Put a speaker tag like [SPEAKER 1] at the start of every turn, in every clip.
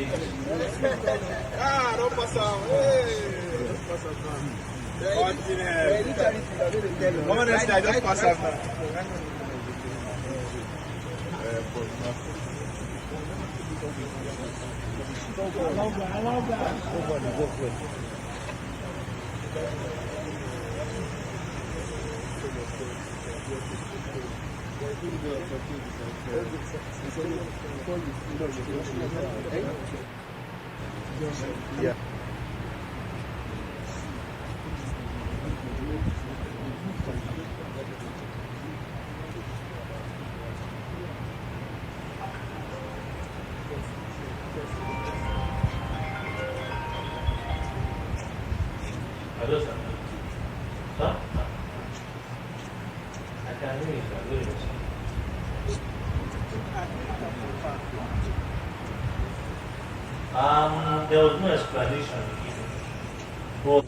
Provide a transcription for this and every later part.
[SPEAKER 1] Ah, don't pass out. Hey, don't pass out now. Come on, next time, don't pass out now. Yeah.
[SPEAKER 2] Addo, sir. Sir? I can hear you, sir. There was no explanation given. But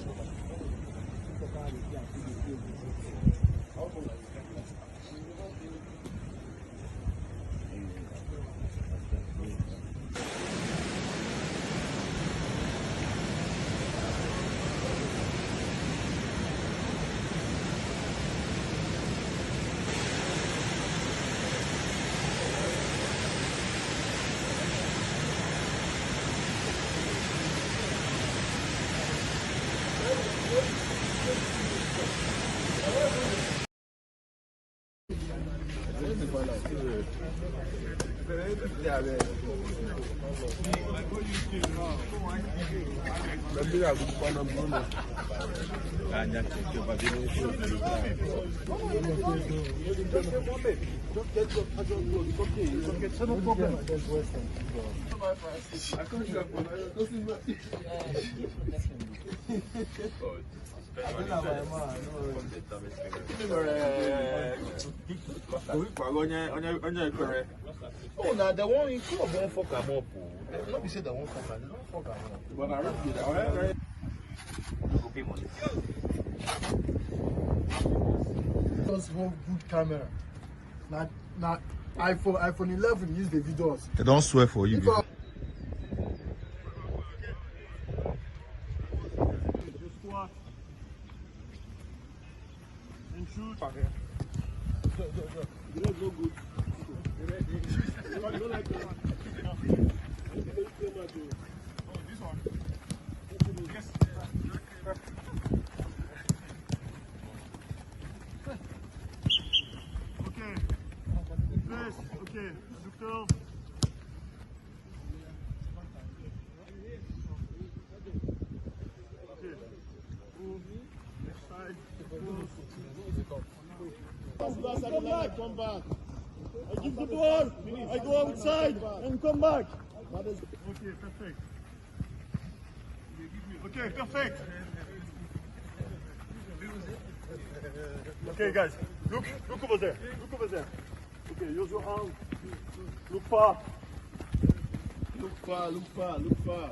[SPEAKER 1] Oh, now the one in club won't fuck them up. Not be said they won't fuck them. They don't fuck them up. But I read it. Just one good camera. Now iPhone 11 use the videos.
[SPEAKER 3] They don't swear for you.
[SPEAKER 1] And shoot. You don't go good. You don't like that one. Oh, this one. Yes. Okay. Yes. Okay. Doctor. Okay. Next side. Come back. I give the ball. I go outside and come back. Okay, perfect. Okay, perfect. Okay, guys, look over there. Look over there. Okay, use your arm. Look far. Look far. Look far. Look far.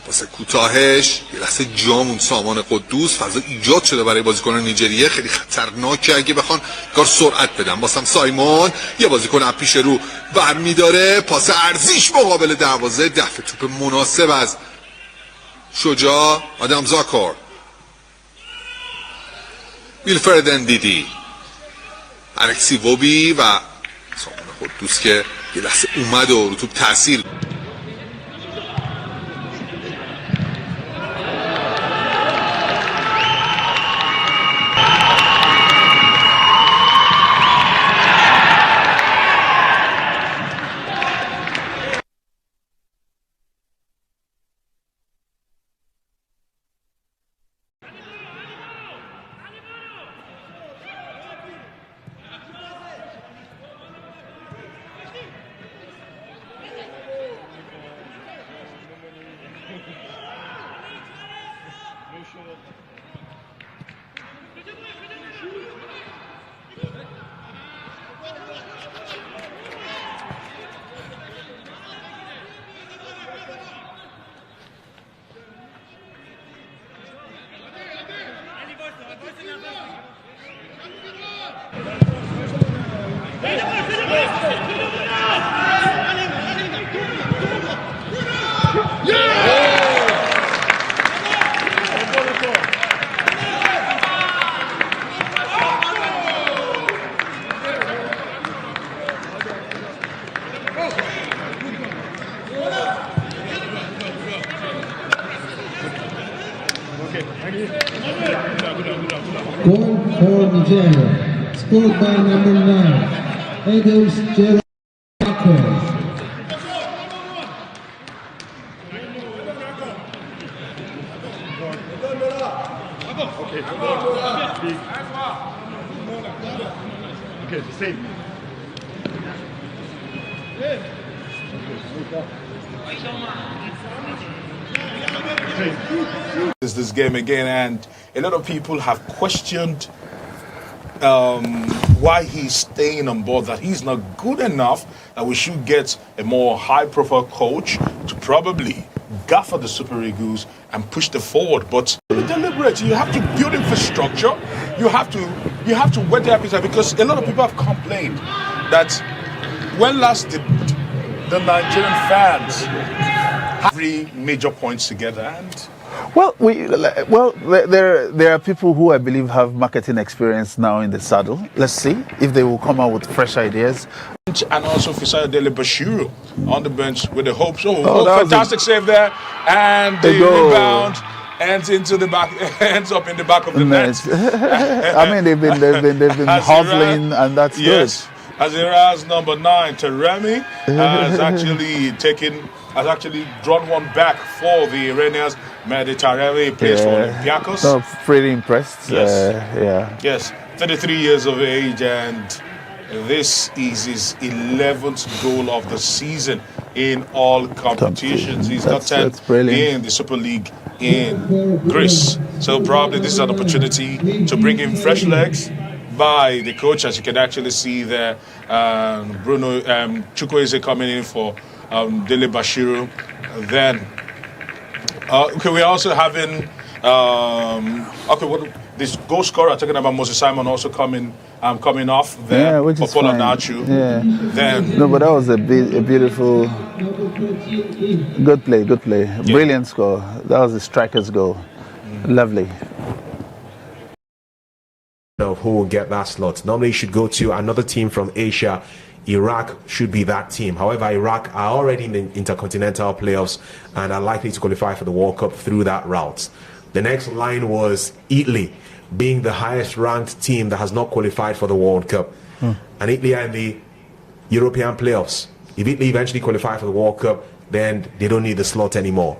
[SPEAKER 3] واسه کوتاهش یه لحظه جامون سامان قدوس فضا ایجاد شده برای بازیکن نیجریه، خیلی خطرناکه اگه بخوان کار سرعت بدن. بازم سایمون یه بازیکن از پیش رو برمیداره، پاس ارزیش مقابل دروازه، دفع توپ مناسب از شجاع آدم زاکور، ویلفرد اندیدی، الکسی ووبی و سامان قدوس که یه لحظه اومد و رو توپ تاثیر.
[SPEAKER 4] Goal for Nigeria, scored by number 9, Eagles Gerald.
[SPEAKER 1] Okay, same.
[SPEAKER 5] This game again, and a lot of people have questioned why he's staying on board, that he's not good enough, that we should get a more high-profile coach to probably gaffer the Super Eagles and push them forward. But be deliberate. You have to build infrastructure. You have to whet their appetite, because a lot of people have complained that when last did the Nigerian fans have 3 major points together, and
[SPEAKER 6] there are people who I believe have marketing experience now in the saddle. Let's see if they will come out with fresh ideas.
[SPEAKER 5] And also Fisayo Dele Bashiru on the bench with the hopes. Fantastic save there, and the rebound ends up in the back of the net.
[SPEAKER 6] I mean, they've been hovering, and that's good.
[SPEAKER 5] Azira's number 9, Teremi, has actually drawn one back for the Iranians. Mediterranean plays for Olympiacos.
[SPEAKER 6] So pretty impressed.
[SPEAKER 5] Yes, 33 years of age, and this is his 11th goal of the season in all competitions. He's got 10 in the Super League in Greece. So probably this is an opportunity to bring in fresh legs by the coach, as you can actually see there. Bruno Chukwueze coming in for Dele Bashiru. Then we're also having this goal scorer talking about Moses Simon also coming off there,
[SPEAKER 6] which is
[SPEAKER 5] fine.
[SPEAKER 6] Then no, but that was a beautiful, good play, brilliant score. That was the striker's goal. Lovely.
[SPEAKER 7] Of who will get that slot. Normally it should go to another team from Asia. Iraq should be that team. However, Iraq are already in the intercontinental playoffs and are likely to qualify for the World Cup through that route. The next line was Italy, being the highest ranked team that has not qualified for the World Cup. And Italy are in the European playoffs. If Italy eventually qualify for the World Cup, then they don't need the slot anymore.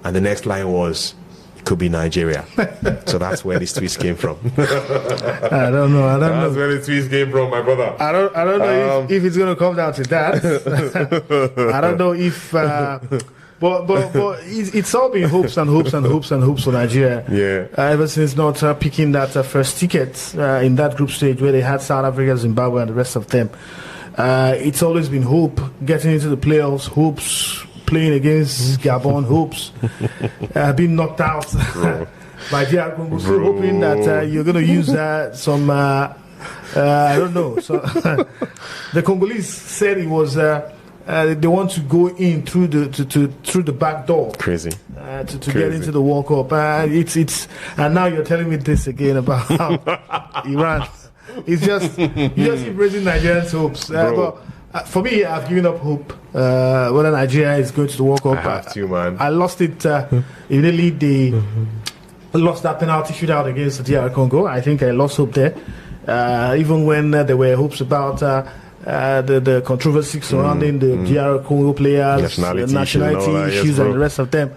[SPEAKER 7] And the next line was, it could be Nigeria. So that's where this twist came from.
[SPEAKER 8] I don't know.
[SPEAKER 7] That's where the twist came from, my brother.
[SPEAKER 8] I don't know if it's going to come down to that. I don't know if... But it's all been hopes and hopes and hopes and hopes for Nigeria. Ever since not picking that first ticket in that group stage where they had South Africa, Zimbabwe, and the rest of them. It's always been hope getting into the playoffs, hopes playing against Gabon hopes, being knocked out by DR Congo. Still hoping that you're going to use some, I don't know. So the Congolese said it was they want to go in through the back door.
[SPEAKER 7] Crazy.
[SPEAKER 8] To get into the World Cup. It's and now you're telling me this again about Iran. It's just you just keep raising Nigerians' hopes. But for me, I've given up hope whether Nigeria is going to the World Cup.
[SPEAKER 7] I have to, man.
[SPEAKER 8] I lost it immediately. They lost that penalty shootout against the DR Congo. I think I lost hope there. Even when there were hopes about the controversy surrounding the DR Congo players, nationality issues, and the rest of them.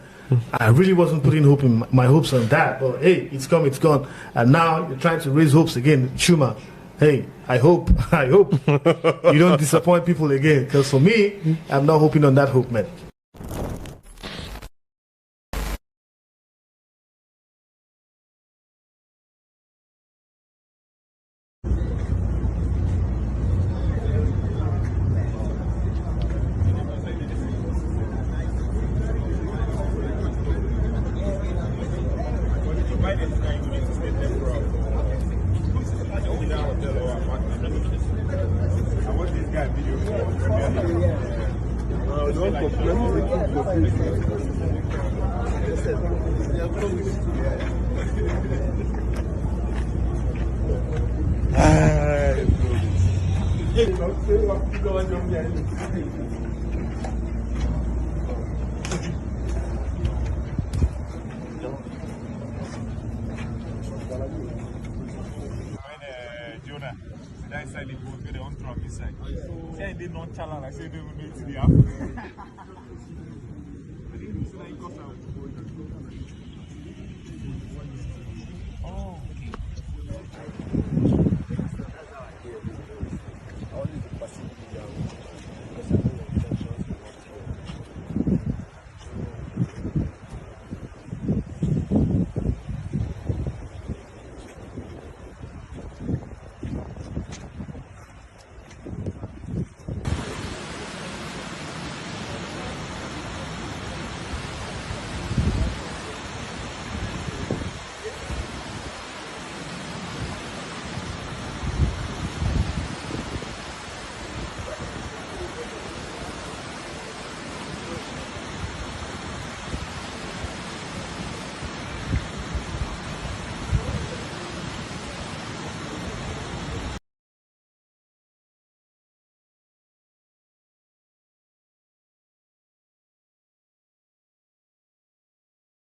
[SPEAKER 8] I really wasn't putting hope in my hopes on that, but hey, it's come, it's gone, and now you're trying to raise hopes again, Chuma. Hey, I hope you don't disappoint people again, because for me, I'm not hoping on that hope, man.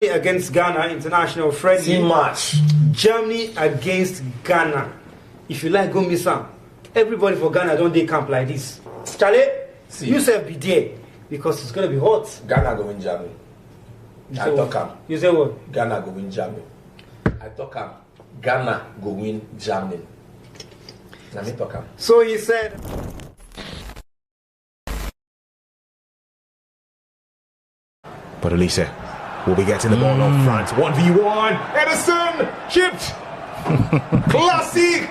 [SPEAKER 9] Against Ghana, international friendly match. Germany against Ghana. If you like, go miss some. Everybody for Ghana don't they camp like this. Charlie, you self be there because it's gonna be hot.
[SPEAKER 10] Ghana go win Germany. I talk am.
[SPEAKER 9] You say what?
[SPEAKER 10] Ghana go win Germany. I talk am. Ghana go win Germany. Let me talk am.
[SPEAKER 9] So he said.
[SPEAKER 7] But Elise will be getting the ball on France. 1v1. Edison chipped. Classic.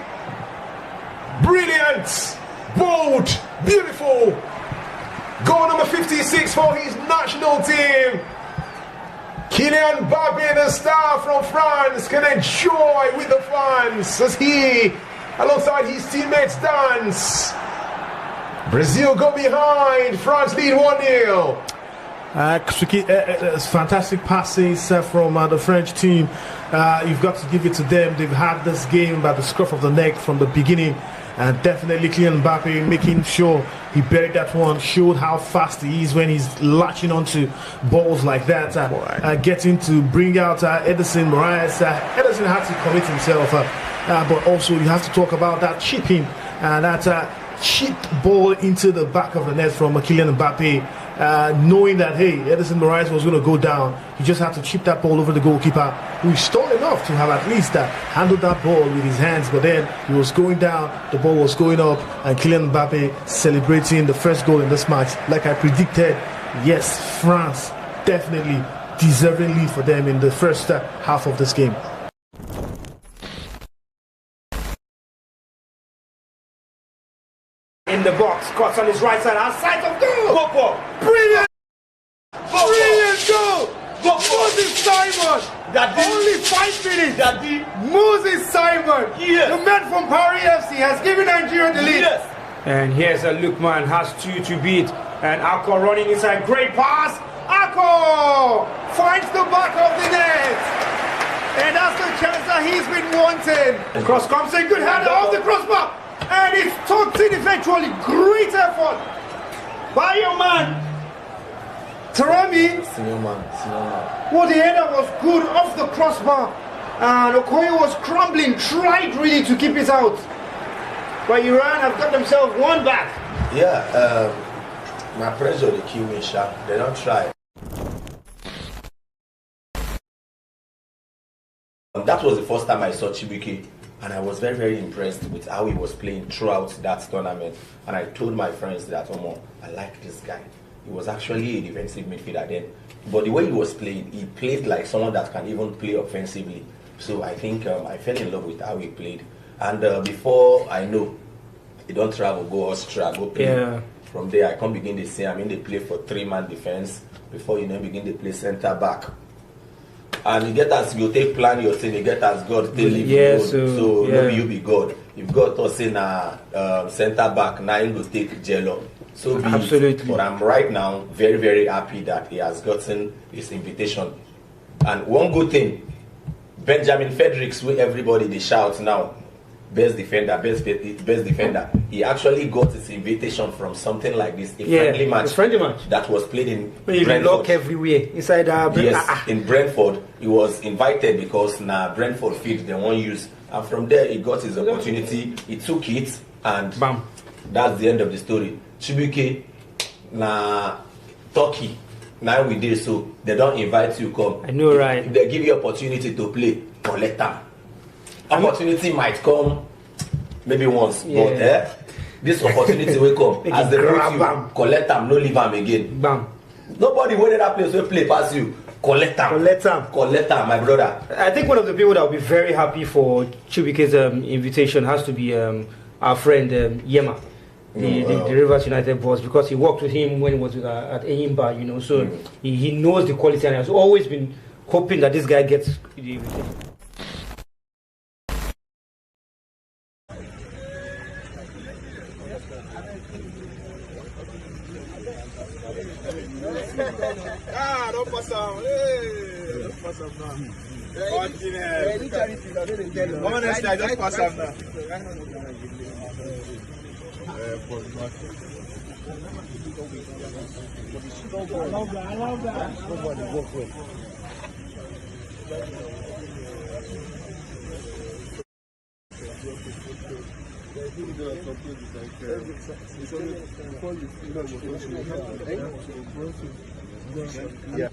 [SPEAKER 7] Brilliant. Bold. Beautiful. Goal number 56 for his national team. Kylian Mbappe, the star from France, can enjoy with the fans as he, alongside his teammates, dance. Brazil go behind. France lead 1-0.
[SPEAKER 8] Fantastic passes from the French team. You've got to give it to them. They've had this game by the scruff of the neck from the beginning, and definitely Kylian Mbappe making sure he buried that one, showed how fast he is when he's latching onto balls like that, getting to bring out Edison Moraes. Edison had to commit himself, but also you have to talk about that chipping and that cheap ball into the back of the net from Kylian Mbappe. Knowing that, hey, Edison Moraes was going to go down, he just had to chip that ball over the goalkeeper, who stole enough to have at least handled that ball with his hands. But then he was going down, the ball was going up, and Kylian Mbappe celebrating the first goal in this match. Like I predicted, yes, France definitely deserving lead for them in the first half of this game.
[SPEAKER 9] In the box, cuts on his right side, outside of goal. Brilliant.
[SPEAKER 8] Brilliant goal! Moses Simon! Only 5 minutes! Moses Simon! The man from Paris FC has given Nigeria the lead. And here's a Lukman, has 2 to beat. And Akko running inside, great pass! Akko finds the back of the net! And that's the chance that he's been wanting. Cross comes in, good header off the crossbar! And it's tucked in eventually. Great effort by your man, Tarami.
[SPEAKER 10] Senior man.
[SPEAKER 8] Well, the header was good off the crossbar. And Okoye was crumbling, tried really to keep it out. But Iran have got themselves one back.
[SPEAKER 10] Yeah, my pressure, they kill me sharp. They don't try. That was the first time I saw Chibuike, and I was very, very impressed with how he was playing throughout that tournament. And I told my friends that, I like this guy. He was actually a defensive midfielder then. But the way he was playing, he played like someone that can even play offensively. So I think I fell in love with how he played. And before I know, he don't travel, go Austria, go play.
[SPEAKER 8] Yeah.
[SPEAKER 10] From there, I can't begin to say, they play for 3-man defense. Before you begin to play center back. And you get as you take plan your thing, you get as God take leave you. So maybe you be God. If God thought say center back, now you will take Jello. So be
[SPEAKER 8] absolutely.
[SPEAKER 10] But I'm right now very, very happy that he has gotten his invitation. And one good thing, Benjamin Fredericks, where everybody they shout now, best defender. He actually got his invitation from something like this, a friendly match that was played in Brentford.
[SPEAKER 8] Lock everywhere inside
[SPEAKER 10] yes, in Brentford. He was invited because Brentford field they won't use, and from there he got his opportunity. He took it, and
[SPEAKER 8] bam,
[SPEAKER 10] that's the end of the story. Chibuike Turkey. Now we did so they don't invite you come.
[SPEAKER 8] I know, right?
[SPEAKER 10] If they give you opportunity to play, collect them. Opportunity might come maybe once, but this opportunity will come as they put you, collect them, no leave them again.
[SPEAKER 8] Bam.
[SPEAKER 10] Nobody went to that place will play past you. Collect them, my brother.
[SPEAKER 8] I think one of the people that will be very happy for Chibuike's invitation has to be our friend Yema, the Rivers United boss, because he worked with him when he was at Eyimba, so he knows the quality and has always been hoping that this guy gets the invitation.
[SPEAKER 1] Don't pass on. Don't pass on now. Honestly, I don't pass on now. I love that. Yeah.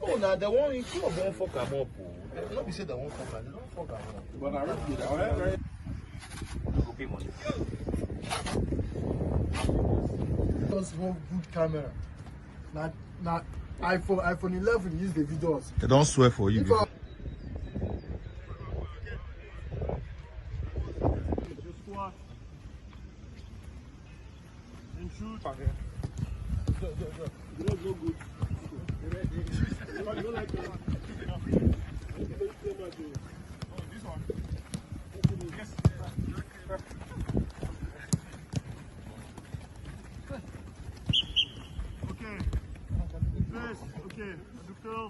[SPEAKER 1] Oh, now the one in club won't fuck them up. Not be said they won't fuck them. They don't fuck them up. But I really do that. Just one good camera. Not iPhone 11 use the videos.
[SPEAKER 11] They don't swear for you.
[SPEAKER 1] Just squat and shoot. Go. You don't go good. You don't like that. This one. Yes. Okay. First, okay. Doctor.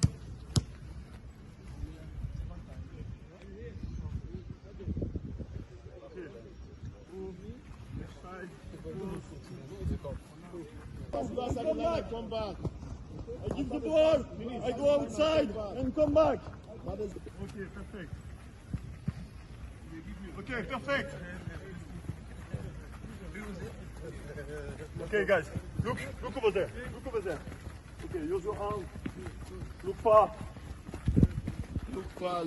[SPEAKER 1] Okay. Come back. I give the ball. I go outside and come back. Okay, perfect. Okay, perfect. Okay, guys, look over there. Look over there. Okay, use your arm. Look far. Look far.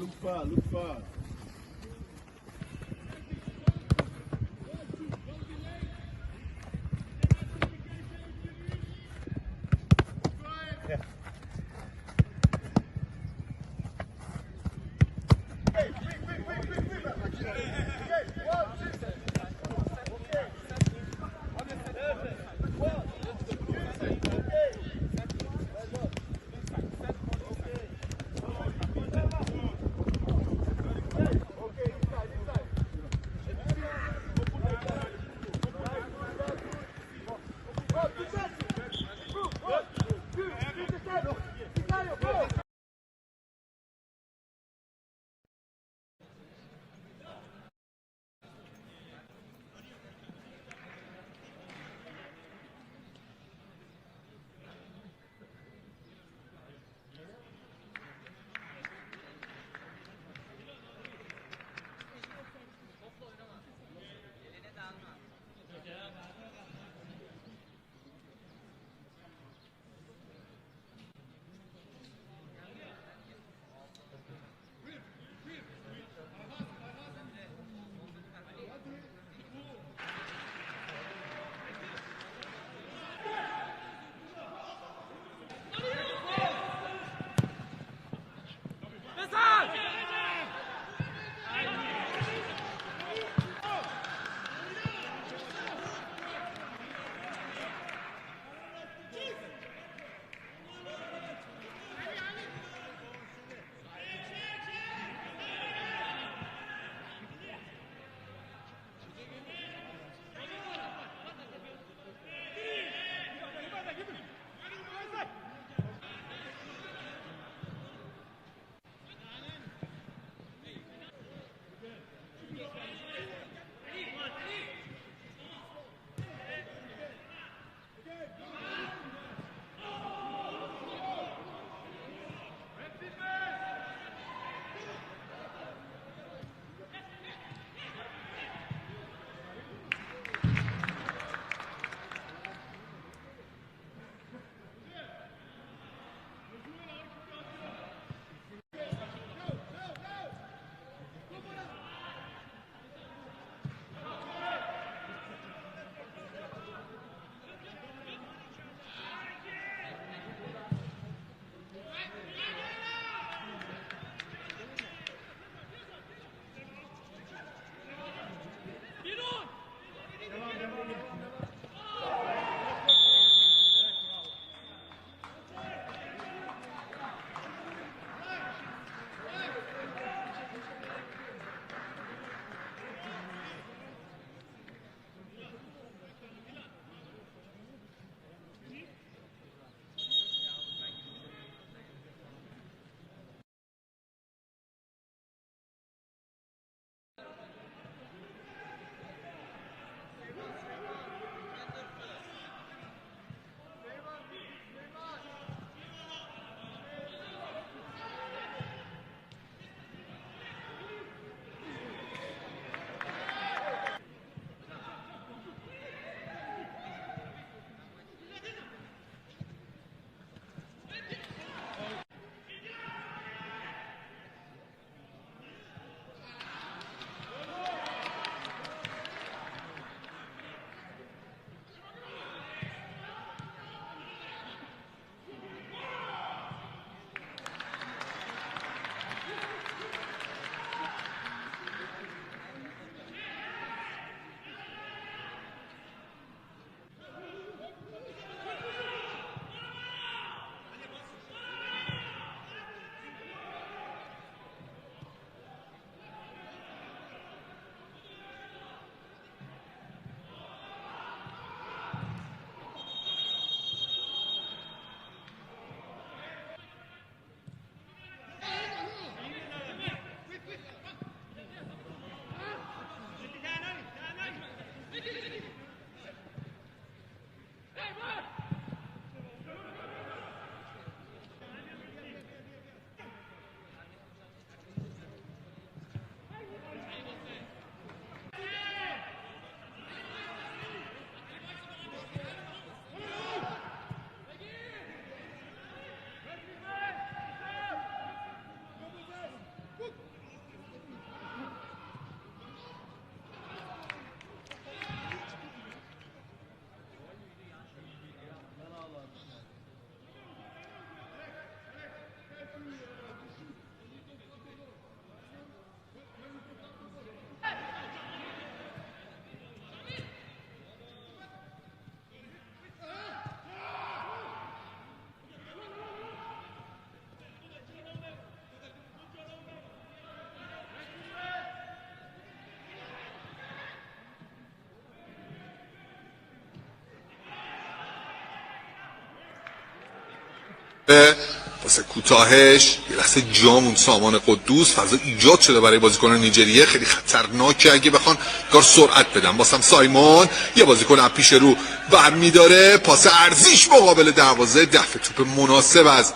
[SPEAKER 3] واسه کوتاهش یه لحظه جامون سامان قدوس فضا ایجاد شده برای بازیکن نیجریه، خیلی خطرناکه اگه بخوان کار سرعت بدن. بازم سایمون یه بازیکن از پیش رو برمیداره، پاس ارزیش مقابل دروازه، دفع توپ مناسب از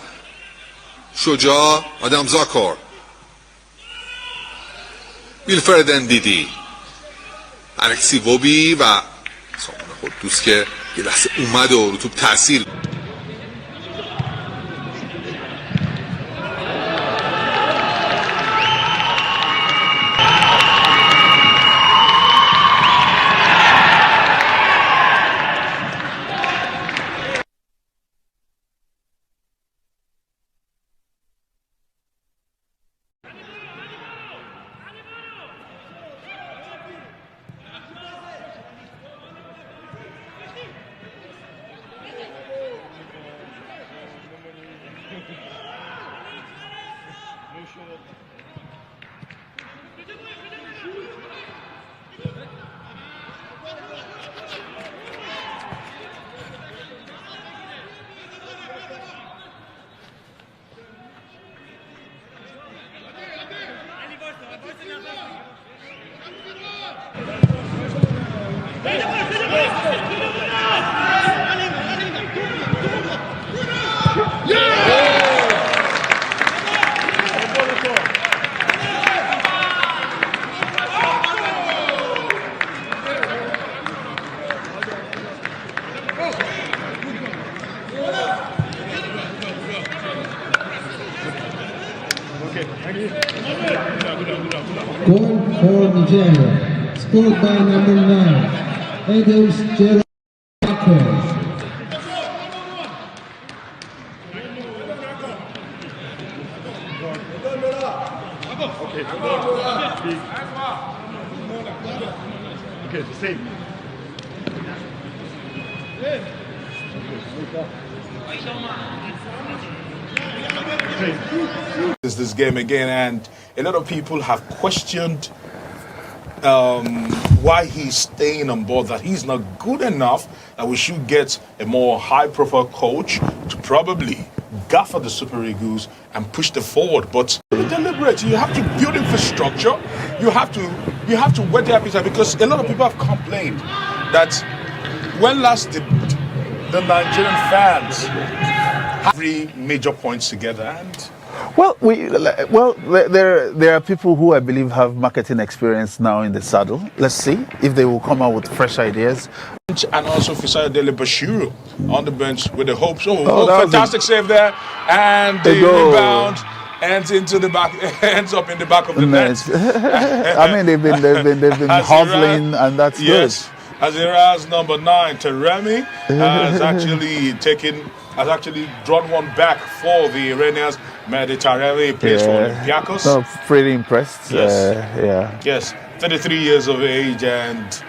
[SPEAKER 3] شجاع آدم زاکور. ویلفرد اندیدی، الکسی ووبی و سامان قدوس که یه لحظه اومد و رو توپ تاثیر.
[SPEAKER 4] Goal for Nigeria, scored by number 9, Addo Addo.
[SPEAKER 1] Okay, same.
[SPEAKER 5] This game again, and a lot of people have questioned why he's staying on board, that he's not good enough, that we should get a more high-profile coach to probably gaffer the Super Eagles and push them forward. But be deliberate. You have to build infrastructure. You have to whet their appetite, because a lot of people have complained that when last did the Nigerian fans have 3 major points together, and
[SPEAKER 6] there are people who I believe have marketing experience now in the saddle. Let's see if they will come out with fresh ideas.
[SPEAKER 5] And also Fisayo Dele Bashiru on the bench with the hopes. Fantastic save there, and the rebound ends up in the back of the net.
[SPEAKER 6] I mean, they've been hovering, and that's good.
[SPEAKER 5] Azira's number 9, Teremi, has actually drawn one back for the Iranians. Mediterranean plays for Olympiacos.
[SPEAKER 6] So pretty impressed.
[SPEAKER 5] Yes, 33 years of age, and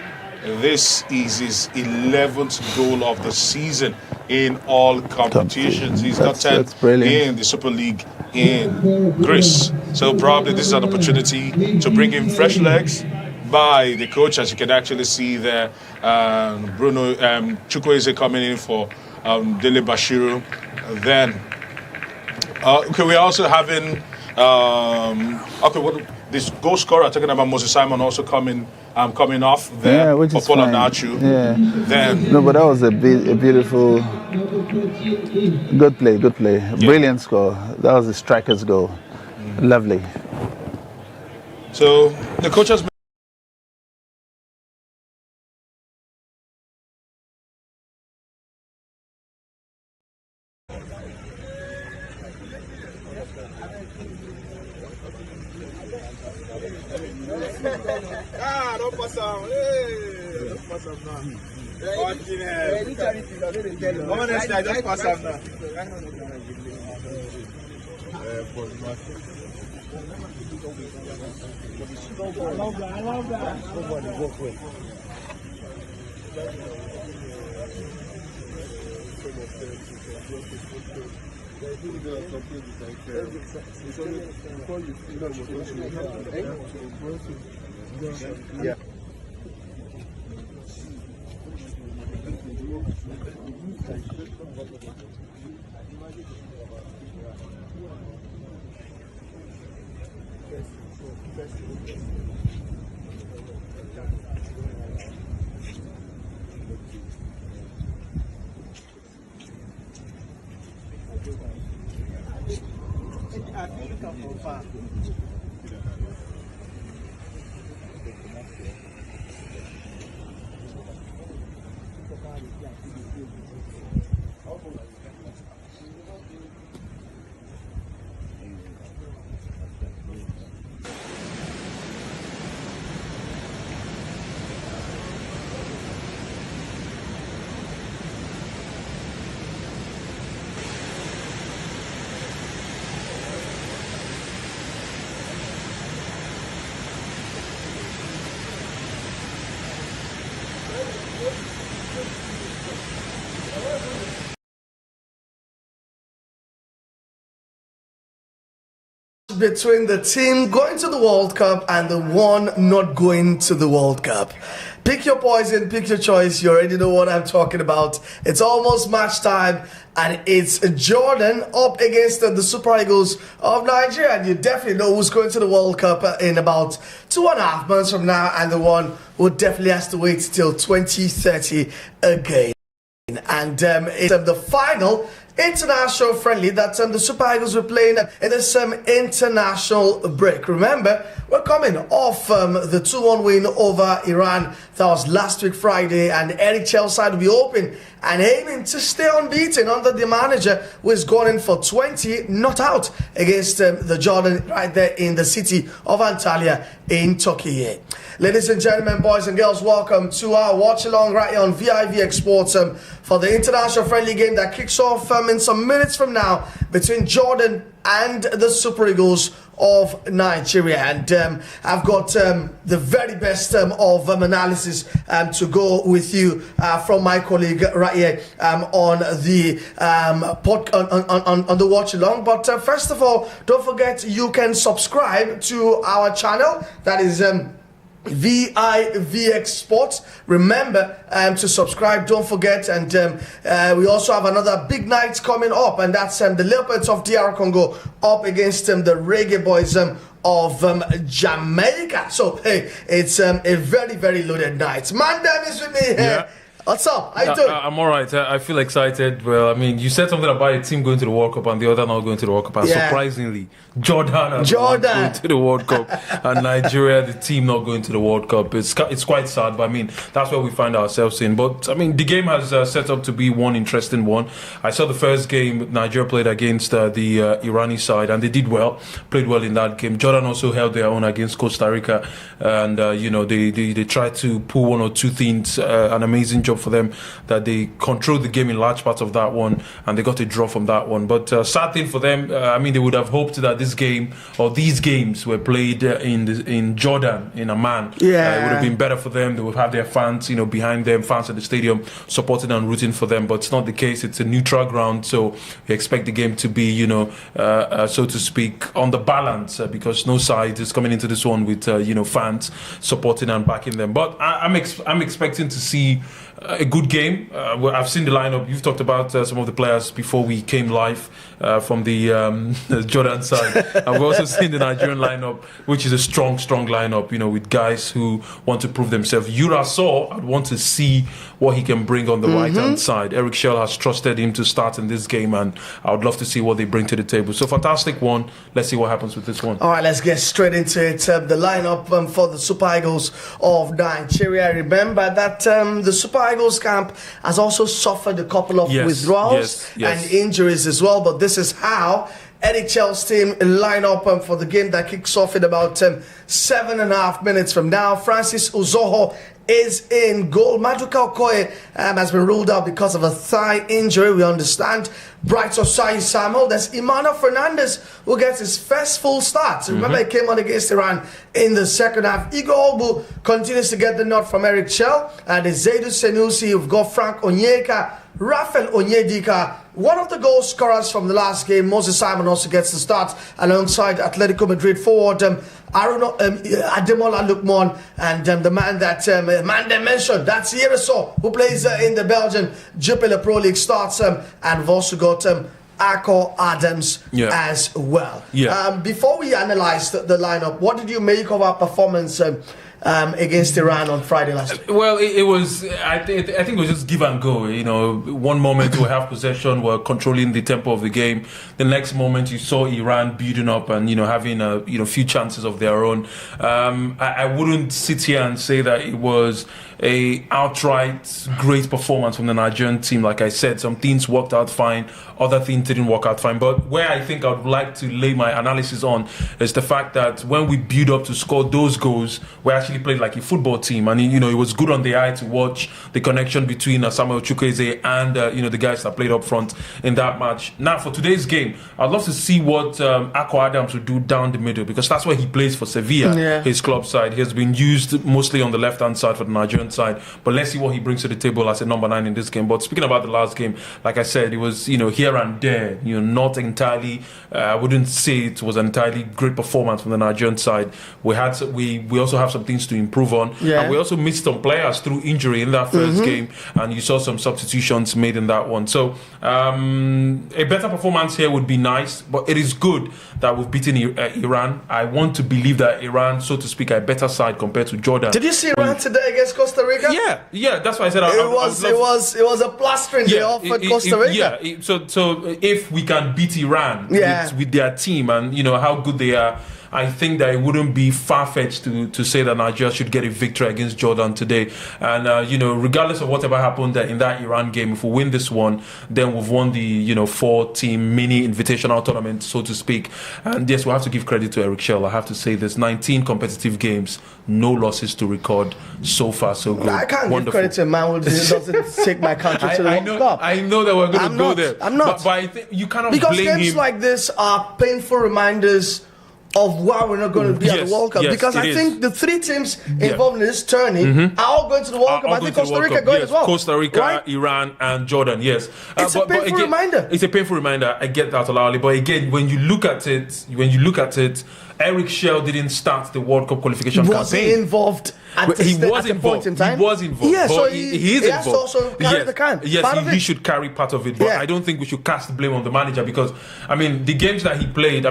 [SPEAKER 5] this is his 11th goal of the season in all competitions. He's got 10 in the Super League in Greece. So probably this is an opportunity to bring in fresh legs by the coach, as you can actually see there. Bruno Chukwueze coming in for Dele Bashiru. Then we're also having this goal scorer talking about Moses Simon also coming off there.
[SPEAKER 6] Which is
[SPEAKER 5] fine.
[SPEAKER 6] Then but that was a beautiful, good play. Brilliant score. That was a striker's goal. Lovely.
[SPEAKER 5] So the coach has
[SPEAKER 1] don't pass on. Hey, don't pass on now. Just pass on now. I love that. Yeah.
[SPEAKER 11] Between the team going to the World Cup and the one not going to the World Cup. Pick your poison, pick your choice. You already know what I'm talking about. It's almost match time, and it's Jordan up against the Super Eagles of Nigeria. And you definitely know who's going to the World Cup in about 2.5 months from now, and the one who definitely has to wait till 2030 again. And it's the final international friendly that the Super Eagles were playing in this international break. Remember, we're coming off the 2-1 win over Iran. That was last week Friday, and Eric Chell's side will be open and aiming to stay unbeaten under the manager, who is going in for 20 not out against the Jordan right there in the city of Antalya in Turkey. Ladies and gentlemen, boys and girls, welcome to our watch along right here on vivxsports for the international friendly game that kicks off in some minutes from now between Jordan and the Super Eagles of Nigeria. And I've got the very best of analysis to go with you from my colleague right here on the on the watch along. But first of all, don't forget you can subscribe to our channel. That is vivxsports. Remember to subscribe, don't forget. And we also have another big night coming up, and that's the Leopards of DR Congo up against the Reggae Boys of Jamaica. So hey, it's a very, very loaded night. Mandem is with me here.
[SPEAKER 12] Yeah.
[SPEAKER 11] What's up? How you doing?
[SPEAKER 12] I'm all right. I feel excited. Well, I mean, you said something about a team going to the World Cup and the other not going to the World Cup. And surprisingly, Jordan going to the World Cup and Nigeria, the team not going to the World Cup. It's quite sad, but I mean, that's where we find ourselves in. But I mean, the game has set up to be one interesting one. I saw the first game Nigeria played against the Irani side, and they did well, played well in that game. Jordan also held their own against Costa Rica, and you know, they tried to pull one or two things, an amazing job for them, that they controlled the game in large parts of that one, and they got a draw from that one. But sad thing for them, I mean, they would have hoped that this game or these games were played in Jordan, in Amman. It would have been better for them. They would have their fans, you know, behind them, fans at the stadium supporting and rooting for them. But it's not the case. It's a neutral ground, so we expect the game to be, you know, so to speak, on the balance, because no side is coming into this one with you know, fans supporting and backing them. But I'm expecting to see a good game. I've seen the lineup. You've talked about some of the players before we came live from the Jordan side. I've also seen the Nigerian lineup, which is a strong lineup, you know, with guys who want to prove themselves. Urasaw, I'd want to see what he can bring on the right-hand side. Eric Shell has trusted him to start in this game, and I would love to see what they bring to the table. So fantastic one. Let's see what happens with this one.
[SPEAKER 11] All right, let's get straight into it. The lineup for the Super Eagles of Nigeria. Remember that the Super Eagles camp has also suffered a couple of withdrawals and injuries as well. But this is how Eric Chell's team line up for the game that kicks off in about 7.5 minutes from now. Francis Uzoho is in goal. Maduka Okoye has been ruled out because of a thigh injury, we understand. Bright Osai Samuel. There's Emmanuel Fernandez, who gets his first full start. Remember, he came on against Iran in the second half. Igor Ogbu continues to get the nod from Eric Chell. And there's Zaidu Senusi. We've got Frank Onyeka, Rafael Onyedika. One of the goal scorers from the last game, Moses Simon, also gets the start alongside Atletico Madrid forward Ademola Lookman, and the man that Mande mentioned, that's Urasaw, who plays in the Belgian Jupiler Pro League, starts, and we've also got Akko Adams as well. Before we analyze the lineup, what did you make of our performance against Iran on Friday last week?
[SPEAKER 12] Well, it was, I think it was just give and go. You know, one moment we have possession, we're controlling the tempo of the game. The next moment you saw Iran building up and, you know, having a few chances of their own. I wouldn't sit here and say that it was a outright great performance from the Nigerian team. Like I said, some things worked out fine, other things didn't work out fine. But where I think I would like to lay my analysis on is the fact that when we build up to score those goals, we actually played like a football team. And, you know, it was good on the eye to watch the connection between Samuel Chukwueze and, the guys that played up front in that match. Now, for today's game, I'd love to see what Akko Adams would do down the middle, because that's where he plays for Sevilla, his club side. He has been used mostly on the left-hand side for the Nigerian side, but let's see what he brings to the table as a number 9 in this game. But speaking about the last game, like I said, it was, here and there, not entirely, I wouldn't say it was an entirely great performance from the Nigerian side. We also have some things to improve on, and we also missed some players through injury in that first game, and you saw some substitutions made in that one. So a better performance here would be nice, but it is good that we've beaten Iran. I want to believe that Iran, so to speak, are a better side compared to Jordan.
[SPEAKER 11] Did you see Iran today against Costa Rica?
[SPEAKER 12] Yeah, that's why I said
[SPEAKER 11] it was a plastering they offered Costa Rica.
[SPEAKER 12] So if we can beat Iran with their team and how good they are, I think that it wouldn't be far-fetched to say that Nigeria should get a victory against Jordan today. And, regardless of whatever happened in that Iran game, if we win this one, then we've won the, 4-team mini invitational tournament, so to speak. And yes, we'll have to give credit to Eric Schell. I have to say there's 19 competitive games, no losses to record. So far, so good.
[SPEAKER 11] I can't give credit to a man who doesn't take my country to the World Cup.
[SPEAKER 12] I know that we're going to go there.
[SPEAKER 11] I'm not.
[SPEAKER 12] But I think you cannot
[SPEAKER 11] because
[SPEAKER 12] blame him.
[SPEAKER 11] Games like this are painful reminders of why we're not going to be at the World Cup. Because I think the 3 teams involved in this tourney are all going to the World Cup. I think Costa Rica going as well.
[SPEAKER 12] Costa Rica, Iran, and Jordan, yes.
[SPEAKER 11] It's a painful reminder.
[SPEAKER 12] It's a painful reminder. I get that, Olawale. But again, when you look at it, Eric Schell didn't start the World Cup qualification campaign.
[SPEAKER 11] Was he involved at a point in time?
[SPEAKER 12] He was involved.
[SPEAKER 11] Yeah, so
[SPEAKER 12] he is involved.
[SPEAKER 11] Has to also carry the can.
[SPEAKER 12] Yes, he should carry part of it. But I don't think we should cast the blame on the manager because, the games that he played,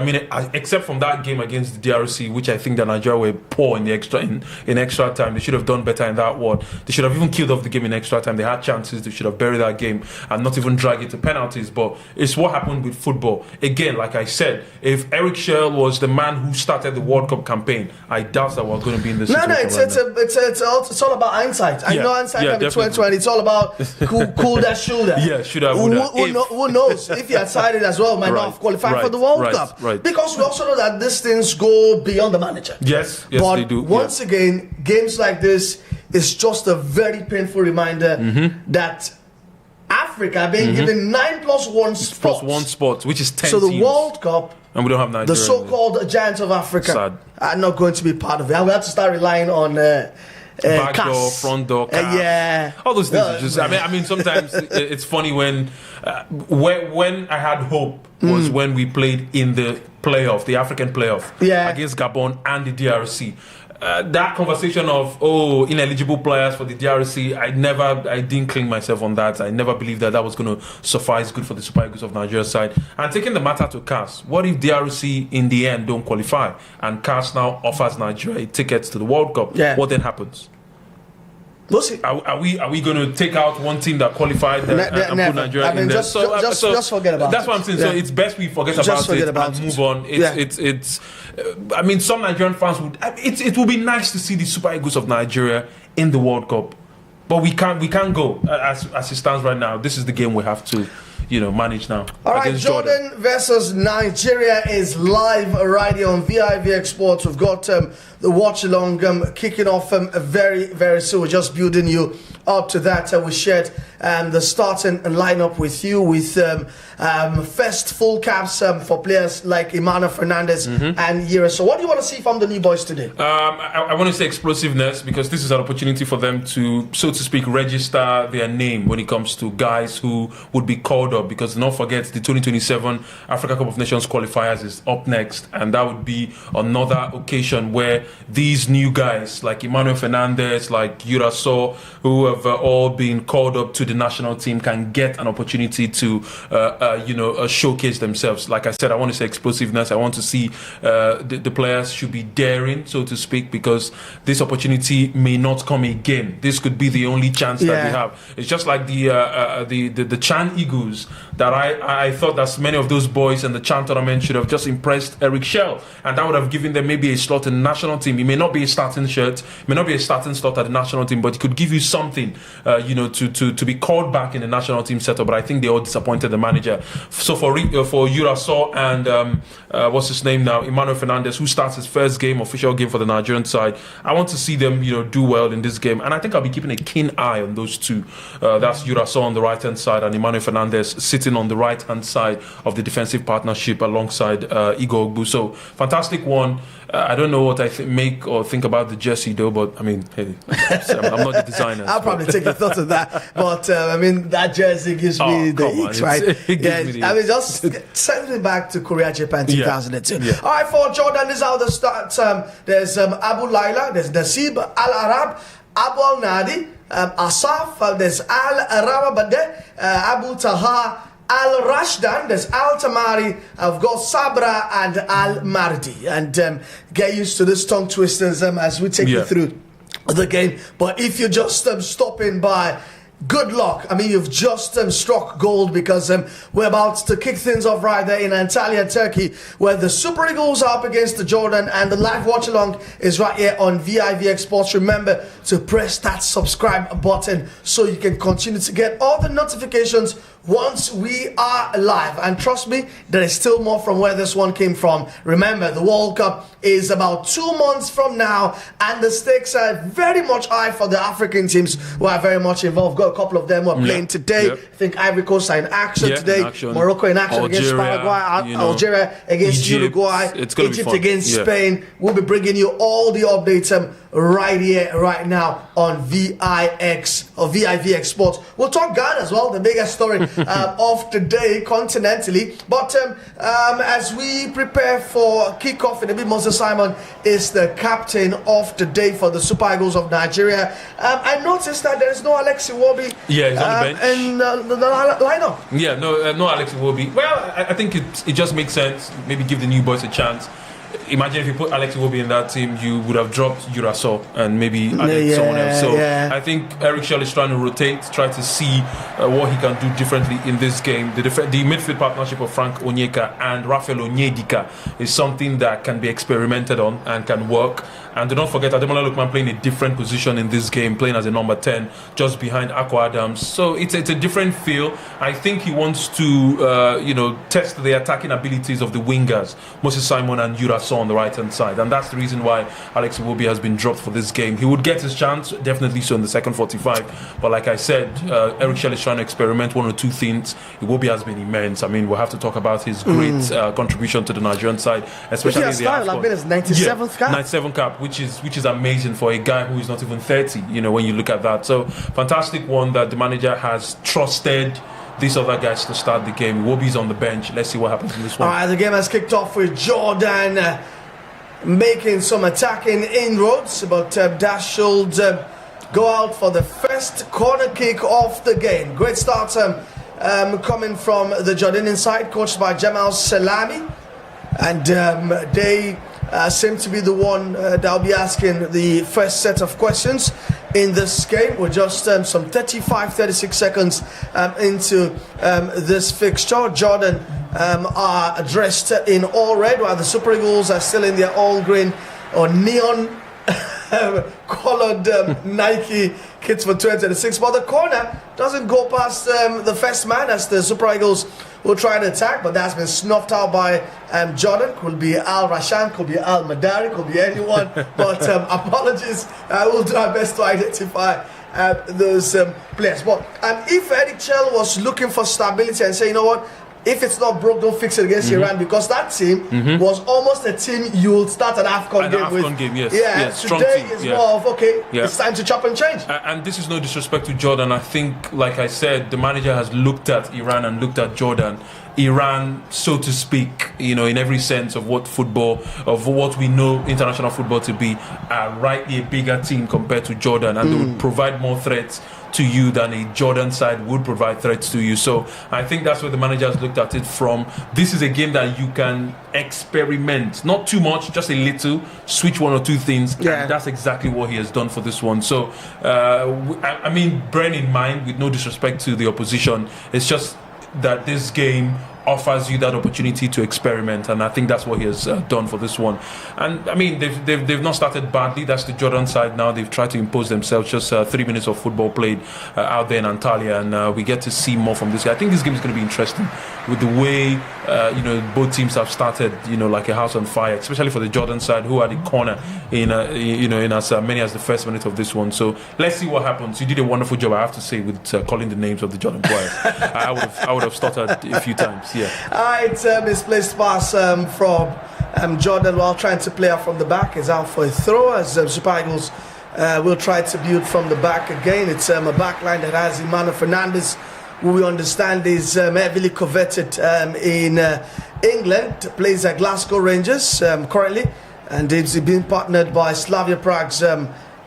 [SPEAKER 12] except from that game against the DRC, which I think that Nigeria were poor in the extra time. They should have done better in that one. They should have even killed off the game in extra time. They had chances. They should have buried that game and not even drag it to penalties. But it's what happened with football. Again, like I said, if Eric Schell was the man who started the World Cup campaign, I doubt that we're going to be in this situation.
[SPEAKER 11] It's all about hindsight. I know hindsight can be 2020. It's all about cool that shoulder.
[SPEAKER 12] Yeah, should have.
[SPEAKER 11] Who knows if he had decided as well might not have qualified for the World Cup.
[SPEAKER 12] Right.
[SPEAKER 11] Because we also know that these things go beyond the manager.
[SPEAKER 12] Yes,
[SPEAKER 11] but
[SPEAKER 12] they do.
[SPEAKER 11] Once again, games like this is just a very painful reminder that Africa being given 9 plus 1 spots.
[SPEAKER 12] Plus 1 spot, which is 10
[SPEAKER 11] So the
[SPEAKER 12] teams.
[SPEAKER 11] World Cup,
[SPEAKER 12] and we don't have Nigeria.
[SPEAKER 11] the so-called giants of Africa are not going to be part of it. We have to start relying on
[SPEAKER 12] back door, front door, all those things. Sometimes it's funny when I had hope was when we played in the playoff, the African playoff, against Gabon and the DRC. That conversation of ineligible players for the DRC, I didn't cling myself on that. I never believed that was going to suffice good for the Super Eagles of Nigeria side. And taking the matter to CAS, what if DRC in the end don't qualify and CAS now offers Nigeria tickets to the World Cup? What then happens?
[SPEAKER 11] We'll see.
[SPEAKER 12] Are we going to take out one team that qualified and put Nigeria in there?
[SPEAKER 11] Just forget about it.
[SPEAKER 12] That's what I'm saying. So it's best we forget about it and move on. It's some Nigerian fans would. It would be nice to see the Super Eagles of Nigeria in the World Cup, but we can't go as it stands right now. This is the game we have to manage now.
[SPEAKER 11] All right, Jordan versus Nigeria is live right here on vivxsports. We've got the watch along kicking off very, very soon. We're just building you up to that. We shared the starting lineup with you with first full caps for players like Emmanuel Fernandez and Yera. So what do you want to see from the new boys today?
[SPEAKER 12] I want to say explosiveness, because this is an opportunity for them to, so to speak, register their name when it comes to guys who would be called up Cup, because don't forget the 2027 Africa Cup of Nations qualifiers is up next, and that would be another occasion where these new guys like Emmanuel Fernandez, like Uraso, who have all been called up to the national team, can get an opportunity to showcase themselves. Like I said, I want to say explosiveness. I want to see the players should be daring, so to speak, because this opportunity may not come again. This could be the only chance that we have. It's just like the Chan Eagles, that I thought that many of those boys in the Chan tournament should have just impressed Eric Schell, and that would have given them maybe a slot in the national team. It may not be a starting shirt, it may not be a starting slot at the national team, but it could give you something, to be called back in the national team setup. But I think they all disappointed the manager. So for Uraso and what's his name now, Emmanuel Fernandez, who starts his first official game for the Nigerian side, I want to see them, do well in this game, and I think I'll be keeping a keen eye on those two. That's Uraso on the right hand side and Emmanuel Fernandez sitting on the right hand side of the defensive partnership alongside Igor Ogbu. So fantastic one. I don't know what I make or think about the jersey though, but I mean, hey, I'm not the designer.
[SPEAKER 11] I'll probably take a thought of that, but that jersey gives me the icks, right? Just send me back to Korea, Japan 2002. Yeah. All right, for Jordan, this is how the start. There's Abu Laila, there's Nasib Al Arab, Abu Al Nadi, Asaf, there's Al Arababade, Abu Taha, Al Rashdan, there's Al Tamari, I've got Sabra and Al Mardi. And get used to this tongue twisters as we take you through the game. But if you're just stopping by, good luck. I mean, you've just struck gold, because we're about to kick things off right there in Antalya, Turkey, where the Super Eagles are up against the Jordan, and the live watch along is right here on vivxsports. Remember to press that subscribe button so you can continue to get all the notifications once we are live. And trust me, there is still more from where this one came from. Remember, the World Cup is about 2 months from now, and the stakes are very much high for the African teams who are very much involved. Got a couple of them who are playing today. I think Ivory Coast are in action today. Morocco in action against Paraguay. Algeria against Uruguay. Egypt against Spain. We'll be bringing you all the updates right here, right now on VIVX Sports. We'll talk Ghana as well, the biggest story of the day continentally. But as we prepare for kickoff in a bit, Moses Simon is the captain of the day for the Super Eagles of Nigeria. I noticed that there is no Alex Iwobi.
[SPEAKER 12] Yeah, he's on the bench.
[SPEAKER 11] And the lineup.
[SPEAKER 12] Yeah, no Alex Iwobi. Well, I think it just makes sense. Maybe give the new boys a chance. Imagine if you put Alex Iwobi in that team, you would have dropped Uraso and maybe added someone else. So I think Eric Schell is trying to rotate, try to see what he can do differently in this game. The midfield partnership of Frank Onyeka and Rafael Onyedika is something that can be experimented on and can work. And do not forget Ademola Lookman playing a different position in this game, playing as a number 10, just behind Akwa Adams. So it's a different feel. I think he wants to test the attacking abilities of the wingers, Moses Simon and Uraso on the right hand side, and that's the reason why Alex Iwobi has been dropped for this game. He would get his chance, definitely so, in the second 45. But like I said, Eric Schell is trying to experiment one or two things. Iwobi has been immense. I mean, we'll have to talk about his great contribution to the Nigerian side, especially in the AFCON.
[SPEAKER 11] Like his 97th cap.
[SPEAKER 12] 97th cap, which is amazing for a guy who is not even 30. When you look at that, so fantastic one that the manager has trusted these other guys to start the game. Iwobi's on the bench. Let's see what happens in this one.
[SPEAKER 11] All right, the game has kicked off with Jordan making some attacking inroads, but that should go out for the first corner kick of the game. Great start coming from the Jordanian side, coached by Jamal Salami, and they seem to be the one that will be asking the first set of questions in this game. We're just some 35-36 seconds into this fixture. Jordan are dressed in all red, while the Super Eagles are still in their all green or neon colored Nike kits for 2026. But the corner doesn't go past the first man, as the Super Eagles will try to attack, but that's been snuffed out by Jordan. Could be Al Rashan, could be Al Madari, could be anyone. But apologies, I will do our best to identify those players. But if Eric Schell was looking for stability and say, you know what, if it's not broke, don't fix it against Iran, because that team was almost a team you would start an AFCON game with.
[SPEAKER 12] Game, yes.
[SPEAKER 11] Yeah,
[SPEAKER 12] yes,
[SPEAKER 11] today is more of, okay,
[SPEAKER 12] Yeah.
[SPEAKER 11] it's time to chop and change.
[SPEAKER 12] And this is no disrespect to Jordan. I think, like I said, the manager has looked at Iran and looked at Jordan. Iran, so to speak, you know, in every sense of what football, of what we know international football to be, are rightly a bigger team compared to Jordan, and they would provide more threats to you than a Jordan side would provide threats to you. So I think that's where the manager has looked at it from. This is a game that you can experiment, not too much, just a little, switch one or two things, and that's exactly what he has done for this one. So I mean, bearing in mind, with no disrespect to the opposition, it's just that this game offers you that opportunity to experiment, and I think that's what he has done for this one. And I mean, they've not started badly. That's the Jordan side now. They've tried to impose themselves. Just 3 minutes of football played out there in Antalya, and we get to see more from this guy. I think this game is going to be interesting with the way you know, both teams have started, you know, like a house on fire, especially for the Jordan side, who are the corner in you know, in as many as the first minute of this one. So let's see what happens. You did a wonderful job, I have to say, with calling the names of the Jordan players. I would have stuttered a few times. Yeah.
[SPEAKER 11] Alright, misplaced pass from Jordan while trying to play out from the back. Is out for a throw as Super Eagles will try to build from the back again. It's a back line that has Emmanuel Fernandez, who we understand is heavily coveted in England, plays at Glasgow Rangers currently, and he's been partnered by Slavia Prague's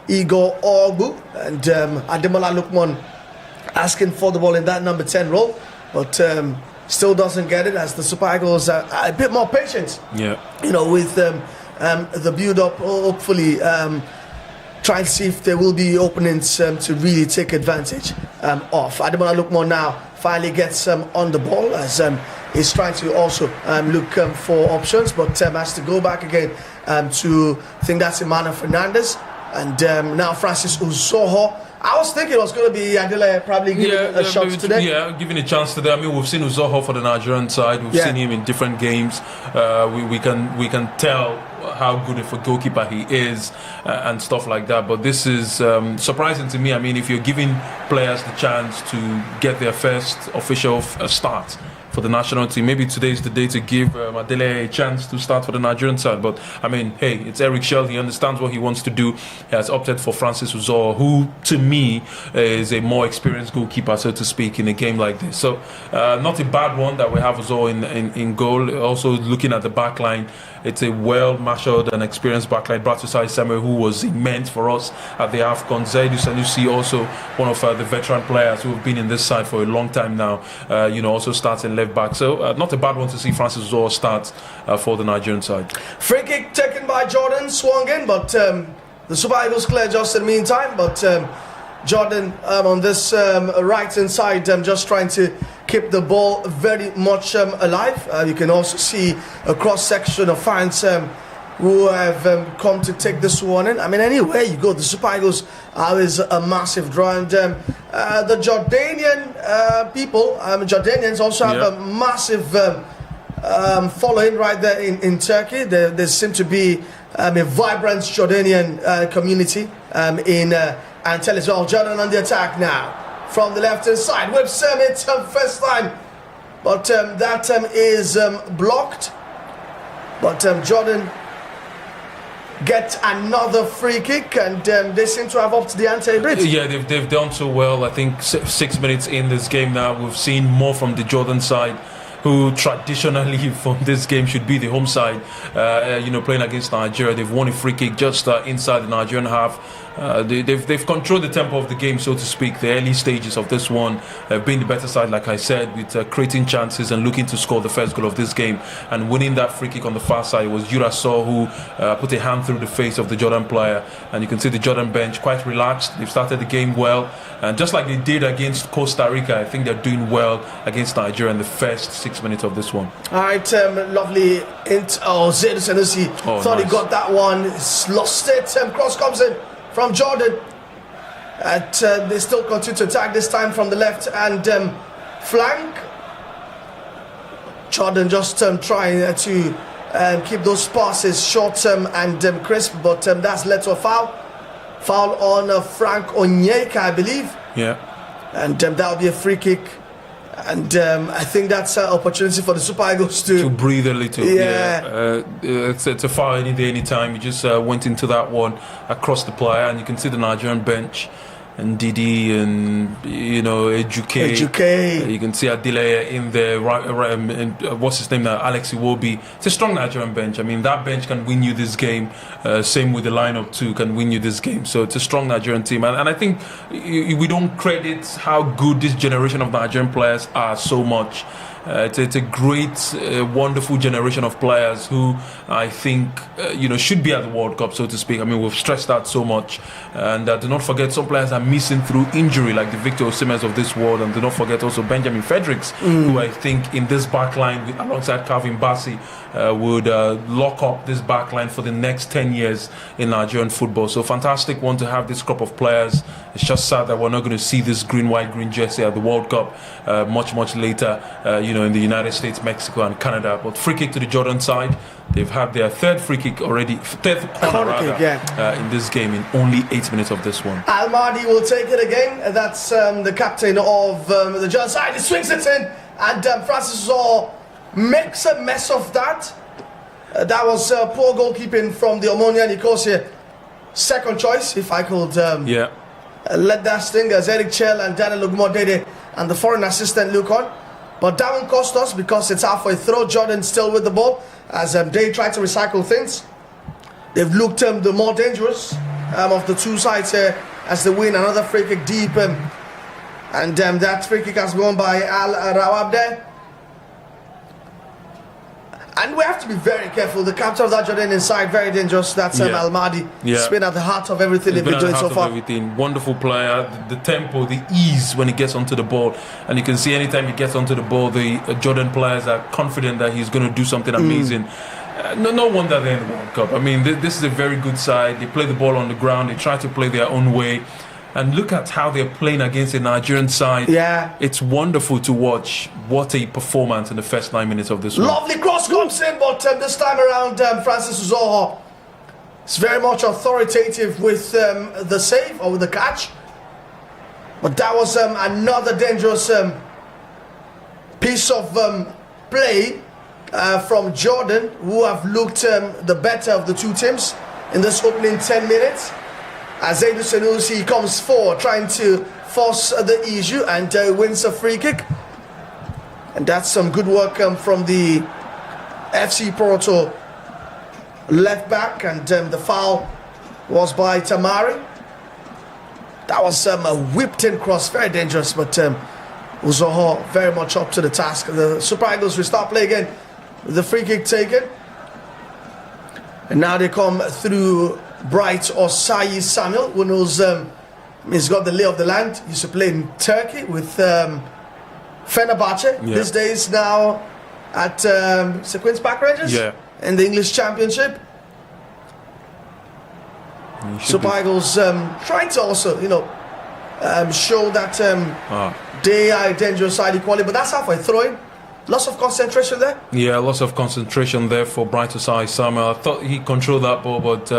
[SPEAKER 11] Igor Orgu and Ademola Lookman asking for the ball in that number 10 role, but still doesn't get it, as the Super Eagles are a bit more patient. Yeah, you know, with the build-up, hopefully try and see if there will be openings to really take advantage of. Ademola Lookman now finally gets on the ball, as he's trying to also look for options, but has to go back again to, I think that's Emmanuel Fernandez, and now Francis Uzoho. I was thinking it was going to be Adela probably giving a shot today.
[SPEAKER 12] Yeah, giving a chance today. I mean, we've seen Uzoho for the Nigerian side. We've seen him in different games. We can tell how good of a goalkeeper he is and stuff like that. But this is surprising to me. I mean, if you're giving players the chance to get their first official start for the national team, maybe today is the day to give Adele a chance to start for the Nigerian side. But I mean, hey, it's Eric Schell. He understands what he wants to do. He has opted for Francis Uzoho, who to me is a more experienced goalkeeper, so to speak, in a game like this. So not a bad one that we have Uzoho in goal. Also looking at the back line, it's a well-marshaled and experienced backline. Bratusai Samuel, who was immense for us at the AFCON. Zaidu Sanusi, also one of the veteran players who have been in this side for a long time now, you know, also starts in left back. So not a bad one to see Francis Uzoho start for the Nigerian side.
[SPEAKER 11] Free kick taken by Jordan, swung in, but the Super Eagles clear just in the meantime. But Jordan on this right-hand side, just trying to keep the ball very much alive. You can also see a cross-section of fans who have come to take this one in. I mean, anywhere you go, the Super Eagles is a massive draw. And the Jordanian people, Jordanians also have a massive following right there in Turkey. There seems to be a vibrant Jordanian community in Antalya as well. Jordan on the attack now from the left-hand side. Whips it first time, but that is blocked. But Jordan get another free kick, and they seem to have upped the ante a bit.
[SPEAKER 12] Yeah, they've done so well. I think 6 minutes in this game now, we've seen more from the Jordan side, who traditionally from this game should be the home side, you know, playing against Nigeria. They've won a free kick just inside the Nigerian half. They've controlled the tempo of the game, so to speak. The early stages of this one have been the better side, like I said, with creating chances and looking to score the first goal of this game. And winning that free kick on the far side was Uraso, who put a hand through the face of the Jordan player. And you can see the Jordan bench quite relaxed. They've started the game well, and just like they did against Costa Rica, I think they're doing well against Nigeria in the first 6 minutes of this one.
[SPEAKER 11] All right, lovely. Zaidu Sanusi thought nice. He got that one. He's lost it. Cross comes in from Jordan. They still continue to attack, this time from the left and flank. Jordan just trying to keep those passes short and crisp, but that's led to a foul. Foul on Frank Onyeka, I believe.
[SPEAKER 12] Yeah.
[SPEAKER 11] And that'll be a free kick And I think that's an opportunity for the Super Eagles to
[SPEAKER 12] breathe a little. It's a foul any day, anytime. You just went into that one across the player, and you can see the Nigerian bench. And Didi and Ejuke. You can see Adile in there. What's his name now? Alex Iwobi. It's a strong Nigerian bench. I mean, that bench can win you this game. Same with the lineup too, can win you this game. So it's a strong Nigerian team, and I think we don't credit how good this generation of Nigerian players are so much. It's a great, wonderful generation of players who I think should be at the World Cup, so to speak. I mean, we've stressed that so much, and do not forget some players are missing through injury, like the Victor Osimhen of this world, and do not forget also Benjamin Fredericks, who I think in this backline alongside Calvin Bassey would lock up this backline for the next 10 years in Nigerian football. So fantastic one to have this crop of players. It's just sad that we're not going to see this green, white, green jersey at the World Cup much later, in the United States, Mexico and Canada. But free kick to the Jordan side. They've had their third free kick already, third corner rather, in this game in only 8 minutes of this one.
[SPEAKER 11] Al-Mahdi will take it again. That's the captain of the Jordan side. He swings it in, and Francis Uzoho makes a mess of that. That was poor goalkeeping from the Omonia Nicosia. Second choice, if I could let that sting, as Eric Chell and Daniel Ogumodede and the foreign assistant look on. But that won't cost us because it's halfway through. Jordan still with the ball as they try to recycle things. They've looked the more dangerous of the two sides here as they win another free kick deep. And that free kick has gone by Al Rawab there. And we have to be very careful. The capture of that Jordan inside, very dangerous. That's Al Mahdi. It's been at the heart of everything they've been doing so far.
[SPEAKER 12] Wonderful player. The tempo, the ease when he gets onto the ball. And you can see anytime he gets onto the ball, the Jordan players are confident that he's going to do something amazing. No wonder they're in the World Cup. I mean, this is a very good side. They play the ball on the ground. They try to play their own way. And look at how they're playing against the Nigerian side. It's wonderful to watch. What a performance in the first 9 minutes of this one.
[SPEAKER 11] Lovely cross comes in, but this time around, Francis Uzoho is very much authoritative with the save or with the catch. But that was another dangerous piece of play from Jordan, who have looked the better of the two teams in this opening 10 minutes. As Zaidu Sanusi comes forward, trying to force the issue, and wins a free kick. And that's some good work from the FC Porto left back, and the foul was by Tamari. That was a whipped-in cross, very dangerous, but Uzoho very much up to the task. The Super Eagles restart play again with the free kick taken. And now they come through Bright Osayi Samuel, who knows he's got the lay of the land. He used to play in Turkey with Fenerbahce. These days now at Queen's Park Rangers in the English Championship. Super Eagles trying to also, show that they are a dangerous side equally, but that's halfway through. Lots of concentration there.
[SPEAKER 12] Yeah, lots of concentration there for Bright Osayi Samuel. I thought he controlled that ball, but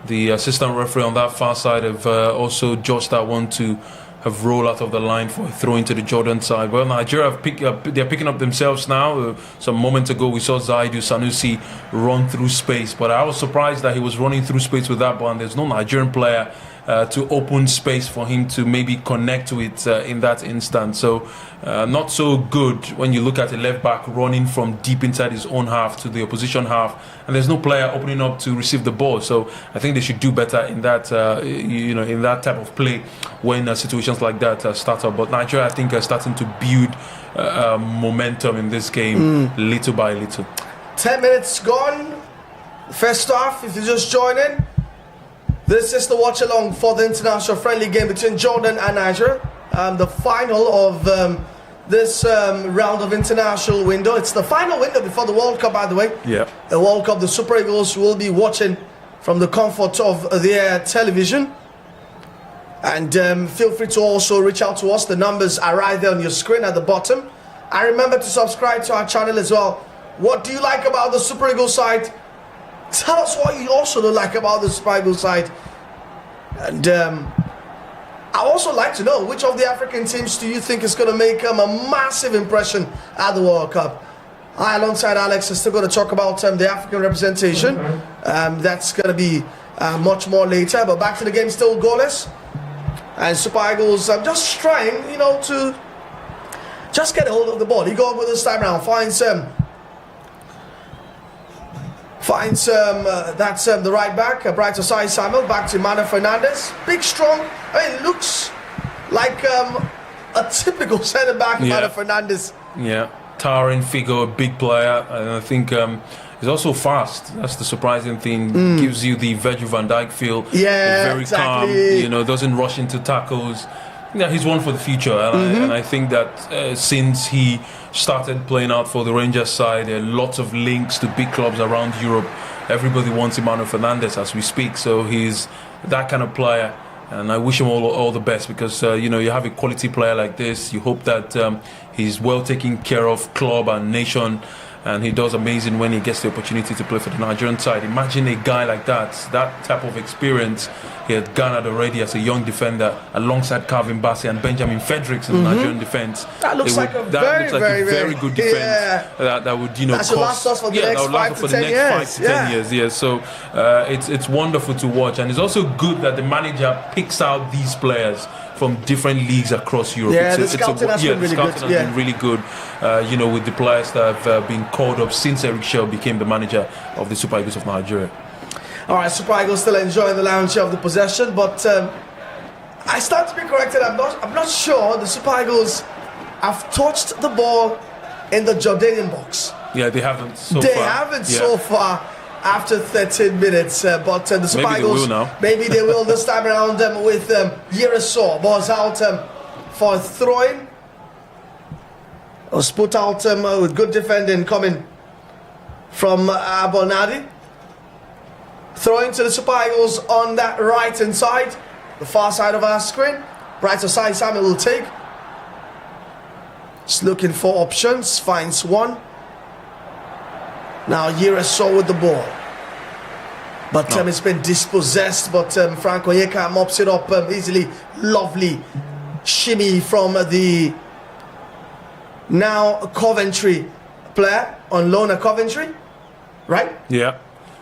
[SPEAKER 12] the assistant referee on that far side have also judged that one to have rolled out of the line for a throw into the Jordan side. Well, Nigeria they're picking up themselves now. Some moments ago we saw Zaidu Sanusi run through space, but I was surprised that he was running through space with that ball, and there's no Nigerian player to open space for him to maybe connect to it in that instant. So not so good when you look at a left back running from deep inside his own half to the opposition half, and there's no player opening up to receive the ball. So I think they should do better in that in that type of play when situations like that start up. But Nigeria, I think, are starting to build momentum in this game little by little.
[SPEAKER 11] 10 minutes gone. First half, if you just join in. This is the watch along for the international friendly game between Jordan and Nigeria. The final of this round of international window. It's the final window before the World Cup, by the way. The World Cup, the Super Eagles will be watching from the comfort of their television. And feel free to also reach out to us. The numbers are right there on your screen at the bottom. And remember to subscribe to our channel as well. What do you like about the Super Eagles side? Tell us what you also don't like about the Super Eagles side. And I also like to know, which of the African teams do you think is going to make a massive impression at the World Cup? I, alongside Alex, is still going to talk about the African representation. That's going to be much more later. But back to the game, still goalless. And Super Eagles just trying, to just get a hold of the ball. He got with this time around, finds the right back, Bright Osai Samuel, back to Emmanuel Fernandez. Big, strong, looks like a typical centre back, Emmanuel Fernandez.
[SPEAKER 12] Yeah, towering figure, big player, and I think he's also fast. That's the surprising thing. Gives you the Virgil van Dijk feel.
[SPEAKER 11] Yeah,
[SPEAKER 12] very
[SPEAKER 11] exactly.
[SPEAKER 12] calm. Doesn't rush into tackles. Yeah, he's one for the future, and I think that since he started playing out for the Rangers side, there are lots of links to big clubs around Europe. Everybody wants Emmanuel Fernandez as we speak, so he's that kind of player, and I wish him all the best, because you have a quality player like this. You hope that he's well taken care of, club and nation, and he does amazing when he gets the opportunity to play for the Nigerian side. Imagine a guy like that type of experience he had garnered already as a young defender, alongside Calvin Bassey and Benjamin Fredericks in the Nigerian defense.
[SPEAKER 11] That looks like a very
[SPEAKER 12] good defense. That would
[SPEAKER 11] that should last us for the next 5 to 10 years.
[SPEAKER 12] Yeah, so it's wonderful to watch, and it's also good that the manager picks out these players from different leagues across Europe.
[SPEAKER 11] Yeah, the scouting has been really good.
[SPEAKER 12] Been really good, with the players that have been called up since Eric Shell became the manager of the Super Eagles of Nigeria.
[SPEAKER 11] All right, Super Eagles still enjoying the lion's share of the possession, but I stand to be corrected. I'm not sure the Super Eagles have touched the ball in the Jordanian box.
[SPEAKER 12] Yeah, they haven't
[SPEAKER 11] so far after 13 minutes, but the Super Eagles, maybe they will this time around with Yereso. Ball's out for a throw-in. Was put out with good defending coming from Abonadi. Throwing to the Super Eagles on that right-hand side, the far side of our screen. Bright side, Samuel will take. Just looking for options, finds one. Now Yereso with the ball, but it's been dispossessed. But Frank Onyeka mops it up easily. Lovely shimmy from the now Coventry player on loan at Coventry, right?
[SPEAKER 12] Yeah.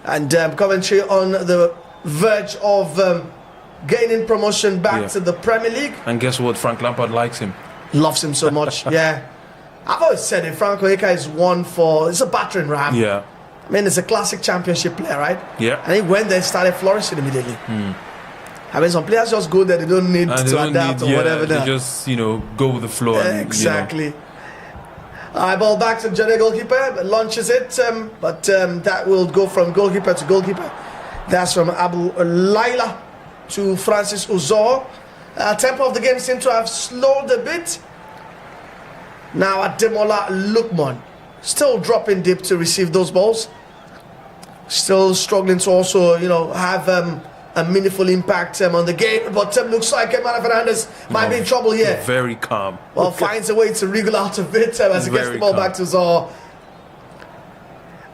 [SPEAKER 11] And Coventry on the verge of gaining promotion back to the Premier League.
[SPEAKER 12] And guess what? Frank Lampard likes him.
[SPEAKER 11] Loves him so much. Yeah. I've always said it. Frank Onyeka is one for... It's a battering ram.
[SPEAKER 12] Yeah.
[SPEAKER 11] I mean, it's a classic championship player, right?
[SPEAKER 12] Yeah.
[SPEAKER 11] And he went there and started flourishing immediately. I mean, some players just go there. They don't need to adapt or whatever.
[SPEAKER 12] They just, go with the flow.
[SPEAKER 11] Exactly. Ball back to Jode goalkeeper, launches it, but that will go from goalkeeper to goalkeeper. That's from Abu Laila to Francis Uzo. Tempo of the game seems to have slowed a bit. Now Ademola Lookman still dropping deep to receive those balls. Still struggling to also, have a meaningful impact on the game. But looks like Emmanuel Fernandez might be in trouble here.
[SPEAKER 12] Very calm.
[SPEAKER 11] Well, finds a way to wriggle out of it as he gets the ball back to Zaw.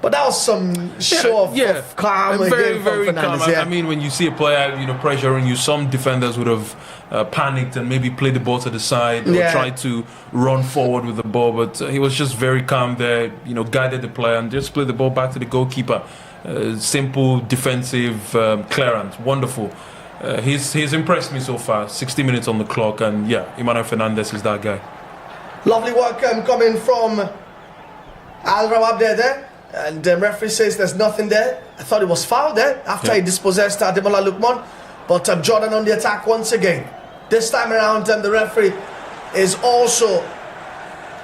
[SPEAKER 11] But that was some show of calm.
[SPEAKER 12] Very calm. I mean, when you see a player, pressuring you, some defenders would have panicked and maybe played the ball to the side or tried to run forward with the ball. But he was just very calm there, guided the player and just played the ball back to the goalkeeper. Simple defensive clearance, wonderful. He's impressed me so far. 60 minutes on the clock, and Emmanuel Fernandez is that guy.
[SPEAKER 11] Lovely work coming from Al Rawab there. And the referee says there's nothing there. I thought it was foul there after he dispossessed Ademola Lookman. But Jordan on the attack once again. This time around, the referee is also...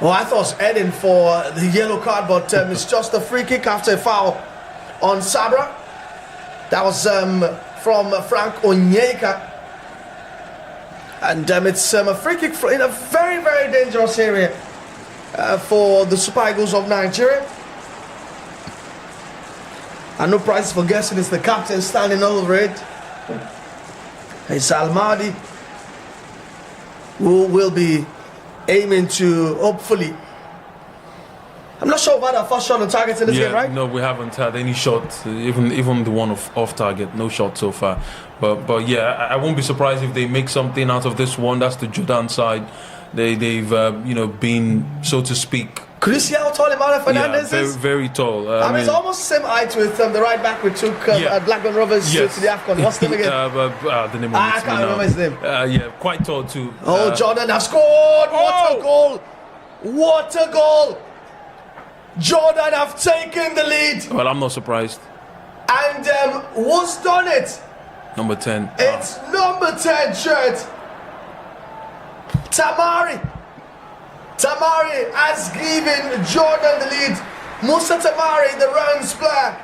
[SPEAKER 11] I thought was heading for the yellow card, but it's just a free kick after a foul on Sabra. That was from Frank Onyeka. And it's a free kick in a very, very dangerous area for the Super Eagles of Nigeria. And no prize for guessing, it's the captain standing over it. It's Almadi, who will be aiming to hopefully I'm not sure about our first shot on target in this game, right?
[SPEAKER 12] No, we haven't had any shots, even the one off target, no shot so far. But yeah, I won't be surprised if they make something out of this one. That's the Jordan side. They've been, so to speak.
[SPEAKER 11] Could you see how tall Emmanuel Fernandez is?
[SPEAKER 12] Very tall.
[SPEAKER 11] I mean, it's almost the same height with the right back we took Blackburn Rovers to the AFCON. What's the name again?
[SPEAKER 12] The name
[SPEAKER 11] I can't remember his name.
[SPEAKER 12] Yeah, quite tall too.
[SPEAKER 11] Jordan has scored! What a goal! What a goal! Jordan have taken the lead.
[SPEAKER 12] Well, I'm not surprised.
[SPEAKER 11] And who's done it?
[SPEAKER 12] Number 10.
[SPEAKER 11] It's number 10 shirt. Tamari has given Jordan the lead. Moussa Tamari, the Rennes player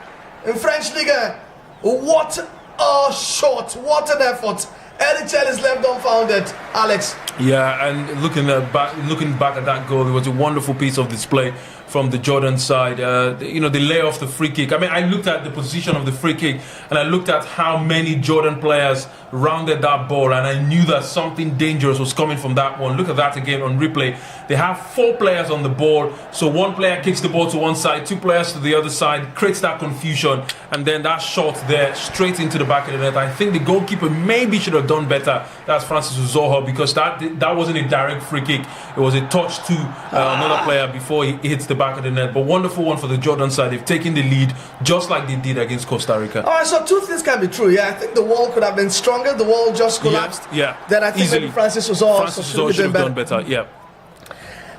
[SPEAKER 11] in French Liga. What a shot! What an effort! NHL is left unfounded, Alex.
[SPEAKER 12] Yeah, and looking back at that goal, it was a wonderful piece of display from the Jordan side. They lay off the free kick. I mean, I looked at the position of the free kick and I looked at how many Jordan players rounded that ball, and I knew that something dangerous was coming from that one. Look at that again on replay. They have 4 players on the ball, so one player kicks the ball to one side, 2 players to the other side, creates that confusion, and then that shot there straight into the back of the net. I think the goalkeeper maybe should have done better. That's Francis Uzoho, because that wasn't a direct free kick. It was a touch to another player before he hits the back of the net. But wonderful one for the Jordan side. They've taken the lead just like they did against Costa Rica.
[SPEAKER 11] All right, so 2 things can be true. Yeah, I think the wall could have been stronger. The wall just collapsed.
[SPEAKER 12] Yeah.
[SPEAKER 11] Then I think
[SPEAKER 12] easily.
[SPEAKER 11] maybe Francis Uzoho
[SPEAKER 12] should have done better. Yeah.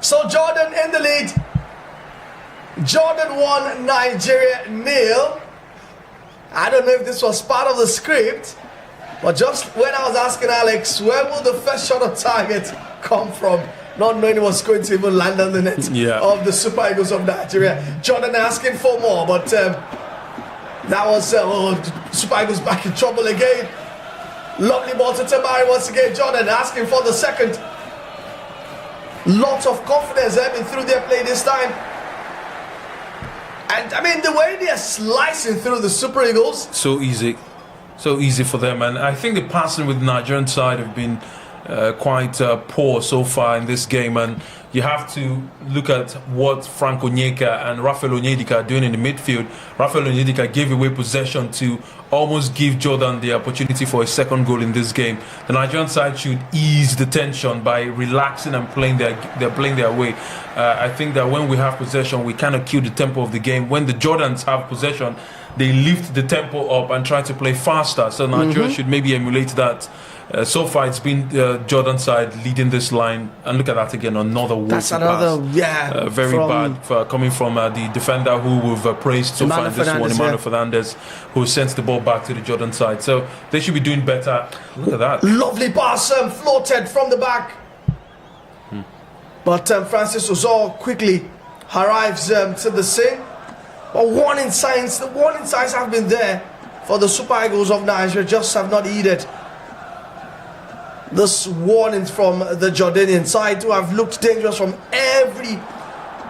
[SPEAKER 11] So Jordan in the lead. Jordan 1, Nigeria 0. I don't know if this was part of the script, but just when I was asking Alex, where will the first shot on target come from, not knowing it was going to even land on the net of the Super Eagles of Nigeria. Jordan asking for more, but that was Super Eagles back in trouble again. Lovely ball to Tamari once again. Jordan asking for the second. Lots of confidence having through their play this time. And I mean, the way they are slicing through the Super Eagles.
[SPEAKER 12] So easy for them. And I think the passing with the Nigerian side have been quite poor so far in this game. And you have to look at what Frank Onyeka and Rafael Onyedika are doing in the midfield. Rafael Onyedika gave away possession to almost give Jordan the opportunity for a second goal in this game. The Nigerian side should ease the tension by relaxing and playing their way. I think that when we have possession, we kind of kill the tempo of the game. When the Jordans have possession, they lift the tempo up and try to play faster. So Nigeria should maybe emulate that. So far, it's been Jordan side leading this line, and look at that again, another
[SPEAKER 11] That's another
[SPEAKER 12] pass. Very bad coming from the defender who we've praised so far in this one, Emmanuel Fernandez, who sends the ball back to the Jordan side. So they should be doing better. Look at that.
[SPEAKER 11] Lovely pass, floated from the back. But Francis Uzoho quickly arrives to the scene. But the warning signs have been there for the Super Eagles of Nigeria, just have not heeded this warnings from the Jordanian side, who have looked dangerous from every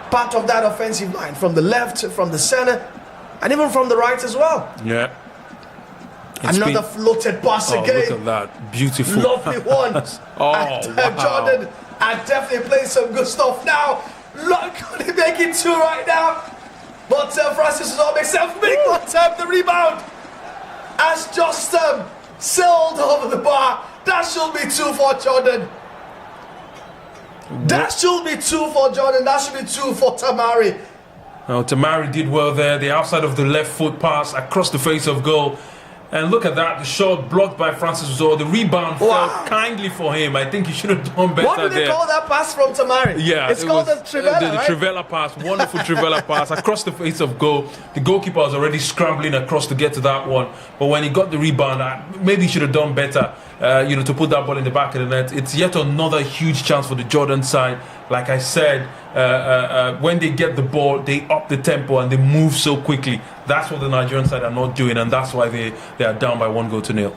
[SPEAKER 11] part of that offensive line, from the left, from the center, and even from the right as well.
[SPEAKER 12] Yeah.
[SPEAKER 11] Another floated pass again.
[SPEAKER 12] Look at that. Beautiful.
[SPEAKER 11] Lovely one.
[SPEAKER 12] Wow.
[SPEAKER 11] Jordan are definitely playing some good stuff now. Look, they make it 2 right now. But Francis Uzoho makes self-made, but the rebound has just sailed over the bar. That should be 2 for Jordan. That should be 2 for Jordan. That should be 2 for Tamari.
[SPEAKER 12] Now, Tamari did well there. The outside of the left foot pass across the face of goal. And look at that. The shot blocked by Francis Uzoho. The rebound fell kindly for him. I think he should have done better.
[SPEAKER 11] What do they call that pass from Tamari?
[SPEAKER 12] Yeah.
[SPEAKER 11] It's called the Trivela,
[SPEAKER 12] the Trivela pass. Wonderful Trivela pass across the face of goal. The goalkeeper was already scrambling across to get to that one. But when he got the rebound, maybe he should have done better. To put that ball in the back of the net. It's yet another huge chance for the Jordan side. Like I said, when they get the ball, they up the tempo and they move so quickly. That's what the Nigerian side are not doing, and that's why they are down by 1-0.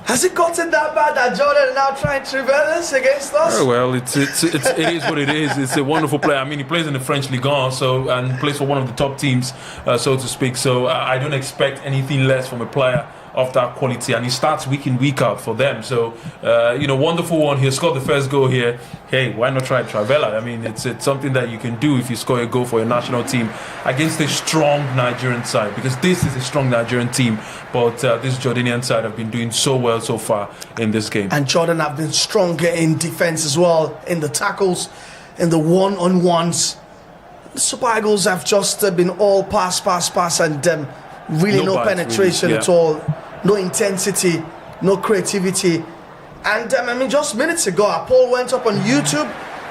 [SPEAKER 11] Has it gotten that bad that Jordan are now trying Trivelas against us?
[SPEAKER 12] Well, it is what it is. It's a wonderful player. I mean, he plays in the French Ligue 1, and plays for one of the top teams, so to speak. So I don't expect anything less from a player of that quality, and he starts week in, week out for them. So, wonderful one. He scored the first goal here. Hey, why not try Travella? I mean, it's something that you can do if you score a goal for your national team against a strong Nigerian side, because this is a strong Nigerian team, but this Jordanian side have been doing so well so far in this game.
[SPEAKER 11] And Jordan have been stronger in defense as well, in the tackles, in the one-on-ones. The Super Eagles have just been all pass, and really no penetration at all, no intensity, no creativity. And just minutes ago, a poll went up on YouTube.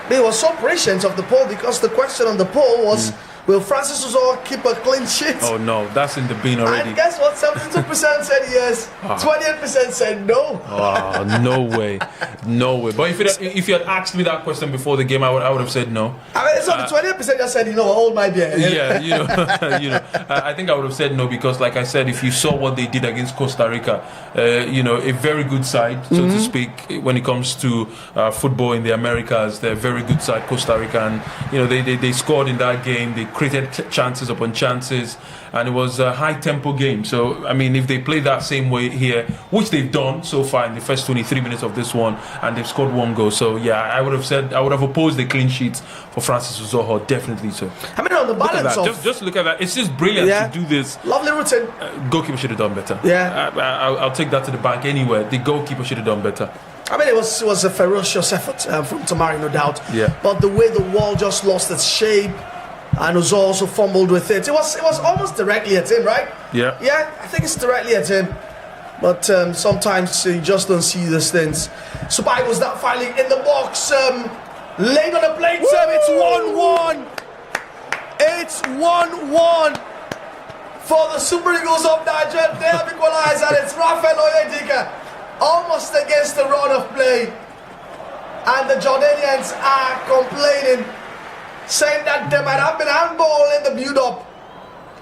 [SPEAKER 11] They were so prescient of the poll because the question on the poll was, will Francis Uzoho keep a clean sheet?
[SPEAKER 12] Oh no, that's in the bin already.
[SPEAKER 11] And guess what? 72% said yes, 28% said no.
[SPEAKER 12] Oh, no way. But if you had asked me that question before the game, I would have said no.
[SPEAKER 11] I mean, so the 28% just said, hold my beer.
[SPEAKER 12] Yeah, I think I would have said no because, like I said, if you saw what they did against Costa Rica, a very good side, so to speak, when it comes to football in the Americas. They're a very good side, Costa Rica, and they scored in that game. They created chances upon chances, and it was a high-tempo game. So, I mean, if they play that same way here, which they've done so far in the first 23 minutes of this one, and they've scored one goal. So, yeah, I would have opposed the clean sheets for Francis Uzoho, definitely so.
[SPEAKER 11] I mean, on the balance of...
[SPEAKER 12] Just look at that. It's just brilliant to do this.
[SPEAKER 11] Lovely routine.
[SPEAKER 12] Goalkeeper should have done better.
[SPEAKER 11] Yeah.
[SPEAKER 12] I'll take that to the bank anywhere. The goalkeeper should have done better.
[SPEAKER 11] I mean, it was a ferocious effort from Tamari, no doubt.
[SPEAKER 12] Yeah.
[SPEAKER 11] But the way the wall just lost its shape, and was also fumbled with it. It was almost directly at him, right?
[SPEAKER 12] Yeah.
[SPEAKER 11] Yeah, I think it's directly at him. But sometimes you just don't see these things. Super Eagles now finally in the box. Laying on the plate, it's 1-1. It's 1-1 for the Super Eagles of Nigeria. They have equalized, and it's Rafael Oyedika almost against the run of play. And the Jordanians are complaining, saying that there might have been handball in the build-up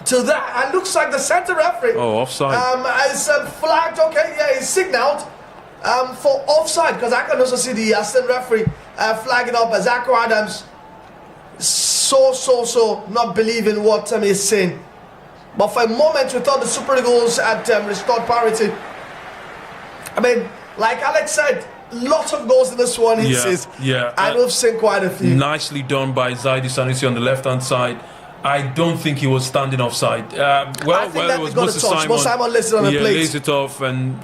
[SPEAKER 11] to that. And looks like the center referee
[SPEAKER 12] offside
[SPEAKER 11] has flagged. Okay, yeah, he's signaled for offside, because I can also see the assistant referee flagging up as Akko Adams so not believing what he's saying. But for a moment we thought the Super Eagles had restored parity. I mean, like Alex said, lots of goals in this one, he says.
[SPEAKER 12] Yeah.
[SPEAKER 11] And we've seen quite a few.
[SPEAKER 12] Nicely done by Zaidi Sanusi on the left-hand side. I don't think he was standing offside.
[SPEAKER 11] I think that
[SPEAKER 12] it was
[SPEAKER 11] got a touch. Mo Simon listed on the plate.
[SPEAKER 12] Lays it off, and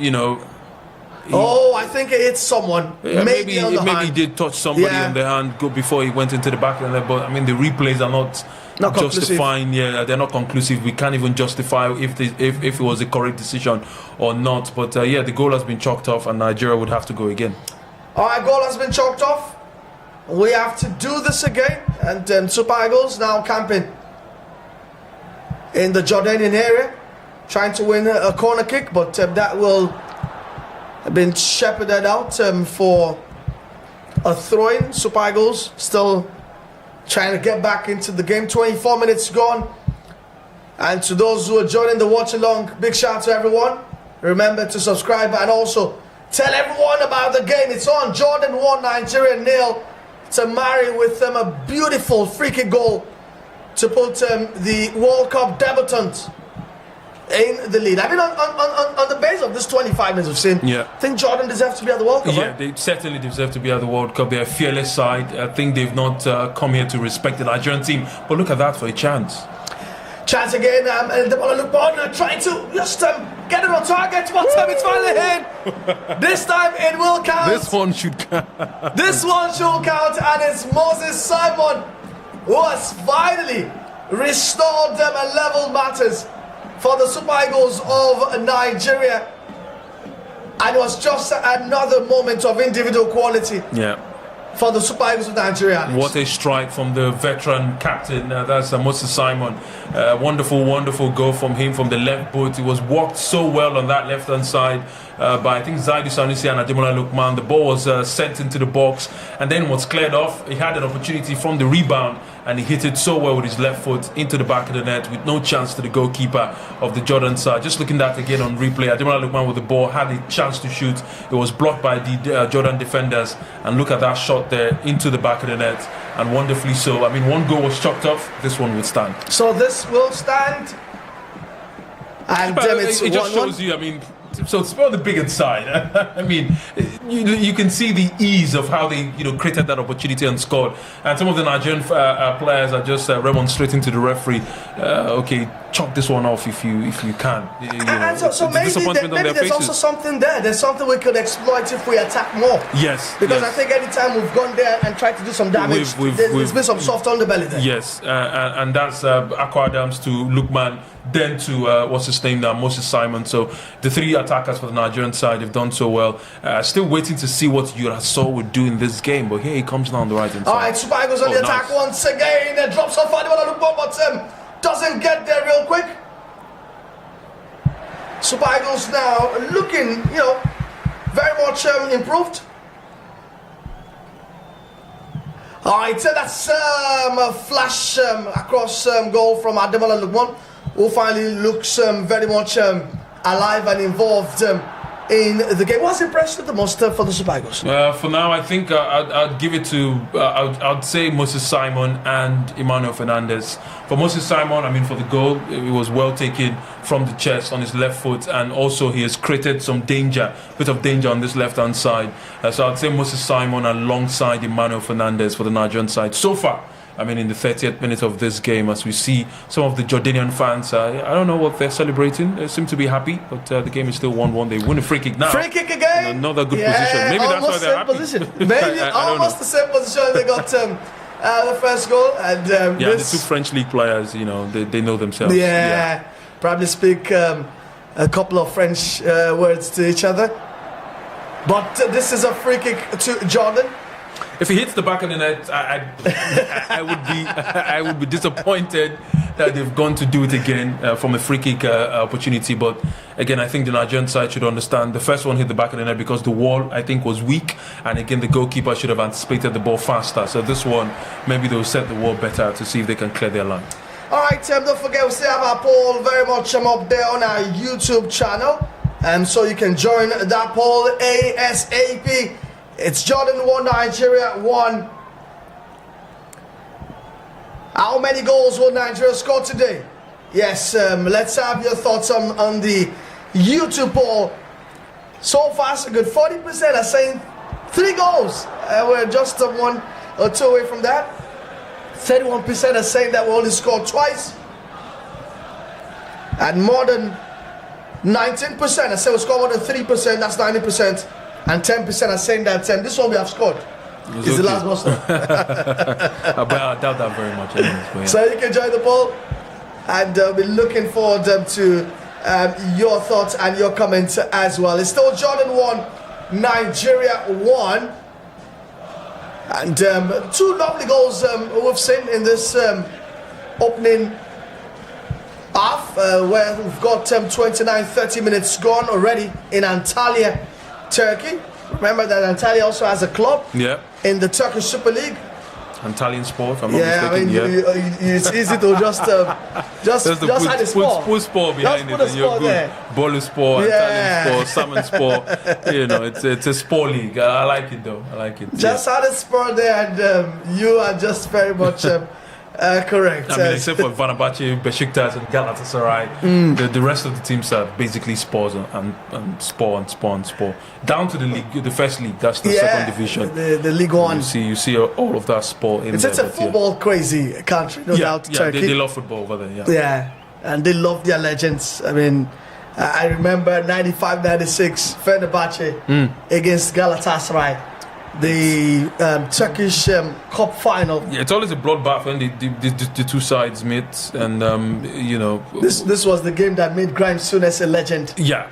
[SPEAKER 11] I think it hit someone. Maybe
[SPEAKER 12] he did touch somebody on the hand before he went into the back of the net. But I mean, the replays are not justifying. Yeah, they're not conclusive. We can't even justify if it was a correct decision or not. But the goal has been chalked off, and Nigeria would have to go again.
[SPEAKER 11] All right, goal has been chalked off. We have to do this again, and Super Eagles now camping in the Jordanian area, trying to win a corner kick, but that will have been shepherded out for a throw-in. Super Eagles still trying to get back into the game. 24 minutes gone. And to those who are joining the watch along, big shout out to everyone. Remember to subscribe and also tell everyone about the game. It's on. Jordan 1, Nigeria 0. Tamari with a beautiful free kick goal to put the World Cup debutant in the lead. I mean, on the base of this 25 minutes we've seen, I think Jordan deserves to be at the World Cup.
[SPEAKER 12] Yeah,
[SPEAKER 11] right?
[SPEAKER 12] They certainly deserve to be at the World Cup. They're a fearless side. I think they've not come here to respect the Nigerian team. But look at that for a chance.
[SPEAKER 11] Chance again, and the ball trying to just get it on target. What time it's finally hit? This time it will count.
[SPEAKER 12] This one should count.
[SPEAKER 11] This one should count, and it's Moses Simon who has finally restored them and level matters for the Super Eagles of Nigeria. And it was just another moment of individual quality.
[SPEAKER 12] Yeah.
[SPEAKER 11] For the Super Eagles of Nigeria. Alex.
[SPEAKER 12] What a strike from the veteran captain. That's Moses Simon. Wonderful goal from him from the left boot. It was walked so well on that left-hand side by, I think, Zaidi Sanusi and Ademola Lookman. The ball was sent into the box and then was cleared off. He had an opportunity from the rebound and he hit it so well with his left foot into the back of the net with no chance to the goalkeeper of the Jordan side. Just looking at that again on replay, Ademola Lookman with the ball had a chance to shoot. It was blocked by the Jordan defenders, and look at that shot there into the back of the net, and wonderfully so. I mean, one goal was chalked off, this one would stand.
[SPEAKER 11] So this will stand, and
[SPEAKER 12] it just shows you, I mean, So it's on the bigger side. I mean, you can see the ease of how they created that opportunity and scored. And some of the Nigerian players are just remonstrating to the referee. Okay, chop this one off if you can.
[SPEAKER 11] So maybe there's also something there. There's something we could exploit if we attack more.
[SPEAKER 12] Yes.
[SPEAKER 11] Because I think anytime we've gone there and tried to do some damage, there's been some soft underbelly there.
[SPEAKER 12] Yes, and that's Akwa Adams to Lukman, then to what's his name now, Moses Simon. So the three attackers for the Nigerian side have done so well. Still waiting to see what Uraso would do in this game, but here he comes down the right hand side.
[SPEAKER 11] All right, Super Eagles on the attack once again. It drops off on the ball, but doesn't get there real quick. Super Eagles now looking, very much improved. All right, so that's a flash across goal from Ademola Lukman, who finally looks very much alive and involved in the game. What's impressed you the most for the Super Eagles?
[SPEAKER 12] For now, I think I'd give it to, I'd say Moses Simon and Emmanuel Fernandez. For Moses Simon, I mean, for the goal, it was well taken from the chest on his left foot, and also he has created some danger, bit of danger on this left-hand side. So I'd say Moses Simon alongside Emmanuel Fernandez for the Nigerian side. So far, I mean, in the 30th minute of this game, as we see some of the Jordanian fans, I don't know what they're celebrating. They seem to be happy, but the game is still 1-1. They win a free kick now.
[SPEAKER 11] Free kick again.
[SPEAKER 12] Another good position. Maybe that's why they're happy.
[SPEAKER 11] Position. Maybe almost the same position they got the first goal. And
[SPEAKER 12] the two French league players, they know themselves.
[SPEAKER 11] Yeah, probably speak a couple of French words to each other. But this is a free kick to Jordan.
[SPEAKER 12] If he hits the back of the net, I would be disappointed that they've gone to do it again from a free kick opportunity. But again, I think the Nigerian side should understand the first one hit the back of the net because the wall, I think, was weak, and again the goalkeeper should have anticipated the ball faster. So this one, maybe they'll set the wall better to see if they can clear their line.
[SPEAKER 11] All right, don't forget we still have our poll very much up there on our YouTube channel, so you can join that poll ASAP. It's Jordan 1, Nigeria 1. How many goals will Nigeria score today? Yes, let's have your thoughts on the YouTube poll. So far, so good. 40% are saying 3 goals. We're just 1 or 2 away from that. 31% are saying that we only scored twice. And more than 19% are saying we score more than 3%. That's 90%. And 10% are saying that this one we have scored. It's the last one.
[SPEAKER 12] I doubt that very much. Anyways,
[SPEAKER 11] so you can join the poll, and we're looking forward to your thoughts and your comments as well. It's still Jordan 1, Nigeria 1. And 2 lovely goals we've seen in this opening half, where we've got 29-30 minutes gone already in Antalya, Turkey. Remember that Antalya also has a club in the Turkish Super League.
[SPEAKER 12] Antalyaspor, if I'm not mistaken.
[SPEAKER 11] I mean, it's easy to just add a sport.
[SPEAKER 12] Put sport behind it, and you're good. Boluspor, Antalyaspor, it's a sport league. I like it though. I like it.
[SPEAKER 11] Just add a sport there, and you are just very much correct.
[SPEAKER 12] I mean, except for Fenerbahce, Besiktas, and Galatasaray, the rest of the teams are basically spores and spore. Down to the league, the first league, that's the second division.
[SPEAKER 11] The League One.
[SPEAKER 12] You see all of that sport in there.
[SPEAKER 11] It's a football crazy country, no doubt. Turkey.
[SPEAKER 12] They love football over there.
[SPEAKER 11] Yeah, and they love their legends. I mean, I remember 95-96 Fenerbahce against Galatasaray. The Turkish Cup final.
[SPEAKER 12] Yeah, it's always a bloodbath when the two sides meet, and
[SPEAKER 11] This was the game that made Grimes Souness a legend.
[SPEAKER 12] Yeah.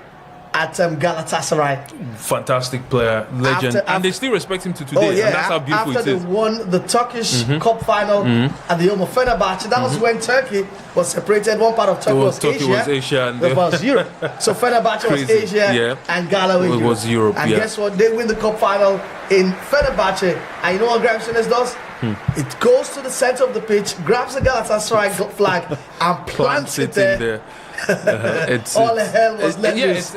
[SPEAKER 11] At Galatasaray.
[SPEAKER 12] Fantastic player, legend, and they still respect him to today. And that's how beautiful it is.
[SPEAKER 11] After they won the Turkish Cup final at the home of Fenerbahce, that was when Turkey was separated. One part of Turkey was Asia,
[SPEAKER 12] and
[SPEAKER 11] that was Europe. So Fenerbahce was Asia, and Gala
[SPEAKER 12] was Europe.
[SPEAKER 11] And guess what? They win the cup final in Fenerbahce. And you know what Grimes Souness does? It goes to the center of the pitch, grabs the Galatasaray flag, and plants it there.
[SPEAKER 12] All
[SPEAKER 11] the hell was let loose.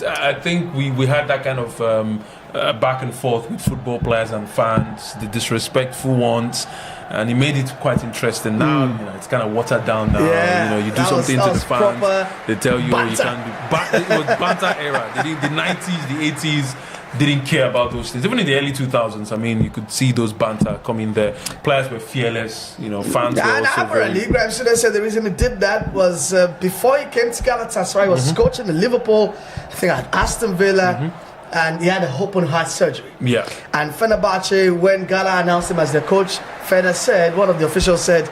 [SPEAKER 12] I think we had that kind of back and forth with football players and fans, the disrespectful ones. And he made it quite interesting. Now, it's kind of watered down now.
[SPEAKER 11] Yeah,
[SPEAKER 12] You do something to the fans, they tell you
[SPEAKER 11] banter.
[SPEAKER 12] you can't do. It was banter era. The 90s, the 80s didn't care about those things. Even in the early 2000s, I mean, you could see those banter coming there. Players were fearless. Fans were also
[SPEAKER 11] apparently, Graham Souness said the reason he did that was before he came to Galatasaray, he was coaching in Liverpool, I think at Aston Villa. And he had a open heart surgery.
[SPEAKER 12] Yeah.
[SPEAKER 11] And Fenerbahce, when Gala announced him as the coach, one of the officials said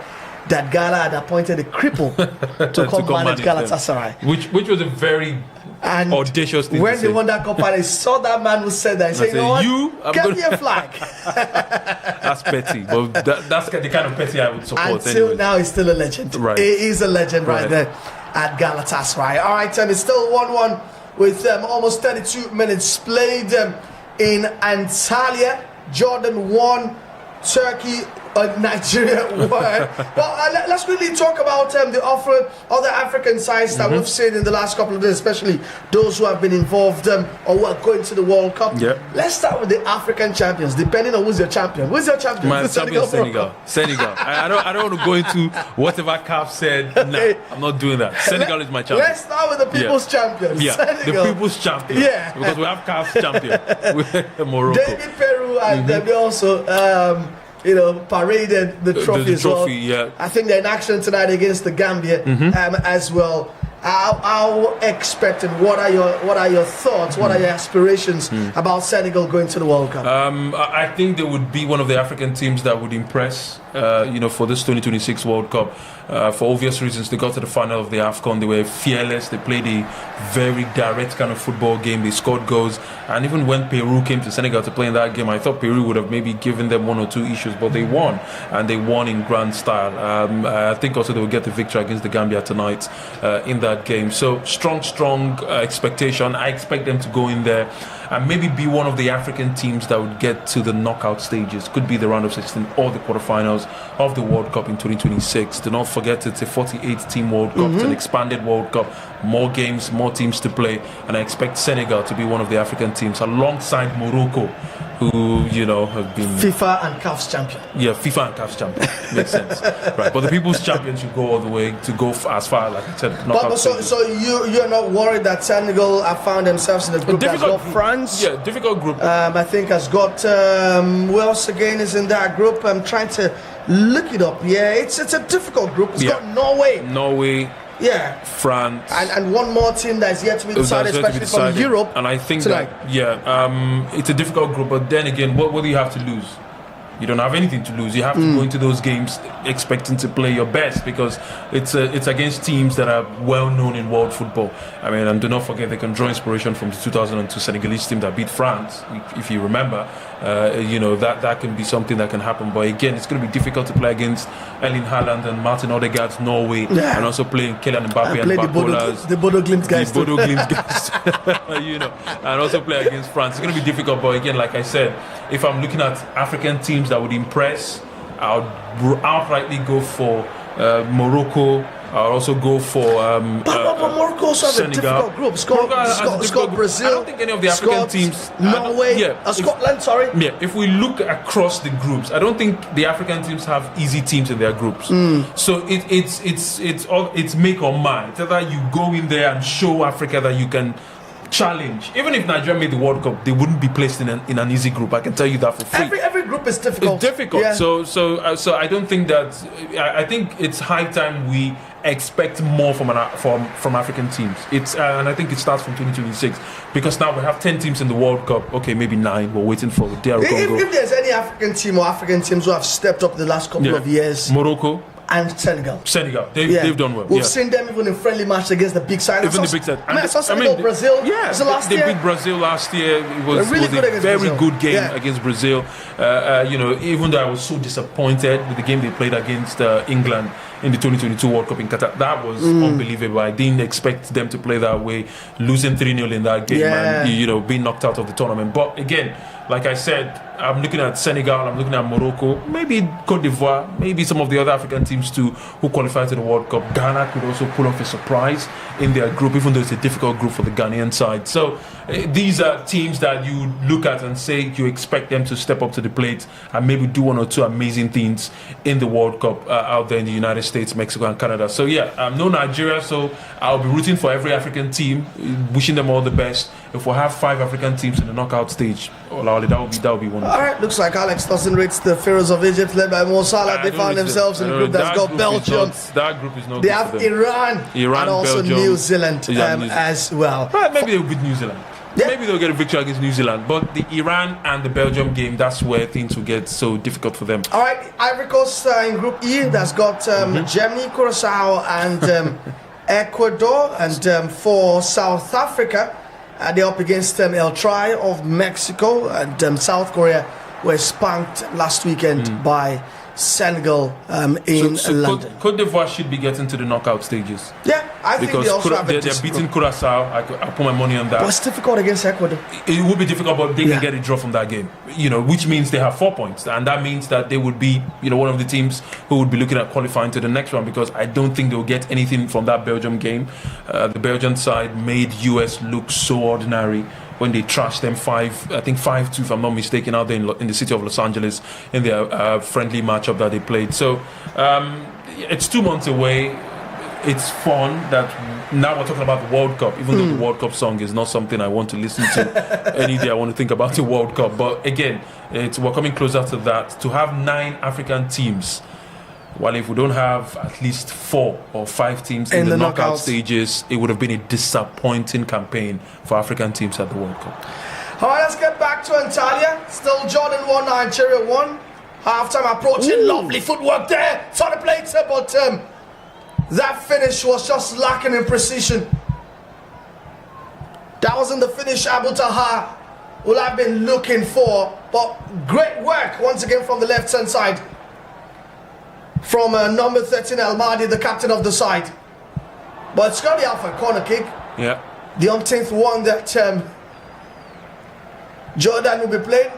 [SPEAKER 11] that Gala had appointed a cripple to come manage Galatasaray.
[SPEAKER 12] Which was a very audacious thing
[SPEAKER 11] when
[SPEAKER 12] to
[SPEAKER 11] they
[SPEAKER 12] say.
[SPEAKER 11] won that cup and they saw that man who said that, he said, get me a flag.
[SPEAKER 12] That's petty. But that's the kind of petty I would support.
[SPEAKER 11] Until now, he's still a legend.
[SPEAKER 12] Right.
[SPEAKER 11] He is a legend right there at Galatasaray. All right, and it's still 1-1 with almost 32 minutes played in Antalya. Jordan 1, Turkey, Nigeria 1. Well, let's quickly talk about the other African sides that we've seen in the last couple of days, especially those who have been involved or who are going to the World Cup.
[SPEAKER 12] Yep.
[SPEAKER 11] Let's start with the African champions, depending on who's your champion. Who's your champion?
[SPEAKER 12] My champion, Senegal. I don't want to go into whatever CAF said. Nah, I'm not doing that. Senegal is my champion.
[SPEAKER 11] Let's start with the people's champions.
[SPEAKER 12] Yeah,
[SPEAKER 11] Senegal.
[SPEAKER 12] the people's champion.
[SPEAKER 11] Yeah.
[SPEAKER 12] Because we have CAF champion with Morocco.
[SPEAKER 11] David Peru and they also paraded the trophy as well.
[SPEAKER 12] Yeah.
[SPEAKER 11] I think they're in action tonight against the Gambia as well. How expected? What are your thoughts? What are your aspirations about Senegal going to the World Cup?
[SPEAKER 12] I think they would be one of the African teams that would impress. For this 2026 World Cup, for obvious reasons, they got to the final of the AFCON. They were fearless. They played a very direct kind of football game. They scored goals, and even when Peru came to Senegal to play in that game, I thought Peru would have maybe given them one or two issues, but they won, and they won in grand style. I think also they will get the victory against the Gambia tonight in that game. So strong expectation. I expect them to go in there and maybe be one of the African teams that would get to the knockout stages. Could be the round of 16 or the quarterfinals of the World Cup in 2026. Do not forget it's a 48-team World Cup. It's an expanded World Cup. More games, more teams to play, and I expect Senegal to be one of the African teams alongside Morocco, who have been
[SPEAKER 11] FIFA and CAF's champion.
[SPEAKER 12] Yeah, FIFA and CAF's champion. Makes sense, right? But the people's champion should go all the way to go as far, like I said.
[SPEAKER 11] But so you're not worried that Senegal have found themselves in a group that's got France?
[SPEAKER 12] Yeah, difficult group.
[SPEAKER 11] I think has got who else again is in that group? I'm trying to look it up. Yeah, it's a difficult group. It's got Norway. Yeah,
[SPEAKER 12] France,
[SPEAKER 11] and one more team that's yet to be decided, especially from Europe.
[SPEAKER 12] And I think
[SPEAKER 11] tonight.
[SPEAKER 12] it's a difficult group. But then again, what do you have to lose? You don't have anything to lose. You have to go into those games expecting to play your best, because it's against teams that are well known in world football. I mean, and do not forget they can draw inspiration from the 2002 Senegalese team that beat France, if you remember. That can be something that can happen. But again, it's going to be difficult to play against Erling Haaland and Martin Odegaard's Norway, and also playing Kylian Mbappe and Barcolas,
[SPEAKER 11] the Bodo Glimt guys,
[SPEAKER 12] and also play against France. It's going to be difficult. But again, like I said, if I'm looking at African teams that would impress, I would outrightly go for Morocco. I'll also go for
[SPEAKER 11] but Morocco also has a difficult group. Scott Brazil.
[SPEAKER 12] I don't think any of the African teams.
[SPEAKER 11] Norway. Scotland. Sorry.
[SPEAKER 12] Yeah. If we look across the groups, I don't think the African teams have easy teams in their groups. So it's make or mine. It's either you go in there and show Africa that you can challenge. Even if Nigeria made the World Cup, they wouldn't be placed in an easy group. I can tell you that for free.
[SPEAKER 11] Every group is difficult.
[SPEAKER 12] It's difficult.
[SPEAKER 11] Yeah.
[SPEAKER 12] So I don't think that. I think it's high time we expect more from African teams. And I think it starts from 2026, because now we have 10 teams in the World Cup. Okay, maybe 9. We're waiting for the DR Congo.
[SPEAKER 11] If there's any African team or African teams who have stepped up the last couple of years,
[SPEAKER 12] Morocco
[SPEAKER 11] and Senegal,
[SPEAKER 12] they've done well.
[SPEAKER 11] We've seen them even in friendly match against the big side.
[SPEAKER 12] Even the big side.
[SPEAKER 11] I saw Senegal, Brazil.
[SPEAKER 12] Yeah,
[SPEAKER 11] they
[SPEAKER 12] beat Brazil last year. It was a very good game against Brazil. Even though I was so disappointed with the game they played against England in the 2022 World Cup in Qatar, that was unbelievable. I didn't expect them to play that way, losing 3-0 in that game and being knocked out of the tournament. But again, like I said, I'm looking at Senegal, I'm looking at Morocco, maybe Cote d'Ivoire, maybe some of the other African teams too who qualify to the World Cup. Ghana could also pull off a surprise in their group, even though it's a difficult group for the Ghanaian side. So these are teams that you look at and say you expect them to step up to the plate and maybe do one or two amazing things in the World Cup out there in the United States, Mexico and Canada. So yeah, I'm no Nigeria, so I'll be rooting for every African team, wishing them all the best. If we have 5 African teams in the knockout stage, that would be wonderful.
[SPEAKER 11] All right, looks like Alex doesn't rate the Pharaohs of Egypt led by Mo Salah. They found themselves in a group that's got Belgium.
[SPEAKER 12] That group is not.
[SPEAKER 11] They have Iran, and also
[SPEAKER 12] Belgium,
[SPEAKER 11] New Zealand as well.
[SPEAKER 12] Maybe they'll beat New Zealand. Yeah. Maybe they'll get a victory against New Zealand. But the Iran and the Belgium game, that's where things will get so difficult for them.
[SPEAKER 11] All right, Ivory Coast in Group E, that's got Germany, Curacao, and Ecuador. And for South Africa, they're up against El Tri of Mexico, and South Korea were spanked last weekend by Senegal in London.
[SPEAKER 12] Cote d'Ivoire should be getting to the knockout stages.
[SPEAKER 11] Yeah, I think they also have
[SPEAKER 12] they're beating Curacao. I put my money on that.
[SPEAKER 11] But it's difficult against Ecuador.
[SPEAKER 12] It will be difficult, but they can get a draw from that game. Which means they have 4 points, and that means that they would be, one of the teams who would be looking at qualifying to the next round. Because I don't think they will get anything from that Belgium game. The Belgian side made US look so ordinary when they trashed them 5-2, if I'm not mistaken, out there in the city of Los Angeles in their friendly matchup that they played. So it's 2 months away. It's fun that now we're talking about the World Cup, even though the World Cup song is not something I want to listen to any day I want to think about the World Cup. But again, we're coming closer to that. To have 9 African teams, while if we don't have at least 4 or 5 teams in the knockout stages, it would have been a disappointing campaign for African teams at the World Cup.
[SPEAKER 11] All right, let's get back to Antalya. Still Jordan 1, Nigeria 1. Halftime approaching. Lovely footwork there. Saw the plate, but that finish was just lacking in precision. That wasn't the finish Abu Taha will have been looking for. But great work once again from the left-hand side. From number 13, El Mahdi, the captain of the side. But it's going to be out for a corner kick.
[SPEAKER 12] Yeah.
[SPEAKER 11] The umpteenth one that Jordan will be playing.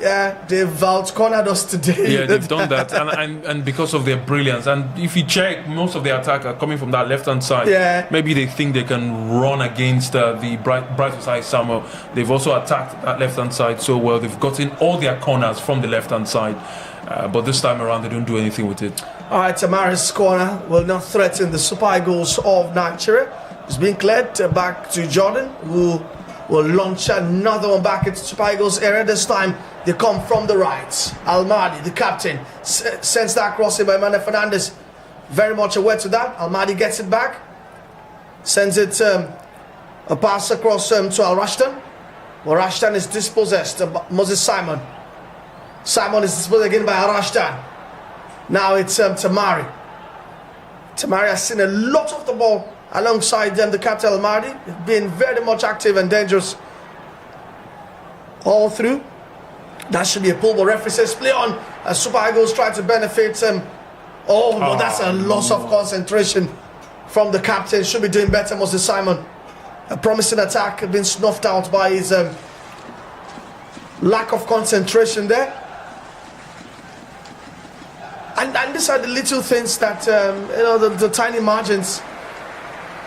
[SPEAKER 11] Yeah, they've out-cornered us today.
[SPEAKER 12] Yeah, they've done that. And because of their brilliance. And if you check, most of the attack are coming from that left-hand side.
[SPEAKER 11] Yeah.
[SPEAKER 12] Maybe they think they can run against the brighter side Samuel. They've also attacked that left-hand side so well. They've gotten all their corners from the left-hand side. But this time around, they don't do anything with it.
[SPEAKER 11] All right, Tamara's corner will not threaten the Super Eagles of Nigeria. It's been cleared back to Jordan, who will launch another one back into Super Eagles area. This time, they come from the right. Al Mahdi, the captain, sends that crossing by Mane Fernandez. Very much aware to that. Al Mahdi gets it back. Sends it a pass across to Al Rashton. Well, Rashton is dispossessed. Moses Simon. Simon is disposed again by Al Rashton. Now it's Tamari. Tamari has seen a lot of the ball alongside them, the captain Al Mahdi, being very much active and dangerous all through. That should be a pull, but referee says play on as Super Eagles try to benefit him. No, that's a loss of concentration from the captain. Should be doing better, Moses Simon. A promising attack has been snuffed out by his lack of concentration there. And these are the little things that, the tiny margins.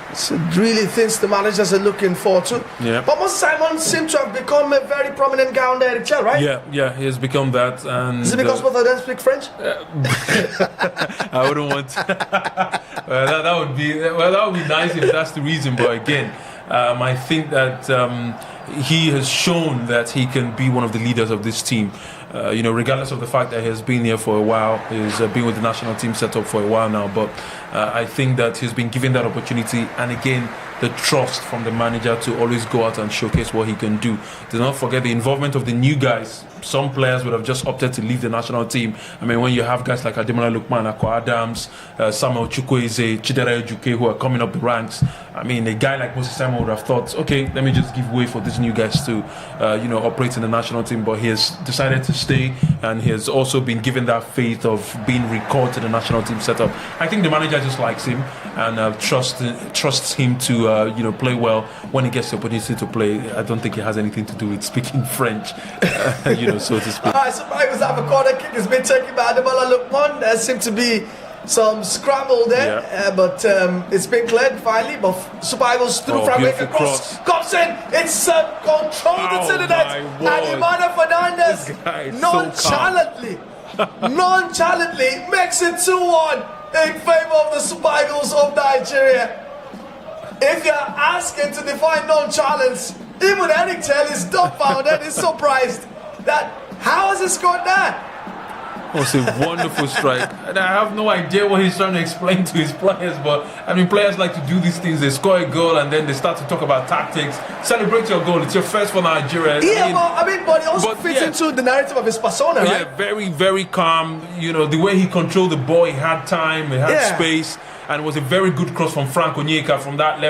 [SPEAKER 11] It's really things the managers are looking for too.
[SPEAKER 12] Yeah.
[SPEAKER 11] But Moses Simon seems to have become a very prominent guy on the NHL, right?
[SPEAKER 12] Yeah, he has become that. And
[SPEAKER 11] is it because both of them speak French?
[SPEAKER 12] I wouldn't want to. that would be nice if that's the reason. But again, I think that he has shown that he can be one of the leaders of this team. Regardless of the fact that he has been here for a while, he's been with the national team set up for a while now, but I think that he's been given that opportunity, and again, the trust from the manager to always go out and showcase what he can do. Do not forget the involvement of the new guys. Some players would have just opted to leave the national team. I mean, when you have guys like Ademola Lookman, Akwa Adams, Samuel Chukwueze, Chidera Ejuke, who are coming up the ranks, I mean, a guy like Moses Simon would have thought, okay, let me just give way for these new guys to, operate in the national team. But he has decided to stay, and he has also been given that faith of being recalled to the national team setup. I think the manager just likes him and trusts him to, play well when he gets the opportunity to play. I don't think it has anything to do with speaking French, so to speak.
[SPEAKER 11] All right, Super Eagles have a corner kick. It's been taken by Ademola Lookman. There seemed to be some scramble there, but it's been cleared finally. But Super Eagles through from cross comes in. It's controlled into the net, and Emmanuel Fernandez nonchalantly makes it 2-1 in favor of the Super Eagles of Nigeria. If you're asking to define nonchalance, even Eric Tell is dumbfounded. He's surprised that how has he scored that?
[SPEAKER 12] It was a wonderful strike. And I have no idea what he's trying to explain to his players, but I mean, players like to do these things. They score a goal and then they start to talk about tactics. Celebrate your goal. It's your first for Nigeria.
[SPEAKER 11] Yeah, but it also fits into the narrative of his persona, right?
[SPEAKER 12] Yeah, very, very calm. You know, the way he controlled the ball, he had time, he had space. And it was a very good cross from Frank Onyeka from that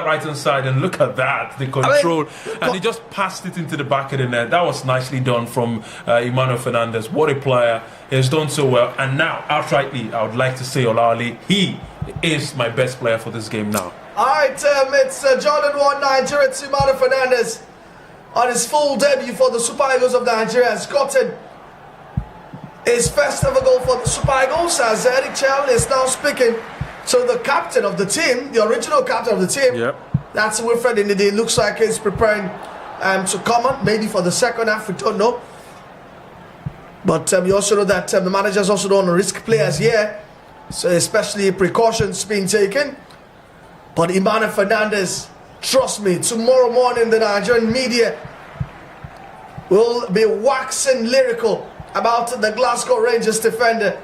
[SPEAKER 12] right hand side. And look at that, the control. And he just passed it into the back of the net. That was nicely done from Emmanuel Fernandez. What a player. He has done so well. And now, outrightly, I would like to say Olali, he is my best player for this game now.
[SPEAKER 11] All right, it's Jordan 1 Nigeria to Emmanuel Fernandez on his full debut for the Super Eagles of Nigeria. Has gotten his first ever goal for the Super Eagles as Eric Chell is now speaking to the captain of the team, the original captain of the team.
[SPEAKER 12] Yep.
[SPEAKER 11] That's Wilfred Ndidi. Looks like he's preparing to come on, maybe for the second half, we don't know. But you also know that the managers also don't risk players here, so especially precautions being taken. But Emmanuel Fernandez, trust me, tomorrow morning the Nigerian media will be waxing lyrical about the Glasgow Rangers defender.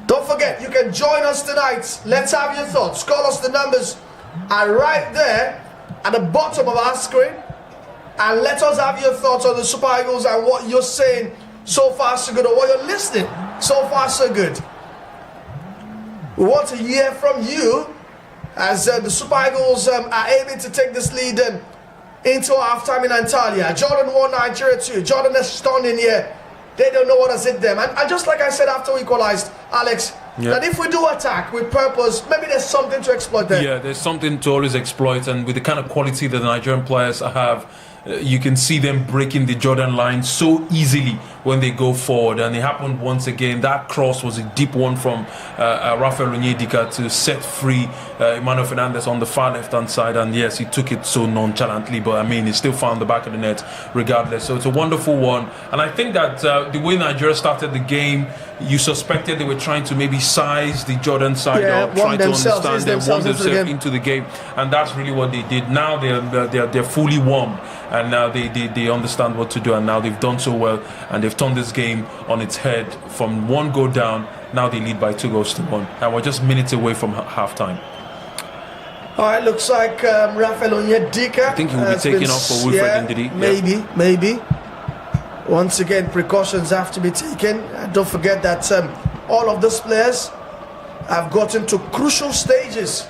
[SPEAKER 11] Don't forget, you can join us tonight. Let's have your thoughts. Call us. The numbers are right there at the bottom of our screen. And let us have your thoughts on the Super Eagles and what you're saying so far so good, or what you're listening so far so good. We want to hear from you as the Super Eagles are aiming to take this lead into halftime in Antalya. Jordan 1, Nigeria 2. Jordan is stunning here. They don't know what has hit them. And just like I said after we equalized, Alex, that if we do attack with purpose, maybe there's something to exploit there.
[SPEAKER 12] Yeah, there's something to always exploit. And with the kind of quality that the Nigerian players have, you can see them breaking the Jordan line so easily when they go forward. And it happened once again. That cross was a deep one from Rafael Onyedika to set free Emmanuel Fernandez on the far left-hand side. And yes, he took it so nonchalantly, but I mean, he still found the back of the net regardless. So it's a wonderful one. And I think that the way Nigeria started the game, you suspected they were trying to maybe size the Jordan side up, trying to understand them, warm themselves into the game. And that's really what they did. Now they're fully warm. And now they understand what to do, and now they've done so well, and they've turned this game on its head from 1 goal down. Now they lead by 2-1, and we're just minutes away from halftime.
[SPEAKER 11] All right, looks like Rafael Onyedika.
[SPEAKER 12] I think he will be taking off for Wilfred Ndidi.
[SPEAKER 11] Maybe. Once again, precautions have to be taken. Don't forget that all of those players have gotten to crucial stages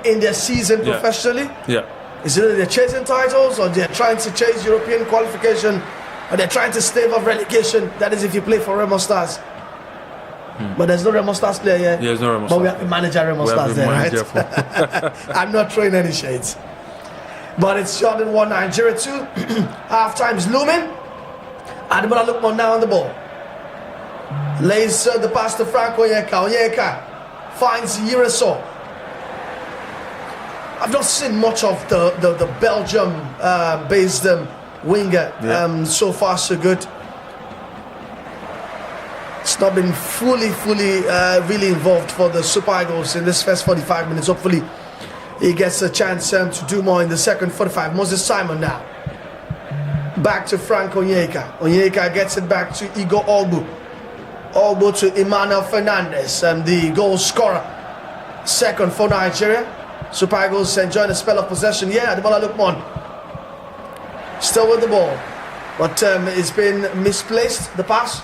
[SPEAKER 11] in their season professionally.
[SPEAKER 12] Yeah.
[SPEAKER 11] Is it they're chasing titles, or they're trying to chase European qualification, or they're trying to stave off relegation? That is if you play for Remo Stars. But there's no Remo Stars player here.
[SPEAKER 12] There's no Remo
[SPEAKER 11] Stars. But we
[SPEAKER 12] have
[SPEAKER 11] the manager Remo Stars there, right? I'm not throwing any shades. But it's Jordan 1, Nigeria 2. Half-time's looming. Ademola Lookman now on the ball. Lays the pass to Frank Onyeka. Onyeka finds Yiraso. I've not seen much of the Belgium-based winger. So far, so good. It's not been fully really involved for the Super Eagles in this first 45 minutes. Hopefully, he gets a chance to do more in the second 45. Moses Simon now. Back to Frank Onyeka. Onyeka gets it back to Igor Ogbu. Ogbu to Emmanuel Fernandez, the goal scorer. Second for Nigeria. Super Eagles enjoying a spell of possession. Yeah, Ademola Lookman still with the ball, but it's been misplaced, the pass.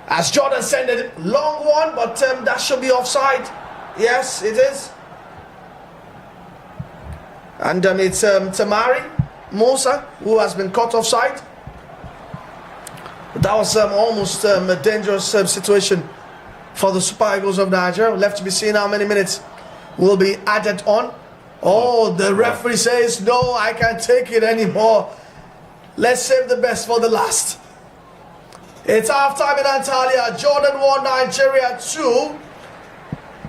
[SPEAKER 11] As Jordan sent it, long one, but that should be offside. Yes, it is. And it's Tamari Musa who has been caught offside. That was almost a dangerous situation for the Super Eagles of Nigeria. Left to be seen how many minutes will be added on. Oh, the referee says, no, I can't take it anymore. Let's save the best for the last. It's halftime in Antalya. Jordan 1, Nigeria 2.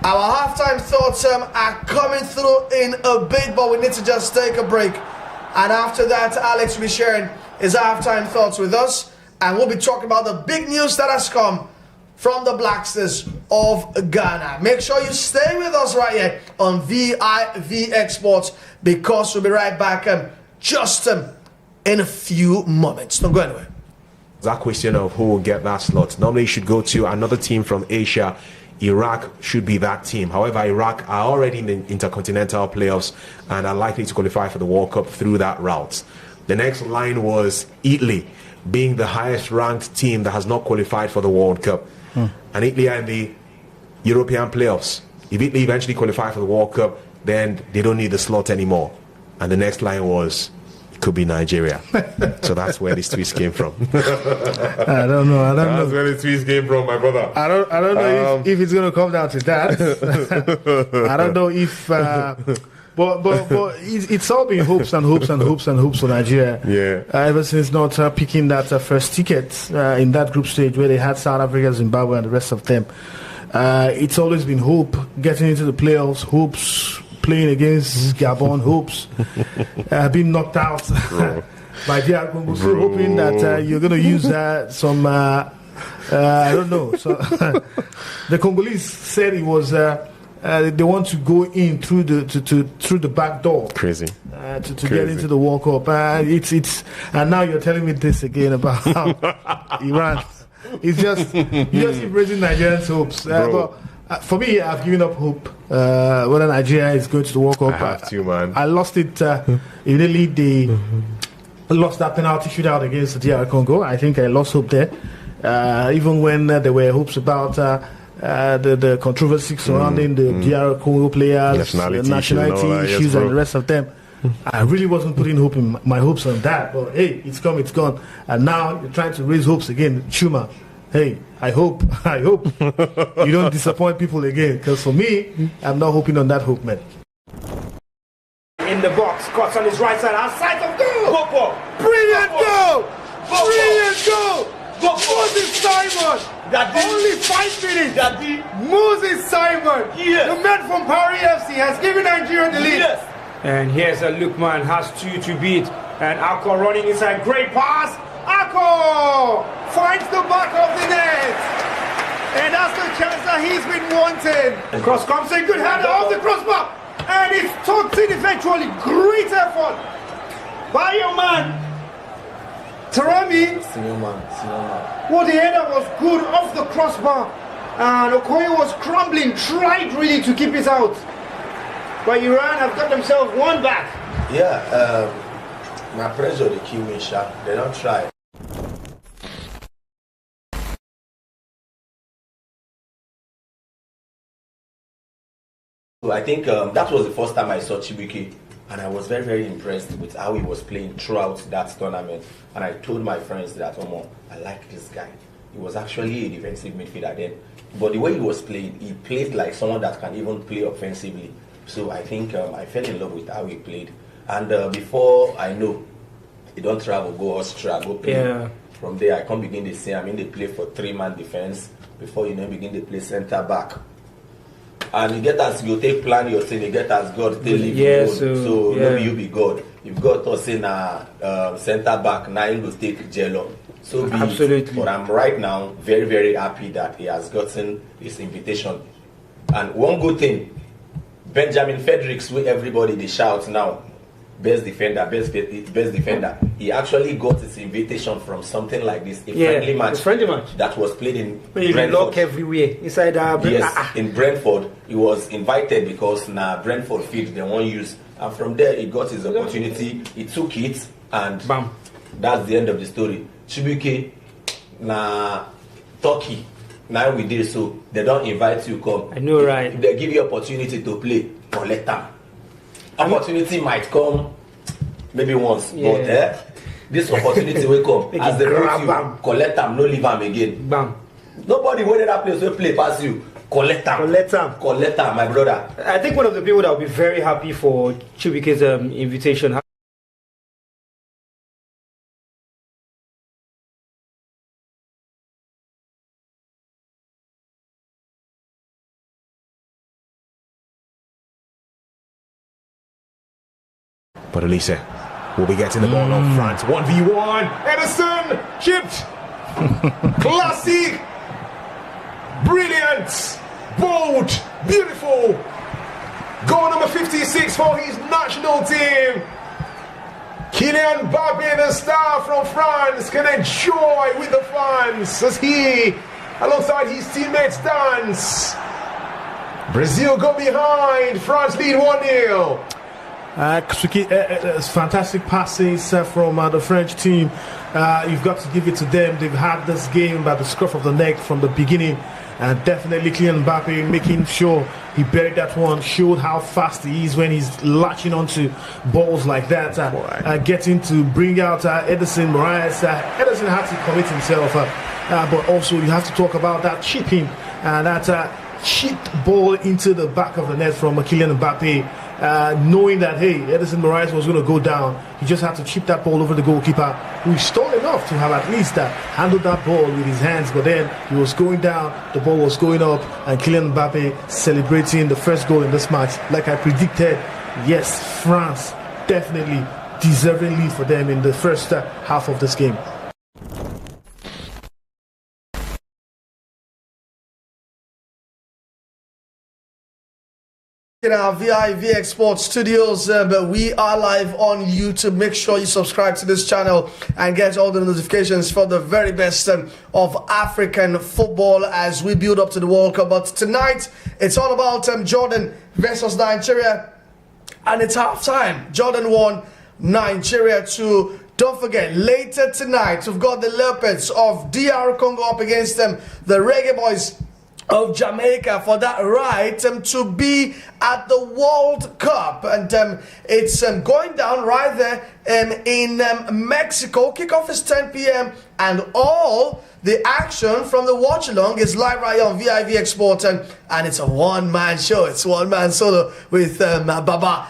[SPEAKER 11] Our halftime thoughts are coming through in a bit, but we need to just take a break. And after that, Alex will be sharing his halftime thoughts with us. And we'll be talking about the big news that has come from the Blacksters of Ghana. Make sure you stay with us right here on vivxsports, because we'll be right back just in a few moments. Don't go anywhere.
[SPEAKER 7] That question of who will get that slot. Normally you should go to another team from Asia. Iraq should be that team. However, Iraq are already in the intercontinental playoffs and are likely to qualify for the World Cup through that route. The next line was Italy, being the highest ranked team that has not qualified for the World Cup. And Italy are in the European playoffs. If Italy eventually qualify for the World Cup, then they don't need the slot anymore. And the next line was, it could be Nigeria. So that's where this twist came from.
[SPEAKER 8] I don't know.
[SPEAKER 7] That's where the twist came from, my brother.
[SPEAKER 8] I don't know if it's going to come down to that. I don't know if... But it's all been hopes and hopes and hopes and hopes for Nigeria.
[SPEAKER 7] Yeah.
[SPEAKER 8] Ever since not picking that first ticket in that group stage where they had South Africa, Zimbabwe, and the rest of them. It's always been hope getting into the playoffs, hopes playing against Gabon, hopes being knocked out by DR Congo. So hoping that you're going to use some. I don't know. So the Congolese said it was. They want to go in through the back door.
[SPEAKER 7] Crazy.
[SPEAKER 8] To get into the World Cup. It's and now you're telling me this again about Iran. It's just you just keep raising Nigerians' hopes. But for me, I've given up hope whether Nigeria is going to the World Cup.
[SPEAKER 7] I have to, man.
[SPEAKER 8] I lost it immediately. They lost that penalty shootout against the DR Congo. I think I lost hope there. Even when there were hopes about. The controversy surrounding the DR Congo players, nationality issues, and the rest of them. I really wasn't putting hope in my hopes on that. But hey, it's come, it's gone. And now you're trying to raise hopes again. Chuma, hey, I hope you don't disappoint people again. Because for me, I'm not hoping on that hope, man.
[SPEAKER 9] In the box, cuts on his right side, outside of goal.
[SPEAKER 8] Brilliant goal! Brilliant goal! Moses Simon! Only 5 minutes. Moses Simon, the man from Paris FC, has given Nigeria the lead.
[SPEAKER 9] And here's a Lukman, has 2 to beat. And Akko running inside, great pass. Akko finds the back of the net. And that's the chance that he's been wanting. Cross comes in, good header off the crossbar. And it's tucked in eventually. Great effort by your man. Tarami, well, the header was good off the crossbar, and Okoye was crumbling, tried really to keep it out, but Iran have got themselves one back.
[SPEAKER 10] Yeah, my pressure the key win shot. They don't try. I think that was the first time I saw Chibuike. And I was very, very impressed with how he was playing throughout that tournament. And I told my friends that, I like this guy. He was actually a defensive midfielder then. But the way he was playing, he played like someone that can even play offensively. So I think I fell in love with how he played. And before I know, he don't travel, go Austria, go play.
[SPEAKER 9] Yeah.
[SPEAKER 10] From there, I can't begin to say, they play for 3-man defense. Before you know, begin to play center back. And you get as you take plan your thing, you get as God take leave you. So maybe you be God. If God was saying center back, now you will take Jello. So be
[SPEAKER 9] absolutely.
[SPEAKER 10] But I'm right now very, very happy that he has gotten his invitation. And one good thing, Benjamin Fredericks, where everybody they shout now, best defender. He actually got his invitation from something like this, friendly match that was played in Brentford.
[SPEAKER 9] Lock everywhere inside
[SPEAKER 10] in Brentford. He was invited because Brentford field they won't use, and from there he got his opportunity. He took it, and
[SPEAKER 9] bam,
[SPEAKER 10] that's the end of the story. Chibuike Turkey. Now we did so they don't invite you come.
[SPEAKER 9] I know, right?
[SPEAKER 10] If they give you opportunity to play, collect them. Opportunity might come maybe once, but this opportunity will come as they reach you, collect them, no leave them again.
[SPEAKER 9] Bam.
[SPEAKER 10] Nobody waited that place will play past you. Coletta, my brother.
[SPEAKER 9] I think one of the people that will be very happy for Chibuike's invitation.
[SPEAKER 7] But Elise will be getting the ball up front. 1v1. Edison chipped. Classic. Brilliant. Bold. Beautiful. Goal number 56 for his national team. Kylian Mbappe, the star from France, can enjoy with the fans as he, alongside his teammates, dance. Brazil go behind. France lead 1-0.
[SPEAKER 8] Fantastic passes from the French team. You've got to give it to them. They've had this game by the scruff of the neck from the beginning. And definitely Kylian Mbappe making sure he buried that one, showed how fast he is when he's latching onto balls like that. Getting to bring out Edison Moraes. Edison had to commit himself, but also you have to talk about that chipping and that chipped ball into the back of the net from Kylian Mbappe. Knowing that, hey, Edison Moraes was going to go down, he just had to chip that ball over the goalkeeper, who is tall enough to have at least handled that ball with his hands. But then he was going down, the ball was going up, and Kylian Mbappe celebrating the first goal in this match. Like I predicted, yes, France definitely deserving lead for them in the first half of this game.
[SPEAKER 11] In our vivxsports studios, but we are live on YouTube. Make sure you subscribe to this channel and get all the notifications for the very best of African football as we build up to the World Cup. But tonight, it's all about Jordan versus Nigeria, and it's halftime. Jordan won, Nigeria 2. Don't forget, later tonight, we've got the Leopards of DR Congo up against the Reggae Boys of Jamaica for that right to be at the World Cup, and it's going down right there in Mexico. Kickoff is 10 p.m. and all the action from the watch along is live right here on vivxsports, and it's a one-man show. It's one-man solo with Baba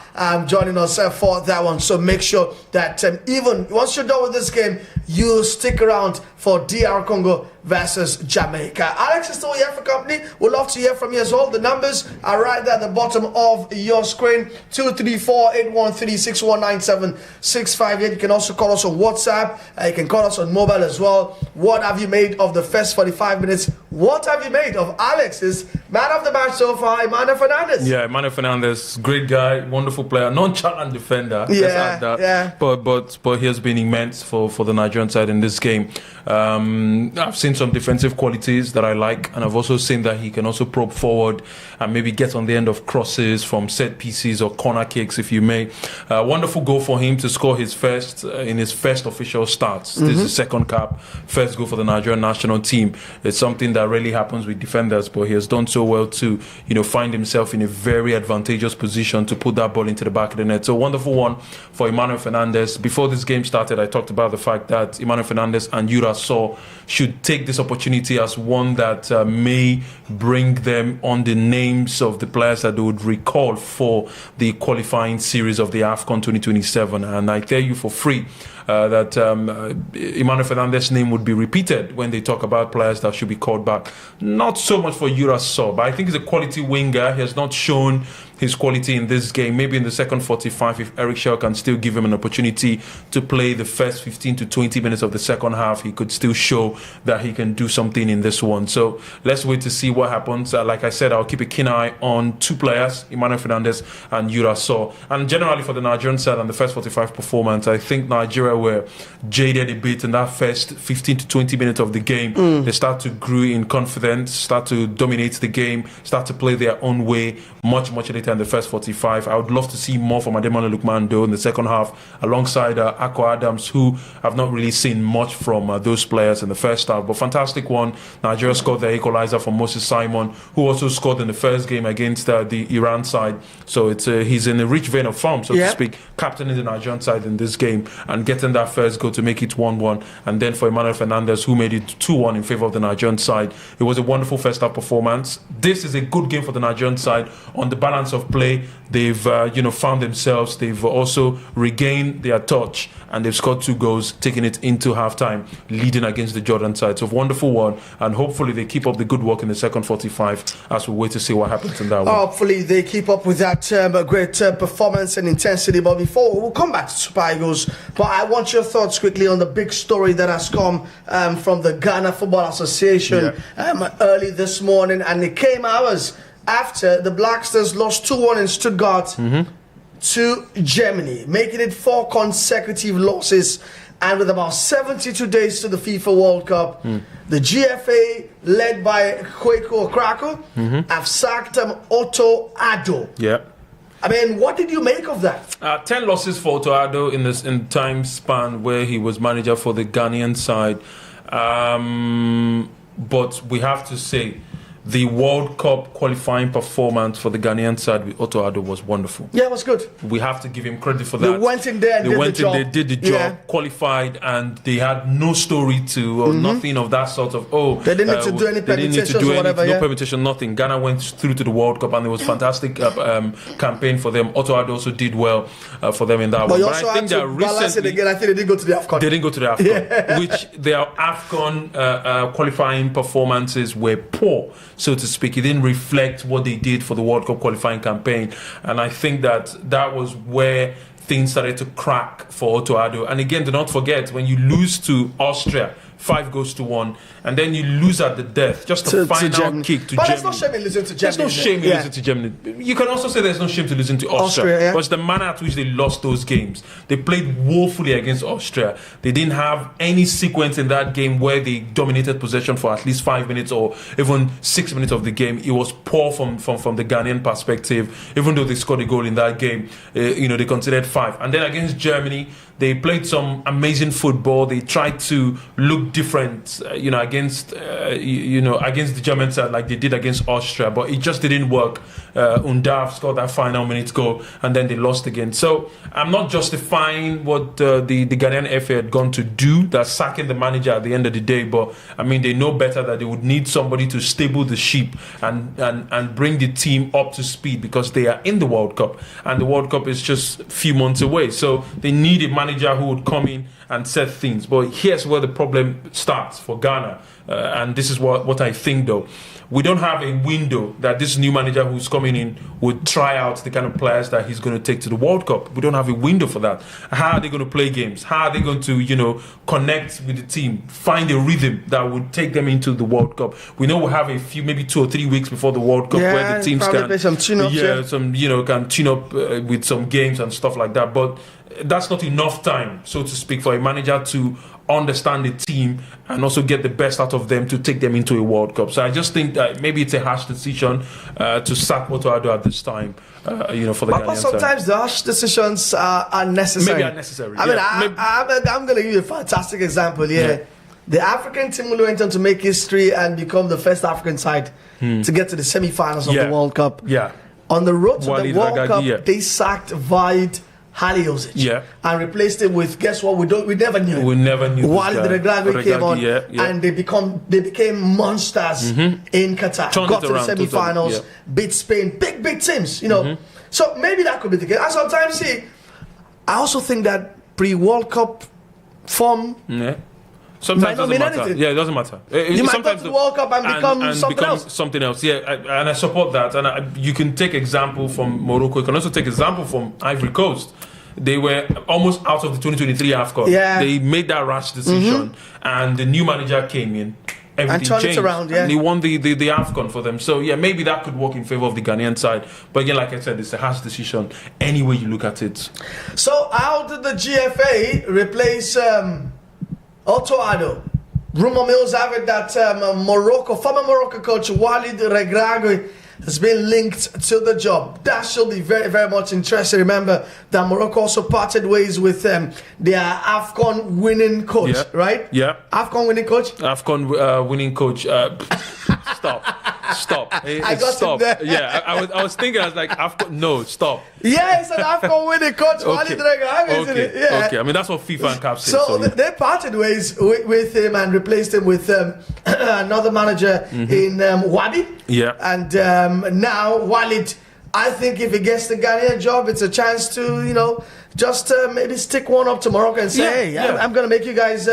[SPEAKER 11] joining us for that one. So make sure that even once you're done with this game, you stick around for DR Congo versus Jamaica. Alex is still here for company. We'd love to hear from you as well. The numbers are right there at the bottom of your screen: 234-813-6197-658. You can also call us on WhatsApp. You can call us on mobile as well. What have you made of the first 45 minutes? What have you made of Alex's man of the match so far, Emmanuel Fernandez?
[SPEAKER 12] Yeah, Emmanuel Fernandez, great guy, wonderful player, nonchalant defender.
[SPEAKER 11] Yeah.
[SPEAKER 12] But he has been immense for the Nigerian side in this game. I've seen some defensive qualities that I like, and I've also seen that he can also probe forward and maybe get on the end of crosses from set pieces or corner kicks, if you may. Wonderful goal for him to score his first in his first official start. This is the second cap, first goal for the Nigerian national team. It's something that rarely happens with defenders, but he has done so well to find himself in a very advantageous position to put that ball into the back of the net. So wonderful one for Emmanuel Fernandez. Before this game started, I talked about the fact that Emmanuel Fernandez and Yura Saw should take this opportunity as one that may bring them on the names of the players that they would recall for the qualifying series of the AFCON 2027. And I tell you for free that Emmanuel Fernandez's name would be repeated when they talk about players that should be called back. Not so much for Yura Saw, but I think he's a quality winger. He has not shown his quality in this game. Maybe in the second 45, if Eric Shaw can still give him an opportunity to play the first 15 to 20 minutes of the second half, he could still show that he can do something in this one. So let's wait to see what happens. Like I said, I'll keep a keen eye on two players, Emmanuel Fernandez and Yura Saw. And generally for the Nigerian side and the first 45 performance, I think Nigeria were jaded a bit in that first 15 to 20 minutes of the game. They start to grow in confidence, start to dominate the game, start to play their own way much later Jamaica in the first 45. I would love to see more from Ademola Lookman Doe in the second half, alongside Akko Adams, who I've not really seen much from those players in the first half. But fantastic one. Nigeria scored the equalizer from Moses Simon, who also scored in the first game against the Iran side. So it's he's in a rich vein of form, so to speak, captaining the Nigerian side in this game and getting that first goal to make it 1-1. And then for Emmanuel Fernandez, who made it 2-1 in favour of the Nigerian side. It was a wonderful first half performance. This is a good game for the Nigerian side. On the balance of play, they've found themselves. They've also regained their touch, and they've scored 2 goals, taking it into halftime, leading against the Jordan side. So wonderful one, and hopefully they keep up the good work in the second 45 as we wait to see what happens in that one.
[SPEAKER 11] Hopefully they keep up with that great performance and intensity. But before we'll come back to Super Eagles, but I want your thoughts quickly on the big story that has come from the Ghana Football Association early this morning, and it came hours after the Black Stars lost 2-1 in Stuttgart to Germany, making it 4 consecutive losses. And with about 72 days to the FIFA World Cup, the GFA, led by Kwaku Okrako, have sacked Otto Addo.
[SPEAKER 12] Yeah.
[SPEAKER 11] I mean, what did you make of that?
[SPEAKER 12] 10 losses for Otto Addo in time span where he was manager for the Ghanaian side. But we have to say, the World Cup qualifying performance for the Ghanaian side with Otto Addo was wonderful.
[SPEAKER 11] Yeah, it was good.
[SPEAKER 12] We have to give him credit for that.
[SPEAKER 11] They went in there and
[SPEAKER 12] they did the job, qualified, and they had no story to, or nothing of that sort of,
[SPEAKER 11] they didn't need to do any permutations or whatever.
[SPEAKER 12] No permutation, nothing. Ghana went through to the World Cup, and it was fantastic campaign for them. Otto Addo also did well for them in that one.
[SPEAKER 11] But I think that recently, again, I think they didn't go to the AFCON.
[SPEAKER 12] They didn't go to the AFCON, which their AFCON qualifying performances were poor, so to speak. It didn't reflect what they did for the World Cup qualifying campaign, and I think that was where things started to crack for Otto Addo. And again, do not forget, when you lose to Austria 5-1, and then you lose at the death, just a final kick to Germany.
[SPEAKER 11] But there's no shame in losing to Germany.
[SPEAKER 12] There's no shame in losing to Germany. You can also say there's no shame to losing to Austria. But it's the manner at which they lost those games. They played woefully against Austria. They didn't have any sequence in that game where they dominated possession for at least 5 minutes or even 6 minutes of the game. It was poor from the Ghanaian perspective. Even though they scored a goal in that game, they considered 5. And then against Germany, they played some amazing football. They tried to look different, against the German side like they did against Austria, but it just didn't work. Undav scored that final minute goal, and then they lost again. So I'm not justifying what the Ghanaian FA had gone to do, that sacking the manager at the end of the day, but I mean, they know better that they would need somebody to stable the ship and bring the team up to speed, because they are in the World Cup, and the World Cup is just a few months away. So they need a manager who would come in and set things. But here's where the problem starts for Ghana, and this is what I think though. We don't have a window that this new manager who's coming in would try out the kind of players that he's going to take to the World Cup. We don't have a window for that. How are they going to play games? How are they going to, connect with the team, find a rhythm that would take them into the World Cup? We know we have a few, maybe 2 or 3 weeks before the World Cup, where the teams can
[SPEAKER 11] some tune-ups,
[SPEAKER 12] can tune up with some games and stuff like that. But that's not enough time, so to speak, for a manager to understand the team and also get the best out of them to take them into a World Cup. So I just think that maybe it's a harsh decision to sack Otto Addo at this time, for the Ghanaian side.
[SPEAKER 11] But sometimes the harsh decisions are necessary.
[SPEAKER 12] Maybe unnecessary.
[SPEAKER 11] I'm going to give you a fantastic example here. Yeah. The African team went on to make history and become the first African side to get to the semi-finals of the World Cup.
[SPEAKER 12] Yeah.
[SPEAKER 11] On the road to the World Cup, they sacked Vaid Halilhodzic and replaced it with, guess what? We never knew.
[SPEAKER 12] We never knew.
[SPEAKER 11] Walid Regragui came on, and they became monsters in Qatar. Got to the semi-finals, beat Spain, big teams. So maybe that could be the case. And sometimes, I also think that pre-World Cup form.
[SPEAKER 12] Sometimes
[SPEAKER 11] might not mean anything.
[SPEAKER 12] Yeah, it doesn't matter.
[SPEAKER 11] You might go to the World Cup and become something else.
[SPEAKER 12] Yeah, and I support that. And you can take example from Morocco. You can also take example from Ivory Coast. They were almost out of the 2023 AFCON.
[SPEAKER 11] Yeah.
[SPEAKER 12] They made that rash decision, and the new manager came in. Everything changed.
[SPEAKER 11] It around,
[SPEAKER 12] and he won the AFCON for them. So yeah, maybe that could work in favor of the Ghanaian side. But again, like I said, it's a harsh decision any way you look at it.
[SPEAKER 11] So how did the GFA replace Otto Addo? Rumor mills have it that former Morocco coach Walid Regragui has been linked to the job. That should be very, very much interesting. Remember that Morocco also parted ways with their AFCON winning coach, right?
[SPEAKER 12] Yeah.
[SPEAKER 11] AFCON winning coach?
[SPEAKER 12] AFCON winning coach. Stop.
[SPEAKER 11] I got
[SPEAKER 12] stop.
[SPEAKER 11] it there.
[SPEAKER 12] Yeah, I was thinking, I was like, AFCON, no, stop.
[SPEAKER 11] Yeah, it's an AFCON winning coach.
[SPEAKER 12] Okay. I mean, that's what FIFA and CAF say.
[SPEAKER 11] So they parted ways with him and replaced him with another manager in Wabi.
[SPEAKER 12] Yeah.
[SPEAKER 11] And now Walid, I think if he gets the Ghanaian job, it's a chance to, just maybe stick one up to Morocco and say, I'm going to make you guys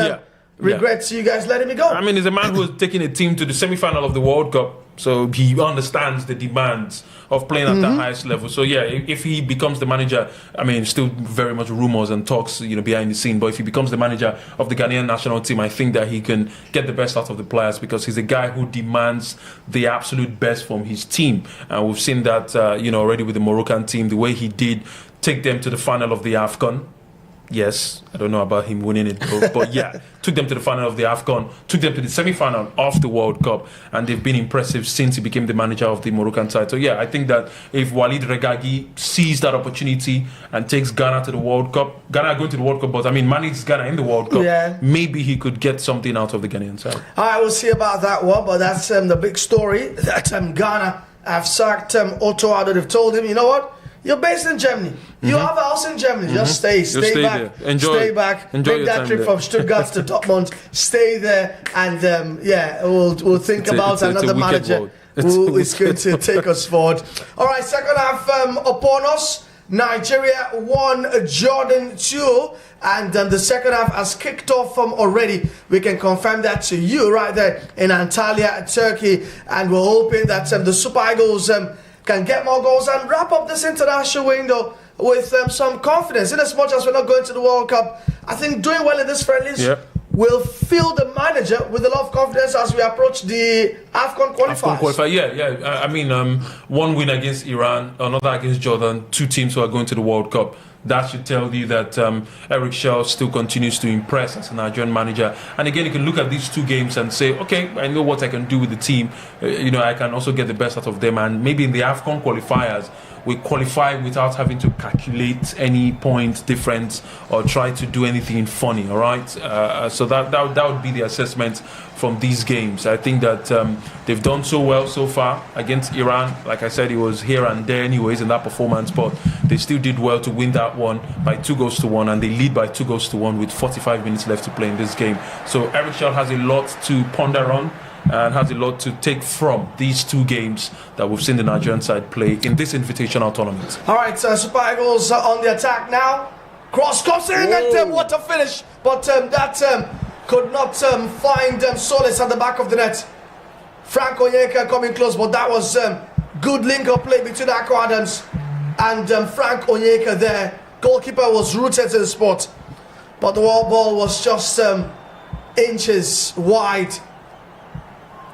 [SPEAKER 11] regret you guys letting me go.
[SPEAKER 12] I mean, he's a man who's taking a team to the semi-final of the World Cup. So he understands the demands of playing at the highest level. So yeah, if he becomes the manager, I mean, still very much rumors and talks, behind the scene. But if he becomes the manager of the Ghanaian national team, I think that he can get the best out of the players because he's a guy who demands the absolute best from his team. And we've seen that, already with the Moroccan team, the way he did take them to the final of the AFCON. Yes, I don't know about him winning it though, but yeah, took them to the final of the AFCON, took them to the semi-final of the World Cup, and they've been impressive since he became the manager of the Moroccan side. So yeah, I think that if Walid Regragui sees that opportunity and takes Ghana to the World Cup, Ghana are going to the World Cup, but I mean, manages Ghana in the World Cup, maybe he could get something out of the Ghanaian side.
[SPEAKER 11] I will see about that one, but that's the big story that Ghana have sacked Otto Addo. They've told him, you know what? You're based in Germany. You have a house in Germany. Just stay back. Stay back. Make that trip from Stuttgart to Dortmund. Stay there, and we'll think about another manager who is going to take us forward. All right, second half upon us. Nigeria 1, Jordan 2, and the second half has kicked off already. We can confirm that to you right there in Antalya, Turkey, and we're hoping that the Super Eagles can get more goals and wrap up this international window with some confidence. In as much as we're not going to the World Cup, I think doing well in this friendlies will fill the manager with a lot of confidence as we approach the AFCON qualifiers.
[SPEAKER 12] I mean, one win against Iran, another against Jordan, two teams who are going to the World Cup. That should tell you that Eric Shaw still continues to impress as a Nigerian manager. And again, you can look at these two games and say, okay, I know what I can do with the team. I can also get the best out of them. And maybe in the AFCON qualifiers, we qualify without having to calculate any point difference or try to do anything funny, all right? So that would be the assessment from these games. I think that they've done so well so far against Iran. Like I said, it was here and there anyways in that performance, but they still did well to win that one by 2-1, and they lead by 2-1 with 45 minutes left to play in this game. So Eric Shaw has a lot to ponder on and has a lot to take from these two games that we've seen the Nigerian side play in this invitational tournament.
[SPEAKER 11] All right, Super Eagles on the attack now. Cross comes in and what a finish, but that could not find solace at the back of the net. Frank Onyeka coming close, but that was good link-up play between Akko Adams and Frank Onyeka there. Goalkeeper was rooted to the spot, but the ball was just inches wide.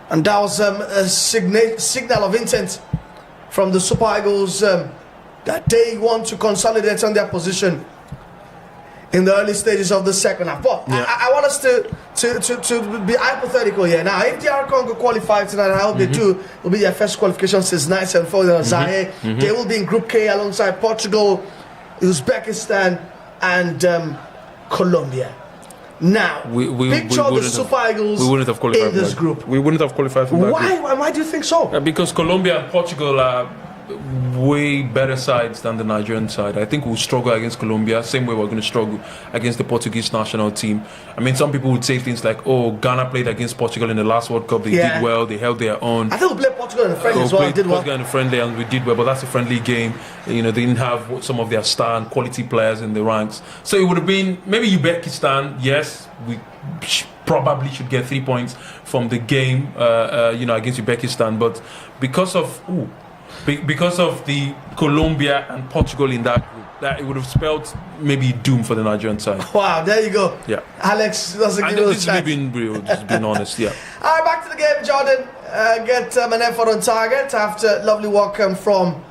[SPEAKER 11] And that was a signal of intent from the Super Eagles that they want to consolidate on their position in the early stages of the second half. But I want us to be hypothetical here. Now, if DR Congo qualify tonight, I hope they do, it will be their first qualification since 1974 in Zaire. They will be in Group K alongside Portugal, Uzbekistan, and Colombia. Now, picture the Super Eagles in this group.
[SPEAKER 12] We wouldn't have qualified for that group.
[SPEAKER 11] Why do you think so?
[SPEAKER 12] Because Colombia and Portugal are way better sides than the Nigerian side. I think we'll struggle against Colombia, same way we're going to struggle against the Portuguese national team. I mean, some people would say things like, oh, Ghana played against Portugal in the last World Cup, they did well, they held their own.
[SPEAKER 11] I think we played Portugal in the friendly as well, did well.
[SPEAKER 12] Portugal in the friendly and we did well, but that's a friendly game. They didn't have some of their star and quality players in the ranks. So it would have been, maybe Uzbekistan, yes, we probably should get 3 points from the game, against Uzbekistan, but because of the Colombia and Portugal in that group, that it would have spelled maybe doom for the Nigerian side.
[SPEAKER 11] Wow, there you go.
[SPEAKER 12] Yeah.
[SPEAKER 11] Alex doesn't give us a chance.
[SPEAKER 12] Being real, just being honest, yeah.
[SPEAKER 11] All right, back to the game, Jordan. Get an effort on target after lovely work from...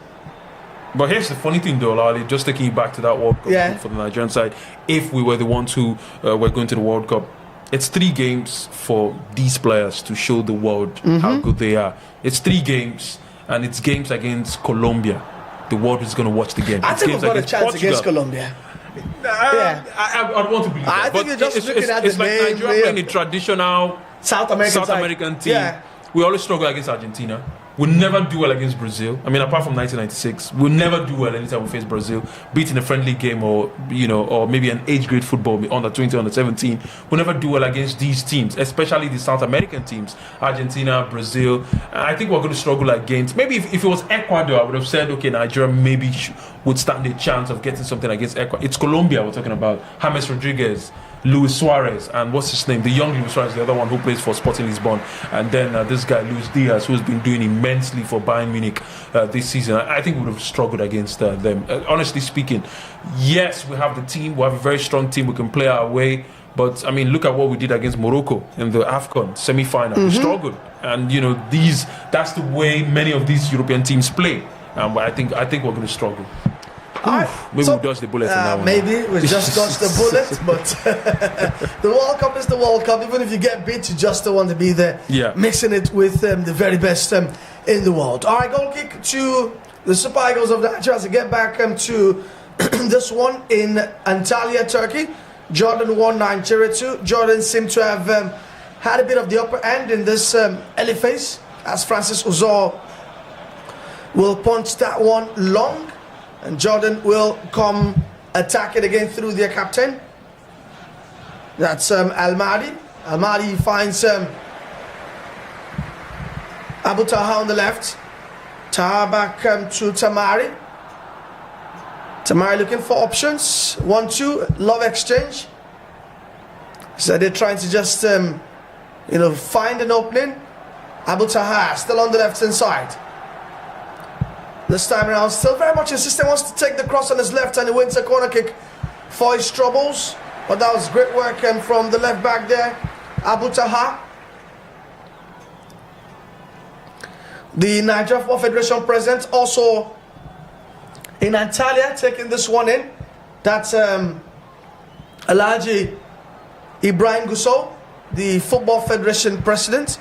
[SPEAKER 12] But here's the funny thing though, Lali, just taking you back to that World Cup for the Nigerian side, if we were the ones who were going to the World Cup, it's 3 games for these players to show the world how good they are. It's 3 games. and it's games against Colombia. The world is going to watch the game.
[SPEAKER 11] I
[SPEAKER 12] It's
[SPEAKER 11] think we've
[SPEAKER 12] games
[SPEAKER 11] got a chance
[SPEAKER 12] Portugal.
[SPEAKER 11] against Colombia.
[SPEAKER 12] I'd want to believe that.
[SPEAKER 11] I think you're just looking at
[SPEAKER 12] it's
[SPEAKER 11] the
[SPEAKER 12] like
[SPEAKER 11] name.
[SPEAKER 12] Nigeria playing a traditional
[SPEAKER 11] South American
[SPEAKER 12] team.
[SPEAKER 11] Yeah.
[SPEAKER 12] We always struggle against Argentina. We never do well against Brazil. I mean, apart from 1996, we never do well anytime we face Brazil, be it in a friendly game or or maybe an age grade football, under 20, under 17. We never do well against these teams, especially the South American teams, Argentina, Brazil. I think we're going to struggle against. Maybe if it was Ecuador, I would have said, okay, Nigeria maybe would stand a chance of getting something against Ecuador. It's Colombia we're talking about. James Rodriguez, Luis Suarez, and what's his name? The young Luis Suarez, the other one who plays for Sporting Lisbon, and then this guy Luis Diaz, who's been doing immensely for Bayern Munich this season. I think we would have struggled against them. Honestly speaking, yes, we have the team. We have a very strong team. We can play our way. But I mean, look at what we did against Morocco in the AFCON semi-final. We struggled, and that's the way many of these European teams play. I think we're going to struggle. Maybe we dodged the bullet in that one.
[SPEAKER 11] Maybe we just dodged the bullet, but the World Cup is the World Cup. Even if you get beat, you just don't want to be there, mixing it with the very best in the world. All right, goal kick to the Super Eagles of Nigeria to get back to this one in Antalya, Turkey. Jordan 1, Nigeria 2. Jordan seemed to have had a bit of the upper end in this early phase, as Francis Uzor will punch that one long. And Jordan will come attack it again through their captain. That's Al-Mahdi. Al-Mahdi finds Abu Taha on the left. Taha back to Tamari. Tamari looking for options. 1-2, love exchange. So they're trying to just, find an opening. Abu Taha still on the left hand side. This time around, still very much insistent, wants to take the cross on his left, and he wins a corner kick for his troubles. But that was great work from the left back there, Abu Taha. The Nigeria Football Federation president also in Antalya taking this one in. That's Alhaji Ibrahim Gusso, the Football Federation president.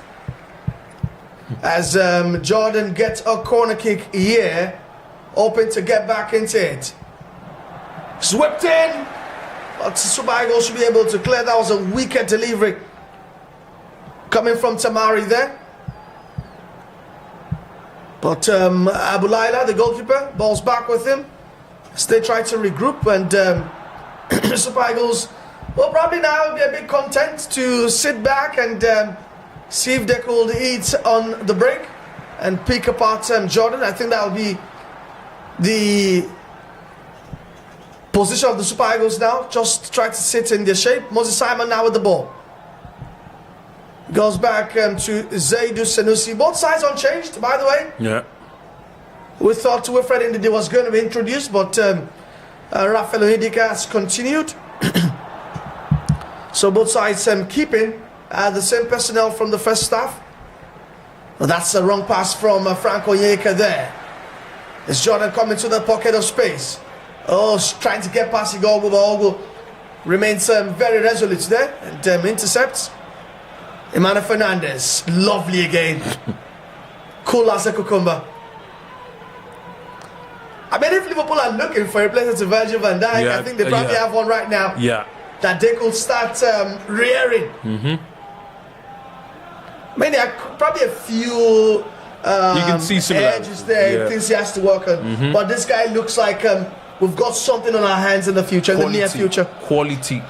[SPEAKER 11] As Jordan gets a corner kick here, open to get back into it. Swept in, but Super Eagles should be able to clear. That was a wicked delivery coming from Tamari there. But Abu Laila, the goalkeeper, balls back with him as they try to regroup, and Super Eagles will probably now be a bit content to sit back and see if they could eat on the break and pick apart Jordan. I think that will be the position of the Super Eagles now. Just try to sit in their shape. Moses Simon now with the ball. Goes back to Zaidu Sanusi. Both sides unchanged, by the way.
[SPEAKER 12] Yeah.
[SPEAKER 11] We thought Wilfred Ndidi was going to be introduced, but Rafael Hidika has continued. So both sides keeping the same personnel from the first half. Well, that's a wrong pass from Franco Onyeka there. It's Jordan coming to the pocket of space. Oh, trying to get past Igor, but Ogu remains very resolute there and intercepts. Emmanuel Fernandez, lovely again. Cool as a cucumber. I mean, if Liverpool are looking for a replacement to Virgil van Dijk, I think they probably have one right now.
[SPEAKER 12] Yeah.
[SPEAKER 11] That they could start rearing. I mean, there are probably a few
[SPEAKER 12] you can see
[SPEAKER 11] edges there, things he has to work on. But this guy looks like we've got something on our hands in the future, in the near future.
[SPEAKER 12] Quality.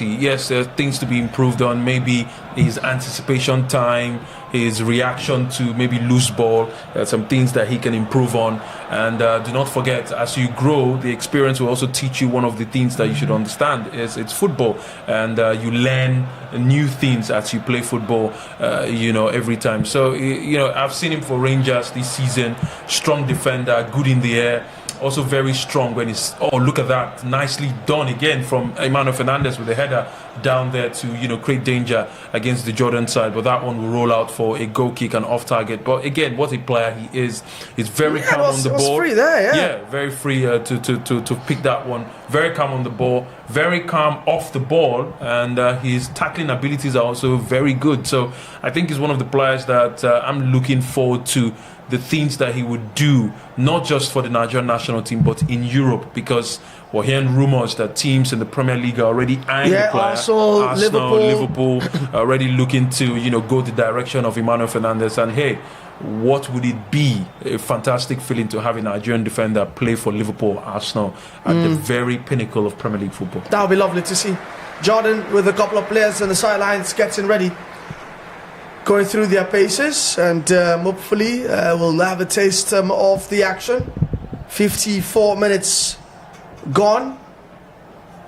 [SPEAKER 12] Yes, there are things to be improved on. Maybe his anticipation time, his reaction to maybe loose ball, some things that he can improve on. And do not forget, as you grow, the experience will also teach you one of the things that you should understand is it's football, and you learn new things as you play football, every time. So, I've seen him for Rangers this season, strong defender, good in the air. Also very strong when he's, look at that, nicely done again from Emmanuel Fernandez with the header down there to, you know, create danger against the Jordan side, but that one will roll out for a goal kick and off target. But again, what a player he is. He's very calm on the ball.
[SPEAKER 11] Free there,
[SPEAKER 12] yeah, very free to pick that one. Very calm on the ball, very calm off the ball, and his tackling abilities are also very good. So I think he's one of the players that I'm looking forward to the things that he would do, not just for the Nigerian national team, but in Europe, because we're hearing rumors that teams in the Premier League are already eyeing the player.
[SPEAKER 11] Arsenal,
[SPEAKER 12] Liverpool already looking to, you know, go the direction of Emmanuel Fernandez. And hey, what would it be? A fantastic feeling to have a Nigerian defender play for Liverpool, Arsenal at the very pinnacle of Premier League football.
[SPEAKER 11] That would be lovely to see. Jordan with a couple of players on the sidelines getting ready, going through their paces, and hopefully we'll have a taste of the action. 54 minutes gone.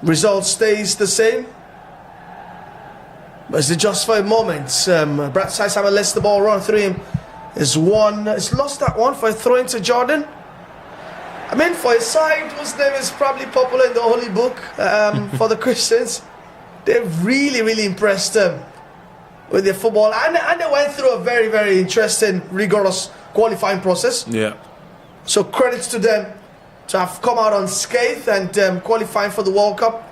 [SPEAKER 11] Result stays the same. But it's just for a moment. Brad Saisama lets the ball run through him. He's lost that one for a throw into Jordan. I mean, for a side whose name is probably popular in the Holy Book, for the Christians, they've really impressed with their football, and they went through a very, very interesting, rigorous qualifying process.
[SPEAKER 12] Yeah.
[SPEAKER 11] So credits to them to have come out unscathed and qualifying for the World Cup.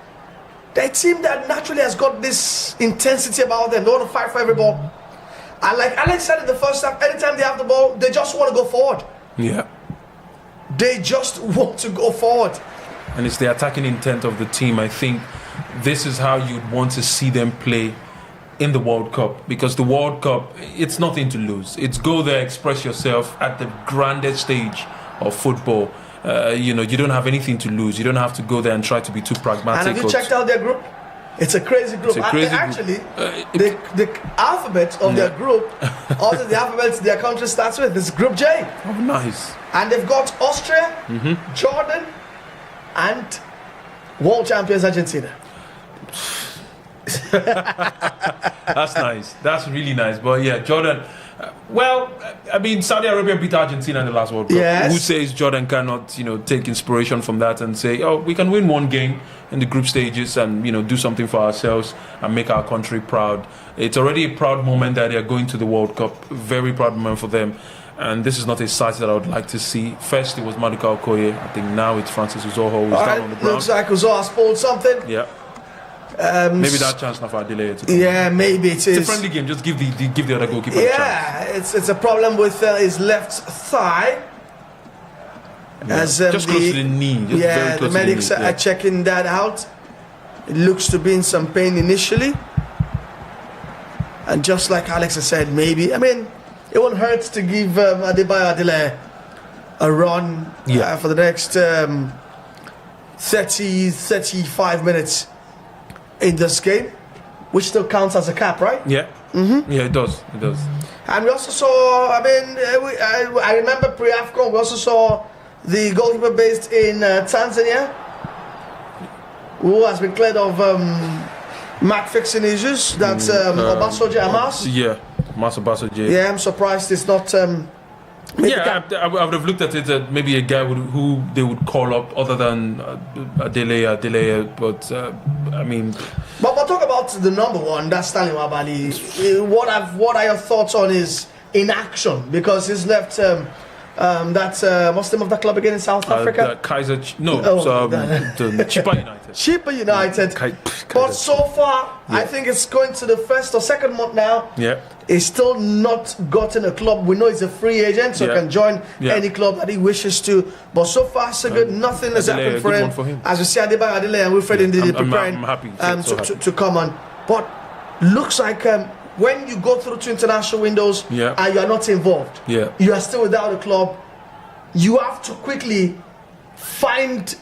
[SPEAKER 11] They're a team that naturally has got this intensity about them. They want to fight for every ball. And like Alex said in the first half, anytime they have the ball, they just want to go forward.
[SPEAKER 12] Yeah.
[SPEAKER 11] They just want to go forward.
[SPEAKER 12] And it's the attacking intent of the team. I think this is how you'd want to see them play in the World Cup, because the World Cup, it's nothing to lose. It's go there, express yourself at the grandest stage of football. You know, you don't have anything to lose. You don't have to go there and try to be too pragmatic.
[SPEAKER 11] And have you checked out their group? It's a crazy group. Actually, the alphabet of their group, also the alphabet their country starts with, is Group J.
[SPEAKER 12] Oh, nice.
[SPEAKER 11] And they've got Austria, Jordan, and world champions Argentina.
[SPEAKER 12] That's nice. That's really nice. But yeah, Jordan. Well, I mean, Saudi Arabia beat Argentina in the last World Cup.
[SPEAKER 11] Yes.
[SPEAKER 12] Who says Jordan cannot, you know, take inspiration from that and say, oh, we can win one game in the group stages and, you know, do something for ourselves and make our country proud. It's already a proud moment that they are going to the World Cup. Very proud moment for them. And this is not a sight that I would like to see. First, it was Maduka Okoye. I think now it's Francis Uzoho who's down on the ground.
[SPEAKER 11] Looks like Uzoho has pulled something.
[SPEAKER 12] Yeah. Maybe that chance now for delay.
[SPEAKER 11] Yeah, maybe it is.
[SPEAKER 12] It's a friendly game. Just give the other goalkeeper a chance.
[SPEAKER 11] Yeah, it's a problem with his left thigh.
[SPEAKER 12] Yeah. As, just close to the knee. Just very close
[SPEAKER 11] the medics
[SPEAKER 12] to the knee.
[SPEAKER 11] are checking that out. It looks to be in some pain initially. And just like Alex has said, maybe, I mean, it won't hurt to give Adebayo Adele a run for the next 35 minutes in this game, which still counts as a cap, right?
[SPEAKER 12] Yeah. Yeah, it does. It does.
[SPEAKER 11] And we also saw, I mean, I remember pre-AFCON, we also saw the goalkeeper based in Tanzania, who has been cleared of match fixing issues. That's Obasoje Amas.
[SPEAKER 12] Yeah, Mas Obasoje.
[SPEAKER 11] Yeah, I'm surprised it's not.
[SPEAKER 12] I would have looked at it maybe a guy who they would call up other than Adele, but I mean.
[SPEAKER 11] But we'll talk about the number one, that's Stanley Wabali. What are your thoughts on his inaction? Because he's left what's the name of that club again in South Africa?
[SPEAKER 12] Chippa United.
[SPEAKER 11] Chippa United. But so far, I think it's going to the first or second month now.
[SPEAKER 12] Yeah.
[SPEAKER 11] He's still not gotten a club. We know he's a free agent, so can join any club that he wishes to. But so far, so good. Nothing has happened for him. As we see, Adebayo Adele and Wilfred Ndidi preparing to come on. But looks like when you go through 2 international windows and you are not involved, you are still without a club, you have to quickly find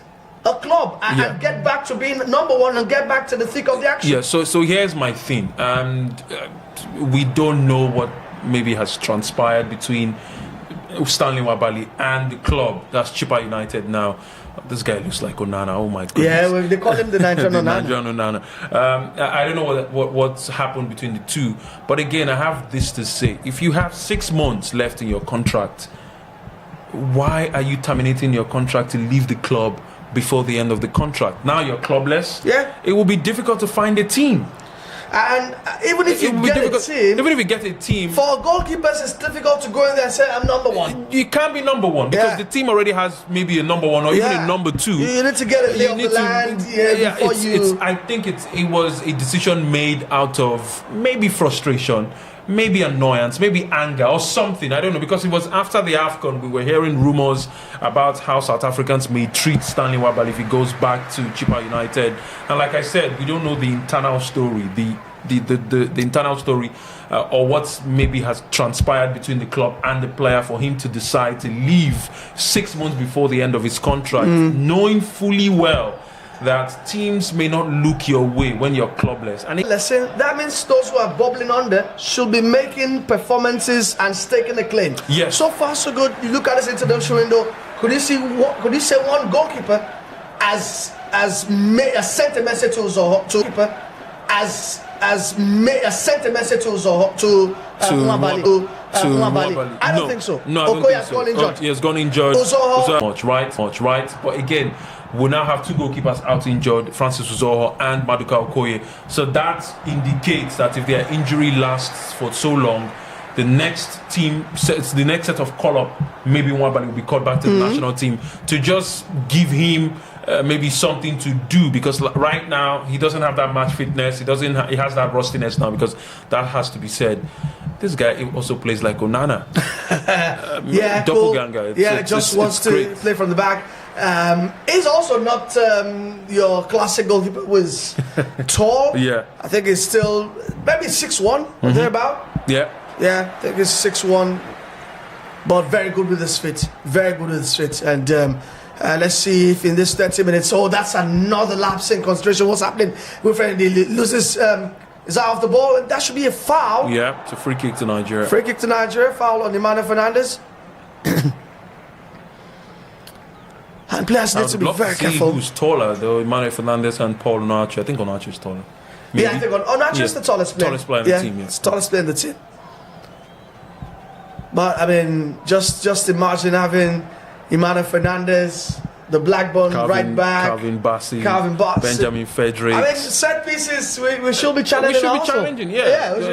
[SPEAKER 11] a club and get back to being number one and get back to the thick of the action.
[SPEAKER 12] Yeah, so here's my thing. And we don't know what maybe has transpired between Stanley Wabali and the club. That's Chippa United now. This guy looks like Onana. Oh my goodness.
[SPEAKER 11] Yeah, well, they call him the Nigerian Onana.
[SPEAKER 12] Nigerian Onana. I don't know what's happened between the two. But again, I have this to say. If you have 6 months left in your contract, why are you terminating your contract to leave the club before the end of the contract. Now you're clubless.
[SPEAKER 11] Yeah.
[SPEAKER 12] It will be difficult to find a team.
[SPEAKER 11] And even if you get a team,
[SPEAKER 12] even if you get a team,
[SPEAKER 11] for goalkeepers, it's difficult to go in there and say, I'm number one.
[SPEAKER 12] You can't be number one because the team already has maybe a number one or even a number two.
[SPEAKER 11] You need to get a lay of the land before you.
[SPEAKER 12] I think it was a decision made out of maybe frustration, maybe annoyance, maybe anger or something. I don't know, because it was after the AFCON we were hearing rumors about how South Africans may treat Stanley Wabal if he goes back to Chippa United. And like I said, we don't know the internal story, the internal story or what maybe has transpired between the club and the player for him to decide to leave 6 months before the end of his contract, knowing fully well that teams may not look your way when you're clubless. And
[SPEAKER 11] listen, that means those who are bubbling under should be making performances and staking a claim.
[SPEAKER 12] Yes.
[SPEAKER 11] So far, so good. You look at this international window. Could you say one goalkeeper has sent a message to Zoho, has made a sent a message to Zoho, to Mwabali? I don't think so.
[SPEAKER 12] No, I don't think so. He has gone injured.
[SPEAKER 11] Uzoho.
[SPEAKER 12] Much right. But again, we now have two goalkeepers out injured, Francis Uzoho and Maduka Okoye. So that indicates that if their injury lasts for so long, the next set of call-up, maybe Mwabali will be called back to the national team to just give him maybe something to do, because right now he doesn't have that match fitness. He has that rustiness now, because that has to be said. This guy also plays like Onana. Doppelganger.
[SPEAKER 11] Just wants to play from the back. He's also not your classic goalkeeper who is tall.
[SPEAKER 12] Yeah.
[SPEAKER 11] I think he's still maybe 6'1" or thereabout.
[SPEAKER 12] Yeah.
[SPEAKER 11] Yeah, I think he's 6'1", but very good with his feet. Very good with his feet. And let's see if in this 30 minutes, that's another lapse in concentration. What's happening? Wilfred loses, is out of the ball, and that should be a foul.
[SPEAKER 12] Yeah, it's a free kick to Nigeria.
[SPEAKER 11] Free kick to Nigeria, foul on Emmanuel Fernandez. And players need to be very careful.
[SPEAKER 12] Who's taller, though? Emmanuel Fernandez and Paul Onacho. I think Onacho is taller.
[SPEAKER 11] Maybe. Yeah, I think Onacho is the tallest player.
[SPEAKER 12] Tallest player in the team, yeah.
[SPEAKER 11] It's the tallest player in the team. But I mean, just imagine having Emmanuel Fernandez, the Blackburn right back,
[SPEAKER 12] Calvin Bassey, Benjamin Frederick.
[SPEAKER 11] I mean, set pieces we should be challenging.
[SPEAKER 12] We should be challenging,
[SPEAKER 11] we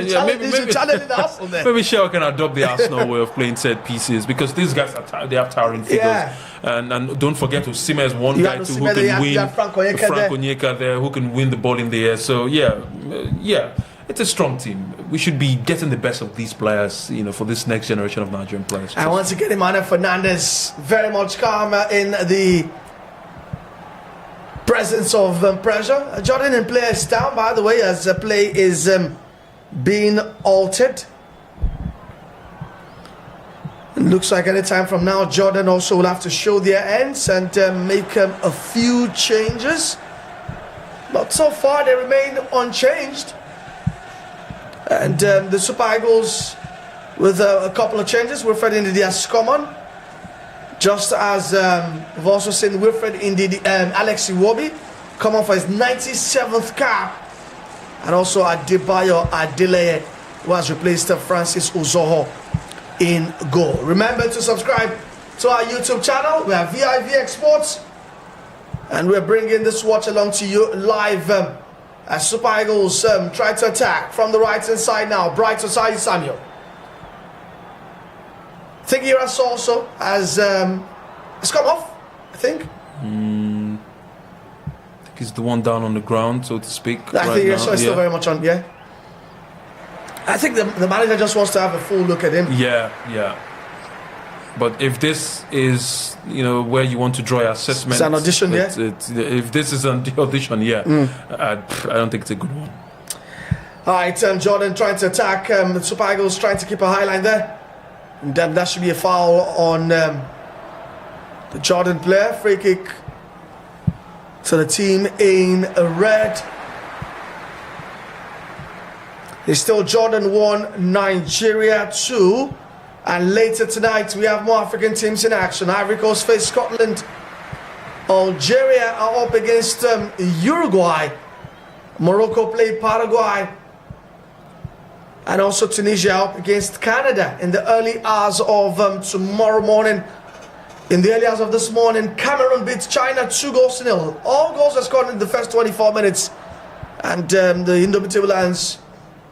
[SPEAKER 11] should be challenging Arsenal there.
[SPEAKER 12] Maybe Shell can adopt the Arsenal way of playing set pieces, because these guys they have towering figures. Yeah. And don't forget Osimhen is one guy who can win. Frank Onyeka there who can win the ball in the air. So yeah. It's a strong team. We should be getting the best of these players, for this next generation of Nigerian players.
[SPEAKER 11] And once again, Emmanuel Fernandez very much calm in the presence of pressure. Jordan and player is down, by the way, as play is being altered. It looks like any time from now, Jordan also will have to show their ends and make a few changes. But so far, they remain unchanged. And the Super Eagles with a couple of changes. Wilfred Ndidi has come on, just as we've also seen Wilfred Ndidi and Alex Iwobi come on for his 97th cap, and also Adebayo Adeleye, who has replaced Francis Uzoho in goal. Remember to subscribe to our YouTube channel. We are vivxsports, and we're bringing this watch along to you live. As Super Eagles try to attack from the right hand side now. Brighton side, Samuel. I think Iras also has come off, I think.
[SPEAKER 12] I think he's the one down on the ground, so to speak.
[SPEAKER 11] I think Iras is still very much on, yeah. I think the manager just wants to have a full look at him.
[SPEAKER 12] Yeah. But if this is, where you want to draw your assessment,
[SPEAKER 11] it's an audition,
[SPEAKER 12] if this is an audition, I don't think it's a good one.
[SPEAKER 11] All right, Jordan trying to attack. The Super Eagles trying to keep a high line there. And then that should be a foul on the Jordan player. Free kick to the team in red. It's still Jordan 1, Nigeria 2. And later tonight, we have more African teams in action. Ivory Coast face Scotland. Algeria are up against Uruguay. Morocco play Paraguay. And also Tunisia up against Canada in the early hours of tomorrow morning. In the early hours of this morning, Cameroon beats China 2-0. All goals were scored in the first 24 minutes. And the Indomitable Lions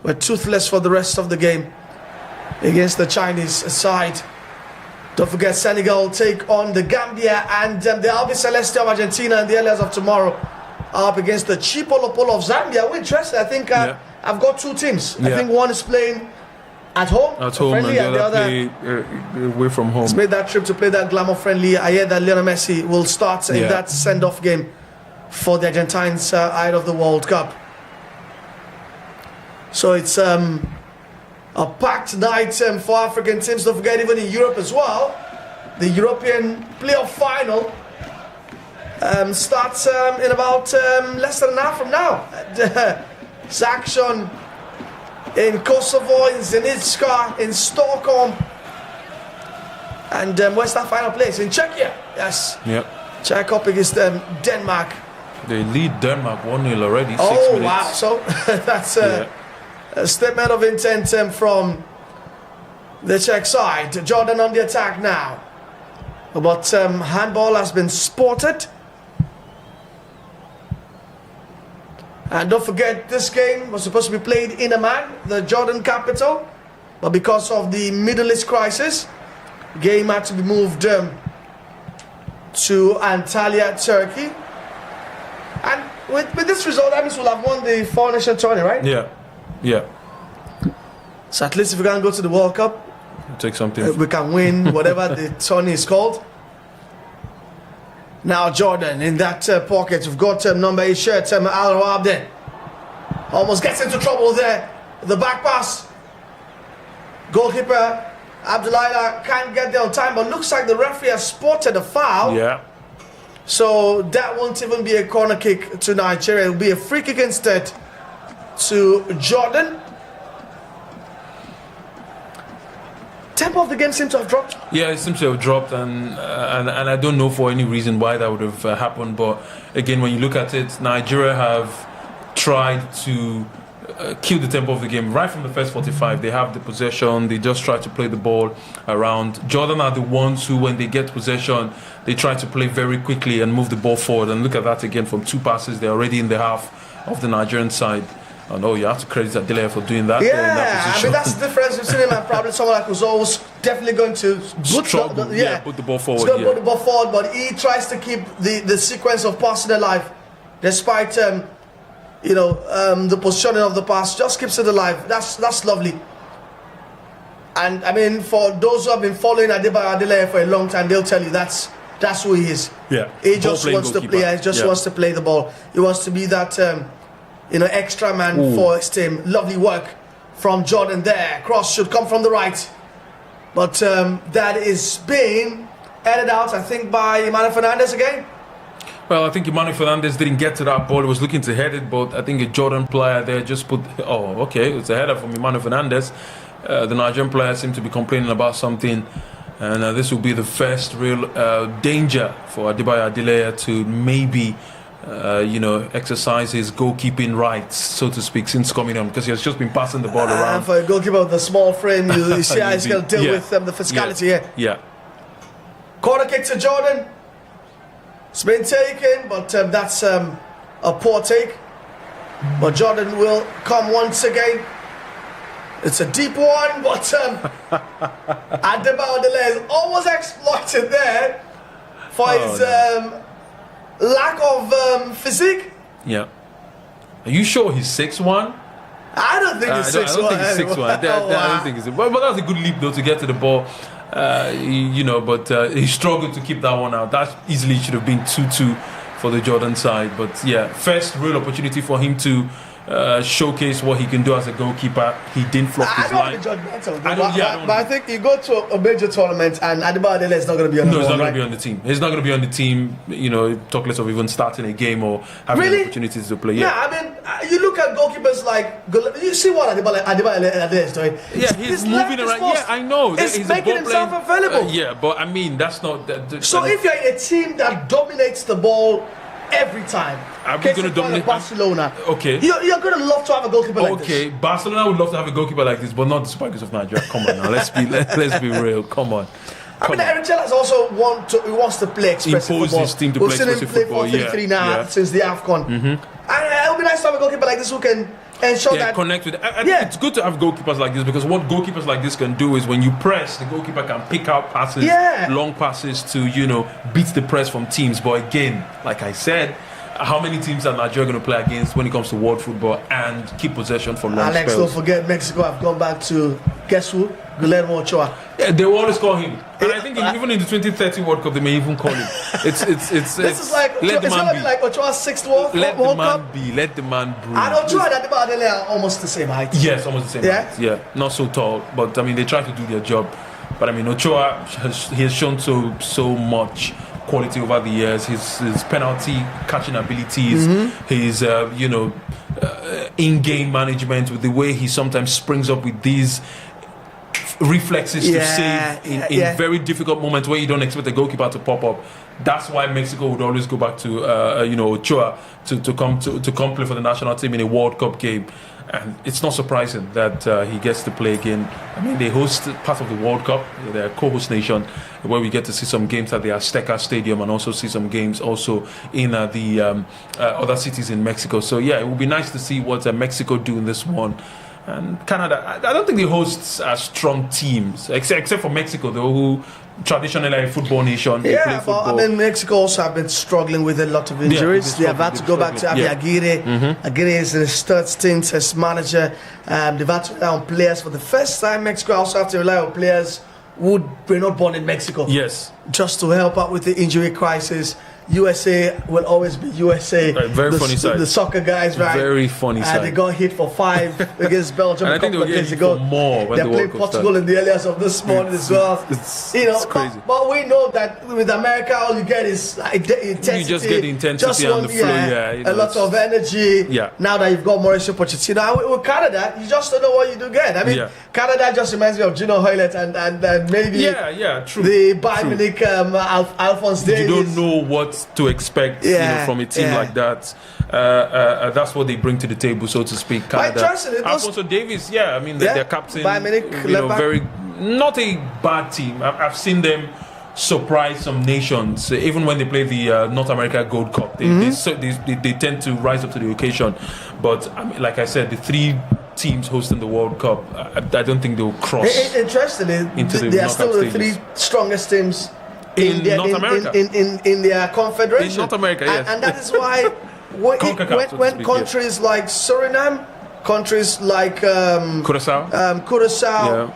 [SPEAKER 11] were toothless for the rest of the game against the Chinese side. Don't forget, Senegal take on the Gambia, and the Albi Celeste of Argentina in the early hours of tomorrow are up against the Chipolopolo of Zambia. We're interested. I think I've got two teams. I think one is playing at home, friendly,
[SPEAKER 12] and the other play away from home.
[SPEAKER 11] It's made that trip to play that glamour friendly. I hear that Lionel Messi will start in that send-off game for the Argentines out of the World Cup. So it's a packed night for African teams. Don't forget, even in Europe as well, the European playoff final starts in about less than an hour from now. It's action in Kosovo, in Zenitska, in Stockholm. And where's that final place? In Czechia, yes.
[SPEAKER 12] Yep.
[SPEAKER 11] Czech up against Denmark.
[SPEAKER 12] They lead Denmark 1-0 already, 6 minutes.
[SPEAKER 11] Oh, wow. So that's a statement of intent from the Czech side. Jordan on the attack now. But handball has been spotted. And don't forget, this game was supposed to be played in Amman, the Jordan capital. But because of the Middle East crisis, the game had to be moved to Antalya, Turkey. And with this result, that means we'll have won the Four Nation tourney, right?
[SPEAKER 12] Yeah. Yeah.
[SPEAKER 11] So at least if we can go to the World Cup,
[SPEAKER 12] take something.
[SPEAKER 11] We can win whatever the tourney is called. Now Jordan in that pocket. We've got number 8 shirt, Al Rawabden. Almost gets into trouble there. The back pass. Goalkeeper Abdullahi can't get there on time, but looks like the referee has spotted a foul.
[SPEAKER 12] Yeah.
[SPEAKER 11] So that won't even be a corner kick to Nigeria. It'll be a free kick instead to Jordan. Tempo of the game seems to have dropped.
[SPEAKER 12] Yeah, it seems to have dropped, and I don't know for any reason why that would have happened. But again, when you look at it, Nigeria have tried to kill the tempo of the game right from the first 45. They have the possession. They just try to play the ball around. Jordan are the ones who, when they get possession, they try to play very quickly and move the ball forward. And look at that again from 2 passes. They're already in the half of the Nigerian side. I know you have to credit Adele for doing that.
[SPEAKER 11] Yeah, in that position. I mean, that's the difference between him and probably someone like Uzo's definitely going to
[SPEAKER 12] struggle. Put the ball forward.
[SPEAKER 11] He's going to put the ball forward, but he tries to keep the sequence of passing alive, despite the positioning of the pass. Just keeps it alive. That's lovely. And I mean, for those who have been following Adebayo Adele for a long time, they'll tell you that's who he is.
[SPEAKER 12] Yeah,
[SPEAKER 11] he just wants to play. He just wants to play the ball. He wants to be that. Extra man for his team. Lovely work from Jordan there. Cross should come from the right. But that is being headed out, I think, by Emmanuel Fernandez again.
[SPEAKER 12] Well, I think Emmanuel Fernandez didn't get to that ball. He was looking to head it, but I think a Jordan player there just put... Oh, okay. It's a header from Emmanuel Fernandez. The Nigerian player seemed to be complaining about something. And this will be the first real danger for Adebayo Adeleye to maybe... exercise his goalkeeping rights, so to speak, since coming on, because he has just been passing the ball around.
[SPEAKER 11] For a goalkeeper with a small frame, you see how he's going to deal with the physicality here.
[SPEAKER 12] Yeah.
[SPEAKER 11] Corner kick to Jordan. It's been taken, but that's a poor take. But Jordan will come once again. It's a deep one, but Adebayo Adele is almost exploited there for his... lack of physique.
[SPEAKER 12] Yeah. Are you sure he's 6'1"?
[SPEAKER 11] I don't think he's 6'1".
[SPEAKER 12] I don't think he's 6'1". I don't think he's. But that was a good leap though to get to the ball. But he struggled to keep that one out. That easily should have been 2-2 for the Jordan side. But yeah, first real opportunity for him to showcase what he can do as a goalkeeper. He didn't flop his line.
[SPEAKER 11] But I think you go to a major tournament and Adebayo Adele is not going to be on the team.
[SPEAKER 12] No, he's not going to be on the team. He's not going to be on the team, talk less of even starting a game or having opportunities to play.
[SPEAKER 11] Yeah, I mean, you look at goalkeepers like... You see what Adebayo Adele is doing?
[SPEAKER 12] Yeah, he's moving around. Yeah, I know.
[SPEAKER 11] He's making himself available.
[SPEAKER 12] But I mean, that's not...
[SPEAKER 11] So if you're in a team that dominates the ball every time,
[SPEAKER 12] are we going to dominate
[SPEAKER 11] Barcelona?
[SPEAKER 12] Okay,
[SPEAKER 11] you're going to love to have a goalkeeper like this.
[SPEAKER 12] Okay, Barcelona would love to have a goalkeeper like this, but not the Spikers of Nigeria. Come on now, let's be real. Come on.
[SPEAKER 11] I mean, Eric Chell has also wants to play expressive
[SPEAKER 12] impose
[SPEAKER 11] football.
[SPEAKER 12] his team to play expressive football.
[SPEAKER 11] We've seen him play 4-3-3 now since the AFCON. And it would be nice to have a goalkeeper like this who can ensure that
[SPEAKER 12] connect with. It's good to have goalkeepers like this, because what goalkeepers like this can do is when you press, the goalkeeper can pick out passes, long passes to beat the press from teams. But again, like I said, how many teams are Nigeria going to play against when it comes to world football and keep possession for long
[SPEAKER 11] Alex,
[SPEAKER 12] spells?
[SPEAKER 11] don't forget Mexico have gone back to, guess who? Guillermo Ochoa.
[SPEAKER 12] Yeah, they will always call him. And I think even in the 2030 World Cup, they may even call him. This is
[SPEAKER 11] like,
[SPEAKER 12] let the
[SPEAKER 11] it's
[SPEAKER 12] man
[SPEAKER 11] going to
[SPEAKER 12] be
[SPEAKER 11] be like Ochoa's 6th World Cup.
[SPEAKER 12] Let the man breathe.
[SPEAKER 11] And Ochoa and Adebadele are almost the same height.
[SPEAKER 12] Yes, almost the same height. Yeah, not so tall, but I mean, they try to do their job. But I mean, Ochoa has shown so much quality over the years. His penalty catching abilities, his in-game management, with the way he sometimes springs up with these reflexes to save in very difficult moments where you don't expect the goalkeeper to pop up. That's why Mexico would always go back to Ochoa to come play for the national team in a World Cup game. And it's not surprising that he gets to play again. I mean, they host part of the World Cup. They're a co-host nation where we get to see some games at the Azteca Stadium and also see some games also in the other cities in Mexico. So, yeah, it would be nice to see what Mexico do in this one. And Canada, I don't think the hosts are strong teams, except for Mexico, though, who traditionally a football nation. They play football.
[SPEAKER 11] But I mean, Mexico also have been struggling with a lot of injuries. They have had to go back to Avi Aguirre. Aguirre is in his third stint as manager. They've had to rely on players for the first time. Mexico also have to rely on players who were not born in Mexico.
[SPEAKER 12] Yes.
[SPEAKER 11] Just to help out with the injury crisis. USA will always be USA.
[SPEAKER 12] Right, very funny side.
[SPEAKER 11] The soccer guys, right?
[SPEAKER 12] Very funny side.
[SPEAKER 11] They got hit for 5 against Belgium a couple of days ago.
[SPEAKER 12] More
[SPEAKER 11] they played Portugal in the earliest of this morning as well.
[SPEAKER 12] It's
[SPEAKER 11] crazy. But we know that with America, all you get is intensity.
[SPEAKER 12] You just get the intensity and the flow.
[SPEAKER 11] A lot of energy.
[SPEAKER 12] Yeah.
[SPEAKER 11] Now that you've got Mauricio Pochettino, with Canada, you just don't know what you do get. I mean, Canada just reminds me of Gino Hoylett and maybe
[SPEAKER 12] true.
[SPEAKER 11] The Bayern Munich Alphonse Davies.
[SPEAKER 12] You don't know what to expect from a team like that. That's what they bring to the table, so to speak. Canada. Alphonse Davies, I mean, their captain,
[SPEAKER 11] Bayern Munich,
[SPEAKER 12] very not a bad team. I've seen them surprise some nations, even when they play the North America Gold Cup. They tend to rise up to the occasion. But I mean, like I said, the 3 teams hosting the World Cup, I don't think they'll cross.
[SPEAKER 11] Interestingly, they are still the 3 strongest teams in
[SPEAKER 12] North America,
[SPEAKER 11] in their confederation.
[SPEAKER 12] In North America, yes.
[SPEAKER 11] And that is why when countries like Suriname, countries like Curaçao,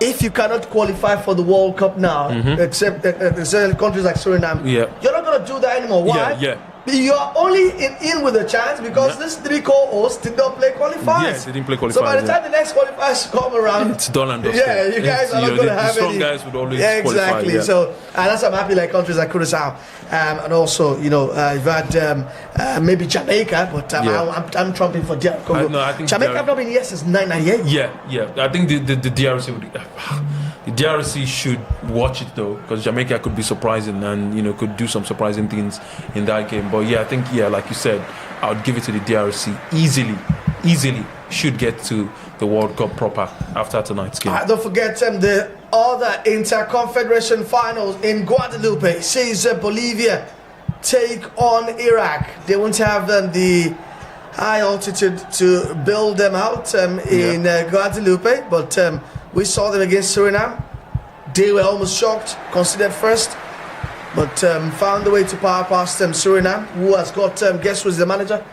[SPEAKER 11] if you cannot qualify for the World Cup now, except countries like Suriname, you're not going to do that anymore. Why? You're only in with a chance because these 3 co-hosts did not play qualifiers.
[SPEAKER 12] Yes, they didn't play qualifiers.
[SPEAKER 11] So by the time the next qualifiers come around,
[SPEAKER 12] it's done and dusted.
[SPEAKER 11] Yeah, you guys are not going to have
[SPEAKER 12] strong
[SPEAKER 11] any.
[SPEAKER 12] Guys would always
[SPEAKER 11] exactly.
[SPEAKER 12] Qualify,
[SPEAKER 11] So that's I'm happy like countries like Curaçao, and also you've had maybe Jamaica, but I'm trumping for Congo.
[SPEAKER 12] I think
[SPEAKER 11] Jamaica have not been here since 1998.
[SPEAKER 12] Yeah. I think the DRC would. The DRC should watch it though, because Jamaica could be surprising and could do some surprising things in that game. But I think like you said, I would give it to the DRC easily. Should get to the World Cup proper after tonight's game.
[SPEAKER 11] Don't forget the other Interconfederation finals in Guadeloupe sees Bolivia take on Iraq. They won't have the high altitude to build them out in Guadeloupe, but we saw them against Suriname. They were almost shocked, considered first, but found a way to power past Suriname, who has got, guess who's the manager?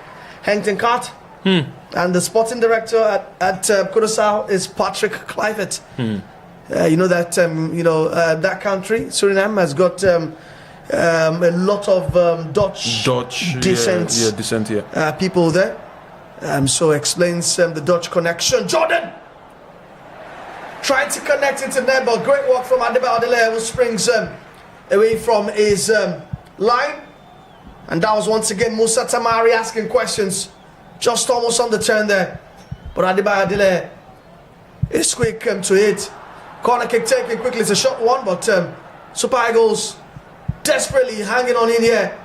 [SPEAKER 11] Hankton Cart. And the sporting director at Curaçao is Patrick Kluivert. You know that that country, Suriname, has got a lot of Dutch descent people there. So explains the Dutch connection. Jordan trying to connect into net, but great work from Adebayo Adele, who springs away from his line. And that was once again Musa Tamari asking questions, just almost on the turn there. But Adebayo Adele is quick to hit. Corner kick taken quickly, it's a short one, but Super Eagles desperately hanging on in here.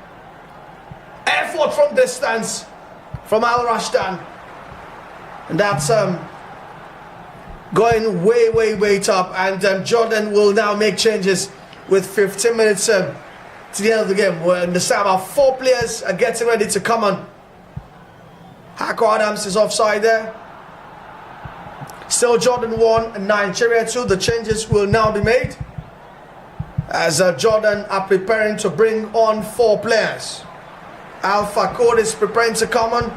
[SPEAKER 11] Effort from distance from Al Rashdan. And that's going way top, and Jordan will now make changes with 15 minutes to the end of the game. We're in the start, about 4 players are getting ready to come on. Hako Adams is offside there. Still Jordan 1, Nigeria 2. The changes will now be made as Jordan are preparing to bring on 4 players. Alpha Code is preparing to come on,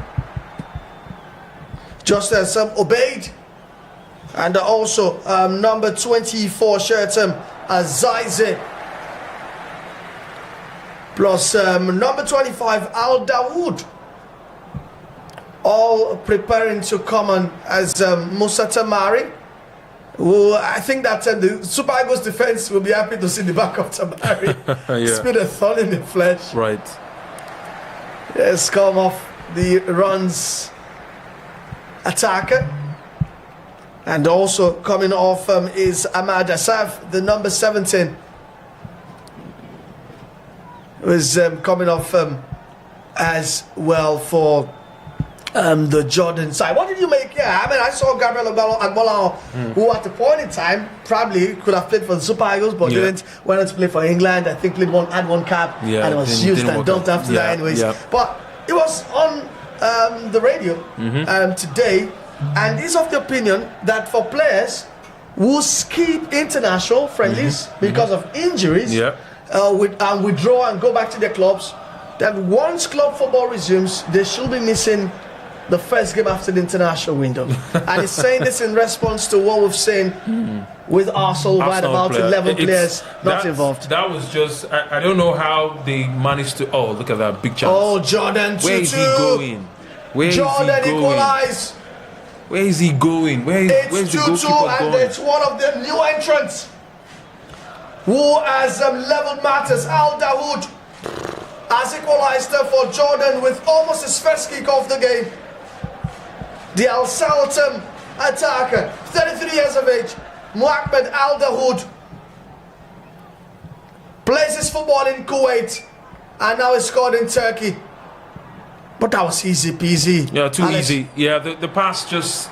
[SPEAKER 11] just as obeyed, and also number 24 shirt Azize, plus number 25 Al Dawood, all preparing to come on as Musa Tamari, who I think that the Super Eagles defense will be happy to see the back of Tamari. It's been a thorn in the flesh.
[SPEAKER 12] Right.
[SPEAKER 11] Yes, come off the runs attacker. And also coming off is Ahmad Asaf, the number 17. Was coming off as well for the Jordan side. What did you make? Yeah, I mean, I saw Gabriel Agbola, who at the point in time probably could have played for the Super Eagles, but didn't. Went on to play for England. I think had one cap, and it was used and dumped after that anyways. But it was on the radio today, and he's of the opinion that for players who skip international friendlies because of injuries, withdraw and go back to their clubs, that once club football resumes, they should be missing the first game after the international window. And he's saying this in response to what we've seen with Arsenal, where about 11 players not involved.
[SPEAKER 12] That was just, I don't know how they managed to, oh, look at that big chance.
[SPEAKER 11] Oh, Jordan 2-2.
[SPEAKER 12] Where is he going? Where is
[SPEAKER 11] Jordan
[SPEAKER 12] he going?
[SPEAKER 11] Equalize.
[SPEAKER 12] Where is he going? Where's the goalkeeper
[SPEAKER 11] and
[SPEAKER 12] going?
[SPEAKER 11] it's one of the new entrants who has leveled matters. Al Dawood has equalized for Jordan with almost his first kick off the game. The Al Saltam attacker, 33 years of age, Mohamed Al Dawood, plays his football in Kuwait and now is scored in Turkey. But that was easy peasy.
[SPEAKER 12] Yeah, too easy. Yeah, the pass just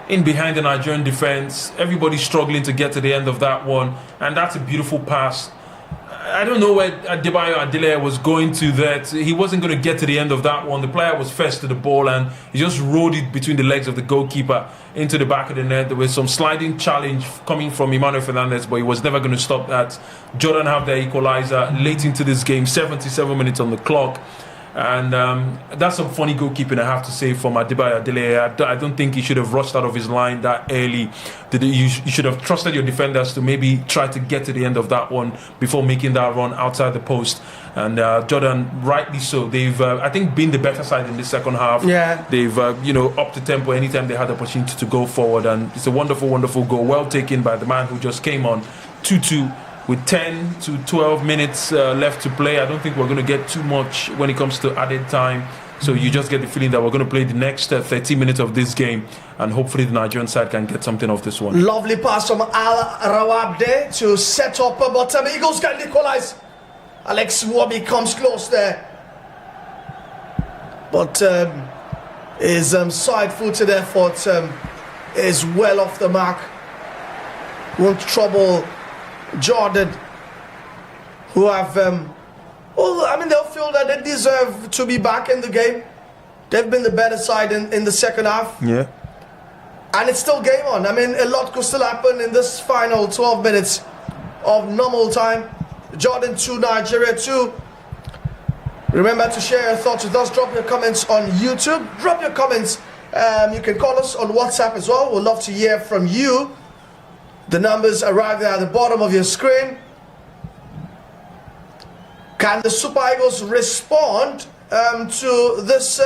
[SPEAKER 12] in behind the Nigerian defense. Everybody's struggling to get to the end of that one, and that's a beautiful pass. I don't know where Adebayo Adele was going to that. He wasn't going to get to the end of that one. The player was first to the ball and he just rode it between the legs of the goalkeeper into the back of the net. There was some sliding challenge coming from Emmanuel Fernandez, but he was never going to stop that. Jordan have their equalizer late into this game, 77 minutes on the clock. And that's some funny goalkeeping, I have to say, from Adebayo Adele. I don't think he should have rushed out of his line that early. You should have trusted your defenders to maybe try to get to the end of that one before making that run outside the post. And Jordan, rightly so, they've I think been the better side in the second half.
[SPEAKER 11] Yeah,
[SPEAKER 12] they've upped the tempo anytime they had the opportunity to go forward, and it's a wonderful goal, well taken by the man who just came on. 2-2. With 10 to 12 minutes left to play. I don't think we're going to get too much when it comes to added time. So you just get the feeling that we're going to play the next 30 minutes of this game, and hopefully the Nigerian side can get something off this one.
[SPEAKER 11] Lovely pass from Al Rawabde to set up, but Eagles can equalize. Alex Wabi comes close there, but his side-footed effort is well off the mark. Won't trouble Jordan, who have they'll feel that they deserve to be back in the game. They've been the better side in the second half.
[SPEAKER 12] Yeah,
[SPEAKER 11] and it's still game on. I mean, a lot could still happen in this final 12 minutes of normal time. Jordan 2, Nigeria 2. Remember to share your thoughts with us. Drop your comments on YouTube. Drop your comments. You can call us on WhatsApp as well. We'd love to hear from you. The numbers arrive there at the bottom of your screen. Can the Super Eagles respond to this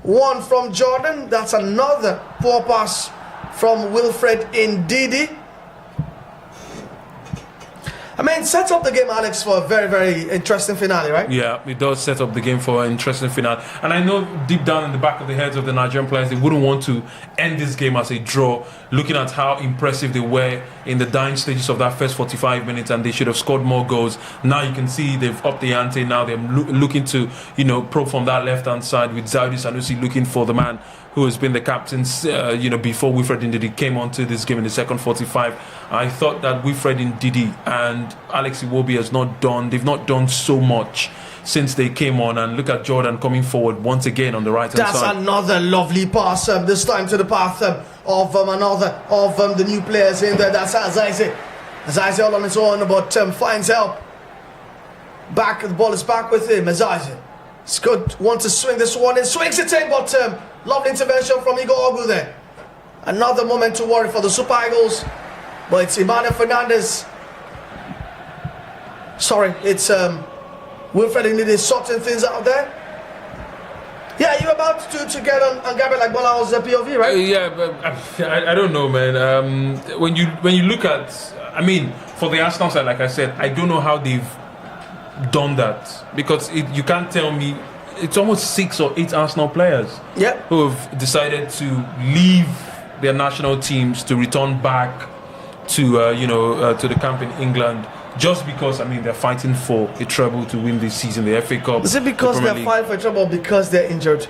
[SPEAKER 11] one from Jordan? That's another poor pass from Wilfred Ndidi. I mean, it sets up the game, Alex, for a very interesting finale, right?
[SPEAKER 12] Yeah, it does set up the game for an interesting finale. And I know deep down in the back of the heads of the Nigerian players, they wouldn't want to end this game as a draw, looking at how impressive they were in the dying stages of that first 45 minutes, and they should have scored more goals. Now you can see they've upped the ante. Now they're looking to, probe from that left-hand side with Zaudi Sanusi looking for the man who has been the captain, before Wilfred Ndidi came onto this game in the second 45. I thought that Wilfred Ndidi and Alex Iwobi they've not done so much since they came on. And look at Jordan coming forward once again on the right hand side.
[SPEAKER 11] That's another lovely pass, this time to the path of another of the new players in there. That's Azize all on his own, but finds help. Back, the ball is back with him. Azize. It's good. Wants to swing this one in. Swings it in, but lovely intervention from Igor Ogu there. Another moment to worry for the Super Eagles. But it's Emmanuel Fernandez. Sorry, it's Wilfred Ndidi sorting things out there. Yeah, you're about to get on Gabriel Agbola's POV, right?
[SPEAKER 12] But I don't know, man. When you look at, for the Arsenal side, like I said, I don't know how they've done that, because you can't tell me it's almost 6 or 8 Arsenal players who have decided to leave their national teams to return back to the camp in England, just because they're fighting for a treble to win this season, the FA Cup.
[SPEAKER 11] Is it because they're fighting for treble or because they're injured?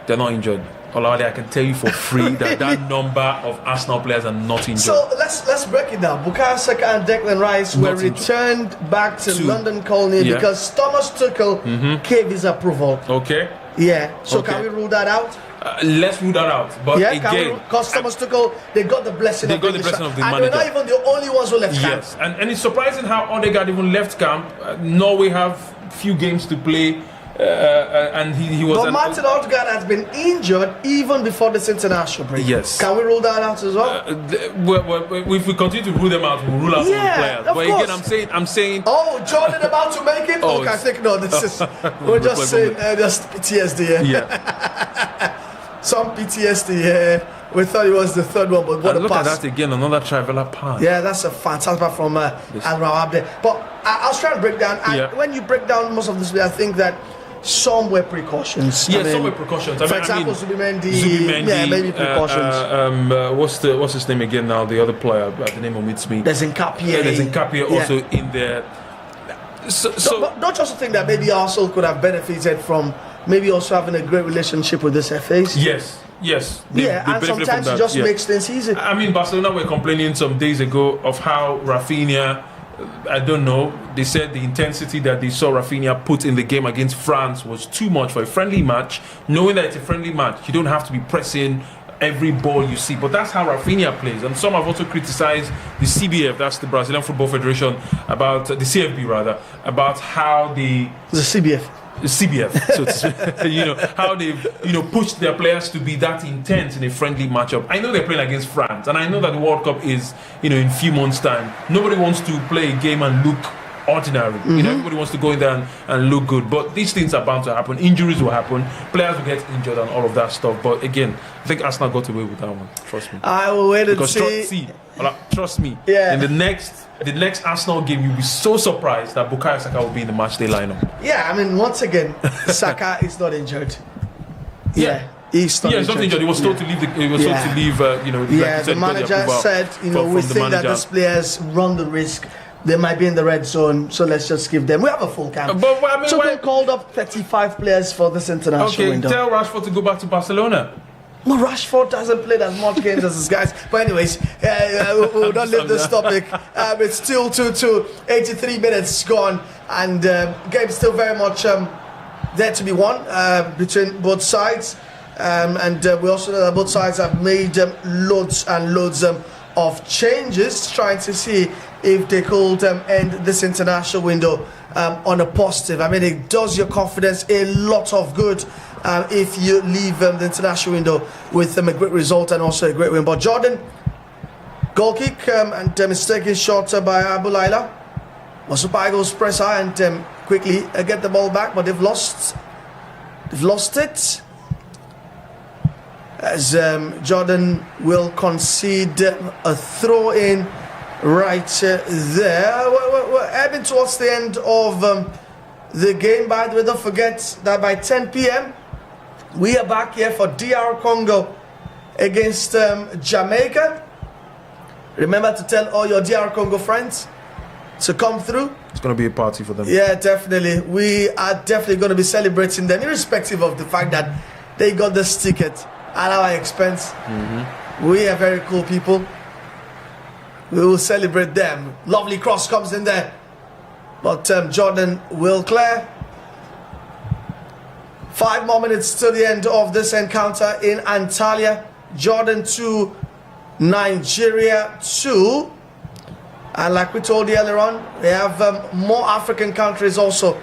[SPEAKER 12] They're not injured. Olawale, I can tell you for free that number of Arsenal players are not injured.
[SPEAKER 11] So let's break it down. Bukayo Saka and Declan Rice were returned back to London Colney because Thomas Tuchel gave his approval.
[SPEAKER 12] Okay.
[SPEAKER 11] Yeah. So can we rule that out?
[SPEAKER 12] Let's rule that out. But again,
[SPEAKER 11] because Thomas Tuchel, they got the blessing of the
[SPEAKER 12] manager.
[SPEAKER 11] And they're not even the only ones who left camp.
[SPEAKER 12] Yes, and it's surprising how Odegaard even left camp. Norway have few games to play. And he was.
[SPEAKER 11] But Martin Odegaard has been injured even before this international break.
[SPEAKER 12] Yes.
[SPEAKER 11] Can we rule that out as well?
[SPEAKER 12] If we continue to rule them out, we'll rule out all the players.
[SPEAKER 11] But
[SPEAKER 12] again, I'm saying.
[SPEAKER 11] Oh, Jordan about to make it? Okay, I think no. This is we're just saying just PTSD.
[SPEAKER 12] Yeah.
[SPEAKER 11] Some PTSD here. We thought it was the third one, but what a
[SPEAKER 12] look
[SPEAKER 11] pass.
[SPEAKER 12] At that again, another traveller pass.
[SPEAKER 11] Yeah, that's a fantastic pass from Al Abde. But I was trying to break down, and when you break down most of this, I think that some were precautions.
[SPEAKER 12] Yeah, some were precautions.
[SPEAKER 11] For example, Zubimendi, yeah, maybe precautions.
[SPEAKER 12] What's his name again now? The other player, the name omits me.
[SPEAKER 11] There's Nkapie.
[SPEAKER 12] There's Nkapie also in there. So
[SPEAKER 11] don't you also think that maybe Arsenal could have benefited from maybe also having a great relationship with this FAs?
[SPEAKER 12] Yes.
[SPEAKER 11] And sometimes it just makes things easy.
[SPEAKER 12] Barcelona were complaining some days ago of how Rafinha, I don't know, they said the intensity that they saw Rafinha put in the game against France was too much for a friendly match. Knowing that it's a friendly match, you don't have to be pressing every ball you see. But that's how Rafinha plays. And some have also criticized the CBF, that's the Brazilian Football Federation, about the CFB rather, about how the CBF, so to speak, how they've pushed their players to be that intense in a friendly matchup. I know they're playing against France, and I know that the World Cup is in a few months' time. Nobody wants to play a game and look ordinary. Everybody wants to go in there and look good. But these things are bound to happen. Injuries will happen. Players will get injured and all of that stuff. But again, I think Arsenal got away with that one. Trust me.
[SPEAKER 11] I will wait and see.
[SPEAKER 12] Trust me.
[SPEAKER 11] Yeah.
[SPEAKER 12] In the next Arsenal game, you'll be so surprised that Bukayo Saka will be in the matchday lineup.
[SPEAKER 11] Yeah, once again, Saka is not injured. He's not injured.
[SPEAKER 12] He was told to leave.
[SPEAKER 11] The manager said, we think that these players run the risk. They might be in the red zone, so let's just give them. We have a full camp. So they called up 35 players for this international window.
[SPEAKER 12] Tell Rashford to go back to Barcelona.
[SPEAKER 11] Well, Rashford hasn't played as much games as these guys. But anyways, we'll not leave this topic. It's still 2-2, 83 minutes gone, and game still very much there to be won between both sides. And we also know that both sides have made loads and loads of changes, trying to see if they could end this international window on a positive. It does your confidence a lot of good if you leave the international window with a great result and also a great win. But Jordan, goal kick and a mistaken shot by Abu Laila. Super Eagles press high and quickly get the ball back, but they've lost it. As Jordan will concede a throw in right there. We're heading towards the end of the game. By the way, don't forget that by 10 p.m. we are back here for DR Congo against Jamaica. Remember to tell all your DR Congo friends to come through.
[SPEAKER 12] It's going to be a party for them.
[SPEAKER 11] Yeah, definitely. We are definitely going to be celebrating them, irrespective of the fact that they got this ticket. at our expense. We are very cool people. We will celebrate them. Lovely cross comes in there. But Jordan will clear. 5 more minutes to the end of this encounter in Antalya. Jordan 2, Nigeria 2. And like we told you earlier on, we have more African countries also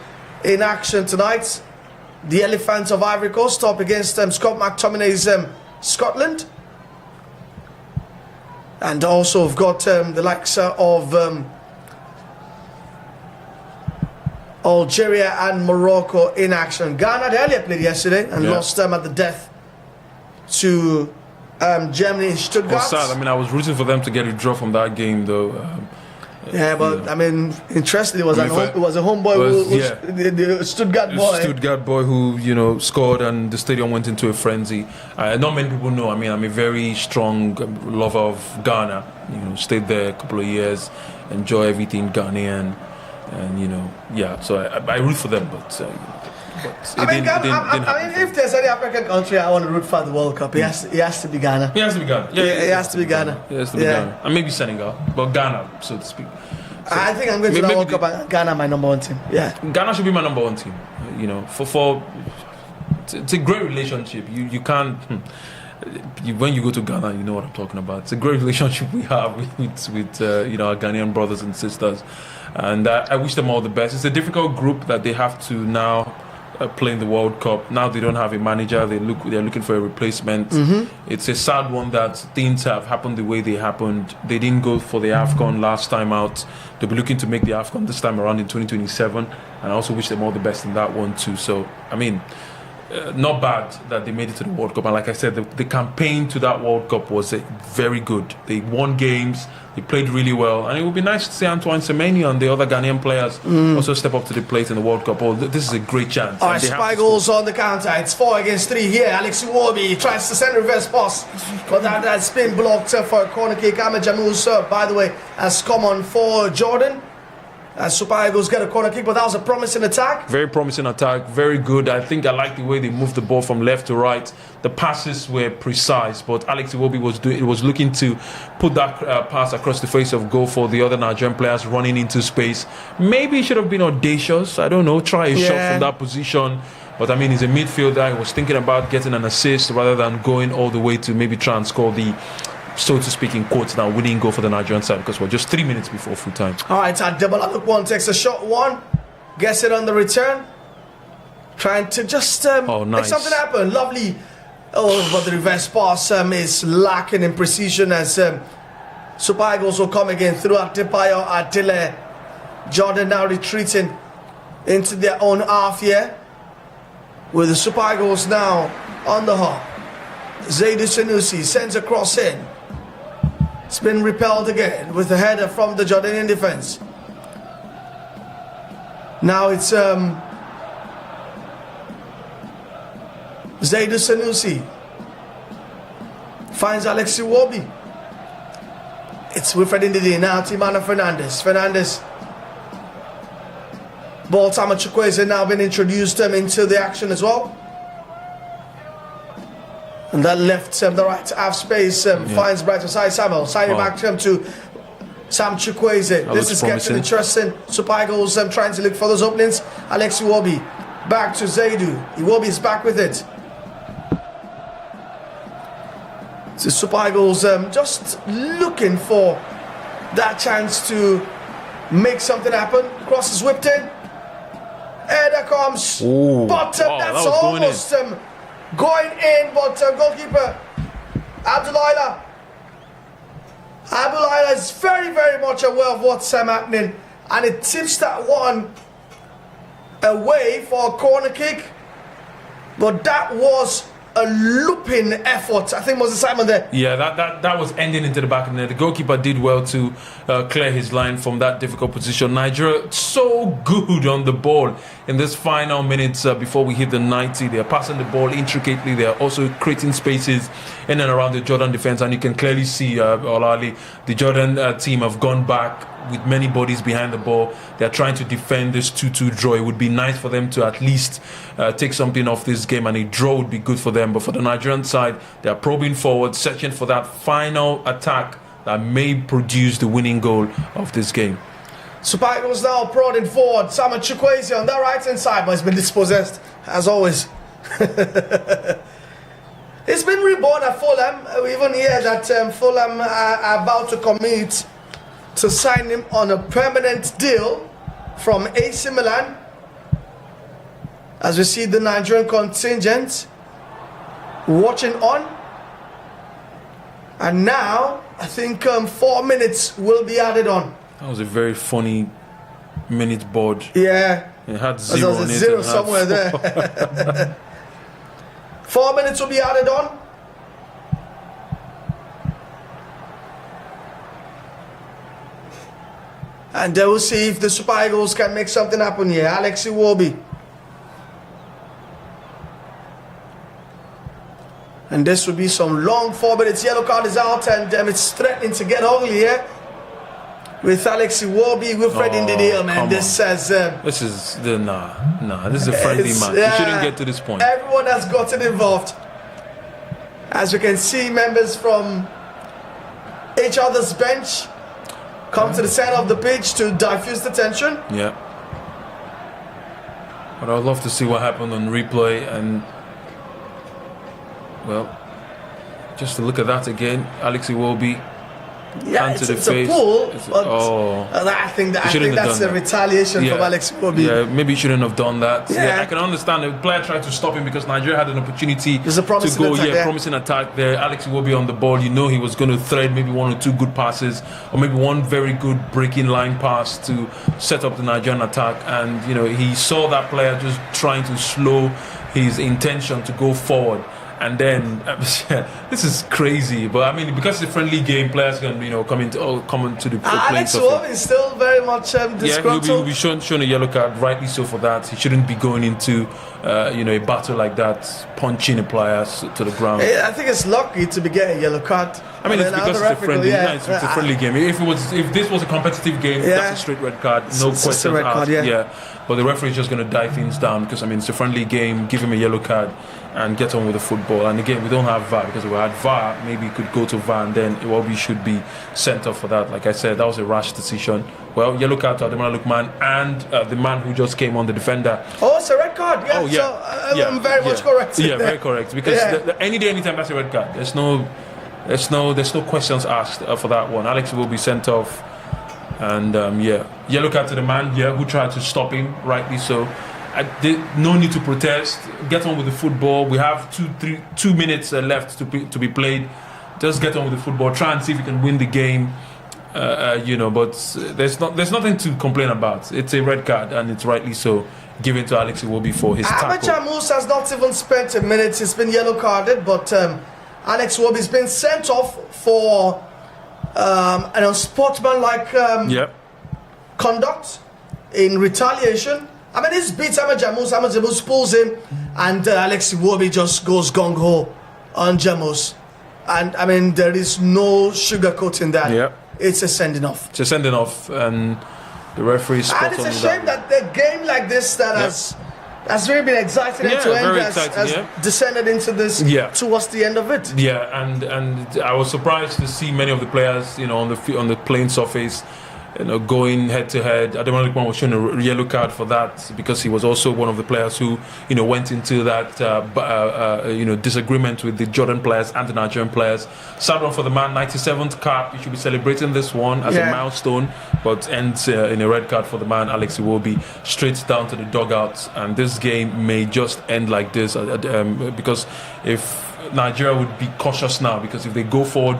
[SPEAKER 11] in action tonight. The Elephants of Ivory Coast up against Scott McTominay's Scotland. And also we've got the likes of Algeria and Morocco in action. Ghana, they earlier played yesterday and lost them at the death to Germany in Stuttgart.
[SPEAKER 12] It was sad. I mean, I was rooting for them to get a draw from that game, though.
[SPEAKER 11] I mean, interestingly, it was a homeboy, the Stuttgart boy.
[SPEAKER 12] Stuttgart boy who, scored, and the stadium went into a frenzy. Not many people know. I mean, I'm a very strong lover of Ghana. Stayed there a couple of years, enjoy everything Ghanaian, and so I root for them, but.
[SPEAKER 11] If there's any African country I want to root for the World Cup, it has to be Ghana.
[SPEAKER 12] It has to be Ghana.
[SPEAKER 11] It has to be Ghana.
[SPEAKER 12] And maybe Senegal, but Ghana, so to speak. So
[SPEAKER 11] I think I'm going to the World Cup and Ghana my number 1 team. Yeah,
[SPEAKER 12] Ghana should be my number 1 team. It's a great relationship. You can't. When you go to Ghana, you know what I'm talking about. It's a great relationship we have with our Ghanaian brothers and sisters, and I wish them all the best. It's a difficult group that they have to now play in the World Cup. Now they don't have a manager. They're looking for a replacement. It's a sad one that things have happened the way they happened. They didn't go for the AFCON last time out. They'll be looking to make the AFCON this time around in 2027, and I also wish them all the best in that one too. So I mean, not bad that they made it to the World Cup. And like I said, the campaign to that World Cup was very good. They won games, they played really well, and it would be nice to see Antoine Semenyo and the other Ghanaian players also step up to the plate in the World Cup. this is a great chance.
[SPEAKER 11] All right, Spy goals on the counter. It's 4 against 3 here. Alex Iwobi tries to send a reverse pass, but that spin blocked for a corner kick. Ahmed Jamil's by the way, has come on for Jordan. Super Eagles get a corner kick, but that was a promising attack.
[SPEAKER 12] Very promising attack, very good. I think I like the way they moved the ball from left to right. The passes were precise, but Alex Iwobi was looking to put that pass across the face of goal for the other Nigerian players running into space. Maybe he should have been audacious. I don't know, try a shot from that position. But I mean, he's a midfielder. He was thinking about getting an assist rather than going all the way to maybe try and score the, so to speak, in quotes now, winning goal for the Nigerian side, because we're just 3 minutes before full time.
[SPEAKER 11] All right, Adebola look one, takes a shot one, gets it on the return, trying to just make something happen. Lovely. Oh, but the reverse pass is lacking in precision as Super Eagles will come again through Adebayo Adele. Jordan now retreating into their own half here, with the Super Eagles now on the hop. Zaidou Sanusi sends a cross in. It's been repelled again with a header from the Jordanian defense. Now it's Zaidou Sanusi finds Alex Iwobi. It's Wilfred Ndidi now. Timana Fernandez. Ball Tama Chukwueze now been introduced into the action as well. And that left the right half space finds Brighton side Samuel. Signing back to Sam Chukwueze. This is getting interesting. Super Eagles trying to look for those openings. Alex Iwobi back to Zaidou. Iwobi is back with it. So Super Eagles just looking for that chance to make something happen. Cross is whipped in. There comes. But that's almost going in, but goalkeeper Abdullaila is very, very much aware of what's happening, and it tips that one away for a corner kick. But that was a looping effort. I think was the Simon there.
[SPEAKER 12] Yeah, that was ending into the back of the net. The goalkeeper did well to clear his line from that difficult position. Nigeria so good on the ball in this final minutes before we hit the 90. They are passing the ball intricately. They are also creating spaces in and around the Jordan defense, and you can clearly see Olali, the Jordan team have gone back with many bodies behind the ball. They're trying to defend this 2-2 draw. It would be nice for them to at least take something off this game, and a draw would be good for them. But for the Nigerian side, they're probing forward, searching for that final attack that may produce the winning goal of this game.
[SPEAKER 11] Super Eagles now prodding forward. Samuel Chukwueze on that right hand side, but it's been dispossessed as always. It's been reborn at Fulham. We even hear that Fulham are about to commit to sign him on a permanent deal from AC Milan. As we see the Nigerian contingent watching on. And now, I think 4 minutes will be added on.
[SPEAKER 12] That was a very funny minute board.
[SPEAKER 11] Yeah.
[SPEAKER 12] It had zero on it.
[SPEAKER 11] Zero somewhere there. 4 minutes will be added on. And they will see if the Super Eagles can make something happen here. Alex Iwobi. And this will be some long 4 minutes. Yellow card is out, and it's threatening to get ugly here. With Alex Iwobi, Wilfred Ndidi, man. This says...
[SPEAKER 12] this is the... Nah. This is a friendly match. You shouldn't get to this point.
[SPEAKER 11] Everyone has gotten involved. As you can see, members from each other's bench come to the center of the pitch to diffuse the tension.
[SPEAKER 12] Yeah. But I'd love to see what happened on replay, and... Well, just to look at that again, Alex Iwobi...
[SPEAKER 11] Yeah, it's a pull, but I think that's a retaliation from Alex Iwobi.
[SPEAKER 12] Yeah, maybe he shouldn't have done that. Yeah, I can understand the player tried to stop him because Nigeria had an opportunity to go. Promising attack there. Alex Iwobi on the ball. You know he was going to thread maybe 1 or 2 good passes, or maybe one very good breaking line pass to set up the Nigerian attack. And you know he saw that player just trying to slow his intention to go forward. And then this is crazy, but I mean because it's a friendly game, players can come into the
[SPEAKER 11] Alex Iwobi is still very much disgruntled.
[SPEAKER 12] Yeah, he'll be shown a yellow card, rightly so for that. He shouldn't be going into a battle like that, punching the players to the ground.
[SPEAKER 11] I think it's lucky to be getting a yellow card.
[SPEAKER 12] I mean, it's because it's a friendly, it's a friendly game. If this was a competitive game, that's a straight red card, no questions asked. Yeah, but the referee is just going to die things down because I mean it's a friendly game. Give him a yellow card and get on with the football. And again, we don't have VAR because if we had VAR, maybe we could go to VAR and then Iwobi should be sent off for that. Like I said, that was a rash decision. Well, yellow card to Ademola Lookman and the man who just came on, the defender.
[SPEAKER 11] Oh, it's a red card. Yeah. So I'm very much correct.
[SPEAKER 12] Yeah, very correct. Because any day, anytime, that's a red card. There's no questions asked for that one. Alex will be sent off. And yellow card to the man who tried to stop him, rightly so. No need to protest. Get on with the football. We have 2 minutes left to be played. Just get on with the football. Try and see if you can win the game. But there's nothing to complain about. It's a red card, and it's rightly so given to Alex Iwobi for his tackle.
[SPEAKER 11] Jamus has not even spent a minute. He's been yellow carded, but Alex Iwobi's been sent off for an unsportsmanlike conduct in retaliation. I mean, this beats Ahmed Jamus pulls him, and Alex Iwobi just goes gung-ho on Jamus. And, I mean, there is no sugarcoating that.
[SPEAKER 12] Yep.
[SPEAKER 11] It's a sending off.
[SPEAKER 12] It's a sending off, and the referee is spot on.
[SPEAKER 11] And it's a shame that the game like this that has really been exciting to end has descended into this towards the end of it.
[SPEAKER 12] Yeah, and I was surprised to see many of the players, on the playing surface, going head to head. Ademola Lookman was shown a yellow card for that because he was also one of the players who, went into that, disagreement with the Jordan players and the Nigerian players. Sad one for the man, 97th cap. You should be celebrating this one as a milestone, but ends in a red card for the man, Alex Iwobi, straight down to the dugout. And this game may just end like this because if Nigeria would be cautious now, because if they go forward,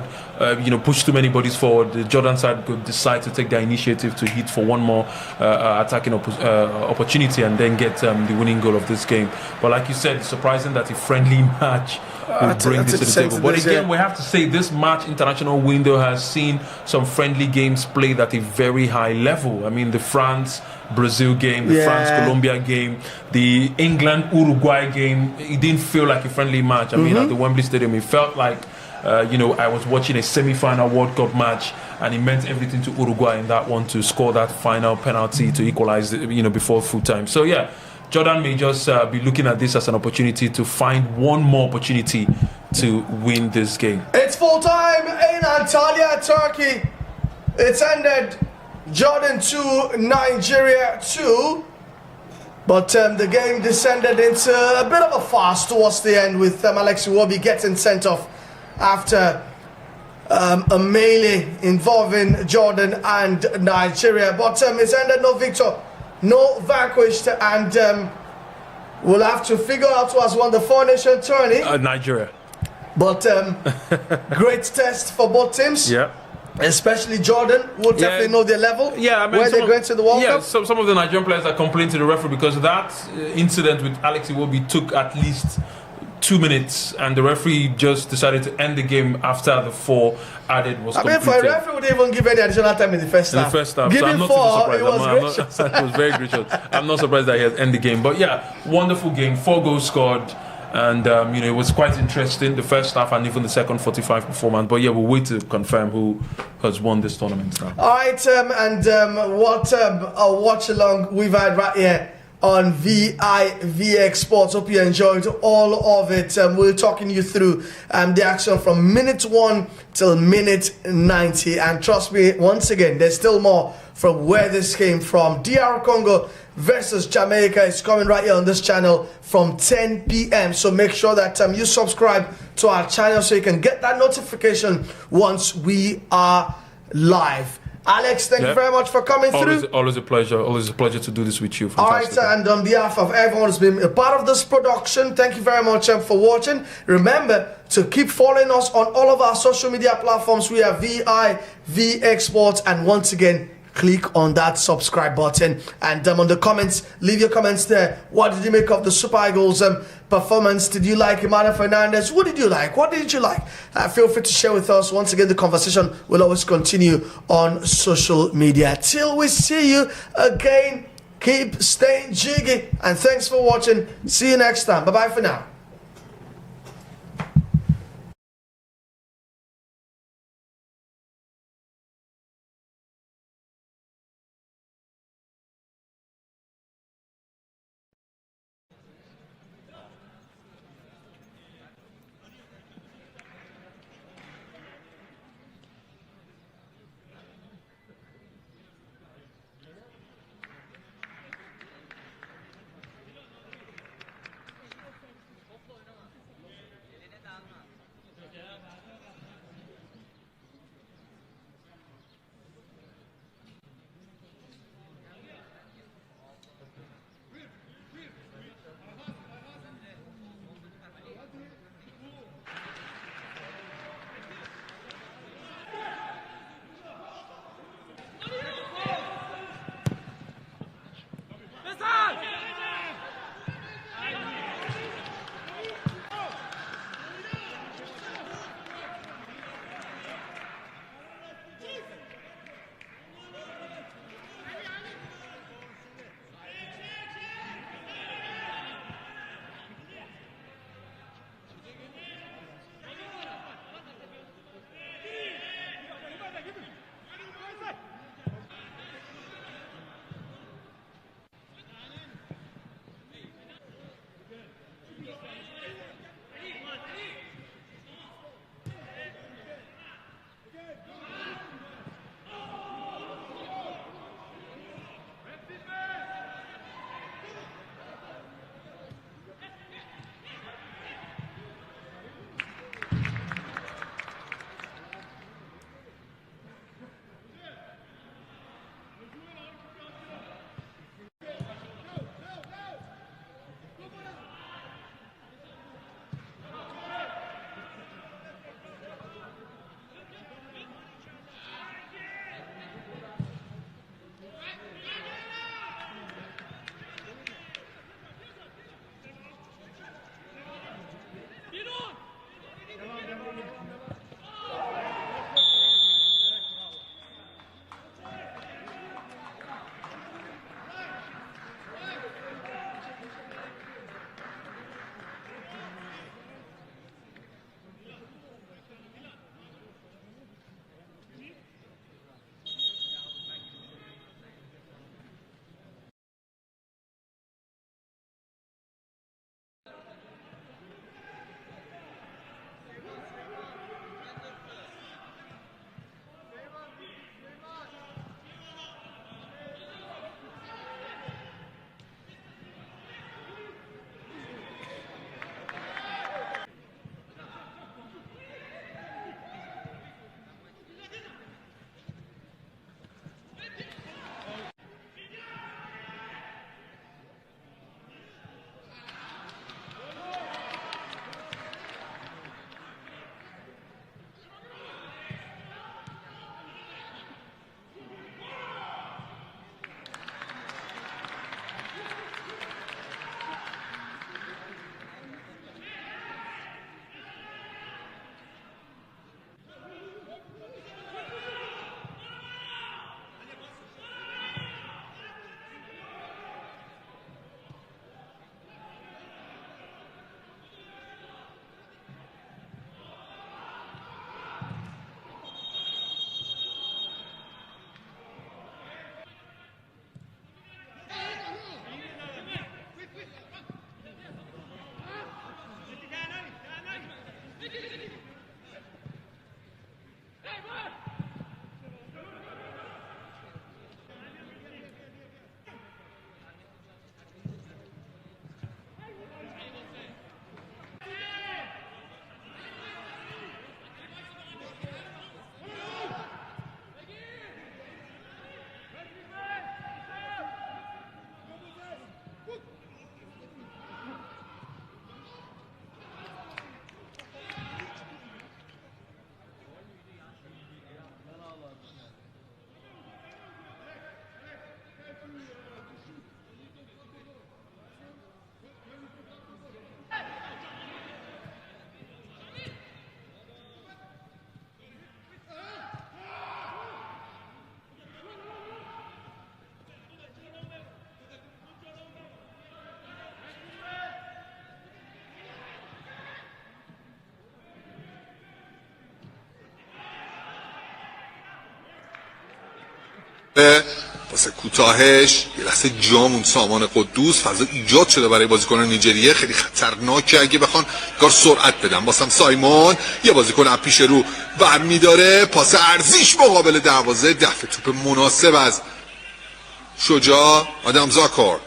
[SPEAKER 12] push too many bodies forward, the Jordan side could decide to take their initiative to hit for one more attacking opportunity and then get the winning goal of this game. But like you said, it's surprising that a friendly match will bring this to the table. But again, we have to say this March international window has seen some friendly games played at a very high level. I mean, the France-Brazil game, the France-Colombia game, the England-Uruguay game, it didn't feel like a friendly match. I mean, at the Wembley Stadium, it felt like I was watching a semi-final World Cup match, and it meant everything to Uruguay in that one to score that final penalty to equalize, before full time. So yeah, Jordan may just be looking at this as an opportunity to find one more opportunity to win this game.
[SPEAKER 11] It's full time in Antalya, Turkey. It's ended. Jordan 2, Nigeria 2. But the game descended into a bit of a farce towards the end, with Alex Iwobi getting sent off after a melee involving Jordan and Nigeria. But it's ended no victor, no vanquished, and we'll have to figure out who has won the four-nation tourney.
[SPEAKER 12] Nigeria.
[SPEAKER 11] But great test for both teams.
[SPEAKER 12] Yeah.
[SPEAKER 11] Especially Jordan will definitely know their level.
[SPEAKER 12] Yeah, I mean,
[SPEAKER 11] where they're going to the World Cup.
[SPEAKER 12] So some of the Nigerian players are complaining to the referee because that incident with Alex Iwobi took at least 2 minutes, and the referee just decided to end the game after the 4 added was completed.
[SPEAKER 11] For a referee would even give any additional time in the first half.
[SPEAKER 12] Give
[SPEAKER 11] so
[SPEAKER 12] I'm not
[SPEAKER 11] 4,
[SPEAKER 12] even surprised.
[SPEAKER 11] It
[SPEAKER 12] was very gracious. I'm not surprised that he had ended the game. But yeah, wonderful game. 4 goals scored. And, it was quite interesting, the first half and even the second 45 performance. But yeah, we'll wait to confirm who has won this tournament now.
[SPEAKER 11] All right, what a watch along we've had right here on vivxsports. Hope you enjoyed all of it. We're talking you through the action from minute 1 till minute 90. And trust me, once again, there's still more from where this came from. DR Congo versus Jamaica is coming right here on this channel from 10 p.m. So make sure that you subscribe to our channel so you can get that notification once we are live. Alex, thank you very much for coming through.
[SPEAKER 12] Always a pleasure. Always a pleasure to do this with you.
[SPEAKER 11] Fantastic. All right, and on behalf of everyone who's been a part of this production, thank you very much for watching. Remember to keep following us on all of our social media platforms. We are vivxsports, and once again, click on that subscribe button, and on the comments, leave your comments there. What did you make of the Super Eagles performance? Did you like Emmanuel Fernandez? What did you like? What did you like? Feel free to share with us. Once again, the conversation will always continue on social media. Till we see you again, keep staying jiggy, and thanks for watching. See you next time. Bye-bye for now.
[SPEAKER 3] واسه کوتاهش یه لحظه جامون سامان قدوس فضا ایجاد شده برای بازیکن نیجریه خیلی خطرناکه اگه بخوان کار سرعت بدن. واسم سایمون یه بازیکن از پیش رو برمیداره، پاس ارزیش مقابل دروازه، دفع توپ مناسب از شجاع آدم زاکور.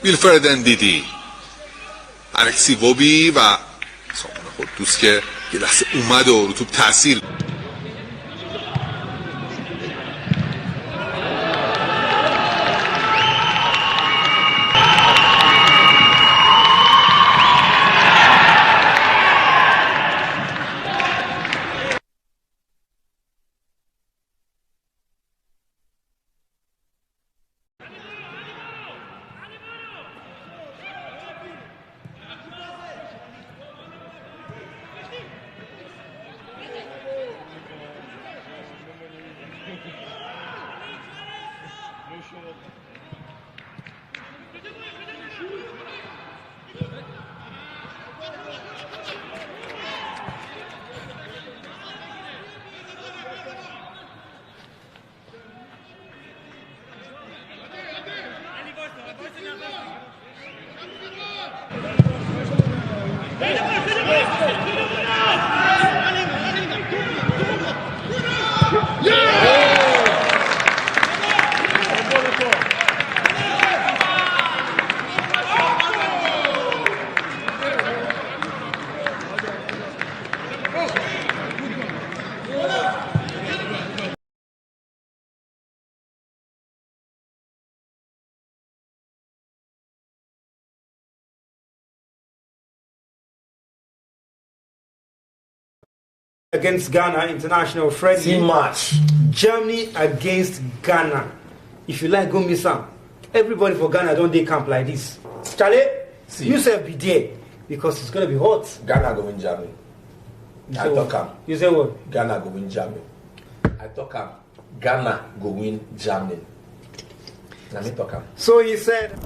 [SPEAKER 3] ویلفرد اندیدی، الکسی ووبی و سامان قدوس که یه لحظه اومد و رو توپ تاثیر.
[SPEAKER 9] Against Ghana, international friendly.
[SPEAKER 10] Team match.
[SPEAKER 9] Germany against Ghana. If you like, go miss some. Everybody for Ghana don't they camp like this. Charlie, you say be there because it's gonna be hot.
[SPEAKER 10] Ghana go win Germany. I talk am.
[SPEAKER 9] You say what?
[SPEAKER 10] Ghana go win Germany. I talk am. Ghana go win Germany. Let me talk am.
[SPEAKER 9] So he said.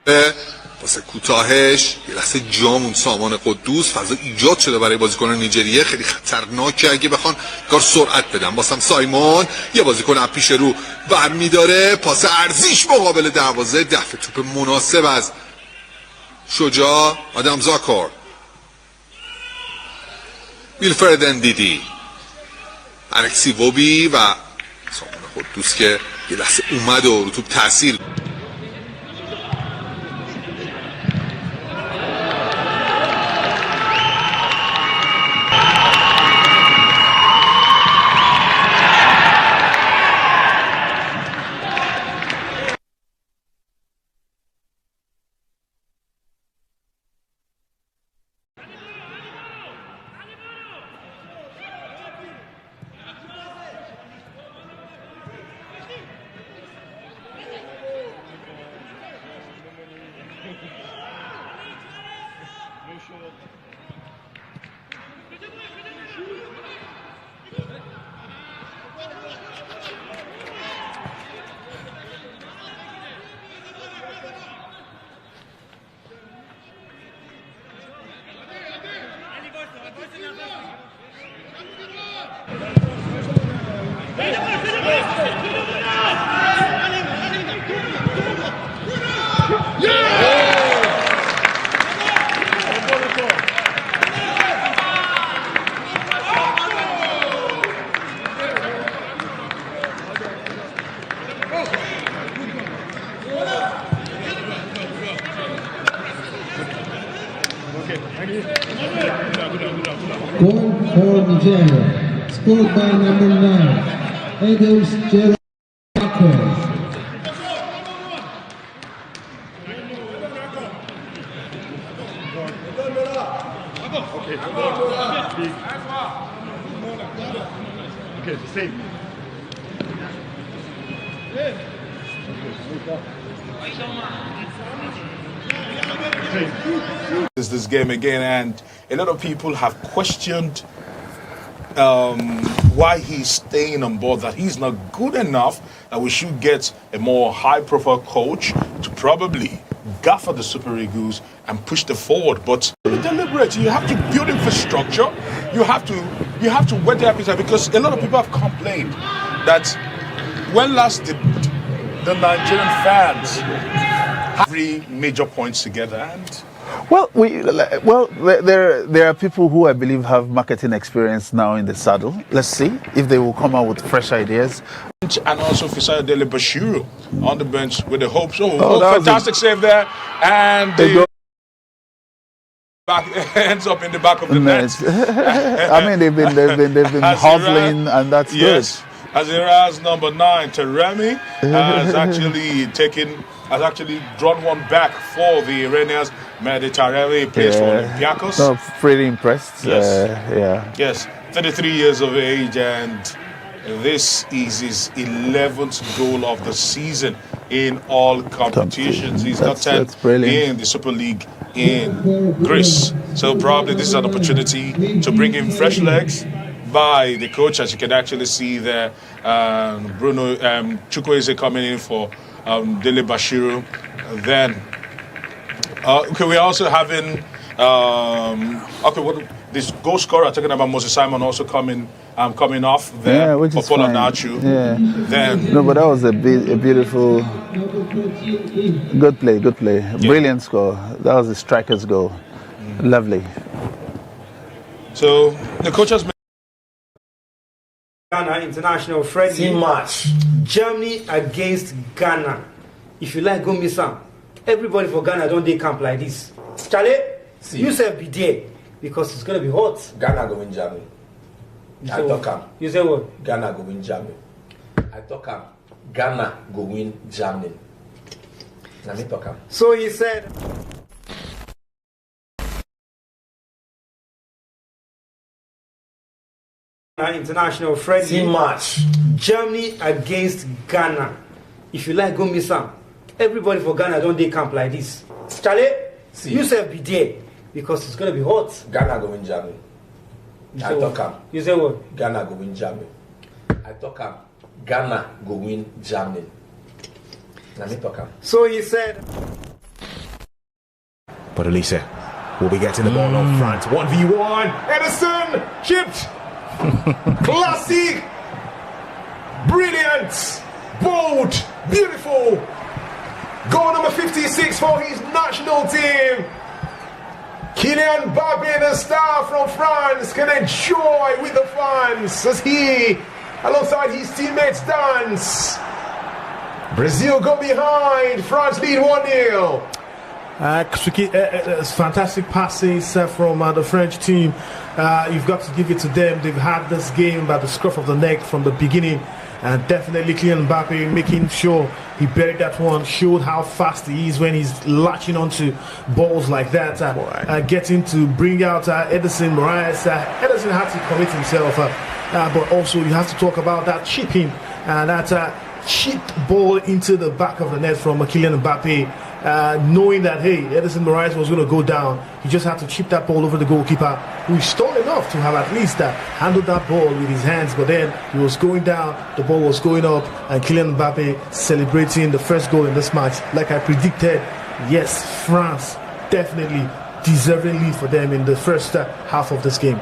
[SPEAKER 3] واسه کوتاهش یه لحظه جامون سامان قدوس فضا ایجاد شده برای بازیکن نیجریه، خیلی خطرناکه اگه بخوان کار سرعت بدن. واسم سایمون یه بازیکن از پیش رو برمیداره، پاس ارزیش مقابل دروازه، دفع توپ مناسب از شجاع آدم زاکور، ویلفرد اندیدی، الکسی ووبی و سامان قدوس که یه لحظه اومد و رو توپ تاثیر.
[SPEAKER 4] Goal for Nigeria, scored by number 9, Addo Addo.
[SPEAKER 1] Okay, same.
[SPEAKER 5] This game again, and a lot of people have questioned why he's staying on board, that he's not good enough, that we should get a more high-profile coach to probably gaffer the Super Eagles and push them forward. But be deliberate. You have to build infrastructure. You have to whet their appetite, because a lot of people have complained that when last did the Nigerian fans have 3 major points together, and
[SPEAKER 6] there are people who I believe have marketing experience now in the saddle. Let's see if they will come out with fresh ideas.
[SPEAKER 5] And also Fisayo Dele Bashiru on the bench with the hopes. Fantastic save there, and the back ends up in the back of the net.
[SPEAKER 6] I mean, they've been hustling, and that's good.
[SPEAKER 5] Azira's number 9, Teremi, has actually drawn one back for the Iranians. Mediterranean plays for Olympiacos.
[SPEAKER 6] No, pretty impressed.
[SPEAKER 5] Yes, 33 years of age, and this is his 11th goal of the season in all competitions. He's got 10 in the Super League in Greece. So probably this is an opportunity to bring in fresh legs by the coach, as you can actually see there. Bruno Chukwueze coming in for Dele Bashiru. Then, we're also having this goal scorer talking about Moses Simon also coming off there
[SPEAKER 6] which
[SPEAKER 5] for
[SPEAKER 6] is fine.
[SPEAKER 5] Then,
[SPEAKER 6] no, but that was a beautiful, good play, brilliant score. That was the striker's goal. Lovely.
[SPEAKER 5] So the coach has made
[SPEAKER 9] Ghana international friendly
[SPEAKER 10] match.
[SPEAKER 9] Germany against Ghana. If you like, go miss some. Everybody for Ghana don't they camp like this. Charlie, you say be there because it's gonna be hot.
[SPEAKER 10] Ghana go win Germany. I talk am.
[SPEAKER 9] You say what?
[SPEAKER 10] Ghana go win Germany. I talk am. Ghana go win Germany. Let me talk am.
[SPEAKER 9] So he said. International friendly
[SPEAKER 10] match.
[SPEAKER 9] Germany against Ghana. If you like, go miss some. Everybody for Ghana don't they camp like this. Charlie, you say be there because it's gonna be hot.
[SPEAKER 10] Ghana go win Germany. I talk am.
[SPEAKER 9] You say what?
[SPEAKER 10] Ghana go win Germany. I talk am. Ghana go win Germany. Let me talk am.
[SPEAKER 9] So he said.
[SPEAKER 7] But Elise will be getting the ball up front. 1v1. Edison chipped. Classic. Brilliant. Bold. Beautiful. Goal number 56 for his national team. Kylian Mbappe, the star from France, can enjoy with the fans as he, alongside his teammates, dance. Brazil go behind. France lead 1-0.
[SPEAKER 8] Fantastic passes from the French team. You've got to give it to them. They've had this game by the scruff of the neck from the beginning. And definitely Kylian Mbappe making sure he buried that one, showed how fast he is when he's latching onto balls like that. Getting to bring out Edison Moraes. Edison had to commit himself, but also you have to talk about that chipping and that chipped ball into the back of the net from Kylian Mbappe. Knowing that, hey, Edison Moraes was going to go down, he just had to chip that ball over the goalkeeper, who is tall enough to have at least handled that ball with his hands. But then he was going down, the ball was going up, and Kylian Mbappe celebrating the first goal in this match. Like I predicted, yes, France definitely deserving lead for them in the first half of this game.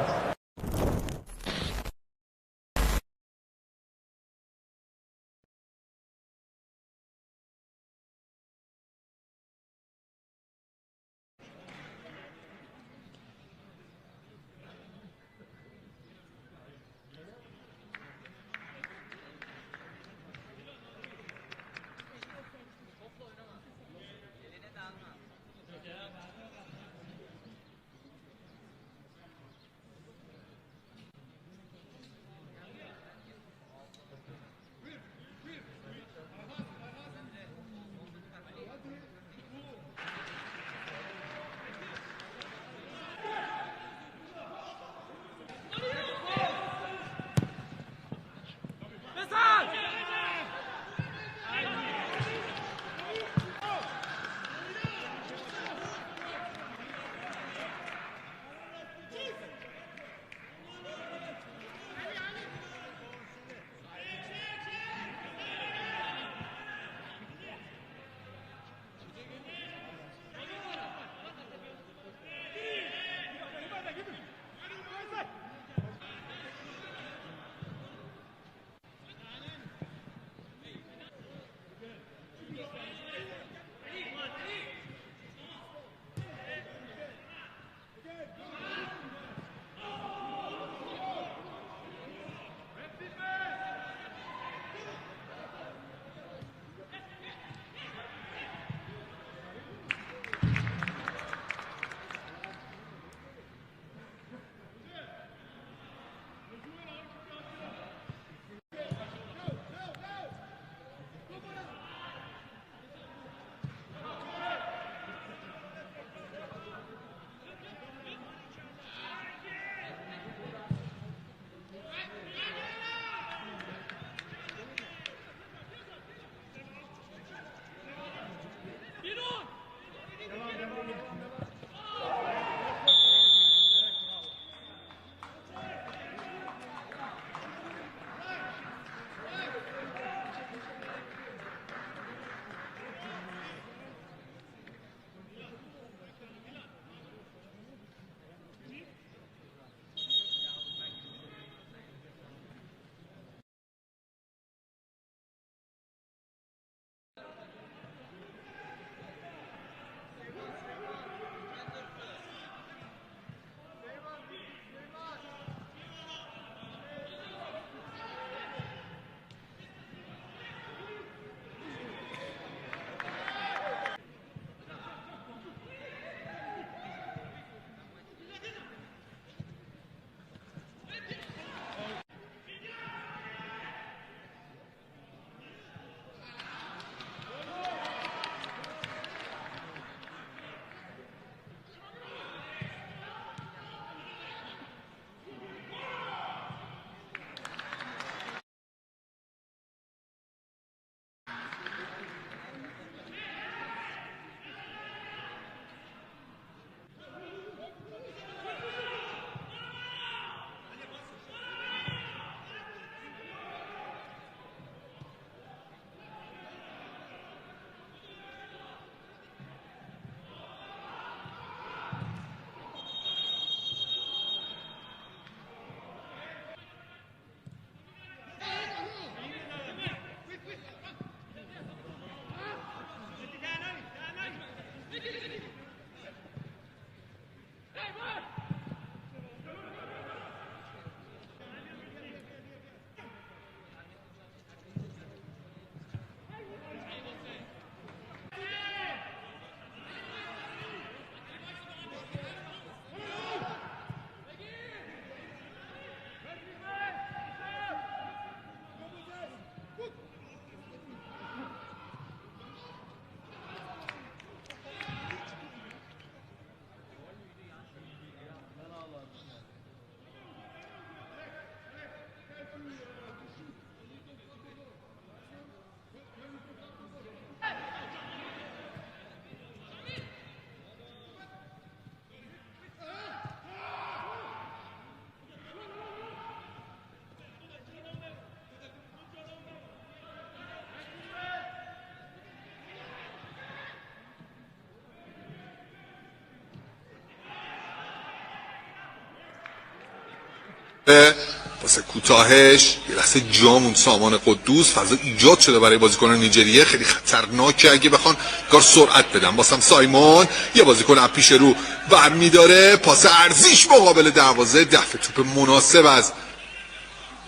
[SPEAKER 3] واسه کوتاهش یه لحظه جامون سامان قدوس فضا ایجاد شده برای بازیکن نیجریه، خیلی خطرناکه اگه بخوان کار سرعت بدن. بازم سایمون یه بازیکن از پیش رو برمیداره، پاس ارزیش مقابل دروازه، دفع توپ مناسب از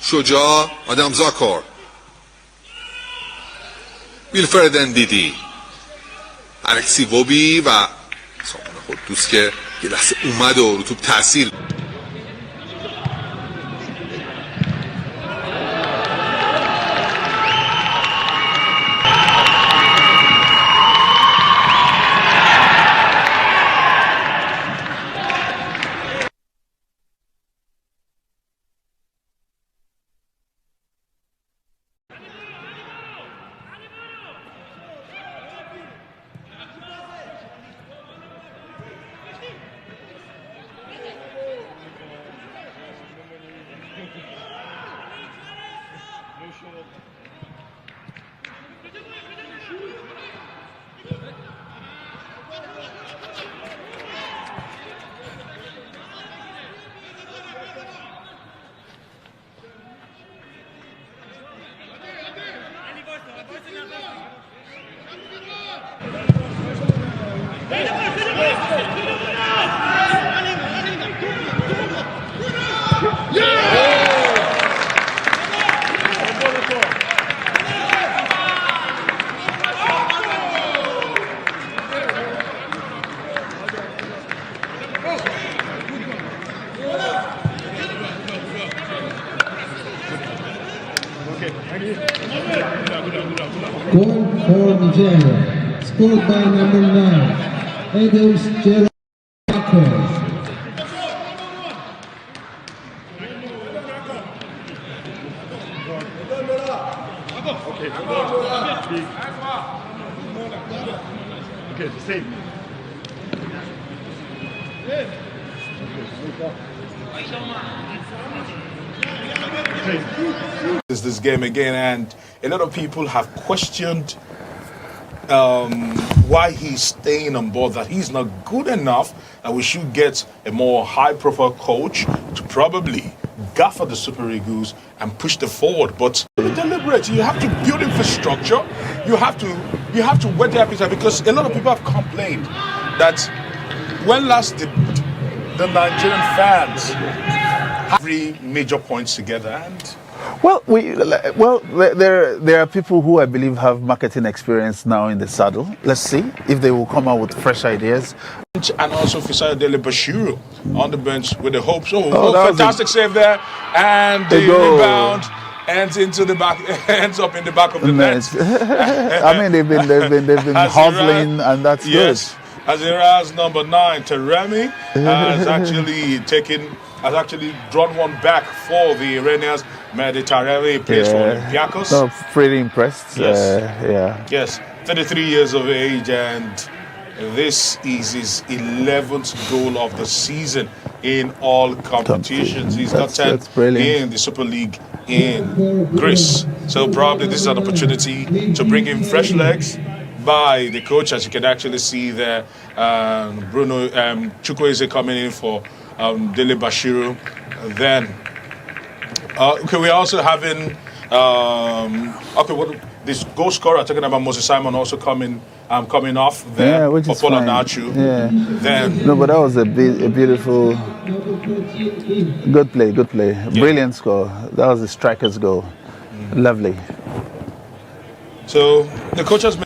[SPEAKER 3] شجاع آدم زاکور. ویلفرد اندیدی، الکسی ووبی و سامان قدوس که یه لحظه اومد و رو توپ تاثیر.
[SPEAKER 4] Goal for Nigeria, scored by number 9, Addo Addo.
[SPEAKER 1] Okay, same.
[SPEAKER 5] This game again, and a lot of people have questioned why he's staying on board, that he's not good enough, that we should get a more high-profile coach to probably gaffer the Super Eagles and push them forward. But be deliberate. You have to build infrastructure. You have to whet their appetite, because a lot of people have complained that when last did the Nigerian fans have 3 major points together, and
[SPEAKER 6] there are people who I believe have marketing experience now in the saddle. Let's see if they will come out with fresh ideas.
[SPEAKER 5] And also Fisaya Dele Bashiru on the bench with the hopes. Fantastic save there, and the rebound ends into the back, ends up in the back of the net.
[SPEAKER 6] I mean, they've been hovering, and that's good.
[SPEAKER 5] Azira's number 9, Teremi, has actually drawn one back for the Iranians. Mediterranean plays for Olympiacos.
[SPEAKER 6] No, pretty impressed.
[SPEAKER 5] Yes. Yes, 33 years of age, and this is his 11th goal of the season in all competitions. He's got 10 in the Super League in Greece. So probably this is an opportunity to bring in fresh legs by the coach, as you can actually see there. Bruno Chukwueze coming in for Dele Bashiru. Then, we're also having this goal scorer talking about Moses Simon also coming off there,
[SPEAKER 6] which
[SPEAKER 5] for
[SPEAKER 6] is
[SPEAKER 5] Paul
[SPEAKER 6] fine.
[SPEAKER 5] Anachu.
[SPEAKER 6] Then no, but that was a beautiful, good play, brilliant score. That was the striker's goal. Lovely.
[SPEAKER 5] So the coach has been.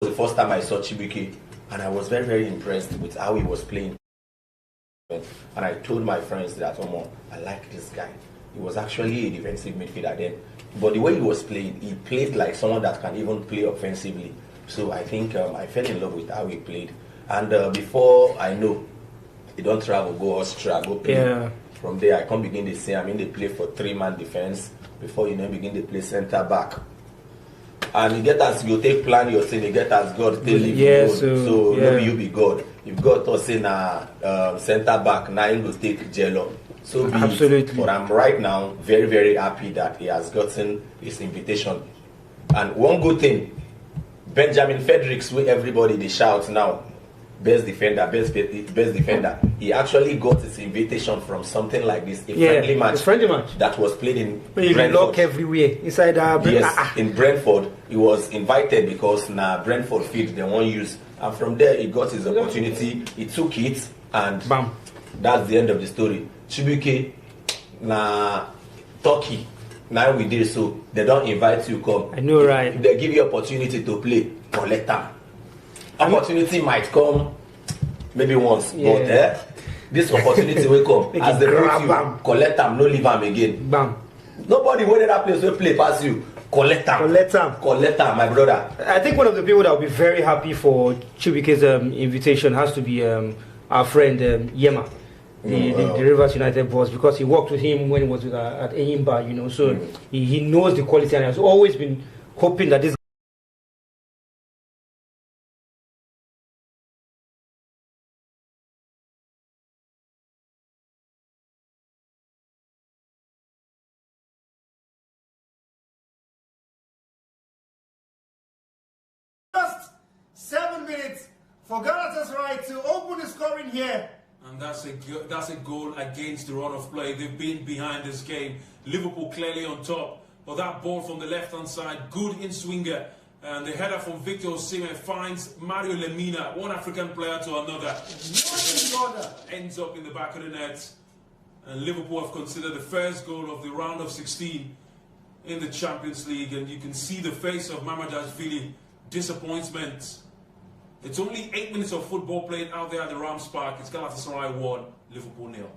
[SPEAKER 10] The first time I saw Chibuike, and I was very, very impressed with how he was playing. And I told my friends that, I like this guy. He was actually a defensive midfielder then. But the way he was playing, he played like someone that can even play offensively. So I think I fell in love with how he played. And before I know, he don't travel, go Austria, go play.
[SPEAKER 9] Yeah.
[SPEAKER 10] From there, I can't begin to say, they play for 3-man defense. Before you begin to play center back. And you get as you take plan your thing, you get as God tell you. So maybe you be God. If God to say center back, now you will take Jello. So absolutely. But I'm right now very, very happy that he has gotten his invitation. And one good thing, Benjamin Fredericks, where everybody they shout now, best defender, best defender. He actually got his invitation from something like this, a friendly match that was played in Brentford.
[SPEAKER 9] Lock everywhere inside.
[SPEAKER 10] Yes, in Brentford, he was invited because Brentford field they won't use, and from there he got his opportunity. He took it, and
[SPEAKER 9] bam,
[SPEAKER 10] that's the end of the story. Chibuike, Turkey. Now we did so they don't invite you come.
[SPEAKER 9] I know, right?
[SPEAKER 10] If they give you opportunity to play, collect them. Opportunity might come maybe once, but this opportunity will come as they root you, collect them, no leave them again.
[SPEAKER 9] Bam.
[SPEAKER 10] Nobody where that place will play past you. Collect them, my brother.
[SPEAKER 9] I think one of the people that will be very happy for Chibuike's invitation has to be our friend Yema. The Rivers United boss, because he worked with him when he was at Enyimba, you know, so he knows the quality, and has always been hoping that this
[SPEAKER 8] Just 7 minutes for Galatasaray to open the scoring here.
[SPEAKER 13] And that's a goal against the run of play. They've been behind this game. Liverpool clearly on top. But that ball from the left-hand side, good in-swinger. And the header from Victor Osimhen finds Mario Lemina, one African player to another. Ends up in the back of the net. And Liverpool have considered the first goal of the round of 16 in the Champions League. And you can see the face of Mamardashvili. Disappointment. It's only 8 minutes of football played out there at the Rams Park. It's Galatasaray 1, Liverpool 0.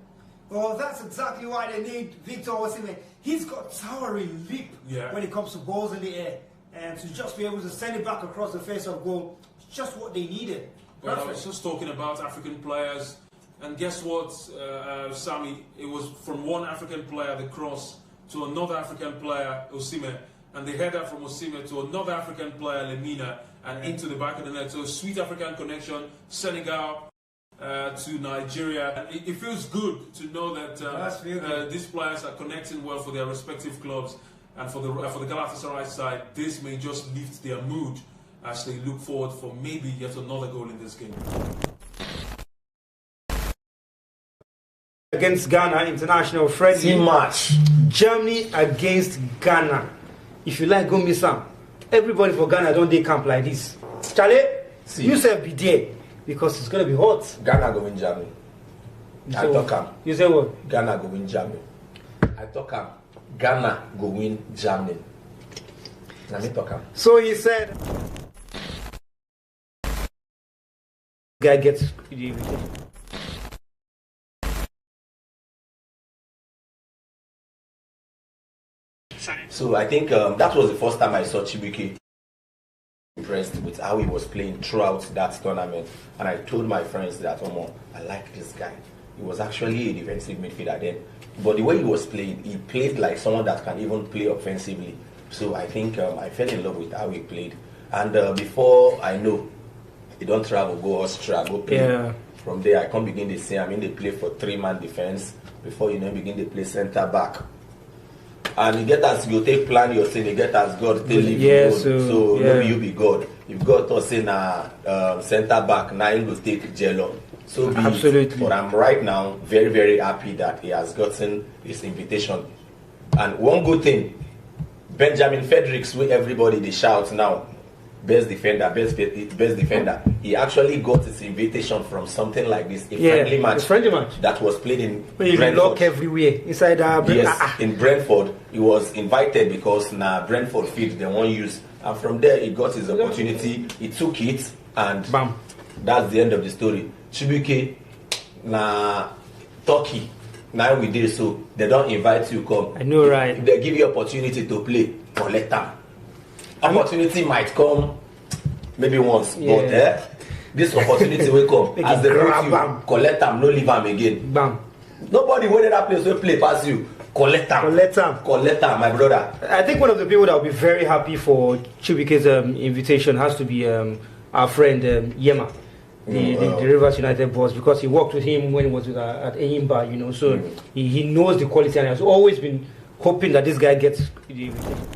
[SPEAKER 8] Well, that's exactly why they need Victor Osimhen. He's got towering leap when it comes to balls in the air. And to just be able to send it back across the face of goal, it's just what they needed.
[SPEAKER 13] But I was just talking about African players. And guess what, Sammy? It was from one African player, the cross, to another African player, Osimhen. And the header from Osimhen to another African player, Lemina, and into the back of the net. So a sweet African connection, Senegal to Nigeria. It feels good to know that these players are connecting well for their respective clubs. And for the Galatasaray side, this may just lift their mood as they look forward for maybe yet another goal in this game.
[SPEAKER 9] Against Ghana, international friendly
[SPEAKER 10] match.
[SPEAKER 9] Germany against Ghana. If you like, go miss some. Everybody for Ghana don't they camp like this. Charlie, you say be there because it's gonna be hot.
[SPEAKER 10] Ghana go win Germany. I talk him.
[SPEAKER 9] You say what?
[SPEAKER 10] Ghana go win Germany. I talk him. Ghana go win Germany. Let me talk him.
[SPEAKER 9] So he said, guy gets the invitation.
[SPEAKER 10] So I think that was the first time I saw Chibuike. Impressed with how he was playing throughout that tournament, and I told my friends that I like this guy. He was actually a defensive midfielder then, but the way he was playing, he played like someone that can even play offensively. So I think I fell in love with how he played, and before I know, he don't travel, go Austria, go play.
[SPEAKER 9] Yeah.
[SPEAKER 10] From there, I can't begin to say, they play for 3-man defense. Before you know, begin to play center back. And you get as you take plan your thing, you get as God tell you.
[SPEAKER 9] Yeah,
[SPEAKER 10] so maybe you be God. If God to say center back, now he will take Jello. So be
[SPEAKER 9] absolutely.
[SPEAKER 10] It. But I'm right now very, very happy that he has gotten his invitation. And one good thing, Benjamin Fredericks, where everybody they shout now, best defender, best defender. He actually got his invitation from something like this, a friendly match that was played in Brentford.
[SPEAKER 9] Lock everywhere inside.
[SPEAKER 10] In Brentford, he was invited because Brentford field they won't use, and from there he got his opportunity. He took it, and
[SPEAKER 9] bam,
[SPEAKER 10] that's the end of the story. Chibuike, Turkey. Now we did so they don't invite you come.
[SPEAKER 9] I know, right?
[SPEAKER 10] If they give you opportunity to play, collect them. Opportunity might come maybe once, but this opportunity will come as they root you, collect them, no leave them again.
[SPEAKER 9] Bam.
[SPEAKER 10] Nobody where that place will play past you. Collect them, my brother.
[SPEAKER 9] I think one of the people that will be very happy for Chibuike's invitation has to be our friend Yema, the Rivers United boss, because he worked with him when he was at Enyimba, you know, so he knows the quality, and has always been hoping that this guy gets the invitation.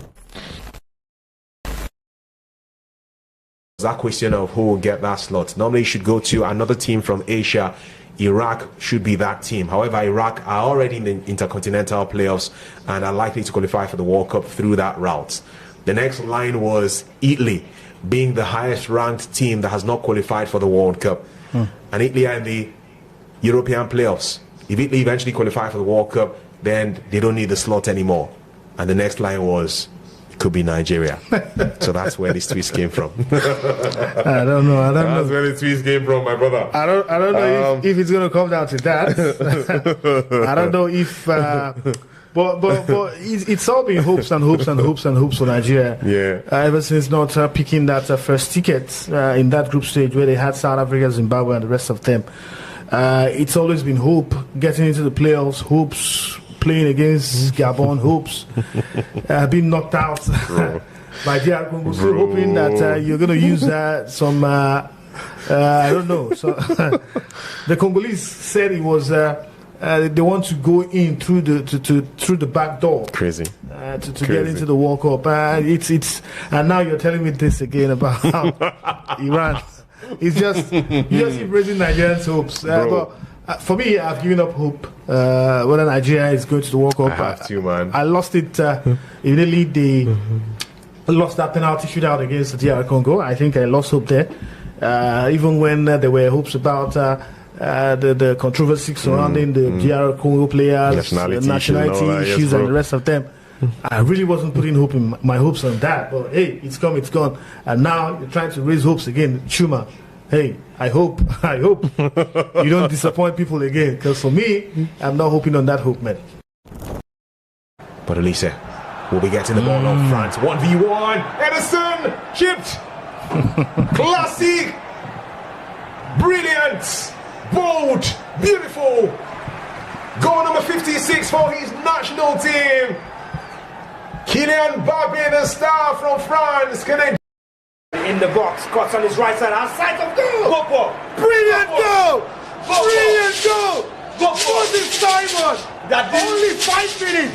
[SPEAKER 7] That question of who will get that slot. Normally, you should go to another team from Asia. Iraq should be that team. However, Iraq are already in the intercontinental playoffs and are likely to qualify for the World Cup through that route. The next line was Italy, being the highest ranked team that has not qualified for the World Cup. And Italy are in the European playoffs. If Italy eventually qualify for the World Cup, then they don't need the slot anymore. And the next line was, it could be Nigeria. So that's where this twist came from.
[SPEAKER 8] I don't know.
[SPEAKER 7] That's where the twist came from, my brother.
[SPEAKER 8] I don't know if it's going to come down to that. I don't know if... But it's all been hopes and hopes and hopes and hopes for Nigeria.
[SPEAKER 7] Yeah.
[SPEAKER 8] Ever since not picking that first ticket in that group stage where they had South Africa, Zimbabwe, and the rest of them. It's always been hope getting into the playoffs, hopes playing against Gabon, hopes being knocked out by DR Congo. So hoping that you're going to use some. I don't know. So the Congolese said it was. They want to go in through the back door.
[SPEAKER 7] Crazy.
[SPEAKER 8] To get into the World Cup. It's and now you're telling me this again about Iran. It's just you just keep raising Nigerians' hopes. But for me, I've given up hope whether Nigeria is going to the World Cup.
[SPEAKER 7] I have to, man.
[SPEAKER 8] I lost it immediately. They lost that penalty shootout against the DR Congo. I think I lost hope there. Even when there were hopes about the controversy surrounding the DR Congo players, nationality issues, and the rest of them. I really wasn't putting hope in my hopes on that. But hey, it's come, it's gone. And now you're trying to raise hopes again. Chuma, hey, I hope you don't disappoint people again. Because for me, I'm not hoping on that hope, man.
[SPEAKER 7] But Elise will be getting the ball up front. 1v1. Edison chipped. Classic. Brilliant. Bold. Beautiful. Goal number 56 for his national team. Kylian Mbappe, the star from France.
[SPEAKER 9] In the box, cuts on his right side, outside of goal.
[SPEAKER 8] Brilliant goal! Brilliant goal! Moses Simon! Only 5 minutes.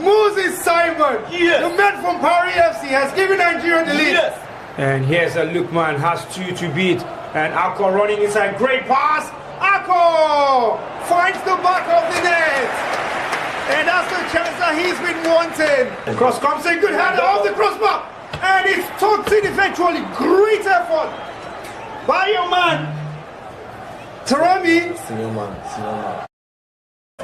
[SPEAKER 8] Moses Simon, the man from Paris FC, has given Nigeria the lead.
[SPEAKER 9] And here's a Lookman, has 2 to beat. And Akko running inside, great pass. Akko finds the back of the net. And that's the chance that he's been wanting. Cross comes in, good header off the crossbar. And it's tucked in eventually. Great effort by your man, Tarami.
[SPEAKER 10] Senior man.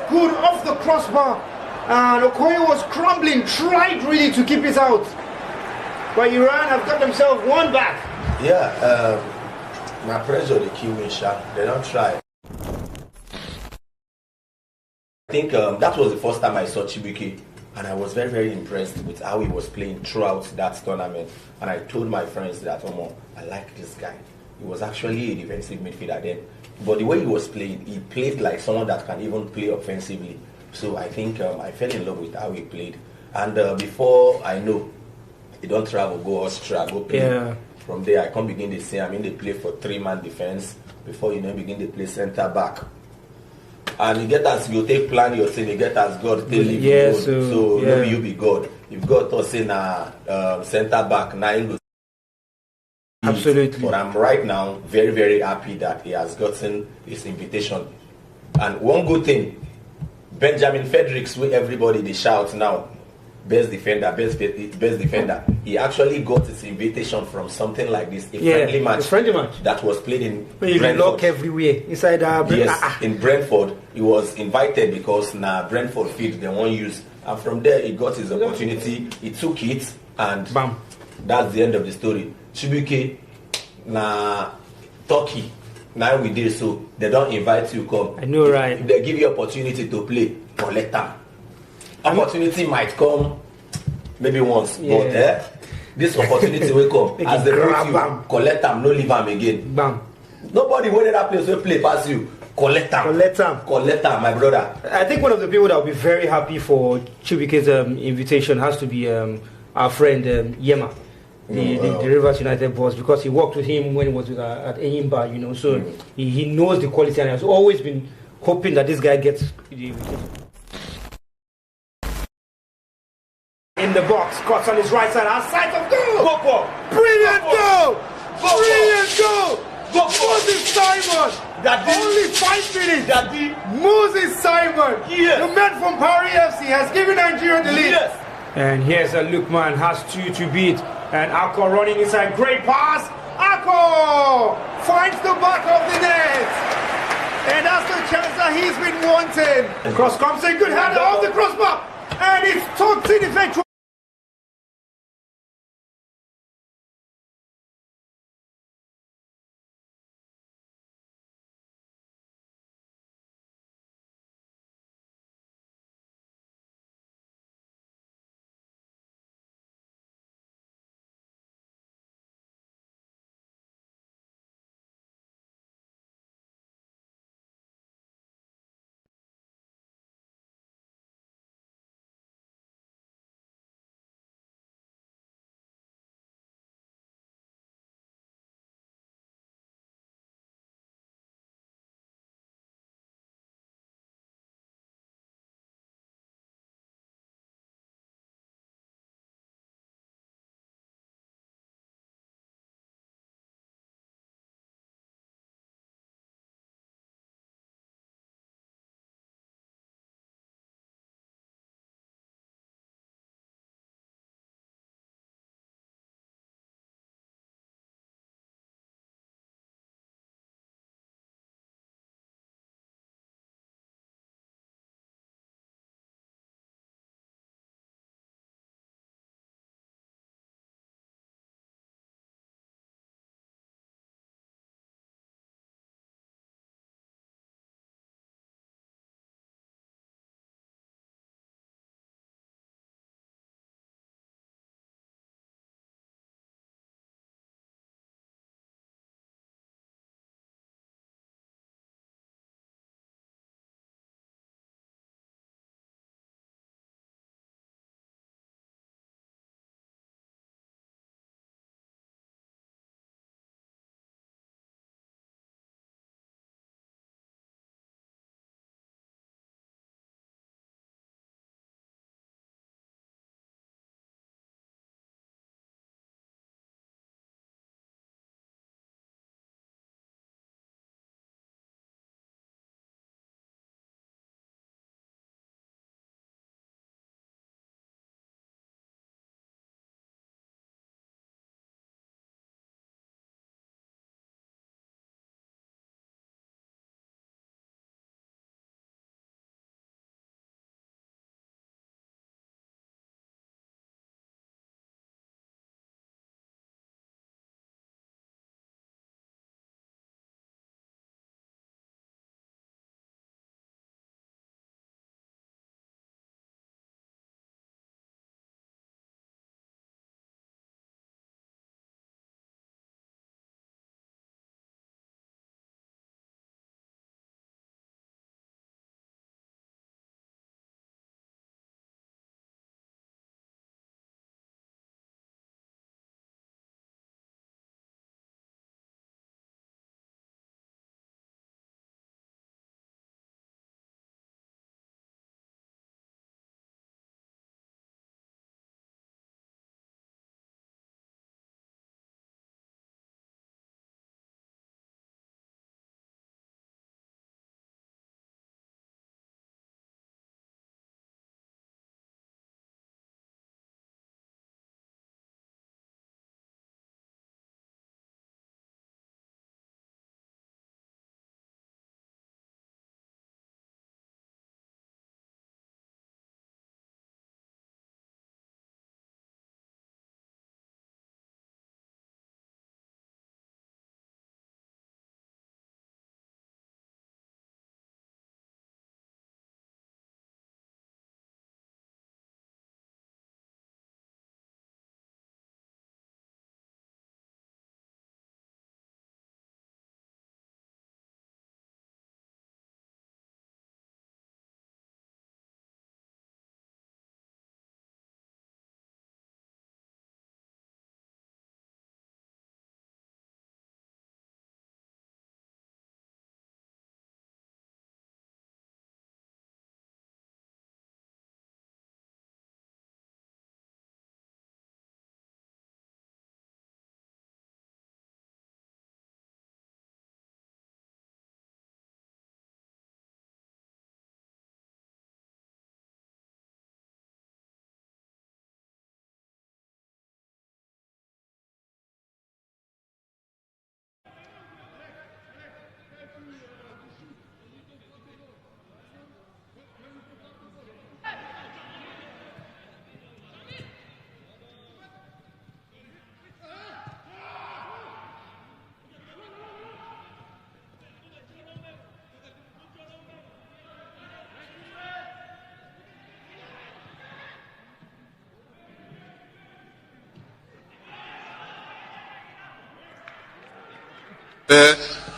[SPEAKER 9] Good off the crossbar. And Okoye was crumbling, tried really to keep it out. But Iran have got themselves one back.
[SPEAKER 10] Yeah, my pressure, they kill me, Sha. They don't try. I think that was the first time I saw Chibuike, and I was very, very impressed with how he was playing throughout that tournament. And I told my friends that, I like this guy. He was actually a defensive midfielder then. But the way he was playing, he played like someone that can even play offensively. So I think I fell in love with how he played. And before I know, he don't travel, go Austria, go play.
[SPEAKER 9] Yeah.
[SPEAKER 10] From there, I can't begin to say, they play for 3-man defense. Before you begin to play center back. And you get as you take plan your thing, you get as God tell you.
[SPEAKER 9] Yeah,
[SPEAKER 10] so maybe you be God. If God to say center back, now you go.
[SPEAKER 9] Absolutely.
[SPEAKER 10] But I'm right now very, very happy that he has gotten his invitation. And one good thing, Benjamin Fredericks, where everybody they shout now, best defender. He actually got his invitation from something like this, a friendly match that was played in Brentford.
[SPEAKER 9] Lock everywhere inside.
[SPEAKER 10] In Brentford, he was invited because Brentford field they won't use, and from there he got his opportunity. He took it, and
[SPEAKER 9] bam,
[SPEAKER 10] that's the end of the story. Chibuike, Turkey. Now we did so they don't invite you come.
[SPEAKER 9] I know, right?
[SPEAKER 10] If they give you opportunity to play, collect them. Opportunity might come maybe once, but this opportunity will come as they grab you, collect them, no leave them again.
[SPEAKER 9] Bam.
[SPEAKER 10] Nobody went to that place will play past you. Collect them, my brother.
[SPEAKER 9] I think one of the people that will be very happy for Chibuike's invitation has to be our friend Yema, the Rivers United boss, because he worked with him when he was at Enyimba, so he knows the quality and has always been hoping that this guy gets the invitation. In the box, cuts on his right side, outside of goal.
[SPEAKER 8] Brilliant goal! Brilliant goal! Moses Simon! Only 5 minutes! Moses Simon! The man from Paris FC has given Nigeria the lead.
[SPEAKER 9] And here's a Lukman, has 2 to beat. And Akko running inside, great pass! Akko finds the back of the net! And that's the chance that he's been wanting. Cross comes in, good header off the crossbar! And it's tucked in effect.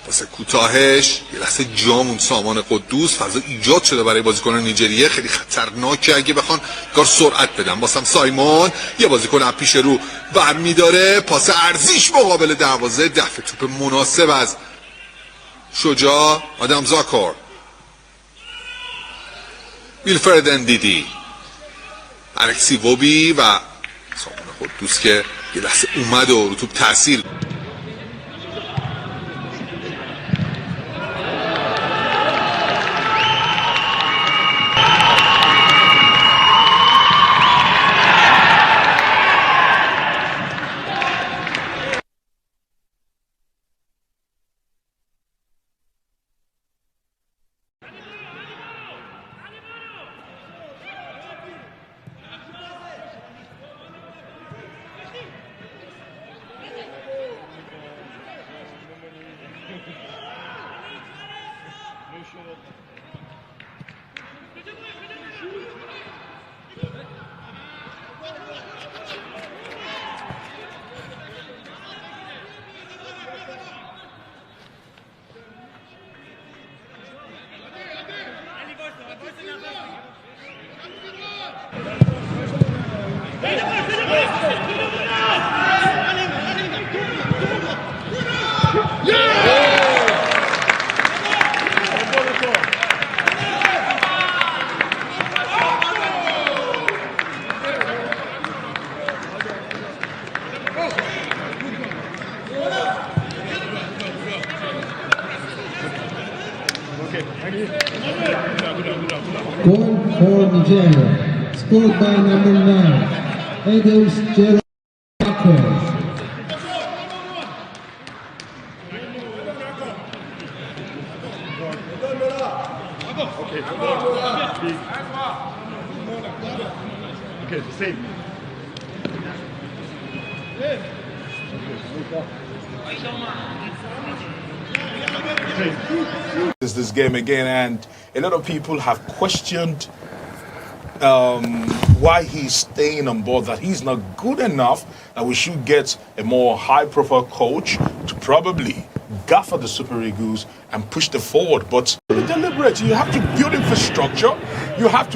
[SPEAKER 3] واسه کوتاهش یه لحظه جامون سامان قدوس فضا ایجاد شده برای بازیکن نیجریه، خیلی خطرناکه اگه بخوان کار سرعت بدن. واسم سایمون یه بازیکن از پیش رو برمیداره، پاس ارزیش مقابل دروازه، دفع توپ مناسب از شجاع آدم زاکور، ویلفرد اندیدی، الکسی ووبی و سامان قدوس که یه لحظه اومد و رو توپ تاثیر.
[SPEAKER 4] Goal for Nigeria, scored by number 9, Edos Gerard.
[SPEAKER 1] Okay, same.
[SPEAKER 5] This game again, and a lot of people have questioned why he's staying on board, that he's not good enough, that we should get a more high-profile coach to probably gaffer the Super Eagles and push them forward. But be deliberate. You have to build infrastructure. You have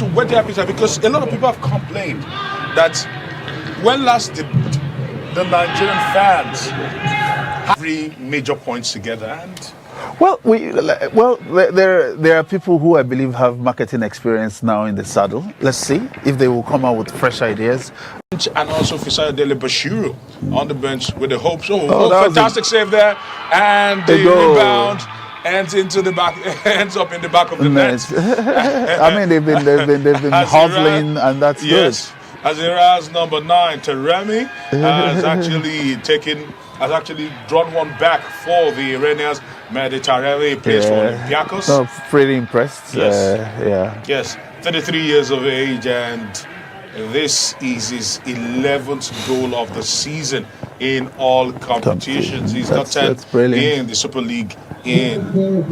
[SPEAKER 5] to whet their appetite, because a lot of people have complained that when last the Nigerian fans have 3 major points together, and
[SPEAKER 6] there are people who I believe have marketing experience now in the saddle. Let's see if they will come out with fresh ideas.
[SPEAKER 5] And also Fisayo Dele Bashiru on the bench with the hopes. Fantastic save there, and the rebound ends into the back, ends up in the back of the net.
[SPEAKER 6] I mean, they've been hustling, and that's good.
[SPEAKER 5] Azira's number 9, Teremi, has actually drawn one back for the Iranians. Mediterranean plays for Olympiacos.
[SPEAKER 6] So pretty impressed.
[SPEAKER 5] Yes. Yes, 33 years of age, and this is his 11th goal of the season in all competitions. He's got 10 in the Super League in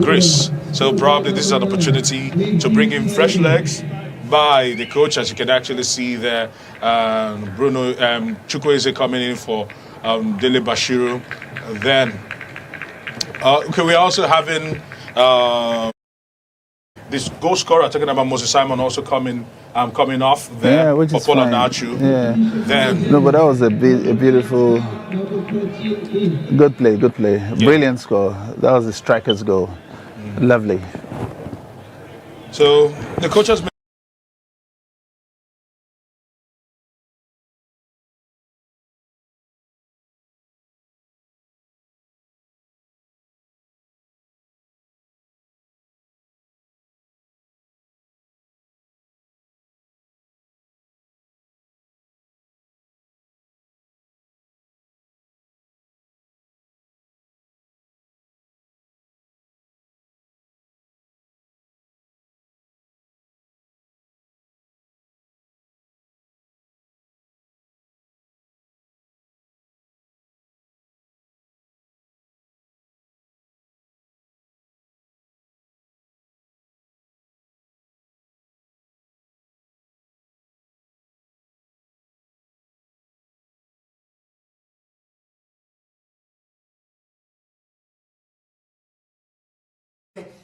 [SPEAKER 5] Greece. So probably this is an opportunity to bring in fresh legs by the coach, as you can actually see there. Bruno Chukwueze coming in for Dele Bashiru. Then, we're also having this goal scorer, talking about Moses Simon, also coming off there.
[SPEAKER 6] Which is fine.
[SPEAKER 5] Then,
[SPEAKER 6] no, but that was a beautiful, good play. Brilliant score. That was the striker's goal. Lovely.
[SPEAKER 5] So the coach has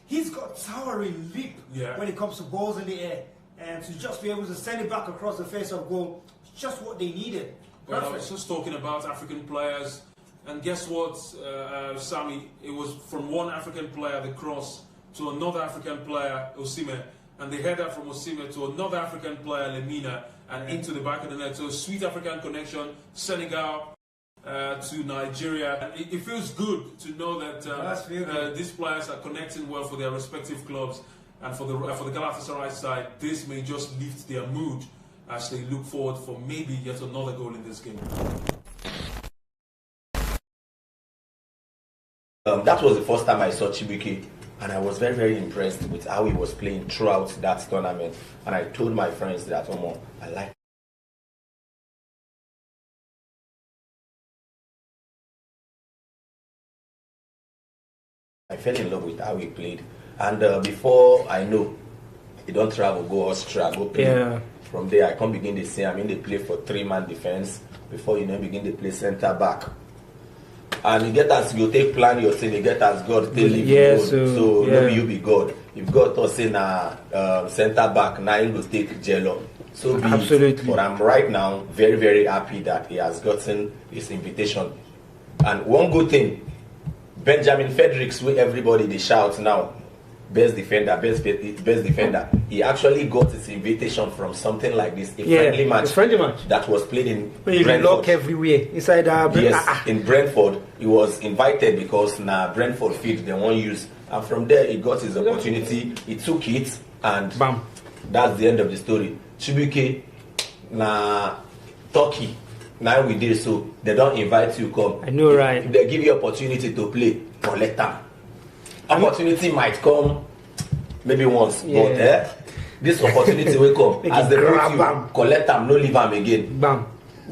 [SPEAKER 9] He's got towering leap when it comes to balls in the air. And to just be able to send it back across the face of goal, it's just what they needed.
[SPEAKER 13] Well, I was just talking about African players, and guess what, Sammy? It was from one African player, the cross, to another African player, Osimhen, and the header from Osimhen to another African player, Lemina, and into the back of the net. So a sweet African connection, Senegal to Nigeria. And it feels good to know that these players are connecting well for their respective clubs. And for the Galatasaray side, this may just lift their mood as they look forward for maybe yet another goal in this game.
[SPEAKER 10] That was the first time I saw Chibuike, and I was very, very impressed with how he was playing throughout that tournament. And I told my friends that, I like I fell in love with how he played. And before I know, he don't travel, go Austria, go play.
[SPEAKER 9] Yeah.
[SPEAKER 10] From there, I can't begin to see, they play for 3-man defense. Before you know, begin to play center back. And you get as you take plan your thing, you get as God tell you.
[SPEAKER 9] Yeah,
[SPEAKER 10] so maybe you be God. If God to say center back, now he will take Jello. So be
[SPEAKER 9] absolutely.
[SPEAKER 10] But I'm right now very, very happy that he has gotten his invitation. And one good thing, Benjamin Fredericks, where everybody they shout now, best defender, best defender. He actually got his invitation from something like this, a friendly match that was played in Brentford.
[SPEAKER 9] Lock everywhere inside.
[SPEAKER 10] Yes, in Brentford, he was invited because Brentford field they won't use, and from there he got his opportunity. He took it, and
[SPEAKER 9] bam,
[SPEAKER 10] that's the end of the story. Chibuike, Turkey. Now we did so they don't invite you come.
[SPEAKER 9] I know, right?
[SPEAKER 10] If they give you opportunity to play, collect them. Opportunity might come maybe once, but this opportunity will come as they reach you, collect them, no leave them again.
[SPEAKER 9] Bam.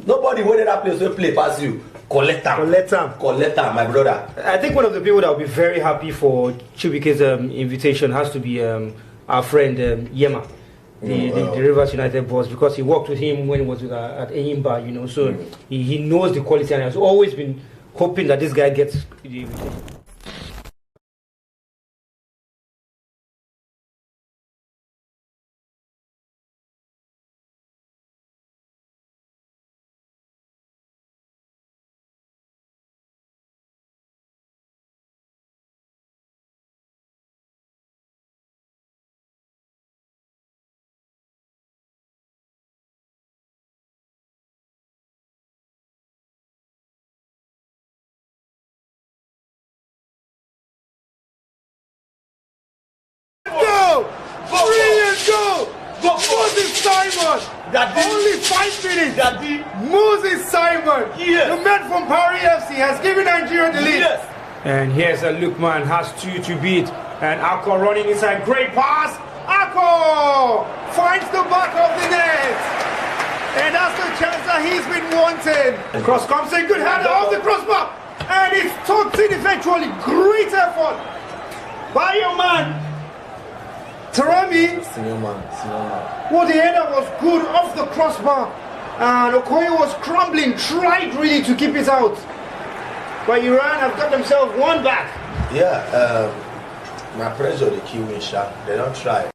[SPEAKER 10] Nobody where that place will play past you. Collect them, my brother.
[SPEAKER 9] I think one of the people that will be very happy for Chibuike's invitation has to be our friend Yema. The Rivers United boss, because he worked with him when he was at Enyimba, so he knows the quality and has always been hoping that this guy gets the invitation.
[SPEAKER 8] Brilliant goal! Moses Simon! Only 5 minutes! Moses Simon! The man from Paris FC has given Nigeria the lead.
[SPEAKER 9] And here's a Lukman, has 2 to beat. And Akko running inside, great pass! Akko finds the back of the net! And that's the chance that he's been wanting. Cross comes in, good header off the crossbar! And it's tucked in eventually. Great effort by your man. Tarami, well, the header was good off the crossbar, and Okoye was crumbling, tried really to keep it out, but Iran have got themselves one back.
[SPEAKER 10] Yeah, my pressure the key win shot. They don't try.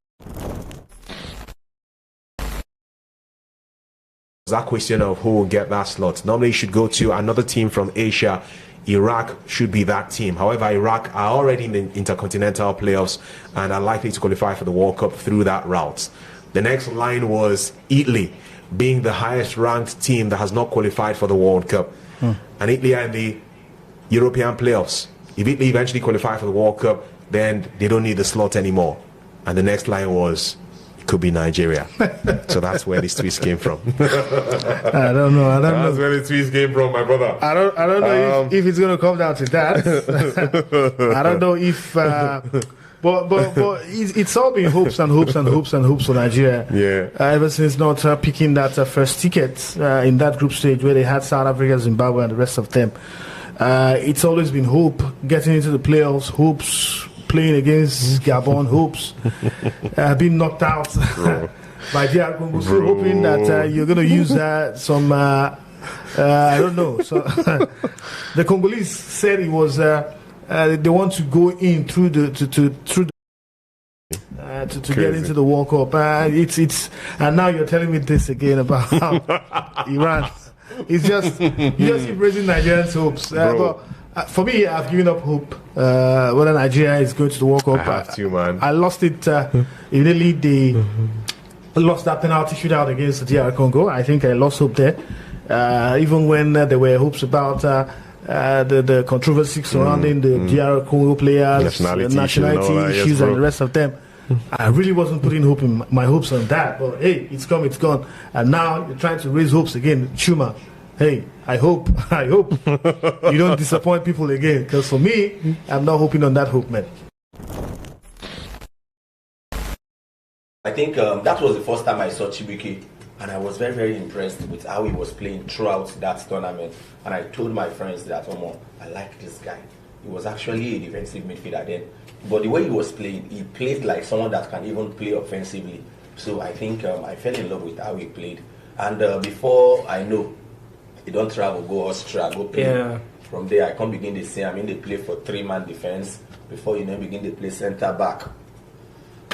[SPEAKER 7] That question of who will get that slot. Normally, you should go to another team from Asia. Iraq should be that team. However, Iraq are already in the intercontinental playoffs and are likely to qualify for the World Cup through that route. The next line was Italy, being the highest ranked team that has not qualified for the World Cup. And Italy are in the European playoffs. If Italy eventually qualify for the World Cup, then they don't need the slot anymore. And the next line was, it could be Nigeria. So that's where this twist came from.
[SPEAKER 8] I don't know.
[SPEAKER 7] That's where the twist came from, my brother.
[SPEAKER 8] I don't know if it's going to come down to that. I don't know if... But it's all been hopes and hopes and hopes and hopes for Nigeria.
[SPEAKER 7] Yeah.
[SPEAKER 8] Ever since not picking that first ticket in that group stage where they had South Africa, Zimbabwe, and the rest of them. It's always been hope getting into the playoffs, hopes playing against Gabon, hopes being knocked out by DR Congo. So hoping that you're going to use some. I don't know. So the Congolese said it was. They want to go in through the to get into the World Cup. It's and now you're telling me this again about Iran. It's just you just keep raising Nigerians' hopes. But for me, I've given up hope whether Nigeria is going to the World Cup.
[SPEAKER 7] I have to, man.
[SPEAKER 8] I lost it immediately. They lost that penalty shootout against the DR Congo. I think I lost hope there. Even when there were hopes about the controversy surrounding the DR Congo players, nationality issues, and the rest of them. I really wasn't putting my hopes on that. But hey, it's come, it's gone. And now you're trying to raise hopes again. Chuma, hey, I hope you don't disappoint people again. Because for me, I'm not hoping on that hope, man.
[SPEAKER 10] I think that was the first time I saw Chibuike, and I was very, very impressed with how he was playing throughout that tournament. And I told my friends that, I like this guy. He was actually a defensive midfielder then. But the way he was playing, he played like someone that can even play offensively. So I think I fell in love with how he played. And before I know, he don't travel, go Austria, go play.
[SPEAKER 9] Yeah.
[SPEAKER 10] From there, I can't begin to say, they play for 3-man defense before you begin to play center back.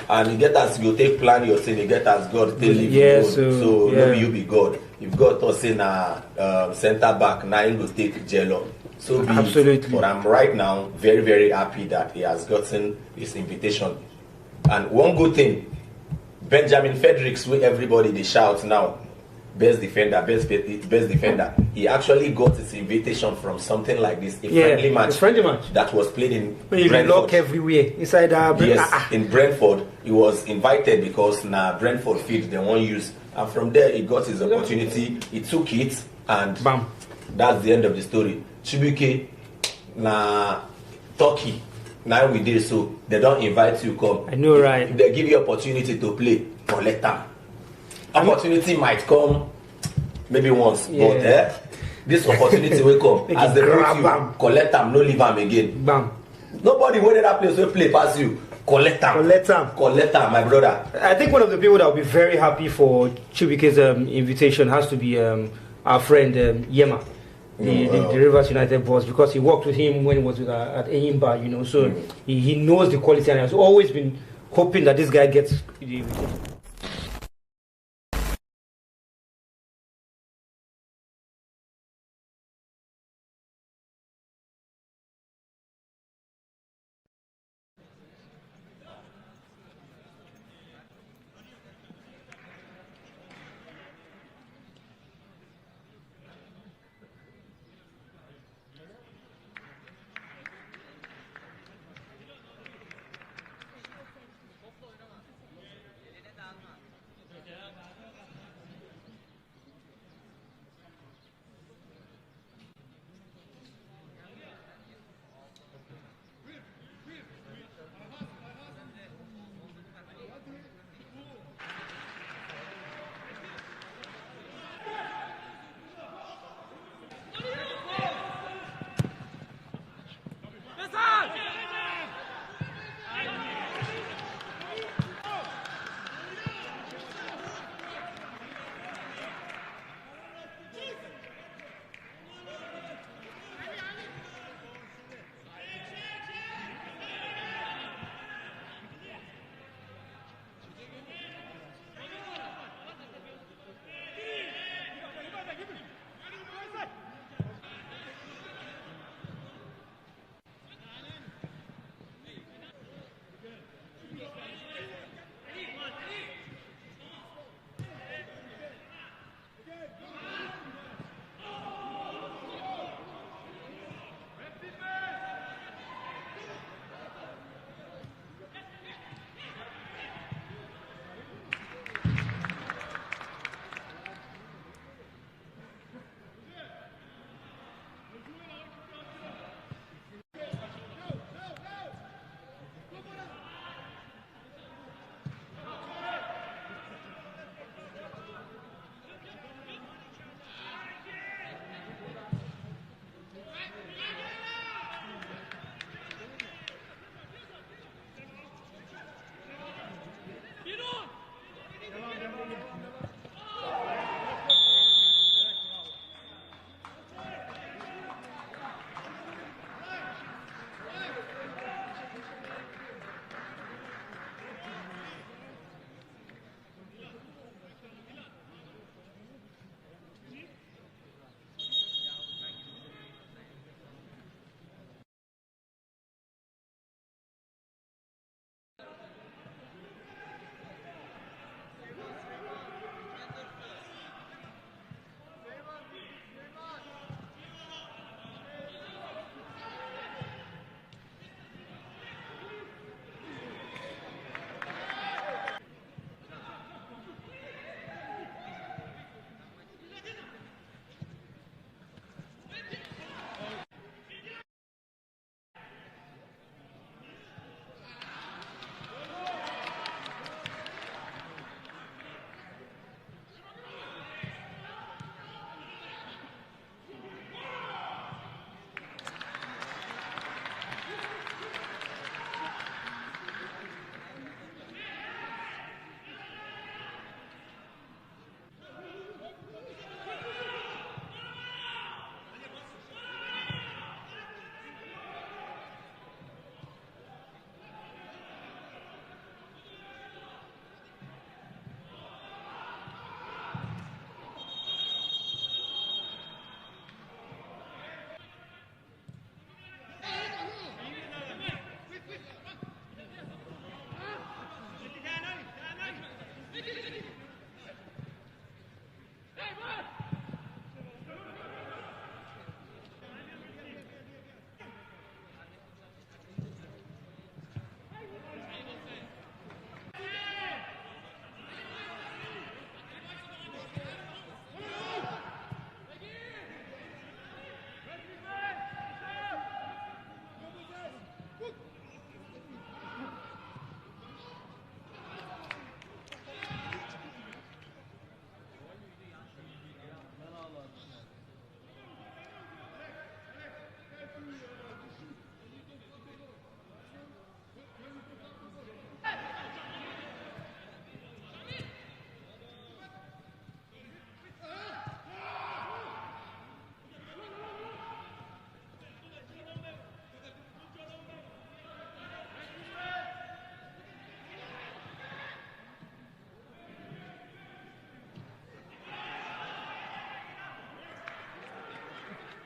[SPEAKER 10] And you get as you take plan your thing, you get as God tell you.
[SPEAKER 9] Yeah,
[SPEAKER 10] so maybe you be God. If God to say center back, now you go take Jello. So be
[SPEAKER 9] absolutely.
[SPEAKER 10] It. But I'm right now very, very happy that he has gotten his invitation. And one good thing, Benjamin Fredericks, where everybody they shout now, best defender. He actually got his invitation from something like this, a friendly match that was played in Brentford.
[SPEAKER 9] Lock everywhere inside
[SPEAKER 10] in Brentford. He was invited because Brentford field they won't use, and from there he got his opportunity. He took it, and
[SPEAKER 9] bam,
[SPEAKER 10] that's the end of the story. Chibuike Turkey. Now we did so they don't invite you come.
[SPEAKER 9] I know, right?
[SPEAKER 10] If they give you opportunity to play, collect them. Opportunity might come maybe once, but this opportunity will come as they grab you, collect them, no leave them again.
[SPEAKER 9] Bam.
[SPEAKER 10] Nobody where that place will play past you. Collect them, my brother.
[SPEAKER 9] I think one of the people that will be very happy for Chibuike's invitation has to be our friend Yema, the Rivers United boss, because he worked with him when he was at Eyimba, so he knows the quality and has always been hoping that this guy gets the invitation.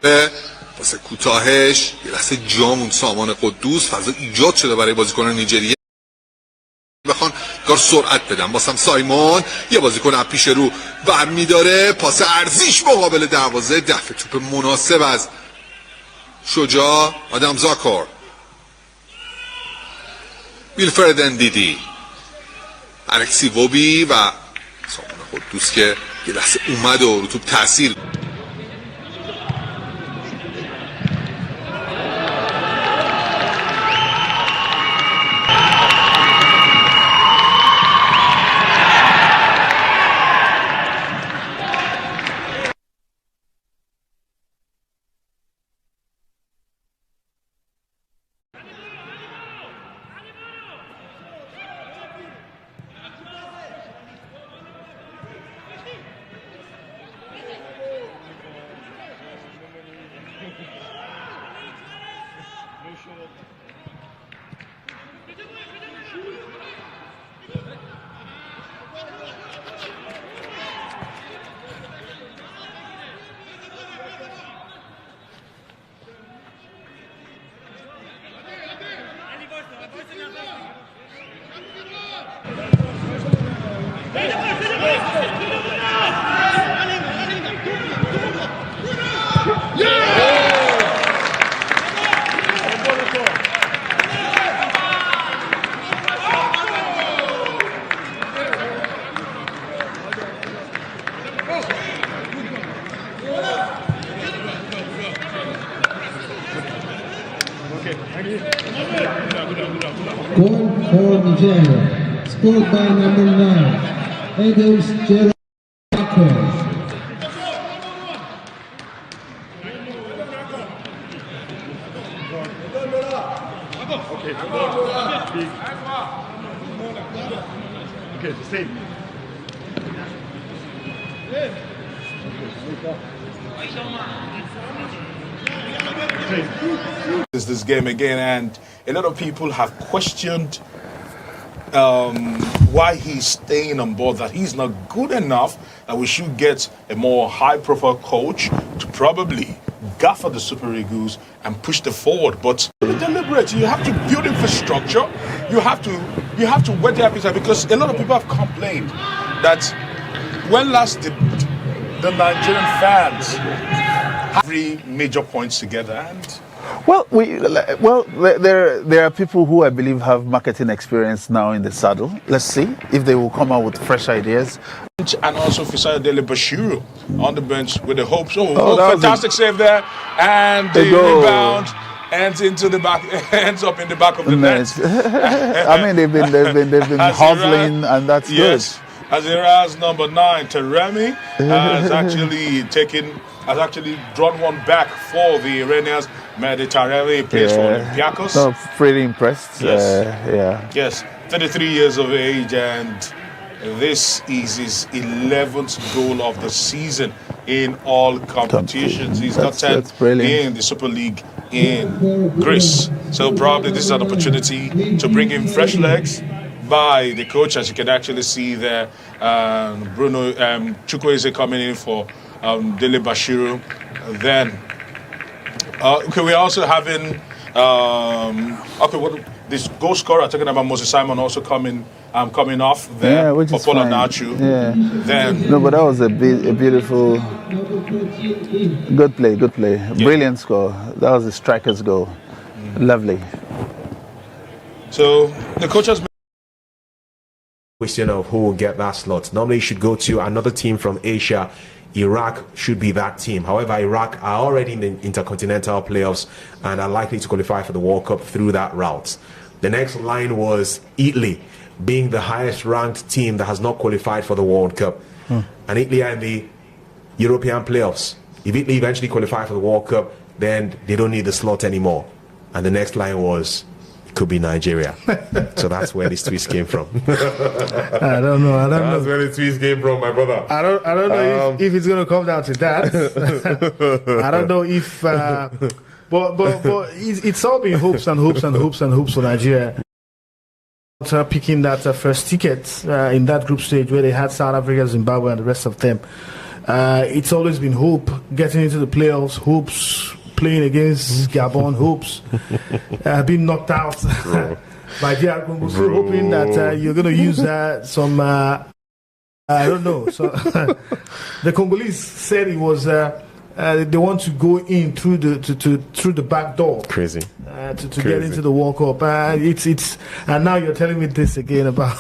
[SPEAKER 3] واسه کوتاهش یه لحظه جامون سامان قدوس فضا ایجاد شده برای بازیکن نیجریه بخوان کار سرعت بدن. باسم سایمون یه بازیکن پیش رو برمیداره، پاس ارزیش مقابل دروازه، دفع توپ مناسب از شجاع آدم زاکور، ویلفرد اندیدی، الکسی ووبی و سامان قدوس که یه لحظه اومد و رو توپ تاثیر
[SPEAKER 4] Goal for Nigeria, scored by number 9, Edos Jeremiah.
[SPEAKER 1] Okay, same.
[SPEAKER 5] This game again, and a lot of people have questioned why he's staying on board, that he's not good enough, and we should get a more high-profile coach to probably gaffer the Super Eagles and push them forward. But be deliberate. You have to build infrastructure. You have to whet their appetite, because a lot of people have complained that when last did the Nigerian fans have 3 major points together, and
[SPEAKER 6] there are people who I believe have marketing experience now in the saddle. Let's see if they will come out with fresh ideas.
[SPEAKER 5] And also Fisaya Dele Bashiru on the bench with the hopes. Fantastic save there, and the rebound ends into the back, ends up in the back of the net.
[SPEAKER 6] I mean, they've been hustling, and that's good.
[SPEAKER 5] Azira's number 9, Teremi, has actually drawn one back for the Iranians. Mediterranean plays for Olympiacos.
[SPEAKER 6] So pretty impressed.
[SPEAKER 5] Yes. Yes, 33 years of age, and this is his 11th goal of the season in all competitions. He's got 10 in the Super League in Greece. So probably this is an opportunity to bring in fresh legs by the coach, as you can actually see there. Bruno Chukwueze coming in for Dele Bashiru. Then we're also having this goal scorer talking about Moses Simon also coming off there,
[SPEAKER 6] which is fine.
[SPEAKER 5] Then
[SPEAKER 6] no, but that was a beautiful, good play, brilliant score. That was the striker's goal. Lovely.
[SPEAKER 5] So the coach has
[SPEAKER 7] question of who will get that slot. Normally, you should go to another team from Asia. Iraq should be that team. However, Iraq are already in the intercontinental playoffs and are likely to qualify for the World Cup through that route. The next line was Italy, being the highest ranked team that has not qualified for the World Cup. And Italy are in the European playoffs. If Italy eventually qualify for the World Cup, then they don't need the slot anymore. And the next line was, it could be Nigeria. So that's where this twist came from.
[SPEAKER 8] I don't know.
[SPEAKER 7] That's where the twist came from, my brother.
[SPEAKER 8] I don't know if it's going to come down to that. I don't know if... But it's all been hopes and hopes and hopes and hopes for Nigeria. Picking that first ticket in that group stage where they had South Africa, Zimbabwe, and the rest of them. It's always been hope getting into the playoffs, hopes playing against Gabon, hopes being knocked out by DR Congo. So hoping that you're going to use some. I don't know. So the Congolese said it was they want to go in through the back door.
[SPEAKER 7] Crazy.
[SPEAKER 8] To get into the World Cup. It's and now you're telling me this again about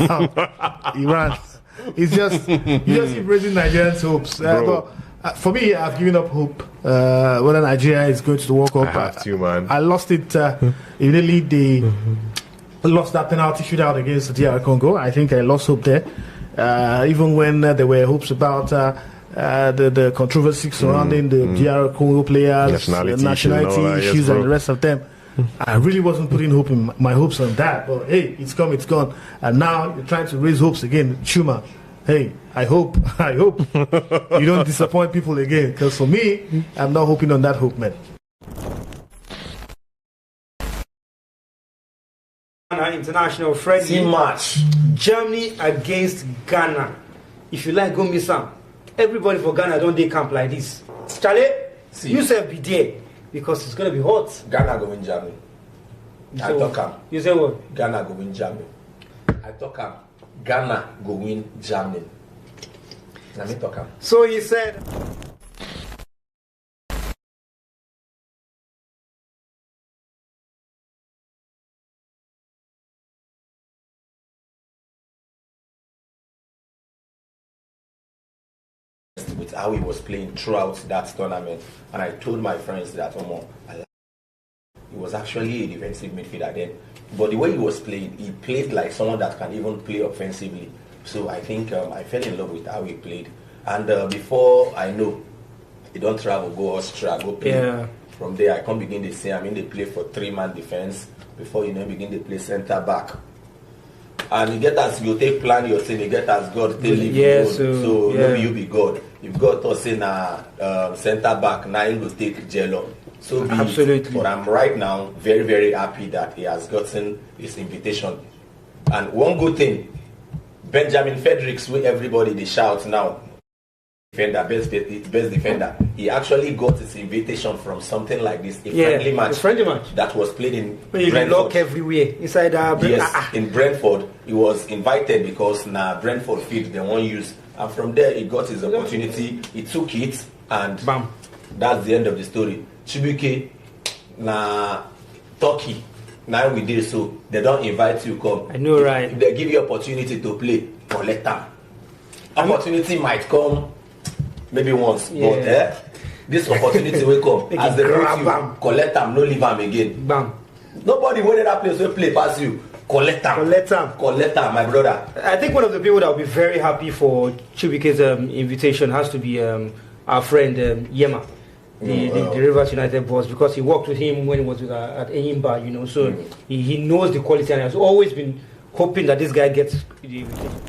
[SPEAKER 8] Iran. It's just you just keep raising Nigerians' hopes. But for me, I've given up hope whether Nigeria is going to the World Cup.
[SPEAKER 7] I have to, man.
[SPEAKER 8] I lost it immediately. They lost that penalty shootout against the DR Congo. I think I lost hope there. Even when there were hopes about the controversy surrounding the DR Congo players, nationality issues, and the rest of them. I really wasn't putting hope in my hopes on that. But hey, it's come, it's gone. And now you're trying to raise hopes again. Chuma, hey, I hope you don't disappoint people again. Because for me, I'm not hoping on that hope, man.
[SPEAKER 9] International friendly
[SPEAKER 10] match.
[SPEAKER 9] Germany against Ghana. If you like, go miss some. Everybody for Ghana don't they camp like this. Charlie, you say be there because it's gonna be hot.
[SPEAKER 10] Ghana go win Germany. I talk am.
[SPEAKER 9] You say what?
[SPEAKER 10] Ghana go win Germany. I talk am. Ghana go win Germany. Let me talk am.
[SPEAKER 9] So he said.
[SPEAKER 10] With how he was playing throughout that tournament, and I told my friends that he was actually a defensive midfielder then, but the way he was playing, he played like someone that can even play offensively. So I think I fell in love with how he played, and before I know, he don't travel, go Austria, go play.
[SPEAKER 9] Yeah.
[SPEAKER 10] From there, I can't begin to say, they play for 3-man defense before you know begin to play center back. And you get as you take plan your thing, you get as God tell you.
[SPEAKER 9] Yeah,
[SPEAKER 10] so maybe you be God. If God to say center back, now you will take Jello. So be
[SPEAKER 9] absolutely.
[SPEAKER 10] It. But I'm right now very, very happy that he has gotten his invitation. And one good thing, Benjamin Fredericks, where everybody they shout now, defender, best defender. He actually got his invitation from something like this, a friendly match that was played in Brentford.
[SPEAKER 9] Lock everywhere inside
[SPEAKER 10] yes, in Brentford. He was invited because Brentford field they won't use, and from there he got his opportunity. He took it, and
[SPEAKER 9] bam,
[SPEAKER 10] that's the end of the story. Chibuike Turkey. Now we did so they don't invite you come.
[SPEAKER 9] I know, right?
[SPEAKER 10] If they give you opportunity to play, collect them. Opportunity might come. Maybe once, but this opportunity will come as they put you, collect them, no leave them again.
[SPEAKER 9] Bam.
[SPEAKER 10] Nobody went to that place will play past you. Collect them, my brother.
[SPEAKER 9] I think one of the people that will be very happy for Chibuike's invitation has to be our friend Yema, the Rivers United boss, because he worked with him when he was at Enyimba, you know. So he knows the quality and has always been hoping that this guy gets the invitation.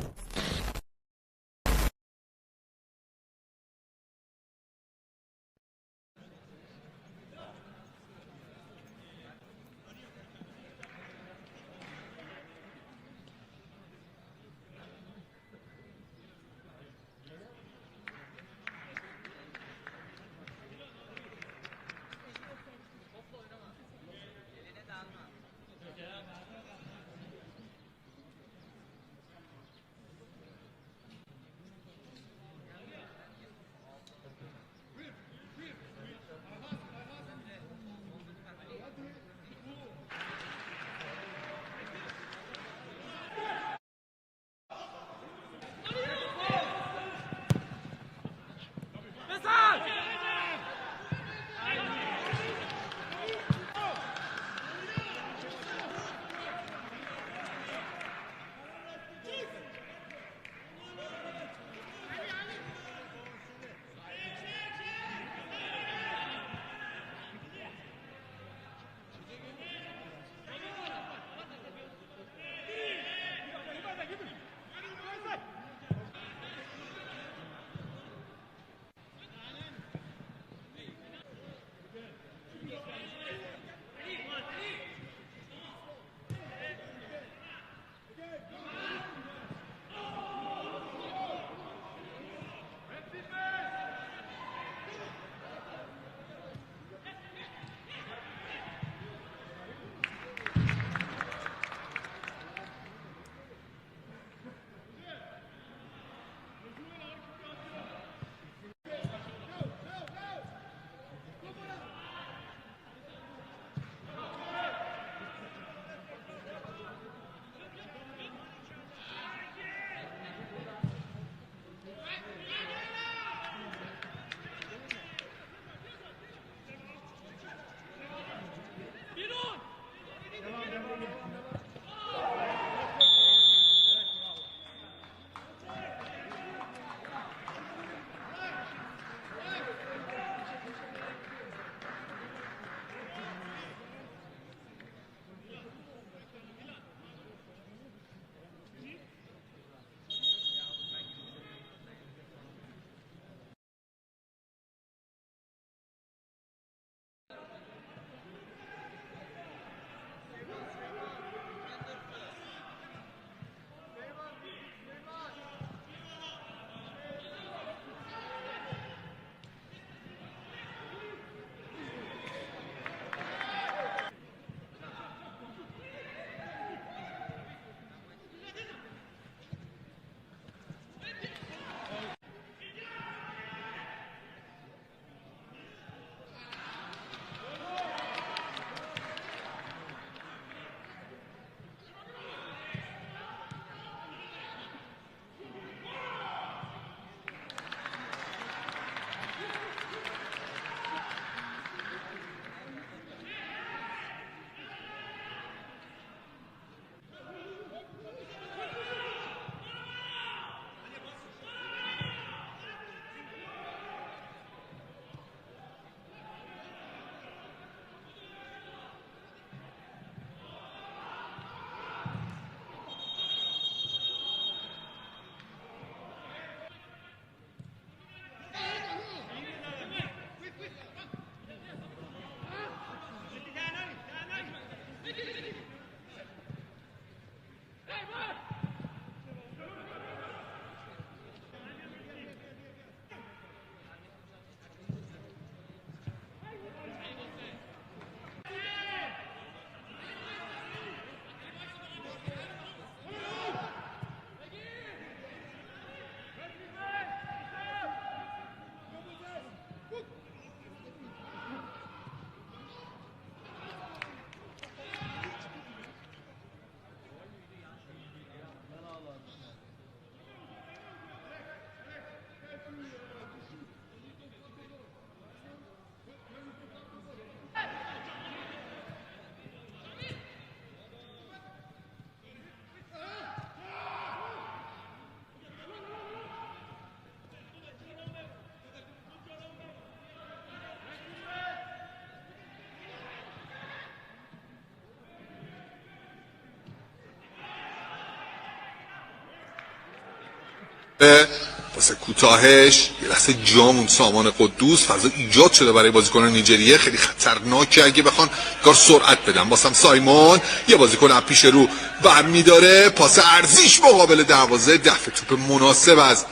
[SPEAKER 3] واسه کوتاهش یه لحظه جامون سامان قدوس فضا ایجاد شده برای بازیکن نیجریه خیلی خطرناکه اگه بخوان کار سرعت بدن. باسم سایمون یه بازیکن از پیش رو برمیداره، پاس ارزیش مقابل دروازه، دفع توپ مناسب از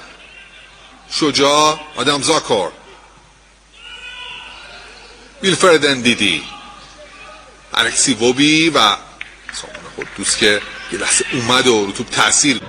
[SPEAKER 3] شجاع آدم زاکور. ویلفرد اندیدی، الکسی ووبی و سامان قدوس که یه لحظه اومد و رو توپ تاثیر.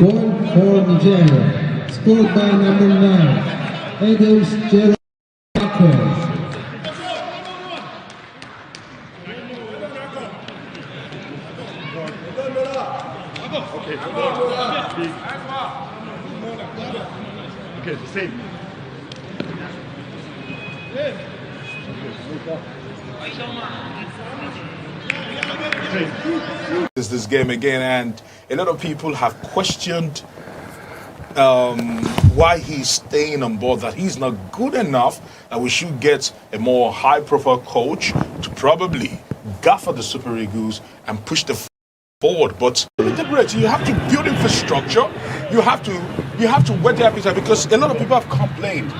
[SPEAKER 4] Goal for Nigeria, scored by number 9, Edos Gerard.
[SPEAKER 1] Okay, same.
[SPEAKER 5] This game again, and a lot of people have questioned why he's staying on board, that he's not good enough, that we should get a more high-profile coach to probably gaffer the Super Eagles and push the forward. But you have to build infrastructure. You have to whet the appetite, because a lot of people have complained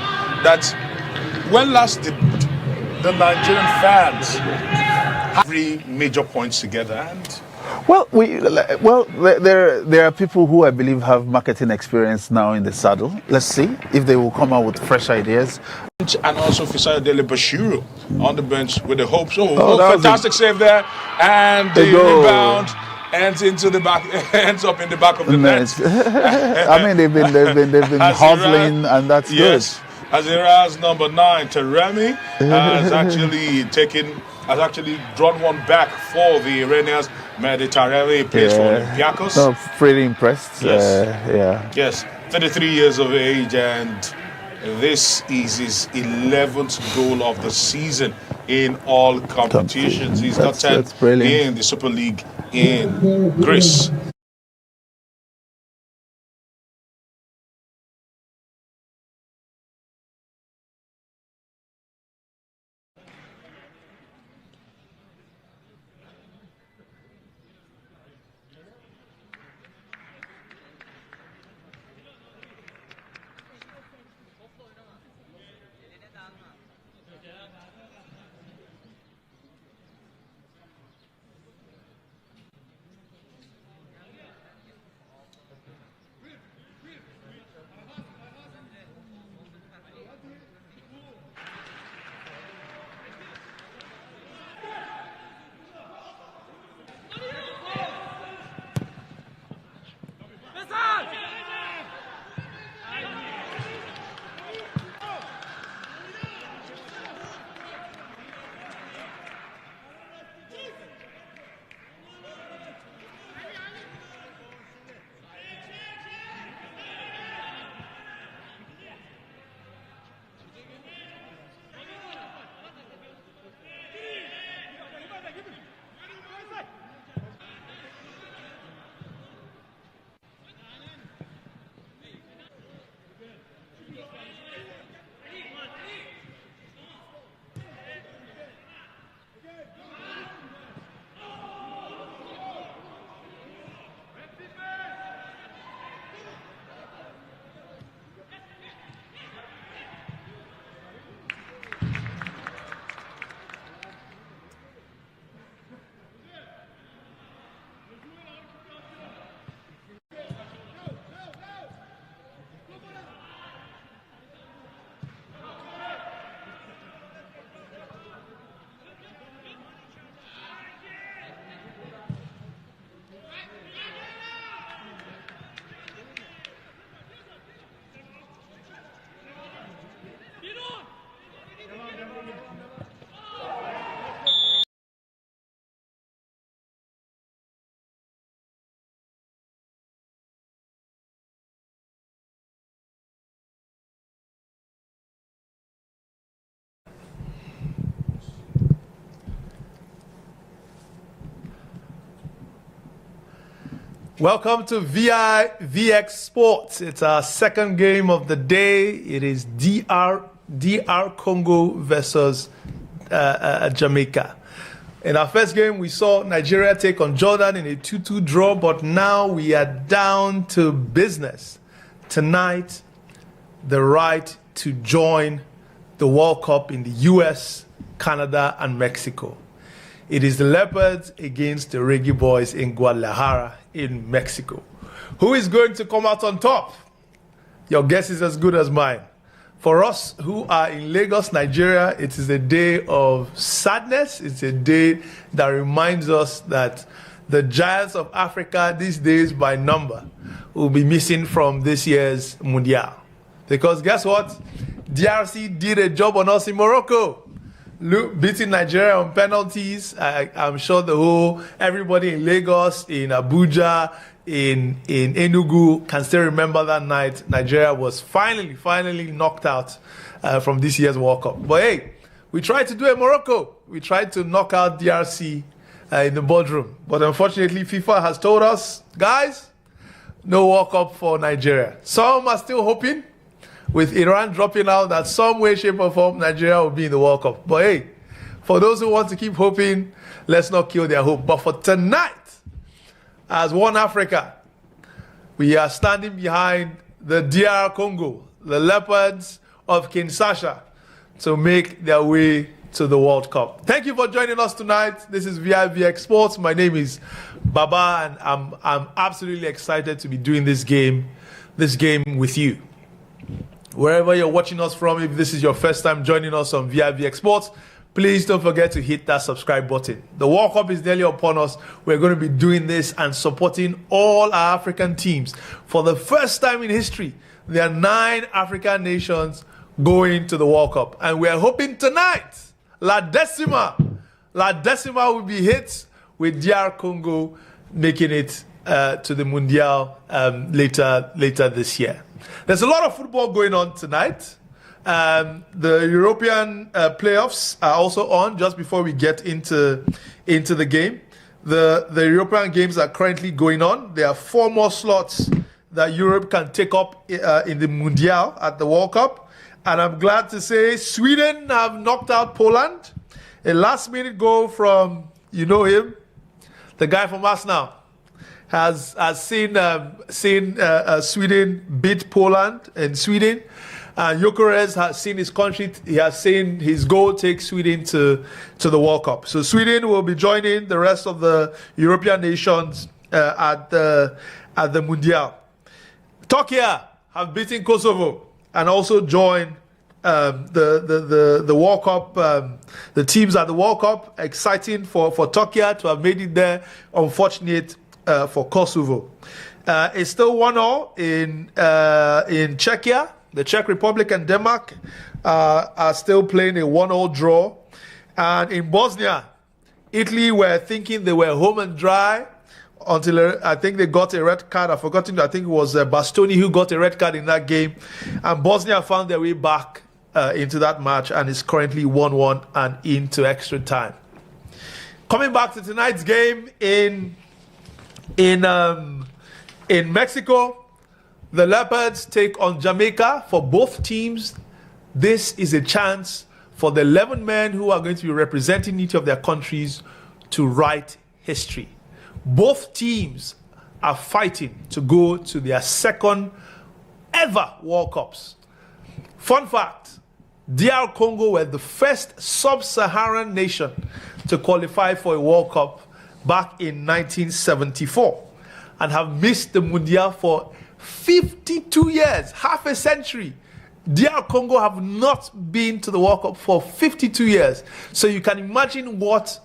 [SPEAKER 5] that when last did the Nigerian fans have 3 major points together, and
[SPEAKER 6] there are people who I believe have marketing experience now in the saddle. Let's see if they will come out with fresh ideas.
[SPEAKER 5] And also Fisaya Dele Bashiru on the bench with the hopes. Fantastic save there, and the rebound ends up in the back of the net.
[SPEAKER 6] I mean, they've been hovering, and that's good.
[SPEAKER 5] Azira's number 9, Teremi, has actually drawn one back for the Iranians. Mediterranean plays for Olympiacos.
[SPEAKER 6] No, pretty impressed.
[SPEAKER 5] Yes, 33 years of age, and this is his 11th goal of the season in all competitions. He's got 10 in the Super League in Greece.
[SPEAKER 8] Welcome to vivxsports. It's our second game of the day. It is DR Congo versus Jamaica. In our first game, we saw Nigeria take on Jordan in a 2-2 draw, but now we are down to business. Tonight, the right to join the World Cup in the US, Canada, and Mexico. It is the Leopards against the Reggae Boys in Guadalajara in Mexico. Who is going to come out on top? Your guess is as good as mine. For us who are in Lagos, Nigeria, it is a day of sadness. It's a day that reminds us that the giants of Africa these days by number will be missing from this year's Mundial. Because guess what? DRC did a job on us in Morocco. Beating Nigeria on penalties. I'm sure everybody in Lagos, in Abuja, in Enugu can still remember that night. Nigeria was finally knocked out from this year's World Cup. But hey, we tried to do it in Morocco. We tried to knock out DRC in the boardroom. But unfortunately, FIFA has told us, guys, no World Cup for Nigeria. Some are still hoping, with Iran dropping out, that some way, shape, or form, Nigeria will be in the World Cup. But hey, for those who want to keep hoping, let's not kill their hope. But for tonight, as One Africa, we are standing behind the DR Congo, the Leopards of Kinshasa, to make their way to the World Cup. Thank you for joining us tonight. This is vivxsports. My name is Baba, and I'm absolutely excited to be doing this game with you. Wherever you're watching us from, if this is your first time joining us on vivxsports, please don't forget to hit that subscribe button. The World Cup is nearly upon us. We're going to be doing this and supporting all our African teams. For the first time in history, there are 9 African nations going to the World Cup. And we're hoping tonight, La Decima will be hit with DR Congo making it to the Mundial later this year. There's a lot of football going on tonight. The European playoffs are also on just before we get into the game. The European games are currently going on. There are 4 more slots that Europe can take up in the Mundial at the World Cup. And I'm glad to say Sweden have knocked out Poland. A last-minute goal from, you know him, the guy from Arsenal. Has seen Sweden beat Poland in Sweden. Gyökeres has seen his country, he has seen his goal take Sweden to the World Cup. So Sweden will be joining the rest of the European nations at the Mundial. Turkey have beaten Kosovo and also joined the World Cup, the teams at the World Cup. Exciting for Turkey to have made it there. Unfortunate for Kosovo. It's still 1-0 in Czechia. The Czech Republic and Denmark are still playing a 1-0 draw. And in Bosnia, Italy were thinking they were home and dry until I think they got a red card. I've forgotten. I think it was Bastoni who got a red card in that game. And Bosnia found their way back into that match and is currently 1-1 and into extra time. Coming back to tonight's game in Mexico, the Leopards take on Jamaica. For both teams, this is a chance for the 11 men who are going to be representing each of their countries to write history. Both teams are fighting to go to their second ever World Cups. Fun fact, DR Congo were the first sub-Saharan nation to qualify for a World Cup back in 1974 and have missed the Mundial for 52 years, half a century. DR Congo have not been to the World Cup for 52 years. So you can imagine what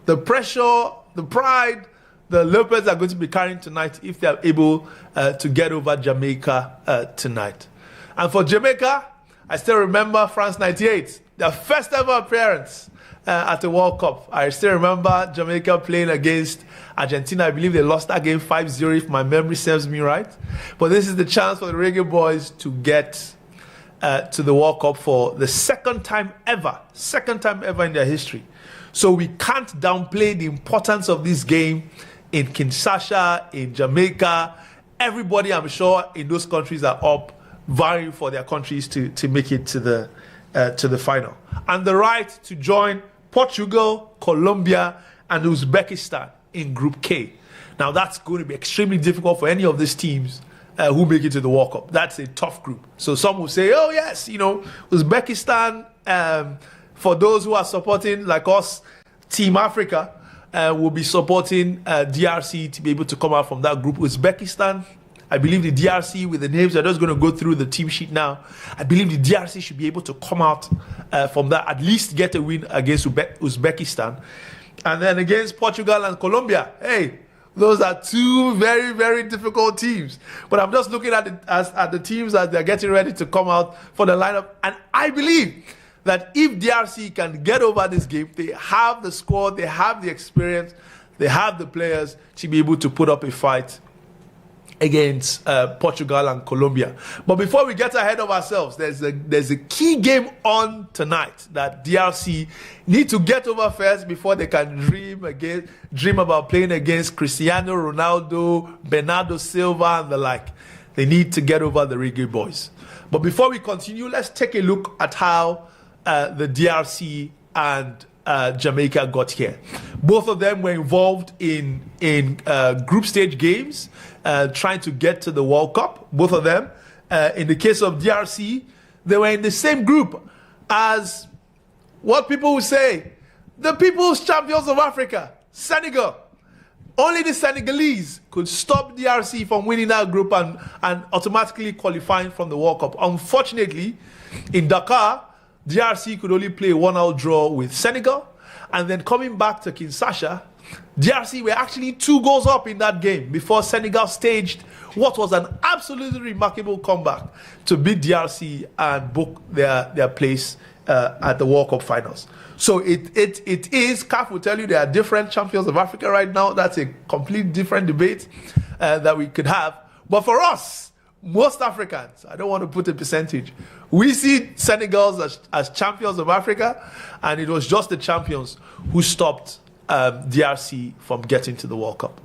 [SPEAKER 8] the pressure, the pride, the Leopards are going to be carrying tonight if they are able to get over Jamaica tonight. And for Jamaica, I still remember France 98, their first ever appearance at the World Cup. I still remember Jamaica playing against Argentina. I believe they lost that game 5-0 if my memory serves me right. But this is the chance for the Reggae Boys to get to the World Cup for the second time ever in their history. So we can't downplay the importance of this game
[SPEAKER 14] in Kinshasa, in Jamaica. Everybody, I'm sure, in those countries are up, vying for their countries to make it to the final. And the right to join Portugal, Colombia, and Uzbekistan in Group K. Now, that's going to be extremely difficult for any of these teams who make it to the World Cup. That's a tough group. So some will say, oh, yes, Uzbekistan, for those who are supporting, like us, Team Africa, will be supporting DRC to be able to come out from that group. Uzbekistan, I believe the DRC, with the names, I'm just going to go through the team sheet now. I believe the DRC should be able to come out from that, at least get a win against Uzbekistan. And then against Portugal and Colombia, hey, those are two very, very difficult teams. But I'm just looking at the teams as they're getting ready to come out for the lineup. And I believe that if DRC can get over this game, they have the squad, they have the experience, they have the players to be able to put up a fight against Portugal and Colombia. But before we get ahead of ourselves, there's a key game on tonight that DRC need to get over first before they can dream about playing against Cristiano Ronaldo, Bernardo Silva, and the like. They need to get over the Reggae Boys. But before we continue, let's take a look at how the DRC and Jamaica got here. Both of them were involved in group stage games, trying to get to the World Cup. Both of them. In the case of DRC, they were in the same group as what people would say, the people's champions of Africa, Senegal. Only the Senegalese could stop DRC from winning that group and automatically qualifying from the World Cup. Unfortunately, in Dakar, DRC could only play a 1-1 draw with Senegal. And then coming back to Kinshasa, DRC were actually 2 goals up in that game before Senegal staged what was an absolutely remarkable comeback to beat DRC and book their place at the World Cup finals. So it is, CAF will tell you there are different champions of Africa right now. That's a completely different debate that we could have. But for us, most Africans, I don't want to put a percentage, we see Senegals as champions of Africa, and it was just the champions who stopped DRC from getting to the World Cup.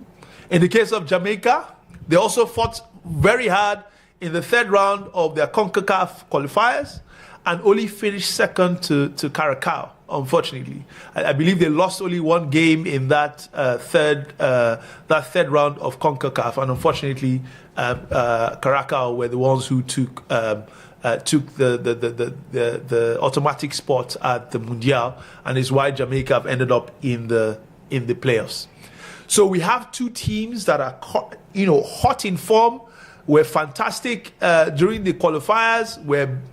[SPEAKER 14] In the case of Jamaica, they also fought very hard in the third round of their CONCACAF qualifiers and only finished second to Curacao, unfortunately. I believe they lost only 1 game in that third round of CONCACAF, and unfortunately, Curacao were the ones who took the automatic spot at the Mundial, and is why Jamaica have ended up in the playoffs. So we have 2 teams that are hot in form, were fantastic during the qualifiers,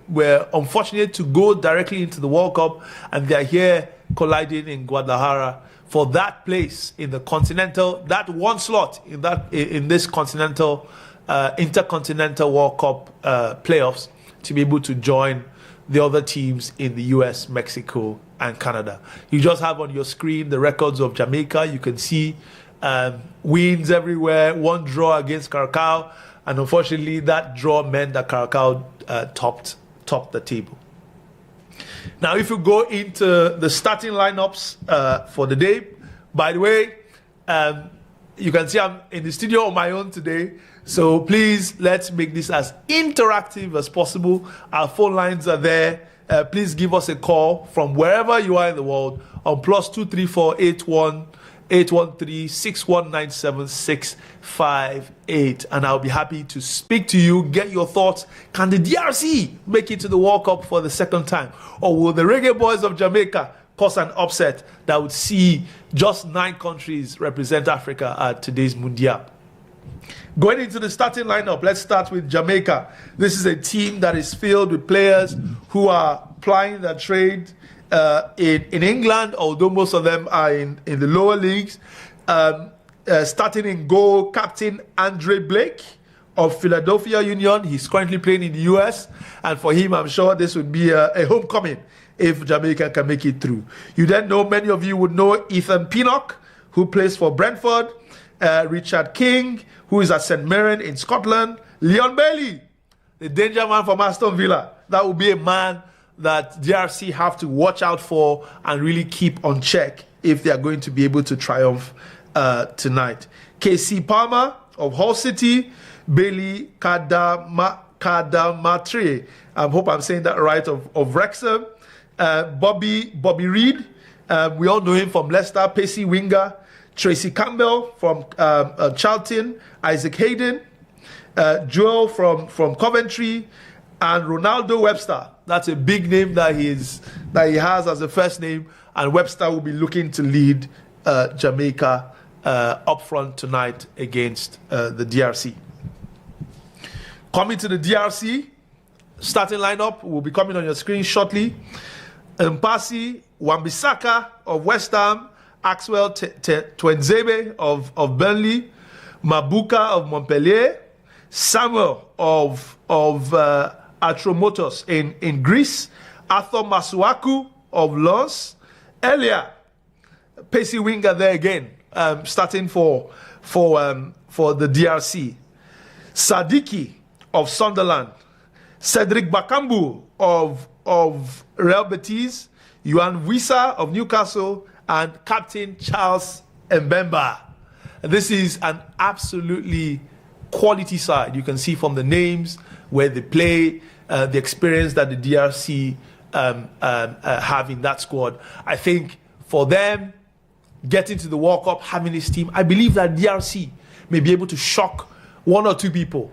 [SPEAKER 14] were unfortunate to go directly into the World Cup, and they're here colliding in Guadalajara for that place in the continental, that one slot in this continental intercontinental World Cup playoffs, to be able to join the other teams in the US, Mexico, and Canada. You just have on your screen the records of Jamaica. You can see wins everywhere, 1 draw against Curacao, and unfortunately that draw meant that Curacao topped the table. Now, if you go into the starting lineups for the day, by the way, you can see I'm in the studio on my own today. So please, let's make this as interactive as possible. Our phone lines are there. Please give us a call from wherever you are in the world on +234 81 813 6197 658, and I'll be happy to speak to you, get your thoughts. Can the DRC make it to the World Cup for the second time, or will the Reggae Boys of Jamaica cause an upset that would see just 9 countries represent Africa at today's Mundial? Going into the starting lineup, let's start with Jamaica. This is a team that is filled with players who are plying their trade in England, although most of them are in the lower leagues. Starting in goal, Captain Andre Blake of Philadelphia Union. He's currently playing in the US, and for him, I'm sure this would be a homecoming if Jamaica can make it through. You then know, many of you would know Ethan Pinnock, who plays for Brentford, Richard King, who is at St Mirren in Scotland, Leon Bailey, the danger man from Aston Villa. That would be a man that DRC have to watch out for and really keep on check if they are going to be able to triumph tonight. KC Palmer of Hull City, Bailey Kadamatre, I hope I'm saying that right, of Wrexham, Bobby Reed, we all know him from Leicester, pacey winger, Tracy Campbell from Charlton, Isaac Hayden, Joel from Coventry, and Ronaldo Webster. That's a big name that he has as a first name, and Webster will be looking to lead Jamaica up front tonight against the DRC. Coming to the DRC, starting lineup will be coming on your screen shortly. Mpasi Wan-Bissaka of West Ham, Axwell Twenzebe of Burnley, Mabuka of Montpellier, Samuel of Atromotos in Greece, Arthur Masuaku of Lens, Elia, pacey winger there again, starting for the DRC, Sadiki of Sunderland, Cedric Bakambu of Real Betis, Yuan Wissa of Newcastle, and Captain Charles Mbemba. This is an absolutely quality side. You can see from the names, where they play, the experience that the DRC have in that squad. I think for them, getting to the World Cup, having this team, I believe that DRC may be able to shock one or two people.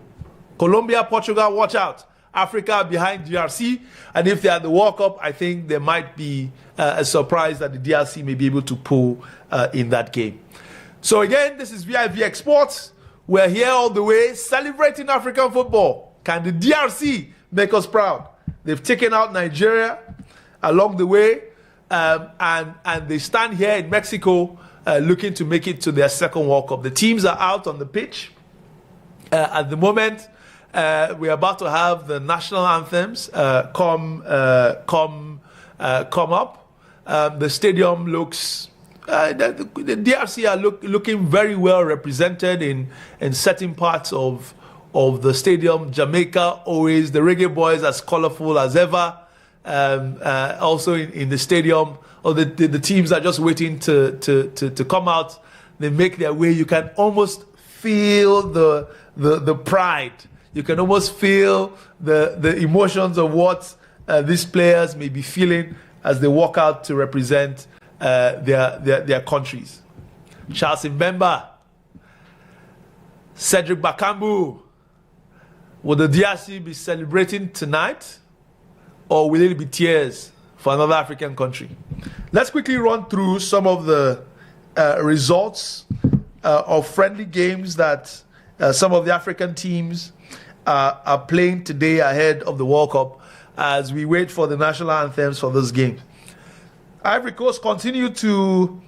[SPEAKER 14] Colombia, Portugal, watch out. Africa behind DRC, and if they are at the World Cup, I think there might be a surprise that the DRC may be able to pull in that game. So again, this is vivxsports. We're here all the way celebrating African football. Can the DRC make us proud? They've taken out Nigeria along the way, and they stand here in Mexico looking to make it to their second World Cup. The teams are out on the pitch at the moment. We're about to have the national anthems come up. The stadium looks, the DRC are looking very well represented in certain parts of the stadium. Jamaica, always the Reggae Boys as colorful as ever. Also in the stadium, or the teams are just waiting to come out. They make their way. You can almost feel the pride. You can almost feel the emotions of what these players may be feeling as they walk out to represent their countries. Charles Mbemba, Cedric Bakambu. Will the DRC be celebrating tonight, or will it be tears for another African country? Let's quickly run through some of the results of friendly games that some of the African teams are playing today ahead of the World Cup as we wait for the national anthems for this game. Ivory Coast continue to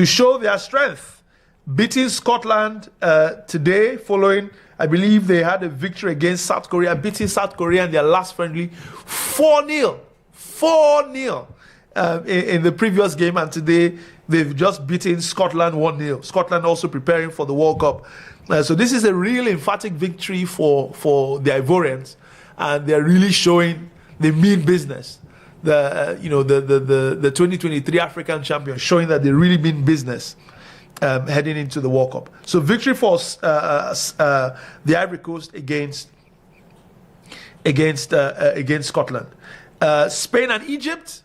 [SPEAKER 14] show their strength, beating Scotland today following, I believe they had a victory against South Korea, beating South Korea in their last friendly 4-0. 4-0 in the previous game, and today they've just beaten Scotland 1-0. Scotland also preparing for the World Cup. So this is a real emphatic victory for the Ivorians, and they're really showing they mean business. The 2023 African champions showing that they really mean business heading into the World Cup. So victory for the Ivory Coast against Scotland. Spain and Egypt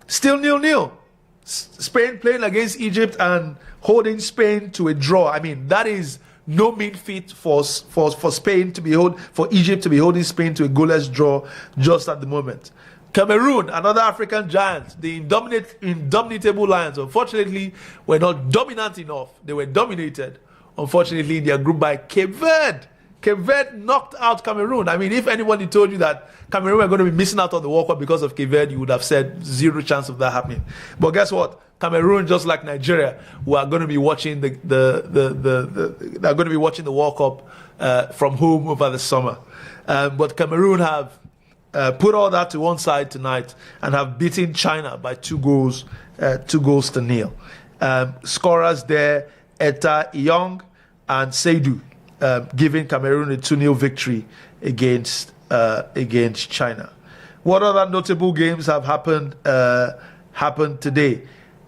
[SPEAKER 14] still 0-0. Spain playing against Egypt and holding Spain to a draw. I mean, that is no mean feat for Spain to be for Egypt to be holding Spain to a goalless draw just at the moment. Cameroon, another African giant, the indomitable Lions, unfortunately, were not dominant enough. They were dominated, unfortunately, in their group by Cape Verde. Cape Verde knocked out Cameroon. I mean, if anybody told you that Cameroon were going to be missing out on the World Cup because of Cape Verde, you would have said zero chance of that happening. But guess what? Cameroon, just like Nigeria, we are going to be watching they're going to be watching the World Cup from home over the summer. But Cameroon have put all that to one side tonight and have beaten China by 2-0. Scorers there, Eta Iyong and Seydou, giving Cameroon a 2-0 victory against China. What other notable games have happened today?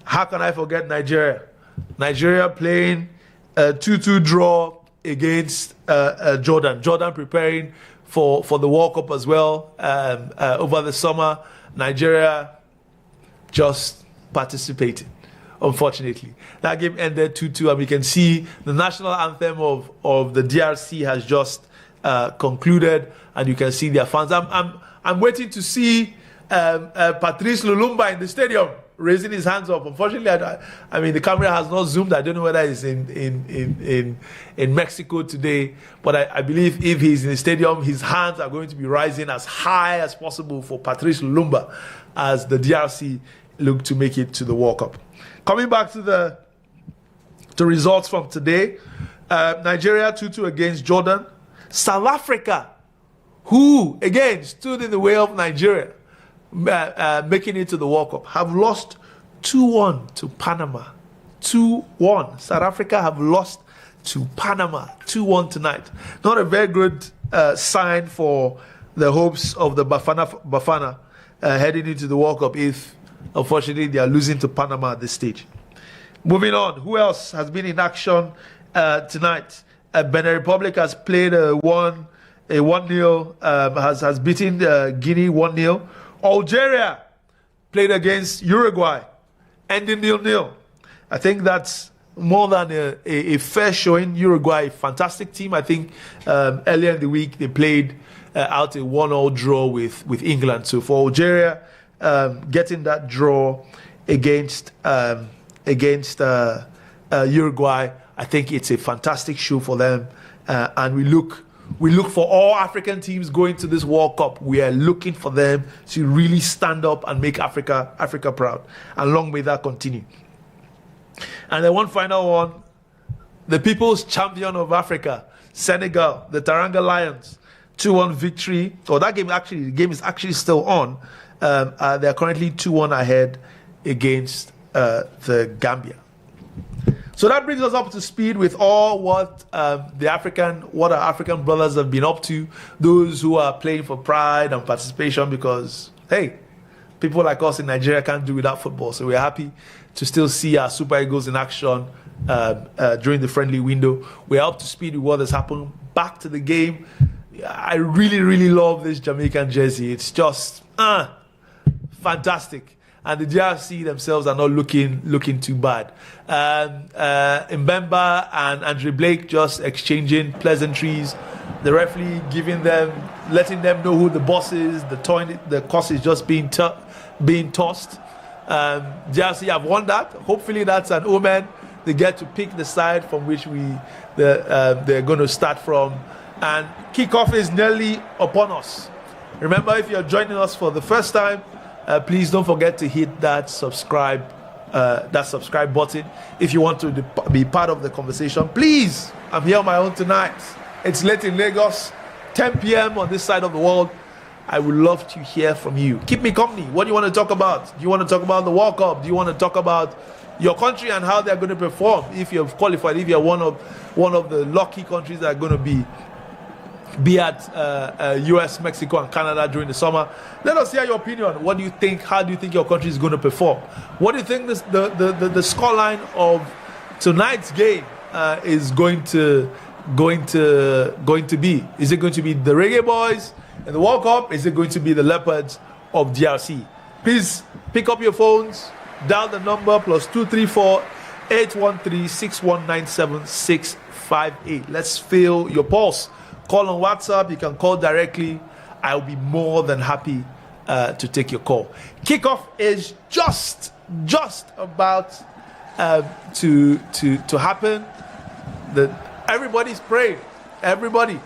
[SPEAKER 14] How can I forget Nigeria? Nigeria playing a 2-2 draw against Jordan. Jordan preparing for the World Cup as well over the summer. Nigeria just participating, unfortunately. That game ended 2-2, and we can see the national anthem of the DRC has just concluded, and you can see their fans. I'm waiting to see Patrice Lumumba in the stadium raising his hands up. Unfortunately, I mean the camera has not zoomed. I don't know whether he's in Mexico today, but I believe if he's in the stadium, his hands are going to be rising as high as possible for Patrice Lumumba as the DRC look to make it to the World Cup. Coming back to the results from today, Nigeria 2-2 against Jordan. South Africa, who again stood in the way of Nigeria making it to the World Cup, have lost 2-1 to Panama. 2-1. South Africa have lost to Panama 2-1 tonight. Not a very good sign for the hopes of the Bafana heading into the World Cup if, unfortunately, they are losing to Panama at this stage. Moving on, who else has been in action tonight? Benin Republic has played a 1-0, has beaten Guinea 1-0. Algeria played against Uruguay, ending 0-0. I think that's more than a fair showing. Uruguay, fantastic team. I think earlier in the week they played out a 1-0 draw with England. So for Algeria, getting that draw against Uruguay, I think it's a fantastic show for them. And we look for all African teams going to this World Cup. We are looking for them to really stand up and make Africa proud. And long may that continue. And then one final one, the people's champion of Africa, Senegal, the Teranga Lions, 2-1 victory. So the game is actually still on. They're currently 2-1 ahead against the Gambia. So that brings us up to speed with all what our African brothers have been up to. Those who are playing for pride and participation, because hey, people like us in Nigeria can't do without football. So we're happy to still see our Super Eagles in action during the friendly window. We're up to speed with what has happened. Back to the game. I really love this Jamaican jersey. It's just fantastic. And the DRC themselves are not looking too bad. Mbemba and Andre Blake just exchanging pleasantries. The referee letting them know who the boss is. The cost is just being tossed. DRC have won that. Hopefully that's an omen. They get to pick the side from which they're going to start from. And kickoff is nearly upon us. Remember, if you're joining us for the first time, please don't forget to hit that subscribe button if you want to be part of the conversation. Please, I'm here on my own tonight. It's late in Lagos, 10 p.m. on this side of the world. I would love to hear from you. Keep me company. What do you want to talk about? Do you want to talk about the World Cup? Do you want to talk about your country and how they're going to perform if you've qualified, if you're one of the lucky countries that are going to be at US, Mexico, and Canada during the summer? Let us hear your opinion. What do you think? How do you think your country is going to perform? What do you think the scoreline of tonight's game is going to be? Is it going to be the Reggae Boys in the World Cup? Is it going to be the Leopards of DRC? Please pick up your phones, dial the number +234 813 6197 658. Let's feel your pulse. Call on WhatsApp. You can call directly. I'll be more than happy to take your call. Kickoff is just about to happen. Everybody's praying. Everybody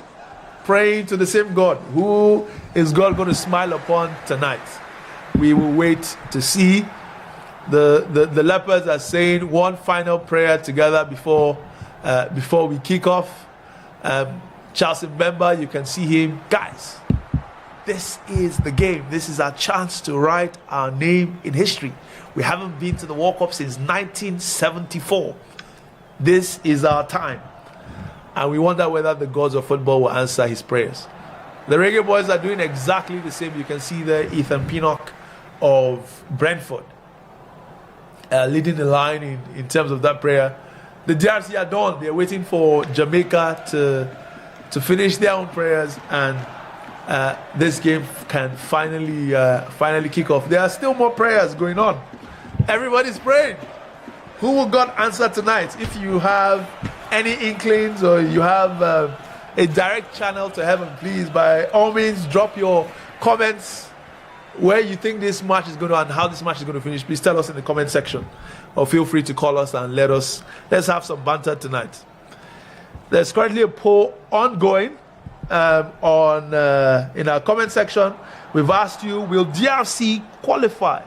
[SPEAKER 14] praying to the same God. Who is God going to smile upon tonight? We will wait to see. The Leopards are saying one final prayer together before we kick off. Charles Mbemba, you can see him. Guys, this is the game. This is our chance to write our name in history. We haven't been to the World Cup since 1974. This is our time. And we wonder whether the gods of football will answer his prayers. The Reggae Boys are doing exactly the same. You can see there Ethan Pinnock of Brentford. leading the line in terms of that prayer. The DRC are done. They're waiting for Jamaica to finish their own prayers, and this game can finally kick off. There are still more prayers going on. Everybody's praying. Who will God answer tonight? If you have any inklings or you have a direct channel to heaven, please, by all means, drop your comments where you think this match is going to and how this match is going to finish. Please tell us in the comment section, or feel free to call us and let's have some banter tonight. There's currently a poll ongoing in our comment section. We've asked you, will DRC qualify?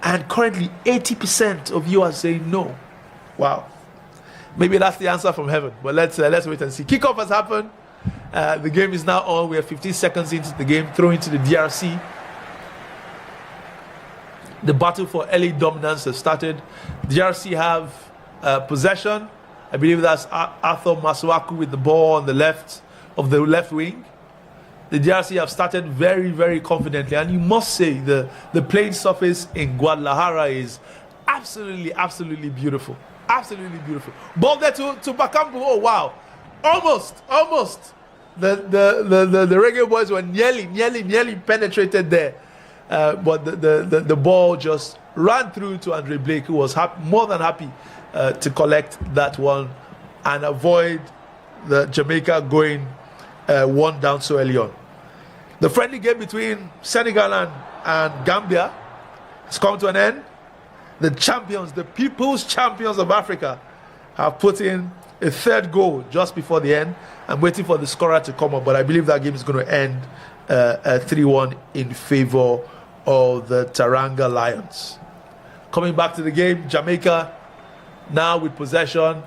[SPEAKER 14] And currently 80% of you are saying no. Wow. Maybe that's the answer from heaven, but let's wait and see. Kickoff has happened. The game is now on. We are 15 seconds into the game. Throw into the DRC. The battle for early dominance has started. DRC have possession. I believe that's Arthur Masuaku with the ball on the left of the left wing. The DRC have started very, very confidently, and you must say the playing surface in Guadalajara is absolutely beautiful. Absolutely beautiful. Ball there to Bakambu. Oh wow. Almost. The Reggae boys were nearly penetrated there. But the ball just ran through to Andre Blake, who was more than happy to collect that one and avoid the Jamaica going one down so early on. The friendly game between Senegal and Gambia has come to an end. The champions, the people's champions of Africa, have put in a third goal just before the end. I'm waiting for the scorer to come up, but I believe that game is going to end 3-1 in favor of the Teranga Lions. Coming back to the game, Jamaica now with possession.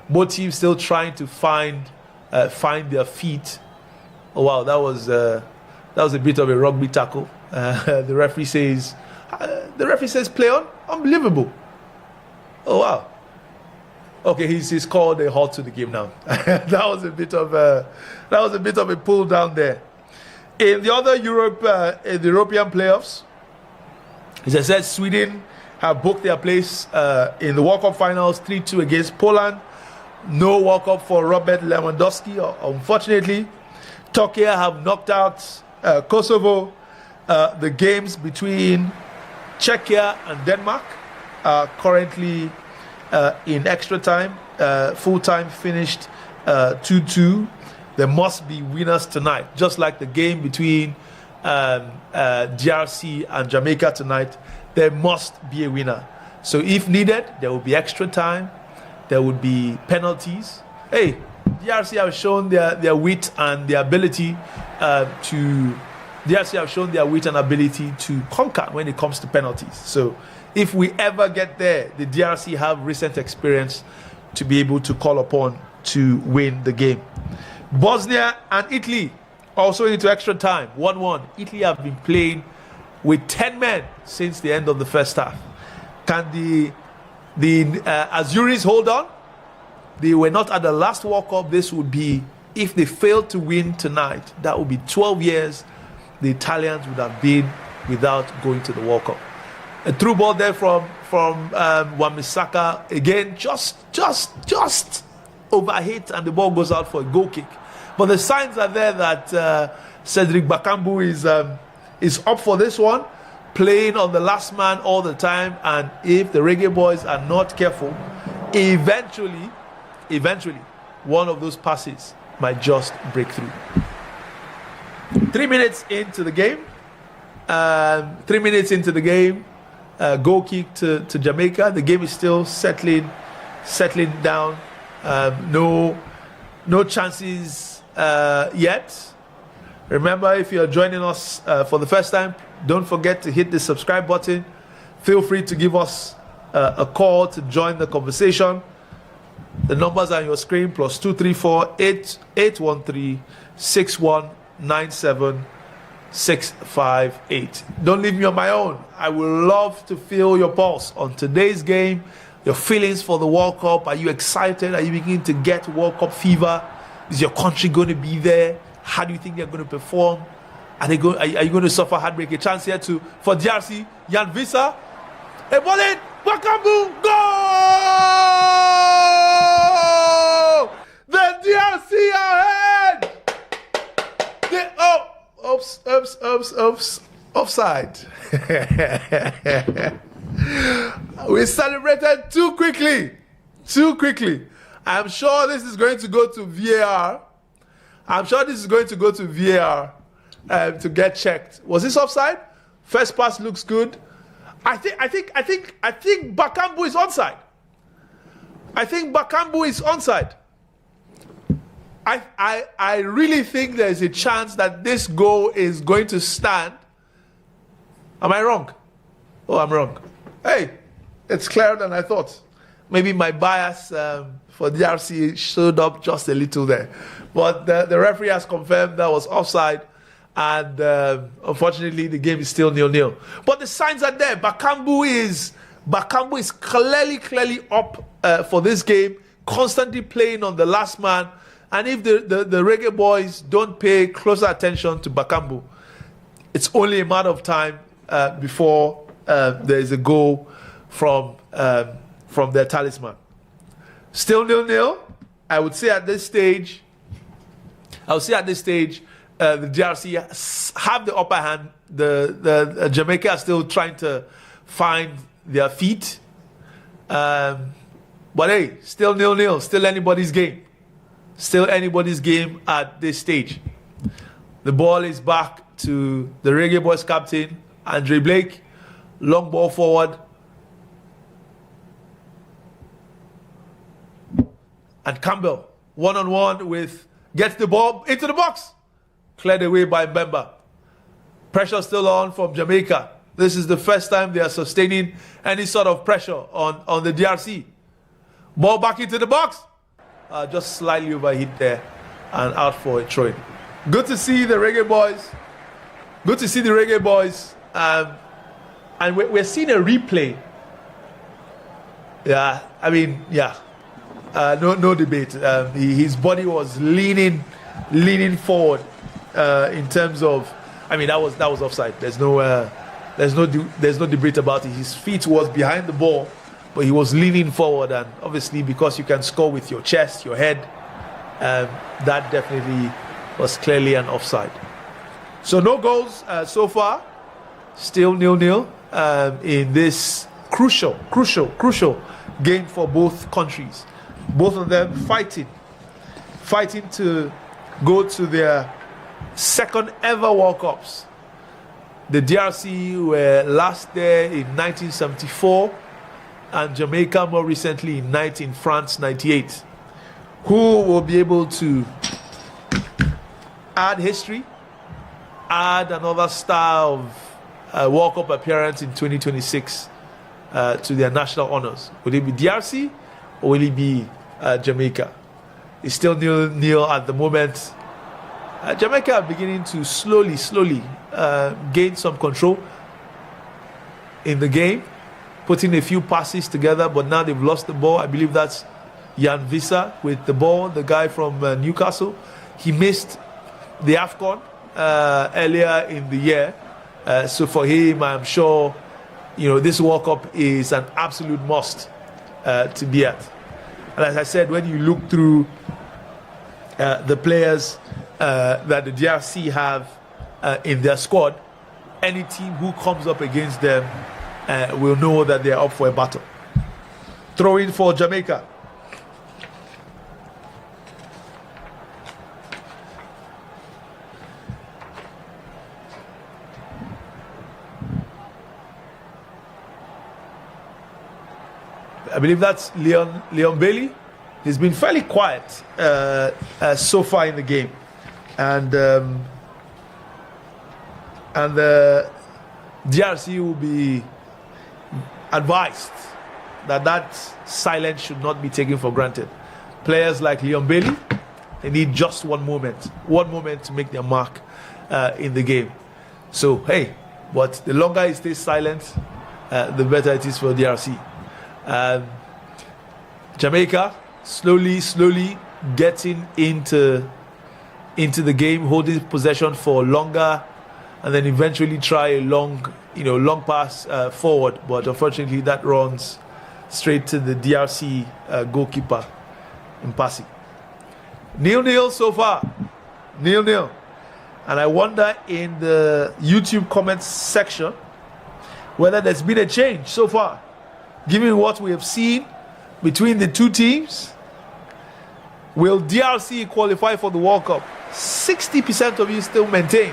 [SPEAKER 14] Both teams still trying to find their feet. Oh wow, that was a bit of a rugby tackle. The referee says play on. Unbelievable. Oh wow. Okay, he's called a halt to the game now. that was a bit of a pull down there. In the other in the European playoffs, as I said, Sweden have booked their place in the World Cup finals, 3-2 against Poland. No World Cup for Robert Lewandowski, unfortunately. Turkey have knocked out Kosovo. The games between Czechia and Denmark are currently in extra time. Full time finished 2-2. There must be winners tonight, just like the game between DRC and Jamaica tonight. There must be a winner. So if needed, there will be extra time. There would be penalties. Hey, DRC have shown their wit and their ability to conquer when it comes to penalties. So if we ever get there, the DRC have recent experience to be able to call upon to win the game. Bosnia and Italy also into extra time, 1-1. Italy have been playing with 10 men since the end of the first half. Can the Azuris hold on? They were not at the last World Cup. This would be, if they failed to win tonight, that would be 12 years the Italians would have been without going to the World Cup. A through ball there from Wan-Bissaka. Again, just overhit, and the ball goes out for a goal kick. But the signs are there that Cedric Bakambu is up for this one, playing on the last man all the time. And if the Reggae boys are not careful, eventually one of those passes might just break through. 3 minutes into the game. 3 minutes into the game. Goal kick to Jamaica. The game is still settling down. No chances yet. Remember, if you're joining us for the first time, don't forget to hit the subscribe button. Feel free to give us a call to join the conversation. The numbers are on your screen: +234 813 6197 658. Don't leave me on my own. I would love to feel your pulse on today's game, your feelings for the World Cup. Are you excited? Are you beginning to get World Cup fever? Is your country going to be there? How do you think they're going to perform? Are you going to suffer heartbreak? A chance here for DRC. Jan Visa A ball in. Bakambu. Goal! The DRC ahead. Offside. We celebrated too quickly. I'm sure this is going to go to VAR. To get checked. Was this offside? First pass looks good. I think Bakambu is onside. I really think there's a chance that this goal is going to stand. Am I wrong? Oh, I'm wrong. Hey, it's clearer than I thought. Maybe my bias for DRC showed up just a little there. But the referee has confirmed that was offside. And unfortunately, the game is still 0-0. But the signs are there. Bakambu is clearly up for this game, constantly playing on the last man. And if the Reggae boys don't pay closer attention to Bakambu, it's only a matter of time before there is a goal from their talisman. Still 0-0. I would say at this stage, the DRC have the upper hand. The Jamaica are still trying to find their feet. But hey, still 0-0. Still anybody's game. At this stage. The ball is back to the Reggae Boys captain, Andre Blake. Long ball forward. And Campbell, one-on-one gets the ball into the box. Cleared away by Mbemba. Pressure still on from Jamaica. This is the first time they are sustaining any sort of pressure on the DRC. Ball back into the box. Just slightly overhit there and out for a throw. Good to see the Reggae boys. And we're seeing a replay. Yeah, I mean, yeah. No debate. His body was leaning forward. In terms of, I mean, that was offside. There's no debate about it. His feet was behind the ball, but he was leaning forward, and obviously because you can score with your chest, your head, that definitely was clearly an offside. So no goals so far. Still 0-0 in this crucial game for both countries. Both of them fighting to go to their second ever World Cups. The DRC were last there in 1974 and Jamaica more recently in France 98. Who will be able to add history, add another star of World Cup appearance in 2026 to their national honors? Will it be DRC or will it be Jamaica? It's still 0-0 at the moment. Jamaica are beginning to slowly gain some control in the game, putting a few passes together, but now they've lost the ball. I believe that's Jan Visa with the ball, the guy from Newcastle. He missed the AFCON earlier in the year. So for him, I'm sure, this World Cup is an absolute must to be at. And as I said, when you look through the players that the DRC have in their squad, any team who comes up against them will know that they are up for a battle. Throw in for Jamaica. I believe that's Leon Bailey. He's been fairly quiet so far in the game, and the DRC will be advised that silence should not be taken for granted. Players like Leon Bailey, they need just one moment to make their mark in the game. So hey, but the longer he stays silent, the better it is for DRC. Jamaica slowly getting into the game, holding possession for longer and then eventually try a long pass forward. But unfortunately, that runs straight to the DRC goalkeeper in passing. 0-0 so far. 0-0. And I wonder in the YouTube comments section whether there's been a change so far, given what we have seen between the two teams. Will DRC qualify for the World Cup? 60% of you still maintain,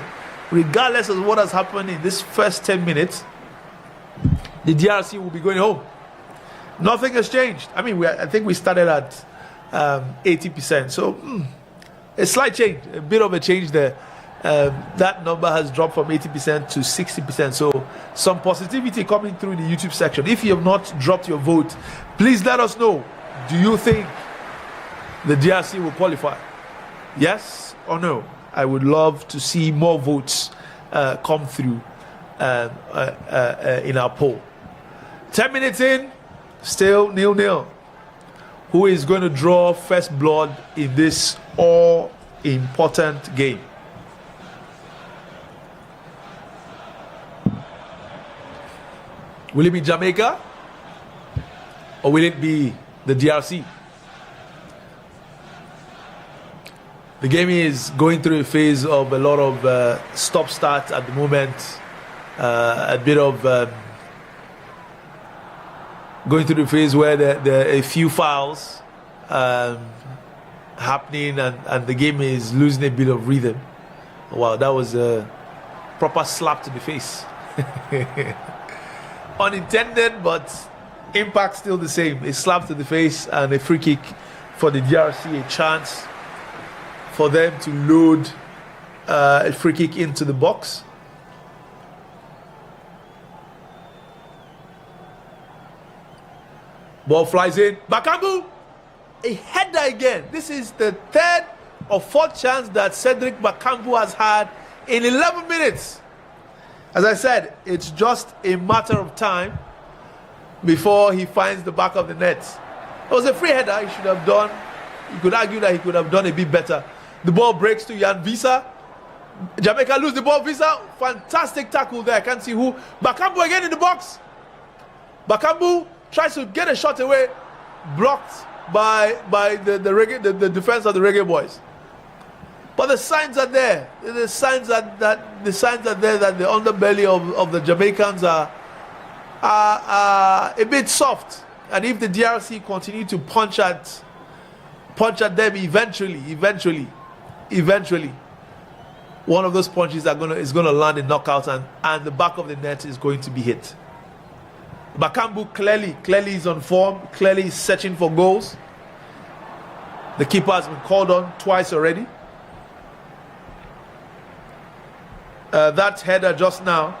[SPEAKER 14] regardless of what has happened in this first 10 minutes, the DRC will be going home. Nothing has changed. I mean, I think we started at 80%. So a slight change, a bit of a change there. That number has dropped from 80% to 60%. So some positivity coming through the YouTube section. If you have not dropped your vote, please let us know. Do you think the DRC will qualify? Yes or no? I would love to see more votes come through in our poll. 10 minutes in, still 0-0. Who is going to draw first blood in this all-important game? Will it be Jamaica or will it be the DRC? The game is going through a phase of a lot of stop-start at the moment, a bit of going through the phase where there are a few fouls happening and the game is losing a bit of rhythm. Wow, that was a proper slap to the face. Unintended, but impact still the same. A slap to the face and a free kick for the DRC, a chance for them to load a free kick into the box. Ball flies in. Bakambu! A header again. This is the third or fourth chance that Cedric Bakambu has had in 11 minutes. As I said, it's just a matter of time before he finds the back of the net. It was a free header. He should have done. You could argue that he could have done a bit better. The ball breaks to Jan Visa. Jamaica lose the ball. Visa, fantastic tackle there. I can't see who. Bakambu again in the box. Bakambu tries to get a shot away, blocked by the defense of the Reggae Boys. But the signs are there. The signs are there that the underbelly of the Jamaicans are a bit soft. And if the DRC continue to punch at them, eventually, one of those punches is gonna land a knockout, and the back of the net is going to be hit. Bakambu clearly is on form. Clearly is searching for goals. The keeper has been called on twice already. That header just now,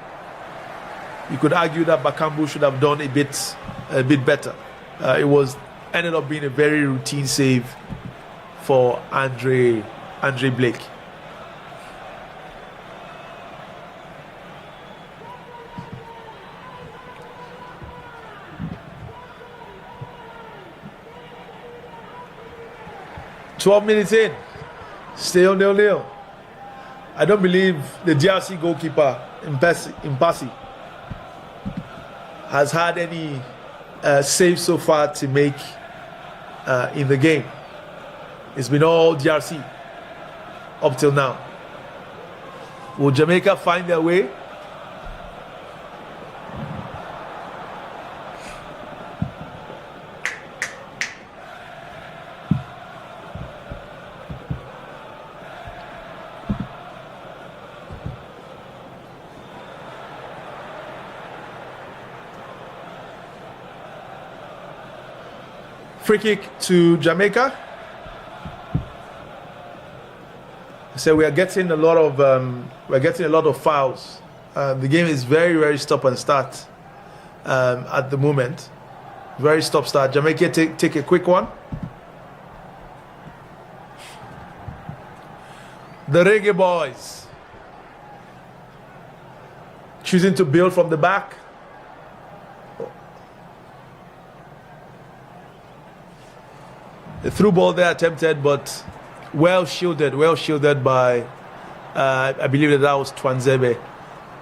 [SPEAKER 14] you could argue that Bakambu should have done a bit better. It ended up being a very routine save for Andre Blake. "12 minutes in, still 0-0. I don't believe the DRC goalkeeper Impasi has had any saves so far to make in the game. It's been all DRC up till now. Will Jamaica find their way? Free kick to Jamaica. So we are getting a lot of fouls. The game is very, very stop and start at the moment. Very stop start. Jamaica take a quick one. The Reggae Boys choosing to build from the back. The through ball there attempted, but well shielded by, I believe that was Twanzebe.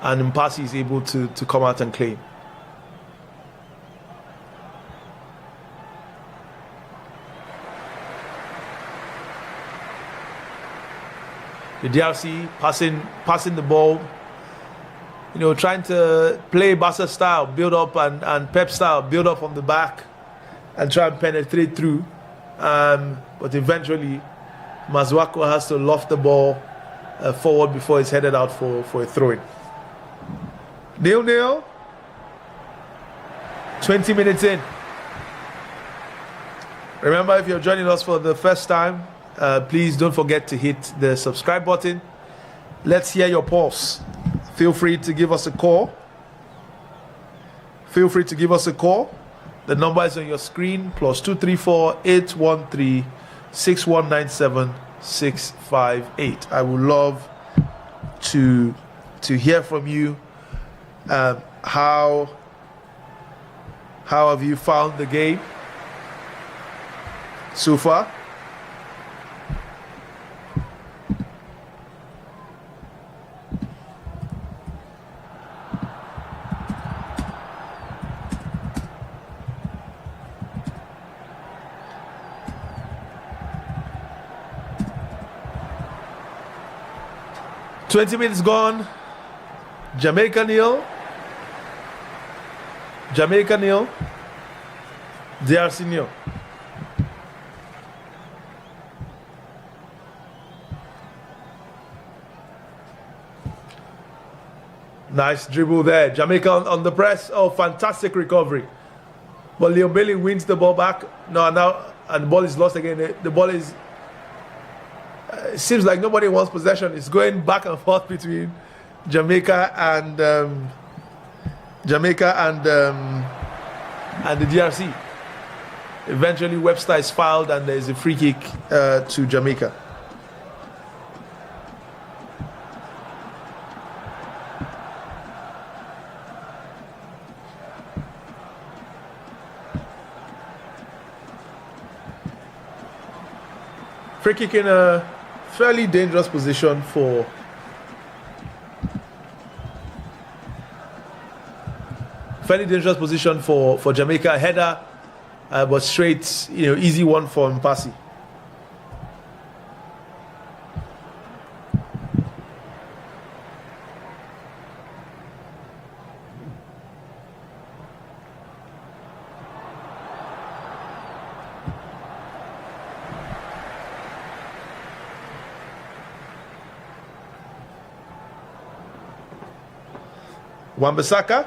[SPEAKER 14] and Mpasi is able to come out and claim. The DRC passing the ball, trying to play Barca style, build up, and Pep style, build up from the back and try and penetrate through. But eventually, Mazuako has to loft the ball forward before it's headed out for a throw-in. 0-0. 20 minutes in. Remember, if you're joining us for the first time, please don't forget to hit the subscribe button. Let's hear your pulse. Feel free to give us a call. The number is on your screen, +234 813 6197 658. I would love to hear from you. How have you found the game so far? $20 minutes gone. Jamaica nil. DRC nil. Nice dribble there. Jamaica on the press. Oh, fantastic recovery. But Leon Bailey wins the ball back. And the ball is lost again. The ball is... it seems like nobody wants possession. It's going back and forth between Jamaica and the DRC. Eventually, Webster is fouled and there is a free kick to Jamaica. Free kick in a fairly dangerous position for Jamaica. A header, but straight, easy one for Mpasi. Wan-Bissaka.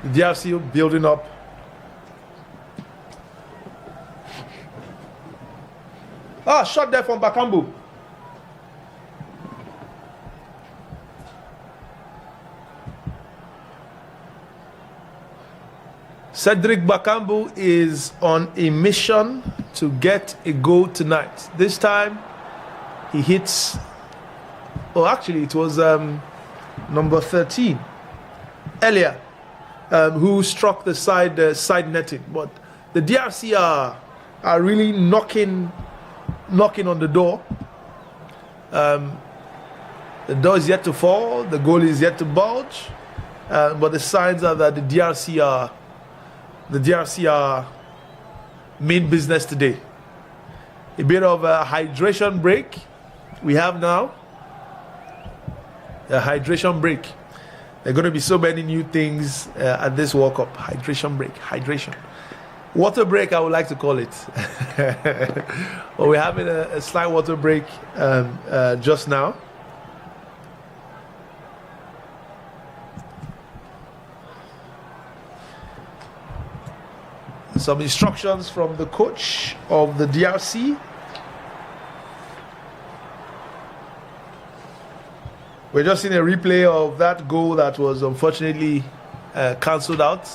[SPEAKER 14] The DRC building up. Shot there from Bakambu. Cedric Bakambu is on a mission to get a goal tonight. This time he hits, actually it was number 13 earlier who struck the side netting. But the DRC are really knocking on the door. The door is yet to fall, the goal is yet to bulge, but the signs are that the DRC are main business today. A bit of a hydration break we have now. A hydration break. There are going to be so many new things at this World Cup. Hydration. Water break, I would like to call it. But we're having a slight water break just now. Some instructions from the coach of the DRC. We're just seeing a replay of that goal that was unfortunately cancelled out.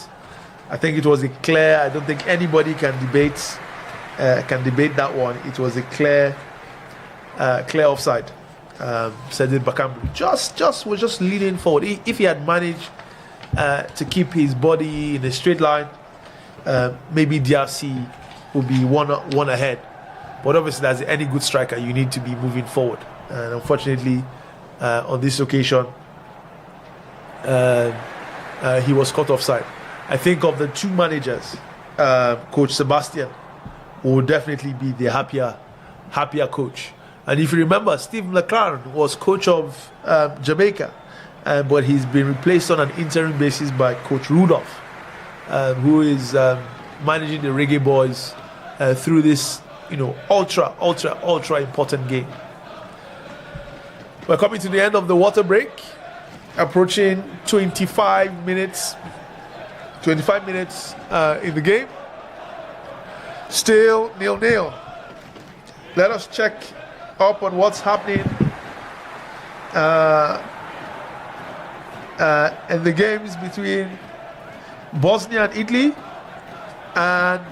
[SPEAKER 14] I think it was a clear. I don't think anybody can debate that one. It was a clear offside. Cedric Bakambu. Was just leaning forward. If he had managed to keep his body in a straight line, maybe DRC will be one ahead. But obviously, as any good striker, you need to be moving forward. And unfortunately, on this occasion, he was caught offside. I think of the two managers, Coach Sebastian will definitely be the happier coach. And if you remember, Steve McLaren was coach of Jamaica, but he's been replaced on an interim basis by Coach Rudolph, who is managing the Reggae Boys through this, ultra important game. We're coming to the end of the water break, approaching 25 minutes in the game. Still 0-0. Let us check up on what's happening in the games between Bosnia and Italy and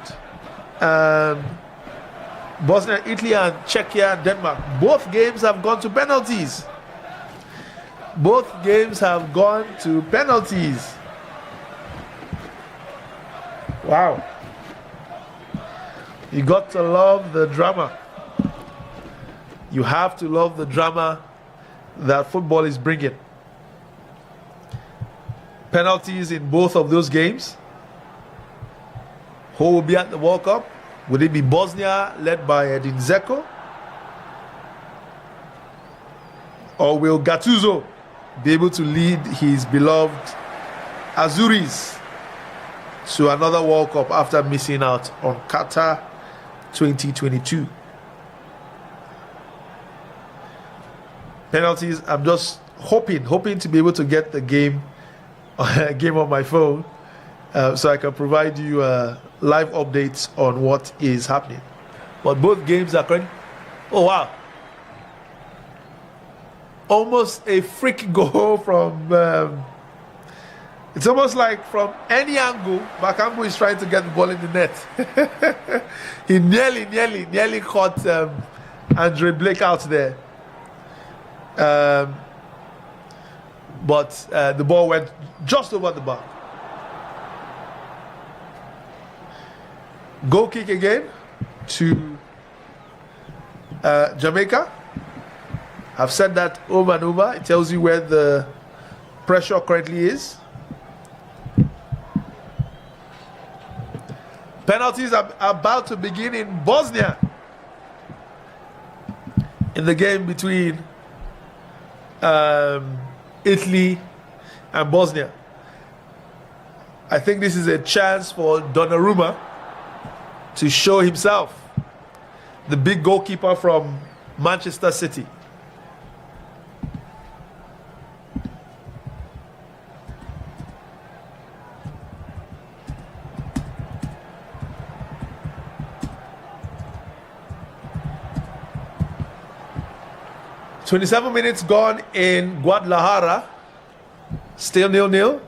[SPEAKER 14] Czechia and Denmark. Both games have gone to penalties. Wow. You got to love the drama. You have to love the drama that football is bringing. Penalties in both of those games. Who will be at the World Cup? Would it be Bosnia, led by Edin Dzeko? Or will Gattuso be able to lead his beloved Azuris to another World Cup after missing out on Qatar 2022? Penalties, I'm just hoping to be able to get the game on my phone so I can provide you live updates on what is happening. But both games are current. Oh wow. Almost a freak goal from it's almost like from any angle Bakambu is trying to get the ball in the net. He nearly caught Andre Blake out there. But the ball went just over the bar. Goal kick again to Jamaica. I've said that over and over. It tells you where the pressure currently is. Penalties are about to begin in Bosnia in the game between Italy and Bosnia. I think this is a chance for Donnarumma to show himself, the big goalkeeper from Manchester City. "27 minutes gone in Guadalajara. Still 0-0.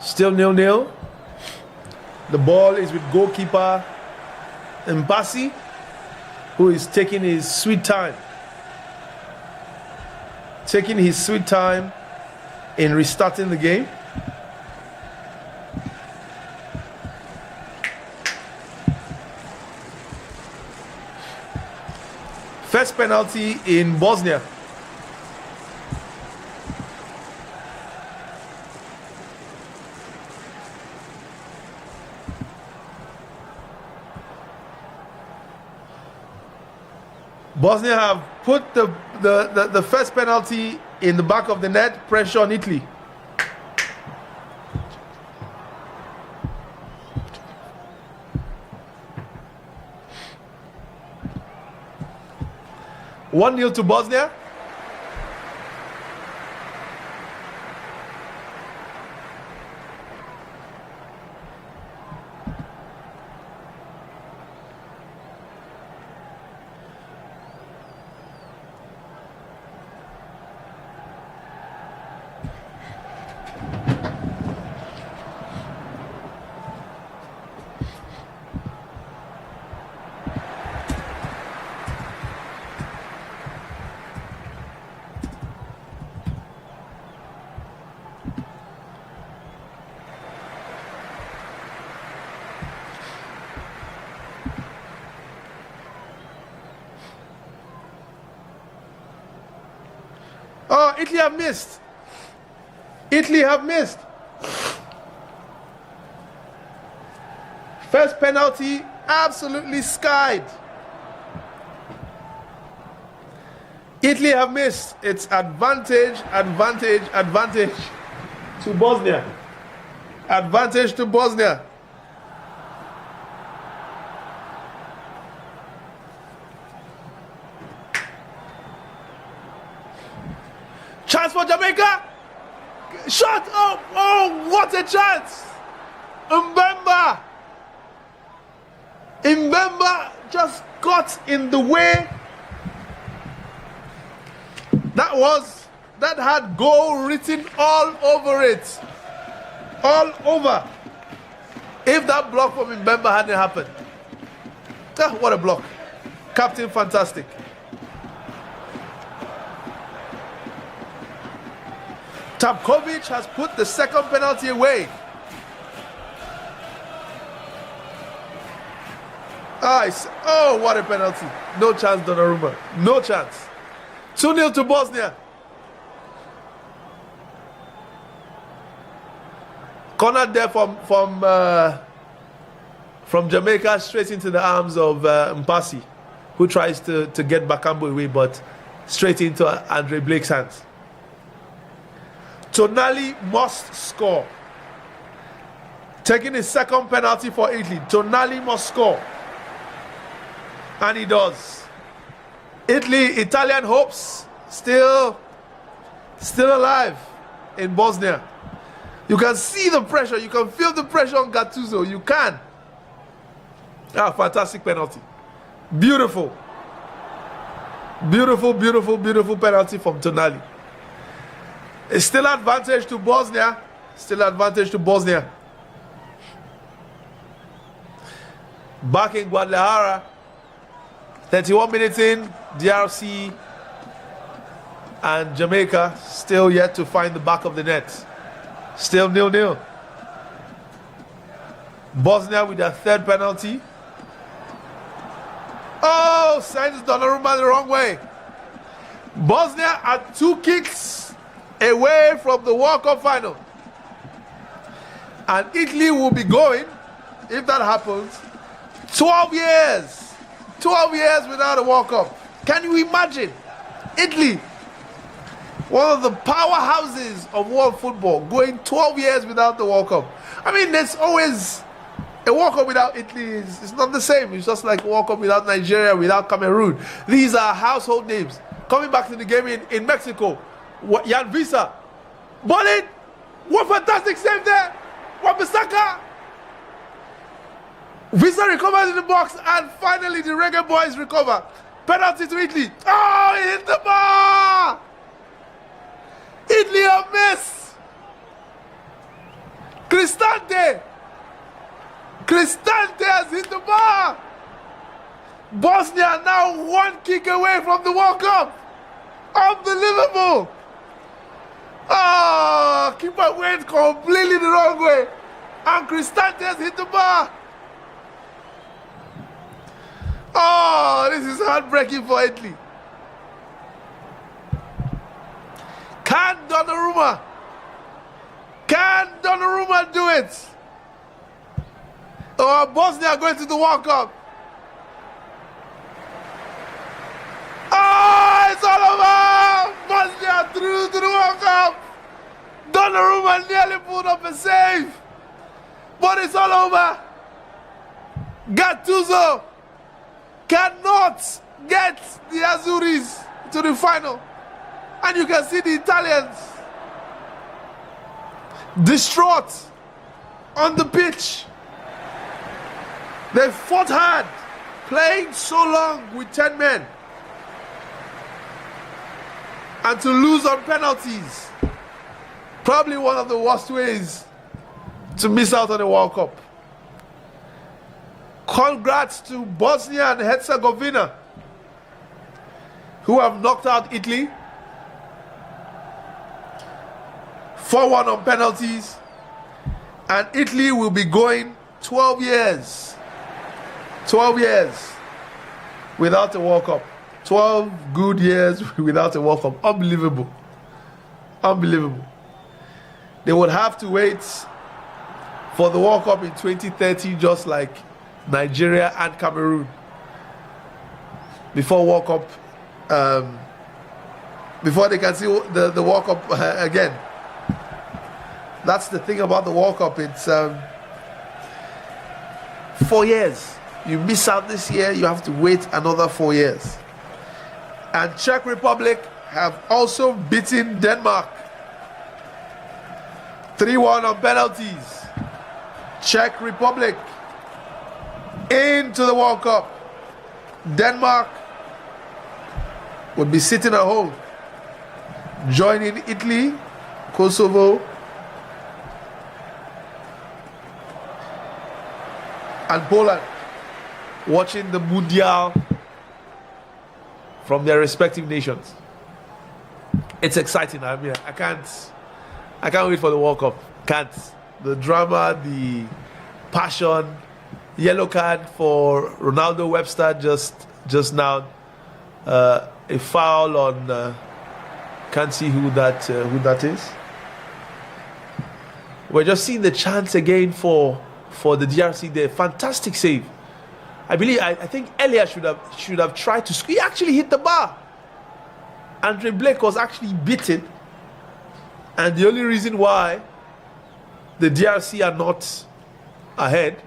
[SPEAKER 14] Still 0-0. The ball is with goalkeeper Mbasi, who is taking his sweet time. In restarting the game. First penalty in Bosnia. Bosnia have put the first penalty in the back of the net, pressure on Italy. "1-0 to Bosnia. Italy have missed. Italy have missed. First penalty, absolutely skied. Italy have missed. It's advantage to Bosnia. Advantage to Bosnia. Chance for Jamaica. Shot. Oh, what a chance. Mbemba just got in the way. That had goal written all over it. All over. If that block from Mbemba hadn't happened. What a block. Captain fantastic. Tapkovic has put the second penalty away. Oh, what a penalty. No chance, Donnarumma. No chance. 2-0 to Bosnia. Corner there from Jamaica straight into the arms of Mpasi, who tries to get Bakambu away, but straight into Andre Blake's hands. Tonali must score. Taking his second penalty for Italy. Tonali must score. And he does. Italian hopes still alive in Bosnia. You can see the pressure. You can feel the pressure on Gattuso. You can. Fantastic penalty. Beautiful. Beautiful penalty from Tonali. It's still advantage to Bosnia. Back in Guadalajara. 31 minutes in, DRC and Jamaica still yet to find the back of the net. Still 0-0. Bosnia with their third penalty. Oh, sends Donnarumma the wrong way. Bosnia are 2 kicks away from the World Cup final. And Italy will be going, if that happens, 12 years. 12 years without a World Cup. Can you imagine? Italy, one of the powerhouses of world football, going 12 years without the World Cup. I mean, there's always a World Cup without Italy. It's not the same. It's just like a World Cup without Nigeria, without Cameroon. These are household names. Coming back to the game in Mexico, Jan Visa. Ball in. What fantastic save there. Wan-Bissaka. Visa recovers in the box, and finally the Reggae Boys recover. Penalty to Italy. Oh, he hit the bar! Italy a miss. Cristante has hit the bar. Bosnia now 1 kick away from the World Cup. Unbelievable. Oh, keeper went completely the wrong way. And Cristante has hit the bar. Oh, this is heartbreaking for Italy. Can Donnarumma do it? Oh, Bosnia going to the World Cup. Oh, it's all over. Bosnia through to the World Cup. Donnarumma nearly pulled up a save. But it's all over. Gattuso cannot get the Azuris to the final. And you can see the Italians distraught on the pitch. They fought hard, playing so long with 10 men. And to lose on penalties, probably one of the worst ways to miss out on the World Cup. Congrats to Bosnia and Herzegovina, who have knocked out Italy 4-1 on penalties, and Italy will be going 12 years without a World Cup. 12 good years without a World Cup. Unbelievable. Unbelievable. They would have to wait for the World Cup in 2030, just like Nigeria and Cameroon, before World Cup, before they can see the World Cup again. That's the thing about the World Cup. It's 4 years. You miss out this year, you have to wait another 4 years. And Czech Republic have also beaten Denmark 3-1 on penalties. Czech Republic into the World Cup. Denmark would be sitting at home, joining Italy, Kosovo, and Poland, watching the Mundial from their respective nations. It's exciting. I mean, I can't wait for the World Cup. Can't. The drama, the passion. Yellow card for Ronaldo Webster just now. A foul on. Can't see who that is. We're just seeing the chance again for the DRC there. Fantastic save. I think Elia should have tried to squeeze. He actually hit the bar. Andre Blake was actually beaten. And the only reason why the DRC are not ahead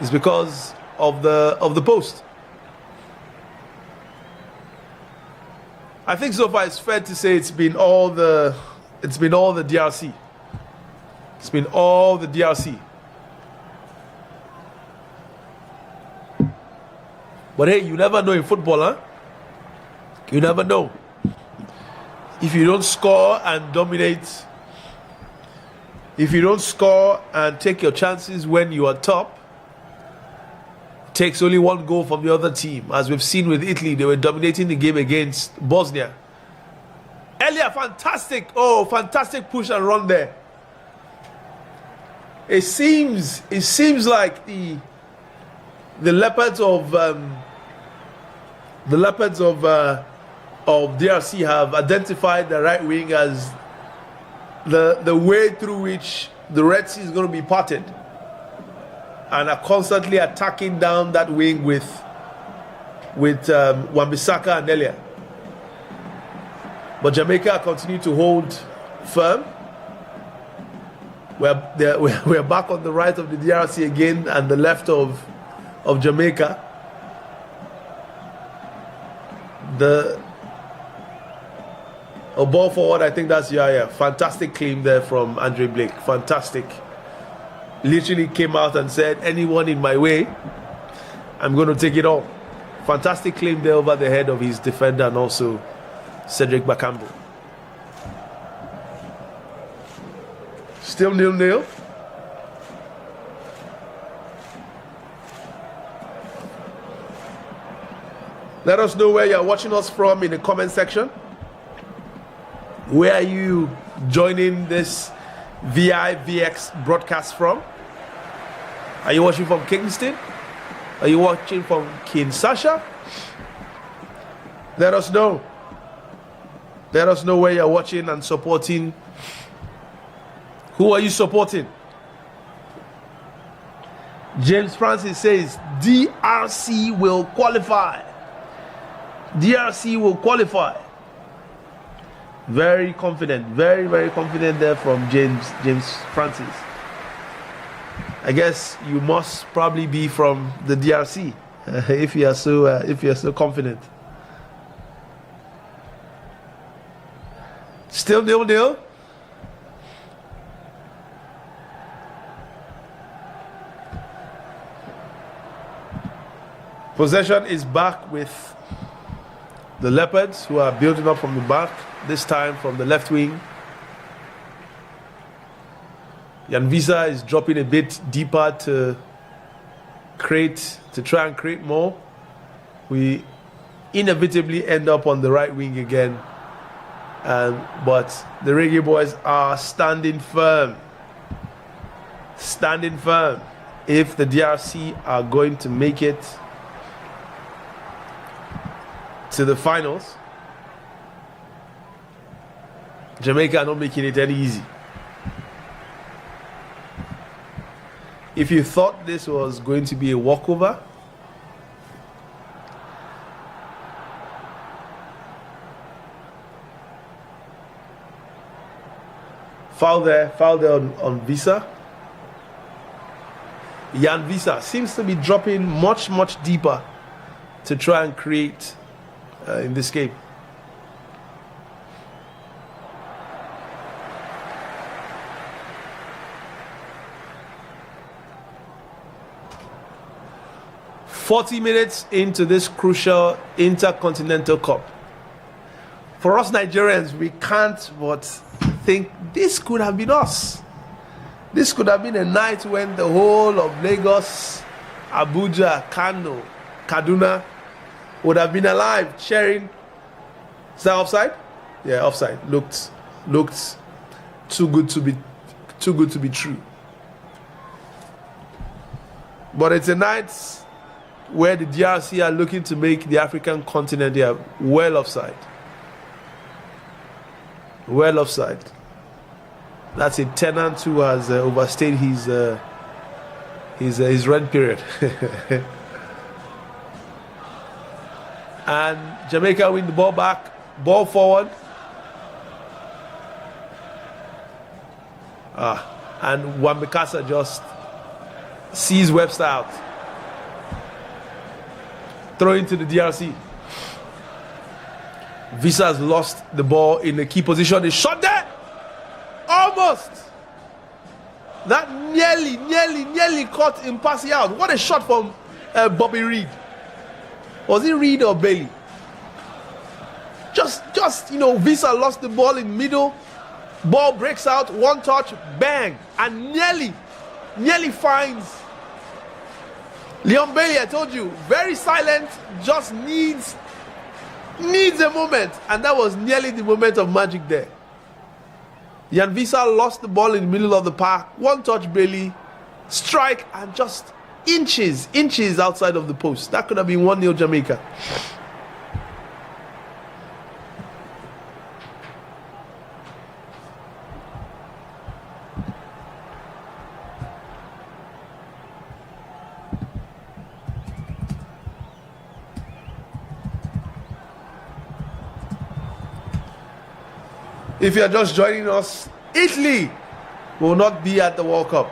[SPEAKER 14] is because of the post. I think so far it's fair to say it's been all the DRC. It's been all the DRC. But hey, you never know in football, huh? You never know. If you don't score and dominate, if you don't score and take your chances when you are top, it takes only one goal from the other team. As we've seen with Italy, they were dominating the game against Bosnia. Elia, fantastic push and run there. It seems like the leopards of DRC have identified the right wing as the way through which the Red Sea is going to be parted, and are constantly attacking down that wing with Wan-Bissaka and Elia. But Jamaica continue to hold firm. We're back on the right of the DRC again and the left of Jamaica. A ball forward, I think that's Yaya. Fantastic claim there from Andre Blake. Fantastic. Literally came out and said, anyone in my way, I'm going to take it all. Fantastic claim there over the head of his defender and also Cedric Bakambu. Still 0-0. Let us know where you're watching us from in the comment section. Where are you joining this VIVX broadcast from? Are you watching from Kingston? Are you watching from Kinshasa? Let us know. Let us know where you're watching and supporting. Who are you supporting? James Francis says DRC will qualify. DRC will qualify. Very confident, very, very confident there from James Francis. I guess you must probably be from the DRC if you are so confident. Still 0-0. Possession is back with the Leopards, who are building up from the back, this time from the left wing. Jan Visa is dropping a bit deeper to try and create more. We inevitably end up on the right wing again. But the Reggae Boys are standing firm. Standing firm. If the DRC are going to make it to the finals, Jamaica are not making it any easy. If you thought this was going to be a walkover, foul there on Visa. Jan Visa seems to be dropping much deeper to try and create in this game. "40 minutes into this crucial intercontinental cup. For us Nigerians, we can't but think this could have been us. This could have been a night when the whole of Lagos, Abuja, Kano, Kaduna would have been alive cheering." Is that offside? Yeah, offside. Looked too good to be true. But it's a night where the DRC are looking to make the African continent well offside. Well offside. That's a tenant who has overstayed his rent period. And Jamaica win the ball back, ball forward. And Wan-Bissaka just sees Webster out. Throw into the DRC. Visa has lost the ball in a key position. He shot there. Almost. That nearly caught him passing out. What a shot from Bobby Reed. Was it Reed or Bailey? Just Visa lost the ball in middle. Ball breaks out, one touch, bang, and nearly finds Leon Bailey. I told you, very silent, just needs a moment, and that was nearly the moment of magic there. Jan Visa lost the ball in the middle of the park, one touch Bailey, strike, and just inches outside of the post. That could have been 1-0 Jamaica. If you are just joining us, Italy will not be at the World Cup.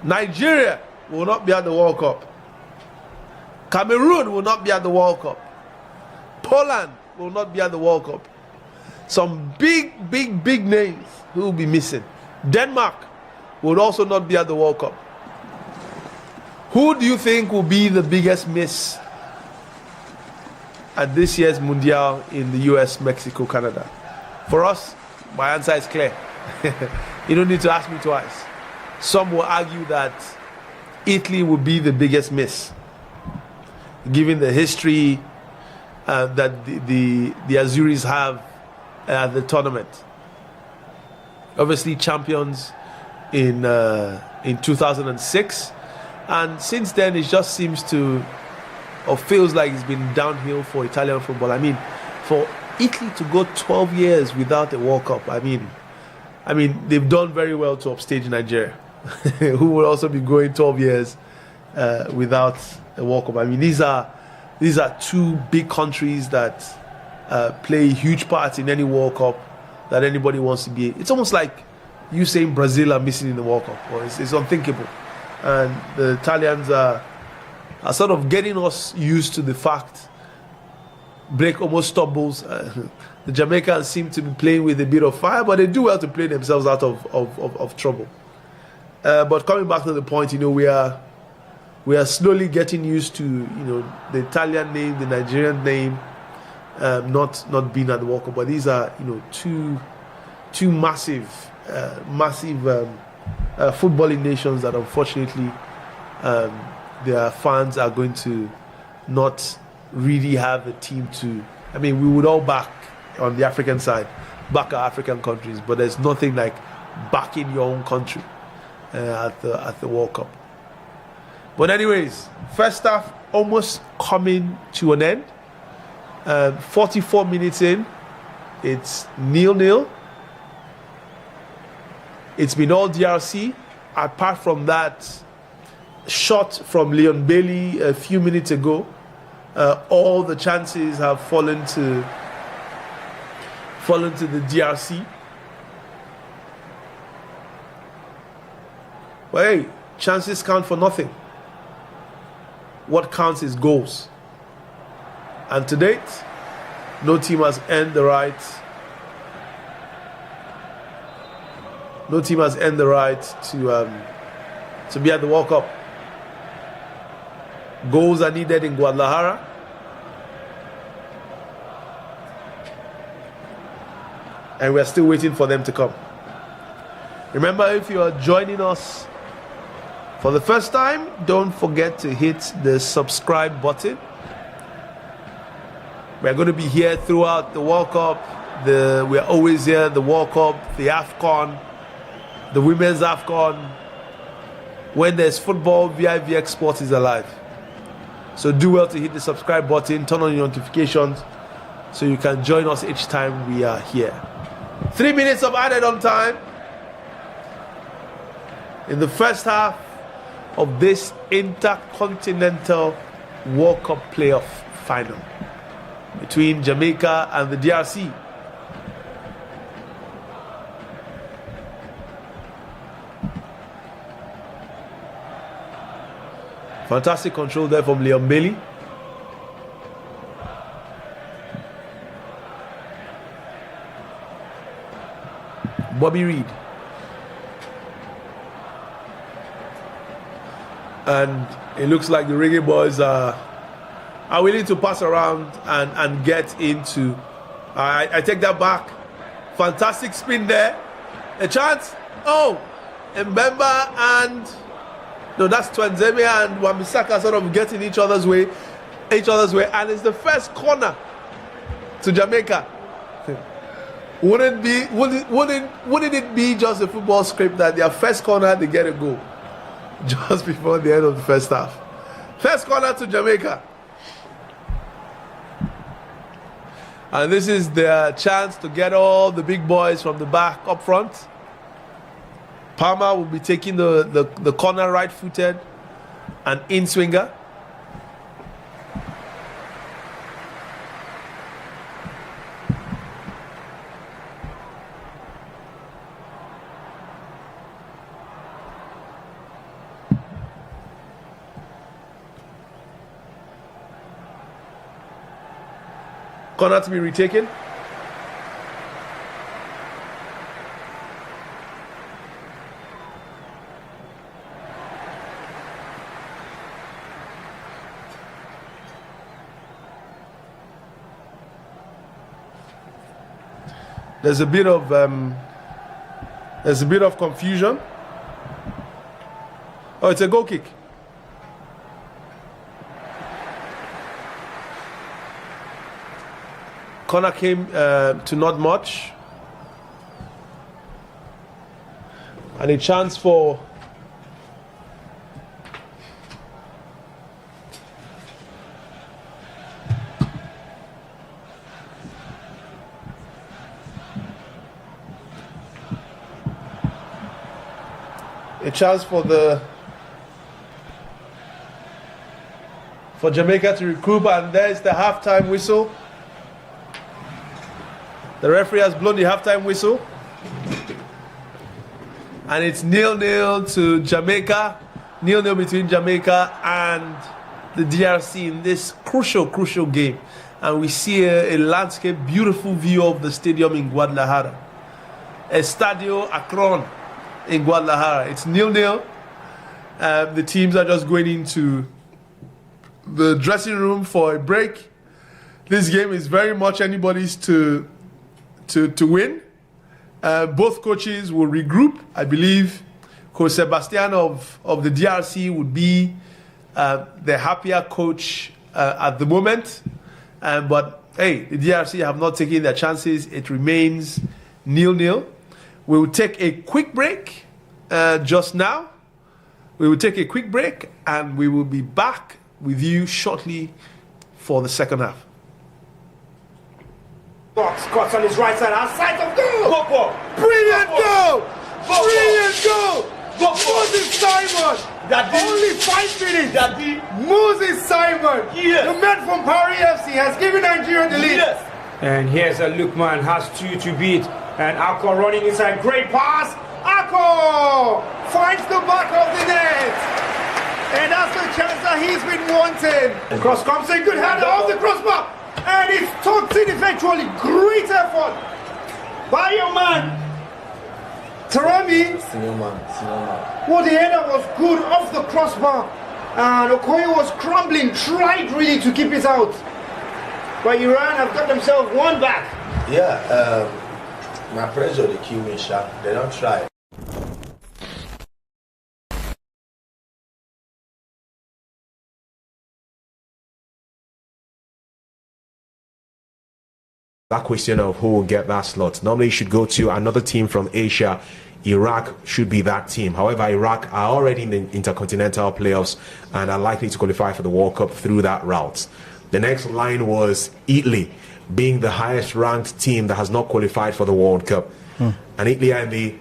[SPEAKER 14] Nigeria will not be at the World Cup. Cameroon will not be at the World Cup. Poland will not be at the World Cup. Some big names who will be missing. Denmark will also not be at the World Cup. Who do you think will be the biggest miss at this year's Mundial in the US, Mexico, Canada? For us, my answer is clear. You don't need to ask me twice. Some will argue that Italy will be the biggest miss, given the history that the Azuris have at the tournament. Obviously champions in 2006, and since then it just seems to, or feels like it's been downhill for Italian football. I mean, for Italy to go 12 years without a World Cup, I mean, they've done very well to upstage Nigeria, who will also be going 12 years without a World Cup. I mean, these are two big countries that play huge parts in any World Cup that anybody wants to be. It's almost like you saying Brazil are missing in the World Cup. Or it's unthinkable. And the Italians are sort of getting us used to the fact. Blake almost stumbles. The Jamaicans seem to be playing with a bit of fire, but they do well to play themselves out of trouble. But coming back to the point, we are slowly getting used to the Italian name, the Nigerian name, not being at the World Cup. But these are two massive footballing nations that unfortunately their fans are going to not really have a team to. I mean, we would all back on the African side, back our African countries, but there's nothing like backing your own country at the World Cup. But anyways, first half almost coming to an end. 44 minutes in, It's 0-0. It's been all DRC. Apart from that shot from Leon Bailey a few minutes ago, all the chances have fallen to the DRC. But hey, chances count for nothing. What counts is goals. And to date, no team has earned the right. No team has earned the right to be at the World Cup. Goals are needed in Guadalajara. And we're still waiting for them to come. Remember, if you are joining us for the first time, don't forget to hit the subscribe button. We're going to be here throughout the World Cup. We're always here, the World Cup, the AFCON, the Women's AFCON. When there's football, vivxsports is alive. So do well to hit the subscribe button, turn on your notifications so you can join us each time we are here. 3 minutes of added on time in the first half of this intercontinental World Cup playoff final between Jamaica and the DRC. Fantastic control there from Leon Bailey. Bobby Reed. And it looks like the Reggae Boys are willing to pass around and get into. I take that back. Fantastic spin there. A chance. Oh, Mbemba and no, that's Twanzeme and Wamisaka sort of getting each other's way, and it's the first corner to Jamaica. Wouldn't it be just a football script that their first corner they get a goal just before the end of the first half? First corner to Jamaica. And this is their chance to get all the big boys from the back up front. Palmer will be taking the corner right-footed and in-swinger. Corner to be retaken. There's a bit of confusion. Oh, it's a goal kick. Corner came to not much. And a chance for Jamaica to recoup, and there's the halftime whistle. The referee has blown the halftime whistle, and it's 0-0 to Jamaica, 0-0 between Jamaica and the DRC in this crucial game. And we see a landscape, beautiful view of the stadium in Guadalajara, Estadio Akron in Guadalajara. It's 0-0. The teams are just going into the dressing room for a break. This game is very much anybody's to win. Both coaches will regroup. I believe Coach Sebastian of the DRC would be the happier coach at the moment. But hey, the DRC have not taken their chances. It remains 0-0. We will take a quick break just now. We will take a quick break and we will be back with you shortly for the second half.
[SPEAKER 9] Box cuts on his right side, outside of goal.
[SPEAKER 8] Brilliant goal! Brilliant goal! Moses Simon! Only 5 minutes! Moses Simon! The man from Paris FC has given Nigeria the lead.
[SPEAKER 9] And here's a Lukman, has 2 to beat. And Akko running inside, great pass! Akko finds the back of the net! And that's the chance that he's been wanting. Cross comes in, good header off the crossbar! And it's tucked in eventually. Great effort by your man, Taremi. Well, the header was good off the crossbar. And Okoye was crumbling, tried really to keep it out. But Iran have got themselves one back.
[SPEAKER 10] Yeah, my pressure, they kill me, sharp. They don't try.
[SPEAKER 7] That question of who will get that slot. Normally it should go to another team from Asia. Iraq should be that team. However, Iraq are already in the intercontinental playoffs and are likely to qualify for the World Cup through that route. The next line was Italy, being the highest ranked team that has not qualified for the World Cup. And Italy are in the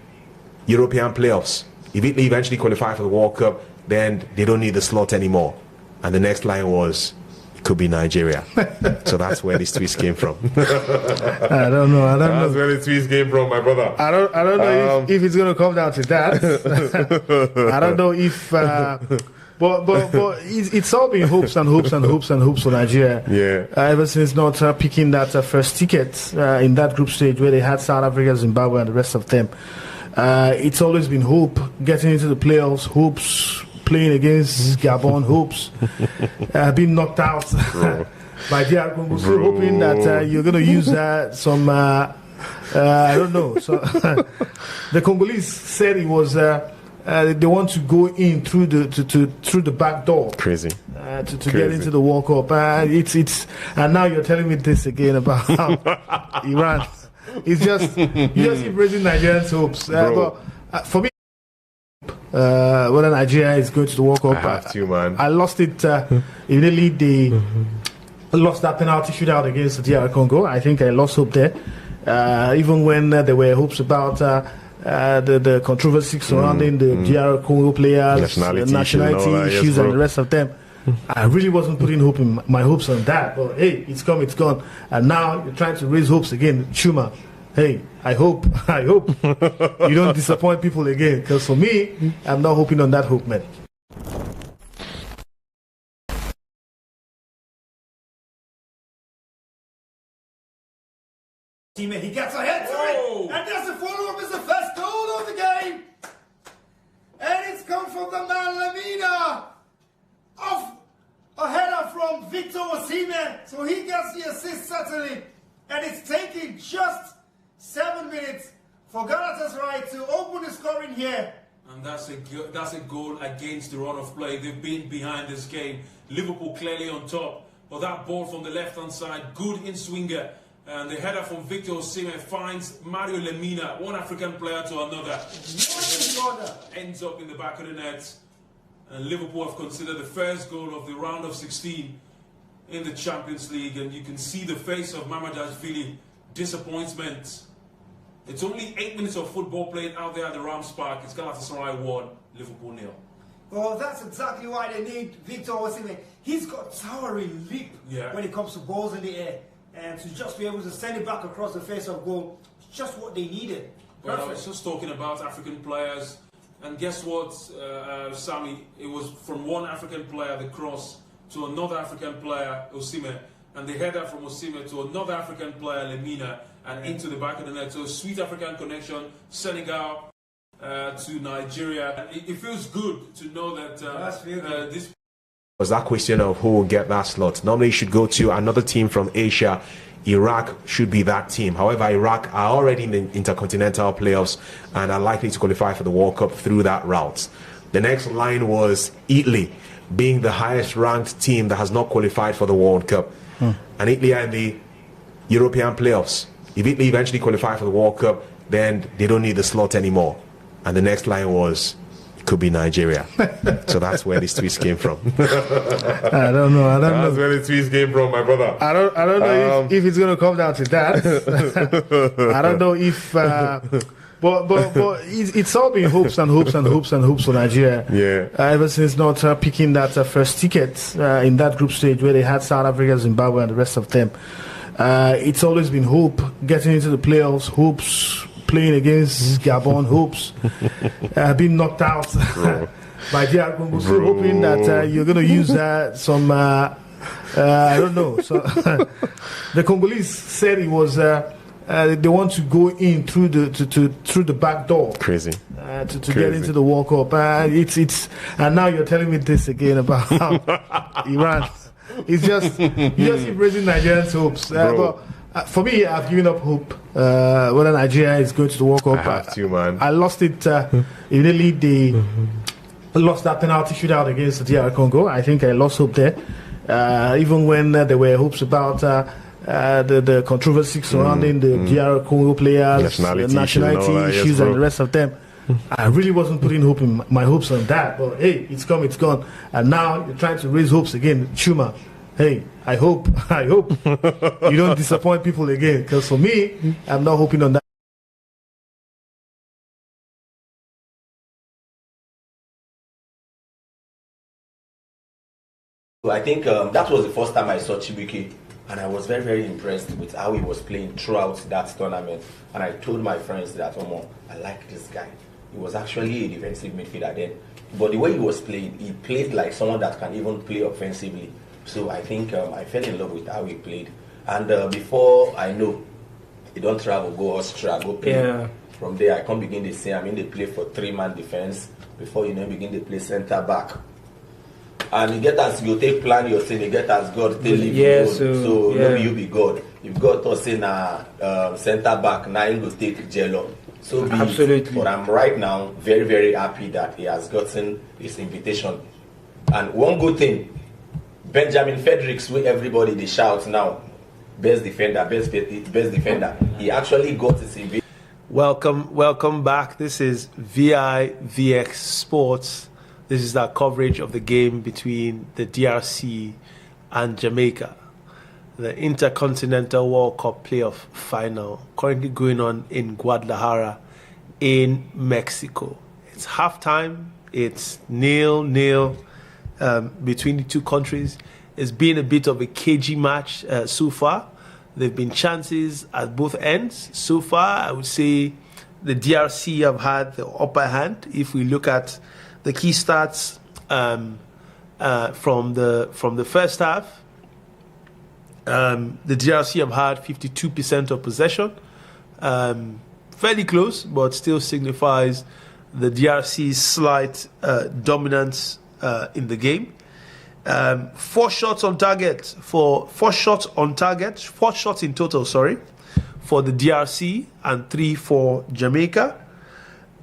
[SPEAKER 7] European playoffs. If Italy eventually qualify for the World Cup, then they don't need the slot anymore. And the next line was, it could be Nigeria. So that's where this twist came from.
[SPEAKER 8] I don't know.
[SPEAKER 7] That's where the twist came from, my brother.
[SPEAKER 8] I don't know if it's going to come down to that. I don't know if... But it's all been hopes and hopes and hopes and hopes for Nigeria. Ever since not picking that first ticket in that group stage where they had South Africa, Zimbabwe, and the rest of them. It's always been hope getting into the playoffs, hopes playing against Gabon, hopes being knocked out by DR Congo. So hoping that you're going to use some. I don't know. So the Congolese said it was. They want to go in through the back door.
[SPEAKER 7] Crazy.
[SPEAKER 8] To get into the World Cup. It's and now you're telling me this again about Iran. It's just you just keep raising Nigerians' hopes. But for me, whether Nigeria is going to the World Cup,
[SPEAKER 7] I have to, man.
[SPEAKER 8] I lost it immediately. They lost that penalty shootout against the DR Congo. I think I lost hope there. Even when there were hopes about. The controversy surrounding the DR Congo players, nationality issues, and the rest of them. I really wasn't putting hope in my hopes on that. But hey, it's come, it's gone, and now you're trying to raise hopes again, Chuma. Hey, I hope you don't disappoint people again. Because for me, I'm not hoping on that hope, man.
[SPEAKER 9] Teammate, he gets ahead to it, and there's the follow-up. Is the first goal of the game, and it's come from the man Lamina off a header from Victor Osimhen, so he gets the assist certainly, and it's taking just 7 minutes for Galatasaray to open the scoring here.
[SPEAKER 13] And that's a goal against the run of play. They've been behind this game. Liverpool clearly on top, but that ball from the left-hand side, good in-swinger. And the header from Victor Osimhen finds Mario Lemina, one African player to another. Ends up in the back of the net. And Liverpool have considered the first goal of the round of 16 in the Champions League. And you can see the face of Mamardashvili, disappointment. It's only 8 minutes of football played out there at the Rams Park. It's Galatasaray 1, Liverpool 0.
[SPEAKER 9] Well, that's exactly why they need Victor Osimhen. He's got towering leap when it comes to balls in the air. And to just be able to send it back across the face of goal, it's just what they needed.
[SPEAKER 13] Well, I was just talking about African players, and guess what, Sammy? It was from one African player, the cross, to another African player, Osimhen, and the header from Osimhen to another African player, Lemina, and into the back of the net. So a sweet African connection, Senegal to Nigeria. It feels good to know that this
[SPEAKER 7] was that question of who will get that slot. Normally it should go to another team from Asia. Iraq should be that team. However, Iraq are already in the intercontinental playoffs and are likely to qualify for the World Cup through that route. The next line was Italy, being the highest ranked team that has not qualified for the World Cup. And Italy are in the European playoffs. If Italy eventually qualify for the World Cup, then they don't need the slot anymore. And the next line was, could be Nigeria. So that's where this twist came from.
[SPEAKER 8] I don't know.
[SPEAKER 7] That's where the twist came from, my brother.
[SPEAKER 8] I don't know if it's going to come down to that. I don't know if... But it's all been hopes and hopes and hopes and hopes for Nigeria.
[SPEAKER 7] Yeah.
[SPEAKER 8] Ever since not picking that first ticket in that group stage where they had South Africa, Zimbabwe, and the rest of them. It's always been hope getting into the playoffs, hopes playing against Gabon, hopes being knocked out by DR Congo. So hoping that you're going to use some. I don't know. So the Congolese said it was. They want to go in through the back door.
[SPEAKER 7] Crazy.
[SPEAKER 8] To get into the World Cup. It's and now you're telling me this again about Iran. It's just you just keep raising Nigerians' hopes. But for me, I've given up hope whether Nigeria is going to the World Cup.
[SPEAKER 7] I have to, man.
[SPEAKER 8] I lost it immediately. They lost that penalty shootout against the DR Congo. I think I lost hope there. Even when there were hopes about. The controversy surrounding the DR Congo players, nationality issues, and the rest of them. I really wasn't putting my hopes on that. But hey, it's come, it's gone. And now you're trying to raise hopes again. Chuma, hey, I hope you don't disappoint people again. Because for me, I'm not hoping on that.
[SPEAKER 10] I think that was the first time I saw Chibuike. And I was very, very impressed with how he was playing throughout that tournament. And I told my friends that, I like this guy. He was actually a defensive midfielder then. But the way he was playing, he played like someone that can even play offensively. So I think I fell in love with how he played. And before I know, he don't travel, go Austria, go play.
[SPEAKER 9] Yeah.
[SPEAKER 10] From there, I can't begin to say, they play for 3-man defense. Before begin to play center back. And you get as you take plan your thing, you get as God tell you.
[SPEAKER 9] Yeah,
[SPEAKER 10] so maybe you be God. If God to say center back, now you go take Jello. So be
[SPEAKER 9] absolutely.
[SPEAKER 10] It. But I'm right now very, very happy that he has gotten his invitation. And one good thing, Benjamin Fredericks, where everybody they shout now, best defender. He actually got his invitation.
[SPEAKER 14] Welcome back. This is vivxsports. This is our coverage of the game between the DRC and Jamaica. The Intercontinental World Cup playoff final currently going on in Guadalajara in Mexico. It's halftime. It's 0-0 between the two countries. It's been a bit of a cagey match so far. There have been chances at both ends. So far, I would say the DRC have had the upper hand. If we look at the key stats from the first half, the DRC have had 52% of possession, fairly close, but still signifies the DRC's slight dominance in the game. 4 shots in total, for the DRC and 3 for Jamaica,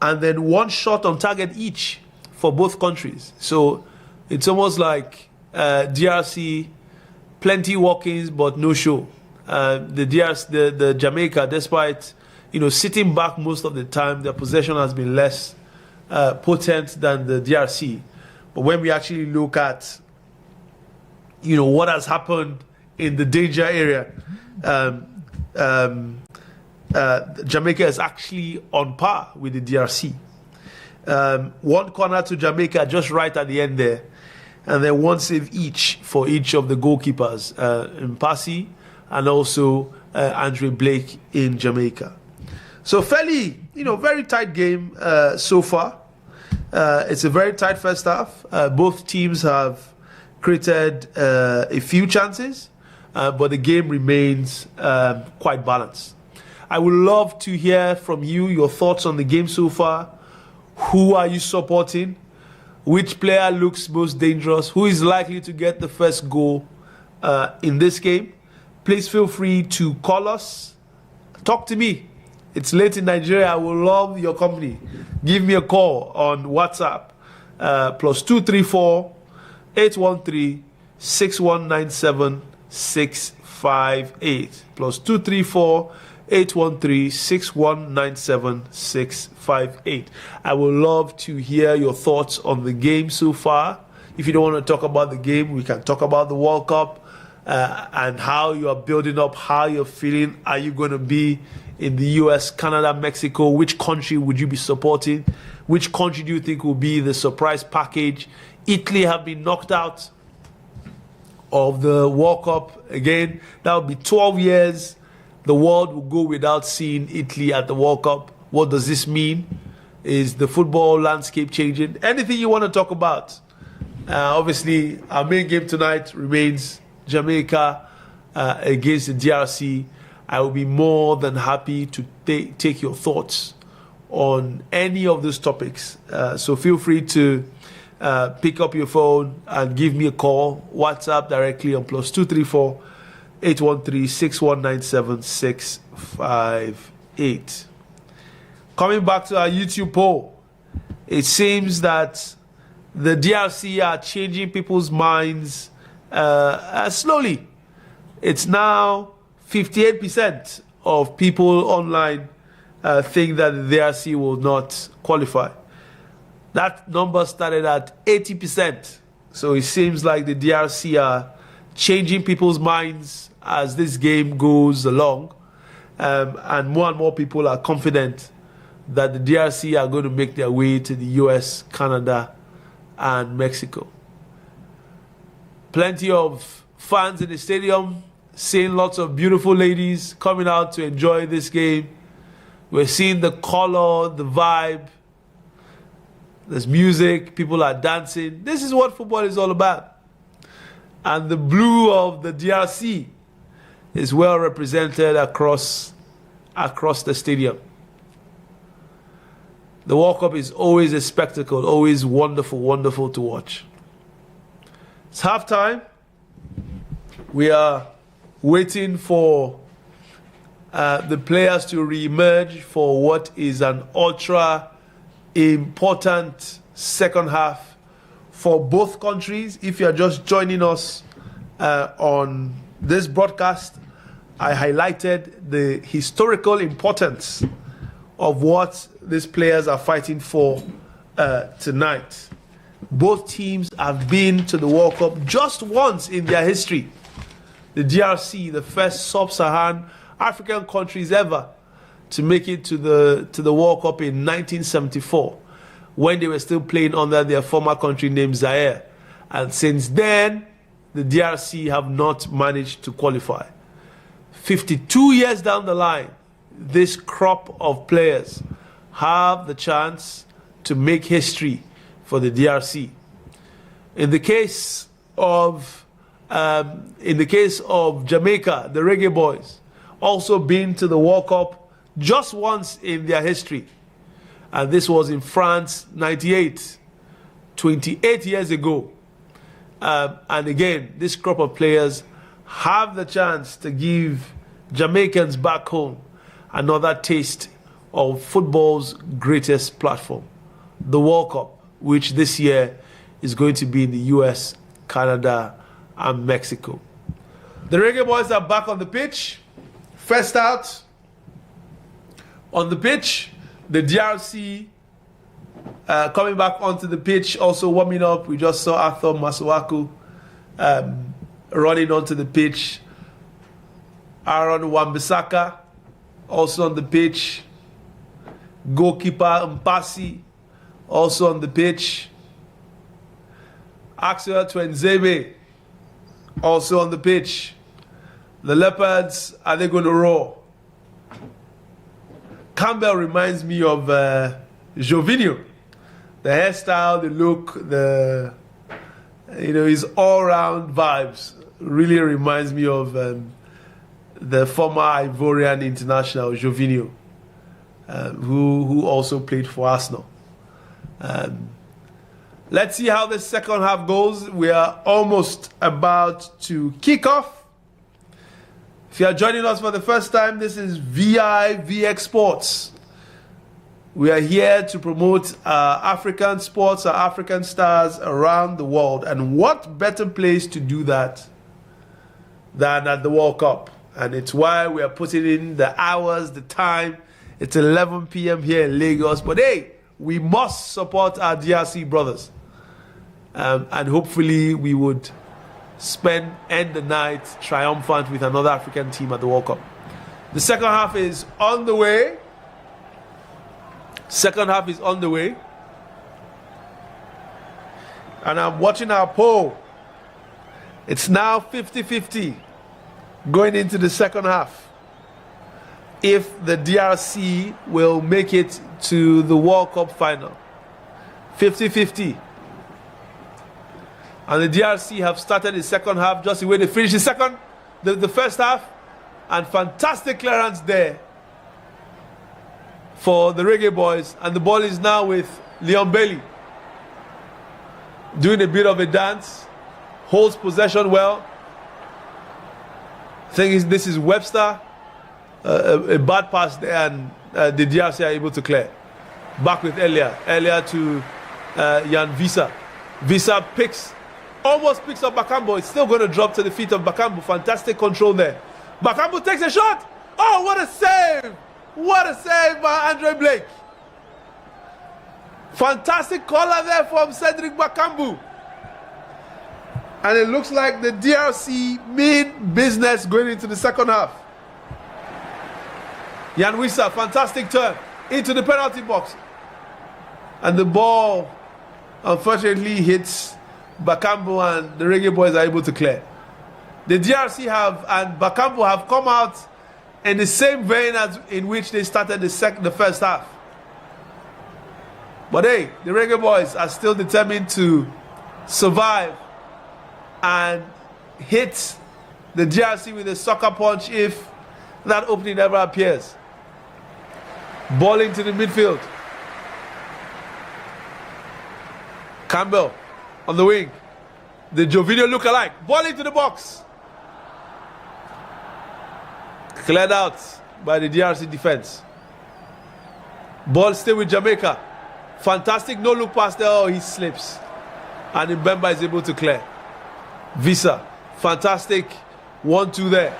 [SPEAKER 14] and then 1 shot on target each for both countries. So it's almost like DRC, plenty walk-ins but no show. The Jamaica, despite sitting back most of the time, their possession has been less potent than the DRC. But when we actually look at what has happened in the danger area, Jamaica is actually on par with the DRC. 1 corner to Jamaica just right at the end there, and then 1 save each for each of the goalkeepers, Mpasi and also Andre Blake in Jamaica. So fairly, very tight game so far. It's a very tight first half. Both teams have created a few chances, but the game remains quite balanced. I would love to hear from you, your thoughts on the game so far. Who are you supporting? Which player looks most dangerous? Who is likely to get the first goal in this game? Please feel free to call us. Talk to me. It's late in Nigeria. I will love your company. Give me a call on WhatsApp. +234 813 6197 658. +234 813-6197-658. I would love to hear your thoughts on the game so far. If you don't want to talk about the game, we can talk about the World Cup and how you are building up, how you're feeling. Are you going to be in the US, Canada, Mexico? Which country would you be supporting? Which country do you think will be the surprise package? Italy have been knocked out of the World Cup again. That will be 12 years. The world will go without seeing Italy at the World Cup. What does this mean? Is the football landscape changing? Anything you want to talk about? Obviously, our main game tonight remains Jamaica against the DRC. I will be more than happy to take your thoughts on any of those topics. So feel free to pick up your phone and give me a call. WhatsApp directly on +234 813-6197-658. Coming back to our YouTube poll, it seems that the DRC are changing people's minds slowly. It's now 58% of people online think that the DRC will not qualify. That number started at 80%. So it seems like the DRC are changing people's minds as this game goes along. And more people are confident that the DRC are going to make their way to the US, Canada, and Mexico. Plenty of fans in the stadium, seeing lots of beautiful ladies coming out to enjoy this game. We're seeing the color, the vibe. There's music, people are dancing. This is what football is all about. And the blue of the DRC is well represented across the stadium. The World Cup is always a spectacle, always wonderful, wonderful to watch. It's halftime. We are waiting for the players to re-emerge for what is an ultra important second half for both countries. If you are just joining us on this broadcast, I highlighted the historical importance of what these players are fighting for tonight. Both teams have been to the World Cup just once in their history. The DRC, the first sub-Saharan African countries ever to make it to the World Cup in 1974, when they were still playing under their former country named Zaire. And since then, the DRC have not managed to qualify. 52 years down the line, this crop of players have the chance to make history for the DRC. In the case of Jamaica, the Reggae Boys also been to the World Cup just once in their history, and this was in France, 98, 28 years ago. And again, this crop of players have the chance to give Jamaicans back home another taste of football's greatest platform, the World Cup, which this year is going to be in the US, Canada, and Mexico. The Reggae Boys are back on the pitch. First out on the pitch, the DRC coming back onto the pitch, also warming up. We just saw Arthur Masuaku running onto the pitch. Aaron Wan-Bissaka also on the pitch. Goalkeeper Mpasi also on the pitch. Axel Twenzebe also on the pitch. The Leopards, are they going to roar? Campbell reminds me of Jovinho. The hairstyle, the look, his all-round vibes really reminds me of the former Ivorian international Jovinho, who also played for Arsenal. Let's see how the second half goes. We are almost about to kick off. If you are joining us for the first time, this is vivxsports. We are here to promote African sports, our African stars around the world. And what better place to do that than at the World Cup? And it's why we are putting in the hours, the time. It's 11 p.m. here in Lagos. But hey, we must support our DRC brothers. And hopefully we would end the night triumphant with another African team at the World Cup. The second half is on the way. Second half is on the way. And I'm watching our poll. It's now 50-50 going into the second half. If the DRC will make it to the World Cup final. 50-50. And the DRC have started the second half just the way they finished the first half. And fantastic clearance there for the Reggae Boys. And the ball is now with Leon Bailey. Doing a bit of a dance. Holds possession well. I think this is Webster. A bad pass there, and the DRC are able to clear. Back with Elia. Elia to Jan Visa. Visa almost picks up Bakambu. It's still going to drop to the feet of Bakambu. Fantastic control there. Bakambu takes a shot. Oh, what a save! What a save by Andre Blake. Fantastic collar there from Cedric Bakambu. And it looks like the DRC mean business going into the second half. Jan Wissa, fantastic turn into the penalty box. And the ball unfortunately hits Bakambu, and the Reggae Boys are able to clear. The DRC and Bakambu have come out in the same vein as in which they started the first half. But hey, the Reggae Boys are still determined to survive and hit the DRC with a sucker punch if that opening ever appears. Ball into the midfield. Campbell on the wing. The Jovinio look-alike. Ball into the box. Cleared out by the DRC defense. Ball still with Jamaica. Fantastic no-look pass there. Oh, he slips. And Mbemba is able to clear. Visa. Fantastic 1-2 there.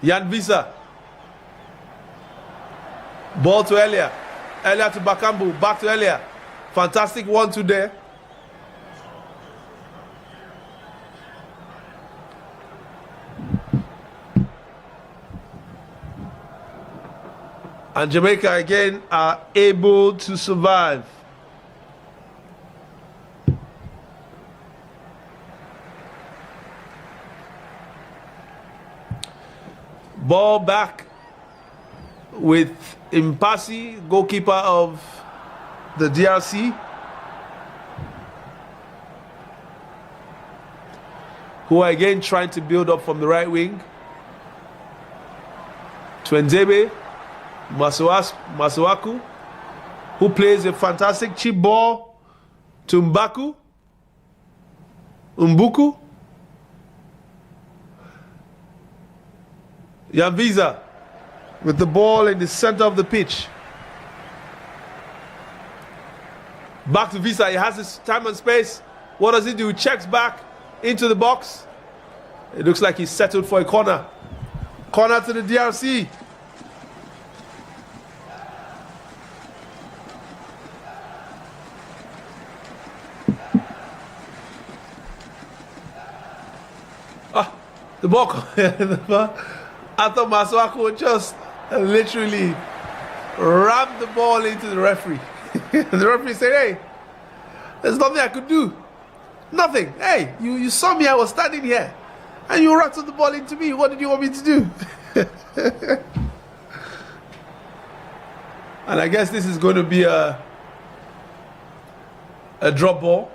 [SPEAKER 14] Jan Visa. Ball to Elia. Elia to Bakambu. Back to Elia. Fantastic 1-2 there. And Jamaica again are able to survive. Ball back with Impasi, goalkeeper of the DRC, who are again trying to build up from the right wing. Twenzebe Masuaku, who plays a fantastic chip ball to Mbuku. Yanviza with the ball in the center of the pitch. Back to Visa. He has his time and space. What does he do? He checks back into the box. It looks like he's settled for a corner. Corner to the DRC. The ball. I thought Masuaku would just literally ram the ball into the referee. The referee said, hey, there's nothing I could do. Nothing. Hey, you saw me, I was standing here. And you rattled the ball into me. What did you want me to do? And I guess this is going to be a drop ball,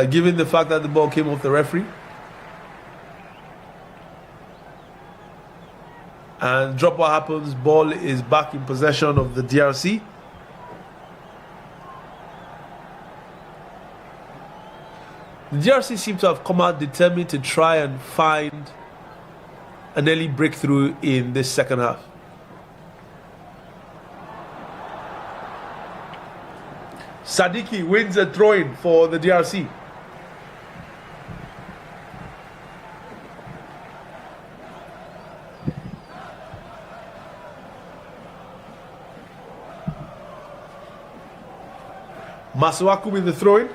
[SPEAKER 14] given the fact that the ball came off the referee. And drop what happens, ball is back in possession of the DRC. The DRC seem to have come out determined to try and find an early breakthrough in this second half. Sadiki wins a throw-in for the DRC. Masuaku with the throw-in.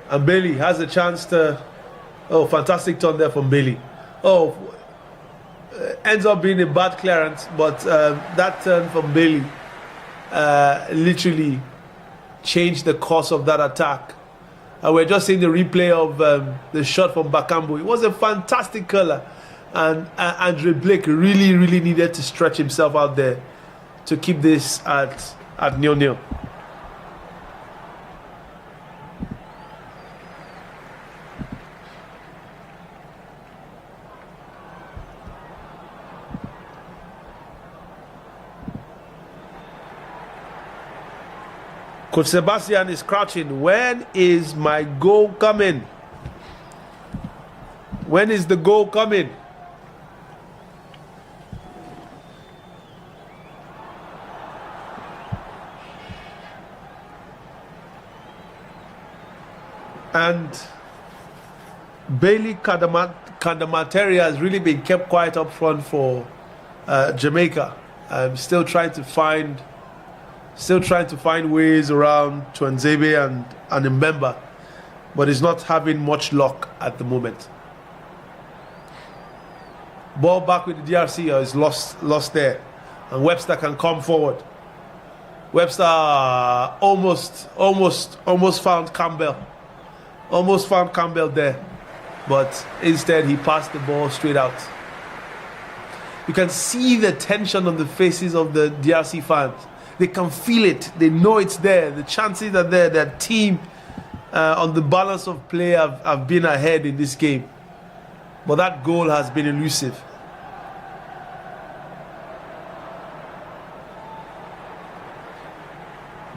[SPEAKER 14] And Bailey has a chance to... Oh, fantastic turn there from Bailey. Oh, ends up being a bad clearance, but that turn from Bailey literally changed the course of that attack. And we're just seeing the replay of the shot from Bakambu. It was a fantastic curler. And Andre Blake really needed to stretch himself out there to keep this at 0-0. Coach Sebastian is crouching. When is my goal coming? When is the goal coming? And Bailey Kandamateri has really been kept quiet up front for Jamaica. Still trying to find ways around Tuanzebe and Mbemba, but he's not having much luck at the moment. Ball back with the DRC is lost there, and Webster can come forward. Webster almost found Campbell. Almost found Campbell there, but instead he passed the ball straight out. You can see the tension on the faces of the DRC fans. They can feel it. They know it's there. The chances are there. Their team on the balance of play have been ahead in this game. But that goal has been elusive.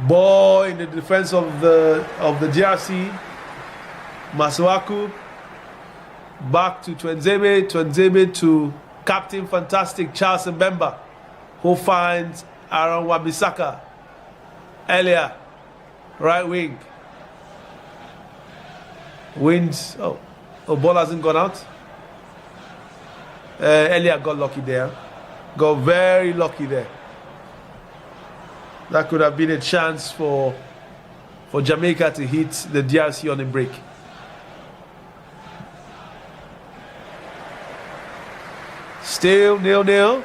[SPEAKER 14] Ball in the defense of the DRC. Masuaku back to Tuanzebe to Captain Fantastic Charles Mbemba, who finds Aaron Wan-Bissaka earlier, right wing. Wins. Oh, ball hasn't gone out. Elia got lucky there. Got very lucky there. That could have been a chance for Jamaica to hit the DRC on a break. Still 0-0.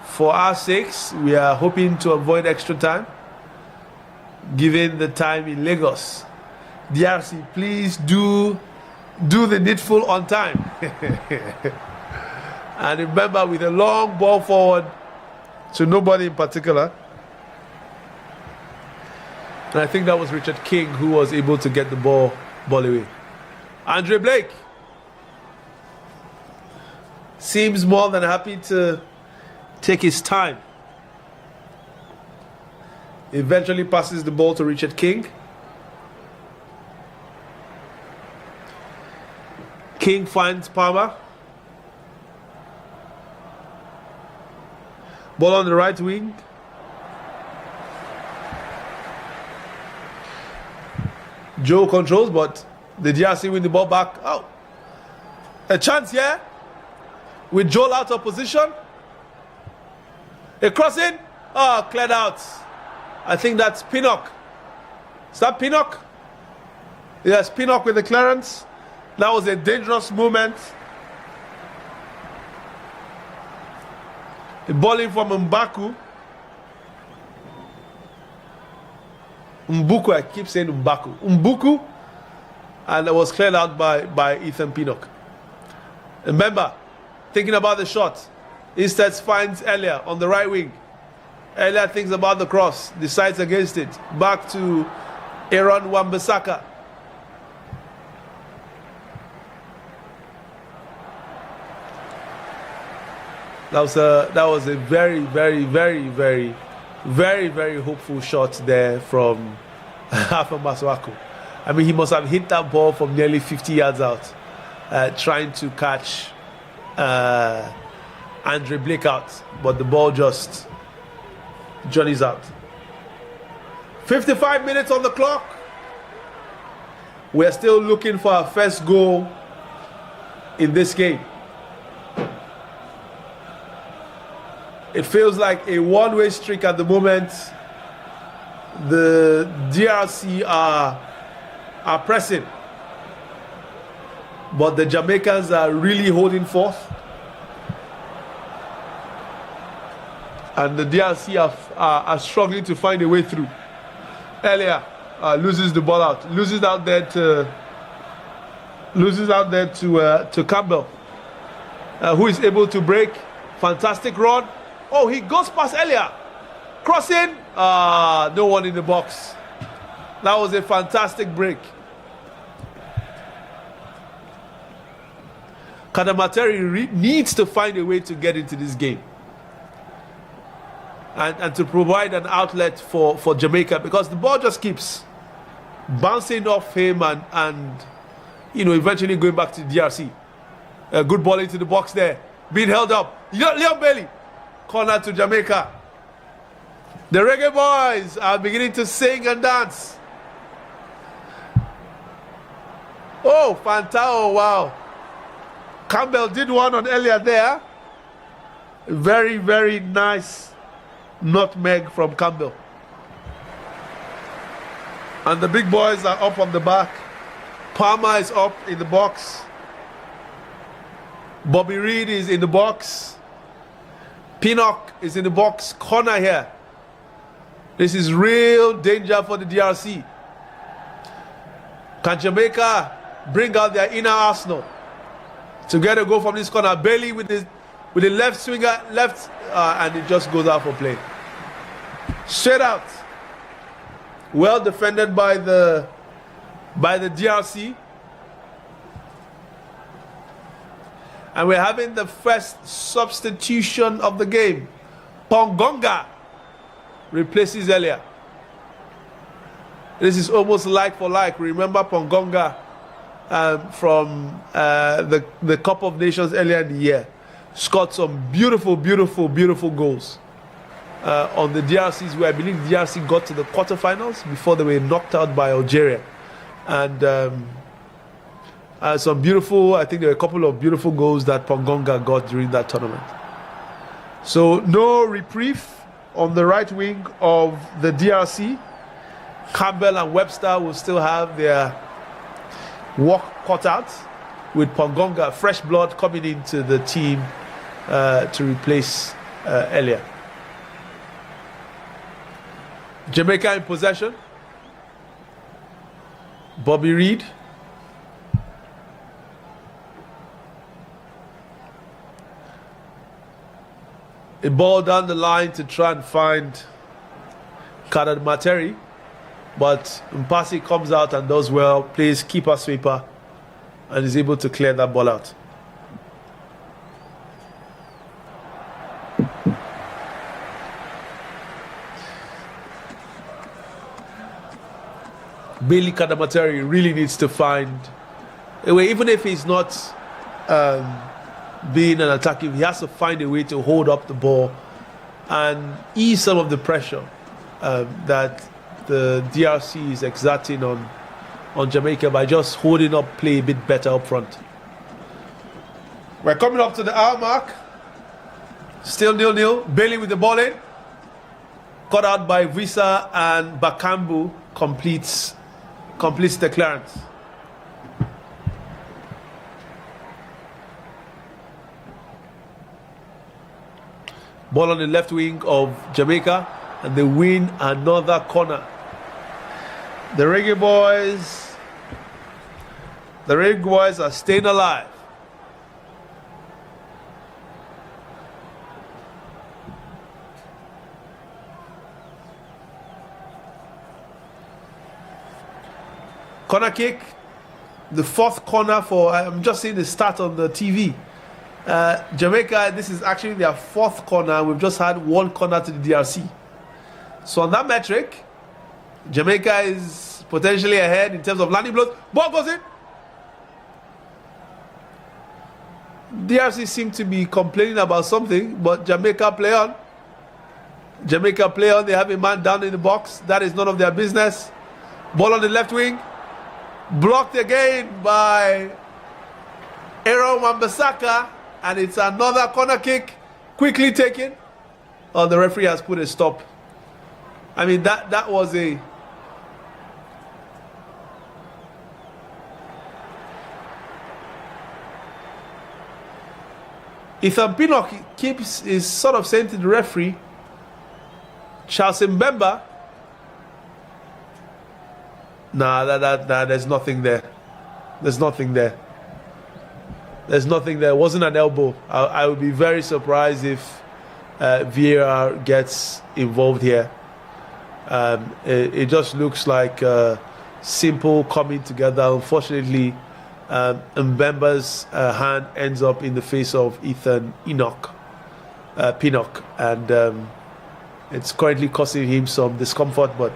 [SPEAKER 14] For our sakes, we are hoping to avoid extra time, given the time in Lagos. DRC, please do the needful on time. And remember, with a long ball forward to nobody in particular. And I think that was Richard King who was able to get the ball away. Andre Blake seems more than happy to take his time. Eventually passes the ball to Richard King. King finds Palmer. Ball on the right wing. Joe controls, but the DRC win the ball back. Oh, a chance here with Joel out of position. A crossing. Oh, cleared out. I think that's Pinnock. Is that Pinnock? Yes, Pinnock with the clearance. That was a dangerous moment. A ball in from Mbuku. Mbuku, I keep saying Mbuku. Mbuku. And it was cleared out by Ethan Pinnock. Remember, thinking about the shot. Instead finds Elia on the right wing. Elia thinks about the cross, decides against it. Back to Aaron Wan-Bissaka. That was a very hopeful shot there from Hafa Masuaku. I mean, he must have hit that ball from nearly 50 yards out. trying to catch Andre Blake out, but the ball just journeys out. 55 minutes on the clock. We're still looking for our first goal in this game. It feels like a one-way streak at the moment. The DRC are pressing, but the Jamaicans are really holding forth, and the DRC are struggling to find a way through. Earlier, loses the ball out, loses out there to Campbell, who is able to break. Fantastic run. Oh, he goes past Elia. Crossing. No one in the box. That was a fantastic break. Kadamateri needs to find a way to get into this game. And to provide an outlet for Jamaica, because the ball just keeps bouncing off him and eventually going back to DRC. A good ball into the box there. Being held up. Leon Bailey. Corner to Jamaica. The Reggae Boys are beginning to sing and dance. Oh, Fantao, wow. Campbell did one on earlier there. Very, very nice nutmeg from Campbell. And the big boys are up on the back. Palmer is up in the box. Bobby Reed is in the box. Pinnock is in the box. Corner here. This is real danger for the DRC. Can Jamaica bring out their inner arsenal to get a goal from this corner? Bailey with the left swinger, and it just goes out for play. Straight out. Well defended by the DRC. And we're having the first substitution of the game. Pongonga replaces Elia. This is almost like for like. Remember Pongonga from the Cup of Nations earlier in the year. Scored some beautiful, beautiful, beautiful goals on the DRCs, where I believe the DRC got to the quarterfinals before they were knocked out by Algeria. And some beautiful, I think there were a couple of beautiful goals that Pongonga got during that tournament. So no reprieve on the right wing of the DRC. Campbell and Webster will still have their work cut out, with Pongonga, fresh blood, coming into the team to replace Elia. Jamaica in possession. Bobby Reed. A ball down the line to try and find Kadan Materi, but Mpasi comes out and does well, plays keeper sweeper, and is able to clear that ball out. Bailey Kadamateri really needs to find a way, even if he's not being an attacking, he has to find a way to hold up the ball and ease some of the pressure that the DRC is exerting on Jamaica by just holding up play a bit better up front. We're coming up to the hour mark. Still 0-0. Bailey with the ball in. Cut out by Visa, and Bakambu completes the clearance. Ball on the left wing of Jamaica, and they win another corner. The Reggae Boys are staying alive. Corner kick, the fourth corner for, I'm just seeing the start on the TV. Jamaica, this is actually their fourth corner. We've just had one corner to the DRC. So on that metric, Jamaica is potentially ahead in terms of landing blows. Ball goes in. DRC seem to be complaining about something, but Jamaica play on. Jamaica play on. They have a man down in the box. That is none of their business. Ball on the left wing. Blocked again by Aaron Wan-Bissaka. And it's another corner kick. Quickly taken. Oh, the referee has put a stop. I mean, that was a... Ethan Pinnock is sort of saying to the referee, Charles Mbemba, nah, there's nothing there. There's nothing there. There's nothing there. It wasn't an elbow. I would be very surprised if VAR gets involved here. It just looks like simple coming together. Unfortunately, Mbemba's hand ends up in the face of Ethan Pinnock, and it's currently causing him some discomfort, but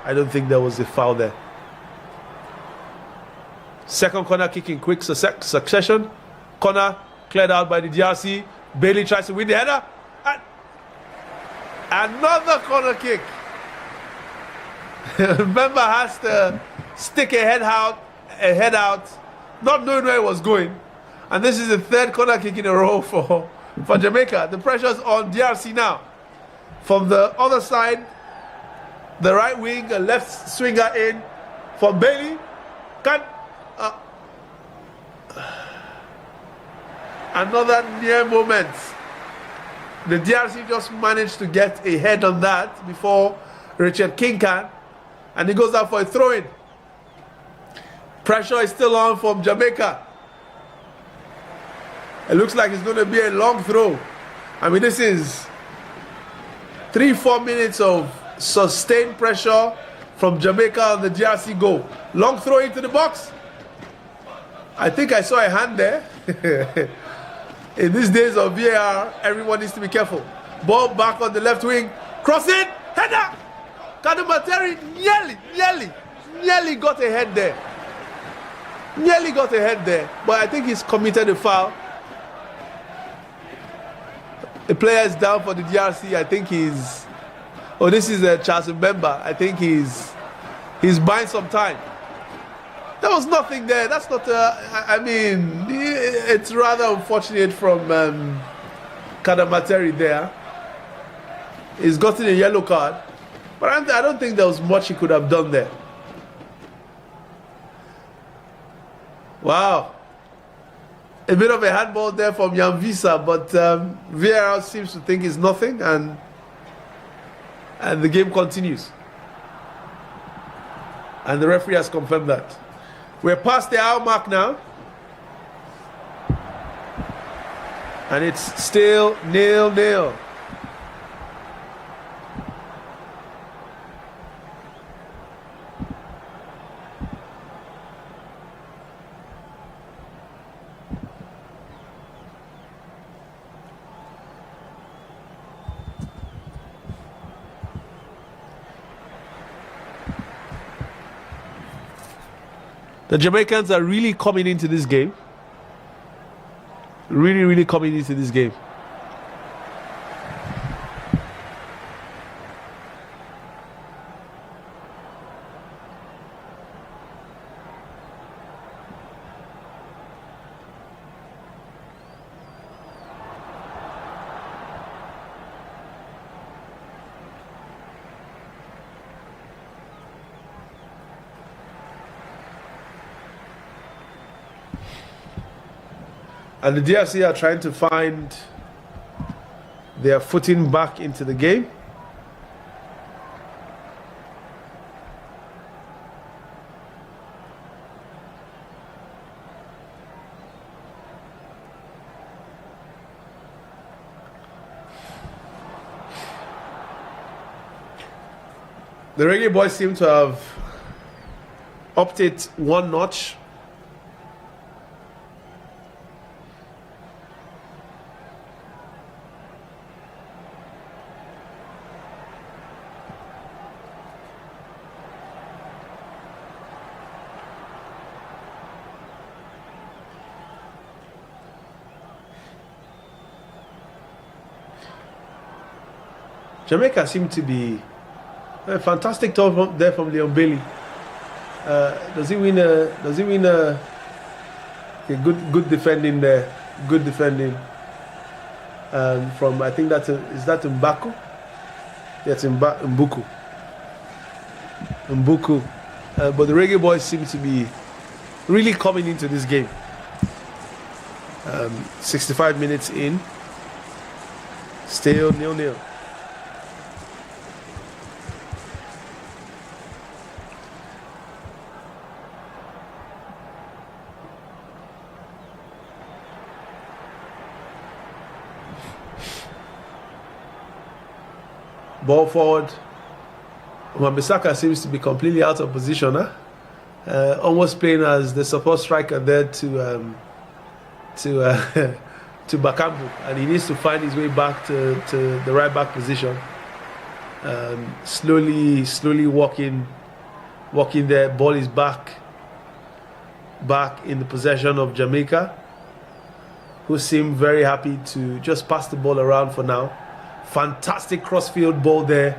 [SPEAKER 14] I don't think there was a foul there. Second corner kick in quick succession. Corner cleared out by the DRC. Bailey tries to win the header. And another corner kick. Mbemba has to stick a head out, not knowing where it was going. And this is the third corner kick in a row for Jamaica. The pressure's on DRC now. From the other side, the right wing, a left swinger in for Bailey. Another near moment. The DRC just managed to get a head on that before Richard King can. And he goes out for a throw-in. Pressure is still on from Jamaica. It looks like it's going to be a long throw. I mean, this is 3-4 minutes of sustained pressure from Jamaica on the DRC goal. Long throw into the box. I think I saw a hand there. In these days of VAR, everyone needs to be careful. Ball back on the left wing. Cross it. Header. Kadamateri nearly got a head there. Nearly got a head there. But I think he's committed a foul. The player is down for the DRC. I think he's... Oh, this is Charles Mbemba. I think he's buying some time. There was nothing there. That's not... I mean, it's rather unfortunate from Kadamateri there. He's gotten a yellow card. But I don't think there was much he could have done there. Wow. A bit of a handball there from Jan Visa, but VAR seems to think it's nothing, and the game continues. And the referee has confirmed that. We're past the hour mark now. And it's still 0-0. The Jamaicans are really coming into this game. Really coming into this game. And the DRC are trying to find their footing back into the game. The Reggae Boys seem to have upped it one notch.
[SPEAKER 15] Jamaica seem to be a fantastic top there from Leon Bailey. Does he win a? Okay, good defending there. Good defending. From I think is that Mbaku? Yes, Mbuku. Mbuku. But the Reggae Boys seem to be really coming into this game. 65 minutes in. Still 0-0. Ball forward. Wan-Bissaka seems to be completely out of position, almost playing as the support striker there to Bakambu, and he needs to find his way back to the right back position. Slowly walking there. Ball is back in the possession of Jamaica, who seem very happy to just pass the ball around for now. Fantastic crossfield ball there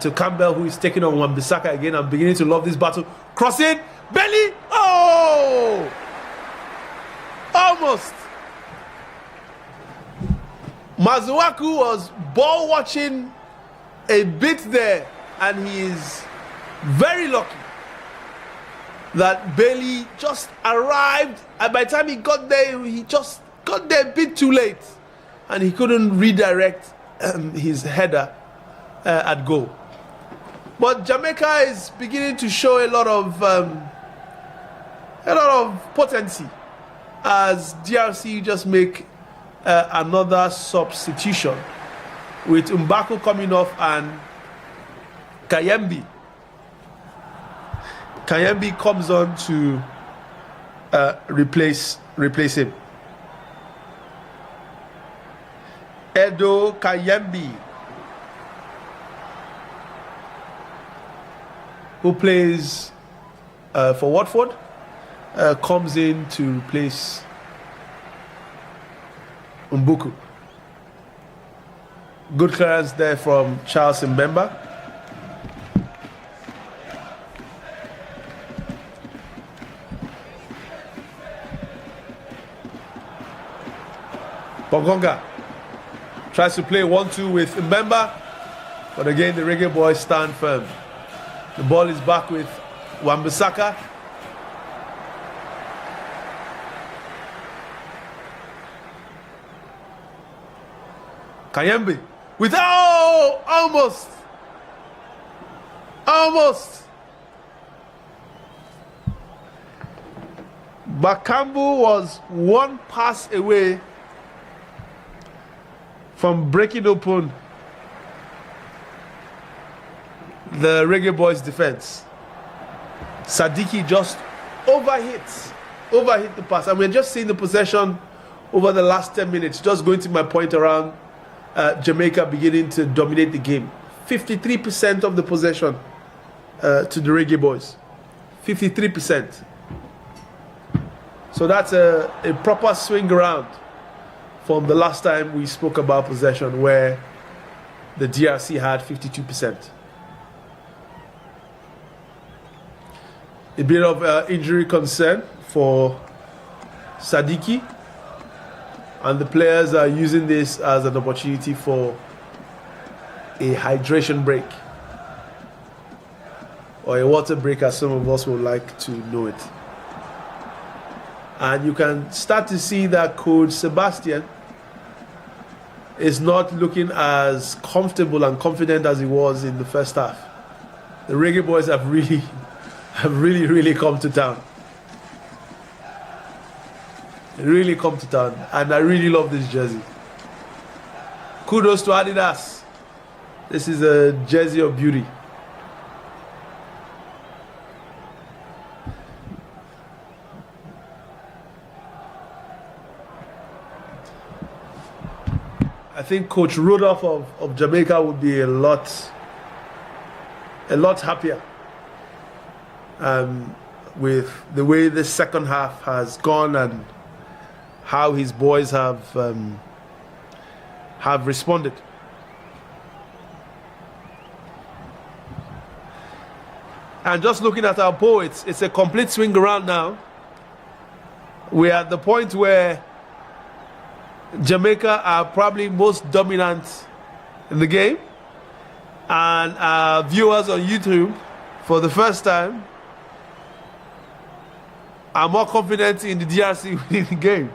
[SPEAKER 15] to Campbell, who is taking on Wan-Bissaka again. I'm beginning to love this battle. Crossing, belly, oh! Almost. Mazuaku was ball watching a bit there, and he is very lucky that Bailey just arrived, and by the time he got there, he just got there a bit too late, and he couldn't redirect his header at goal. But Jamaica is beginning to show a lot of potency as DRC just make another substitution with Mbaku coming off and Kayembe comes on to replace him. Edo Kayembe, who plays for Watford, comes in to replace Mbuku. Good clearance there from Charles Mbemba. Bongonga tries to play 1-2 with Mbemba, but again the Reggae Boys stand firm. The ball is back with Wan-Bissaka. Kayembe with almost. Bakambu was one pass away from breaking open the Reggae Boys defense. Sadiki just overhit the pass, and we're just seeing the possession over the last 10 minutes. Just going to my point around Jamaica beginning to dominate the game. 53% of the possession to the Reggae Boys. 53%. So that's a proper swing around from the last time we spoke about possession, where the DRC had 52%. A bit of injury concern for Sadiki, and the players are using this as an opportunity for a hydration break, or a water break, as some of us would like to know it. And you can start to see that Coach Sebastian is not looking as comfortable and confident as he was in the first half. The Reggae Boys have really come to town. Really come to town, and I really love this jersey. Kudos to Adidas. This is a jersey of beauty. I think Coach Rudolph of Jamaica would be a lot happier with the way the second half has gone and how his boys have responded.
[SPEAKER 14] And just looking at our poll, it's a complete swing around now. We're at the point where Jamaica are probably most dominant in the game. And our viewers on YouTube, for the first time, are more confident in the DRC winning the game.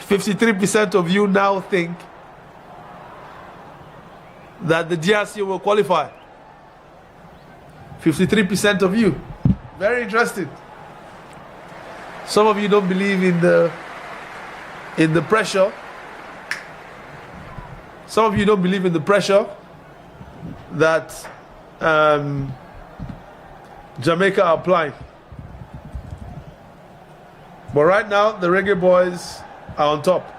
[SPEAKER 14] 53% of you now think that the DRC will qualify. 53% of you. Very interesting. Some of you don't believe in the pressure. Some of you don't believe in the pressure that Jamaica are applying. But right now, the Reggae Boys are on top.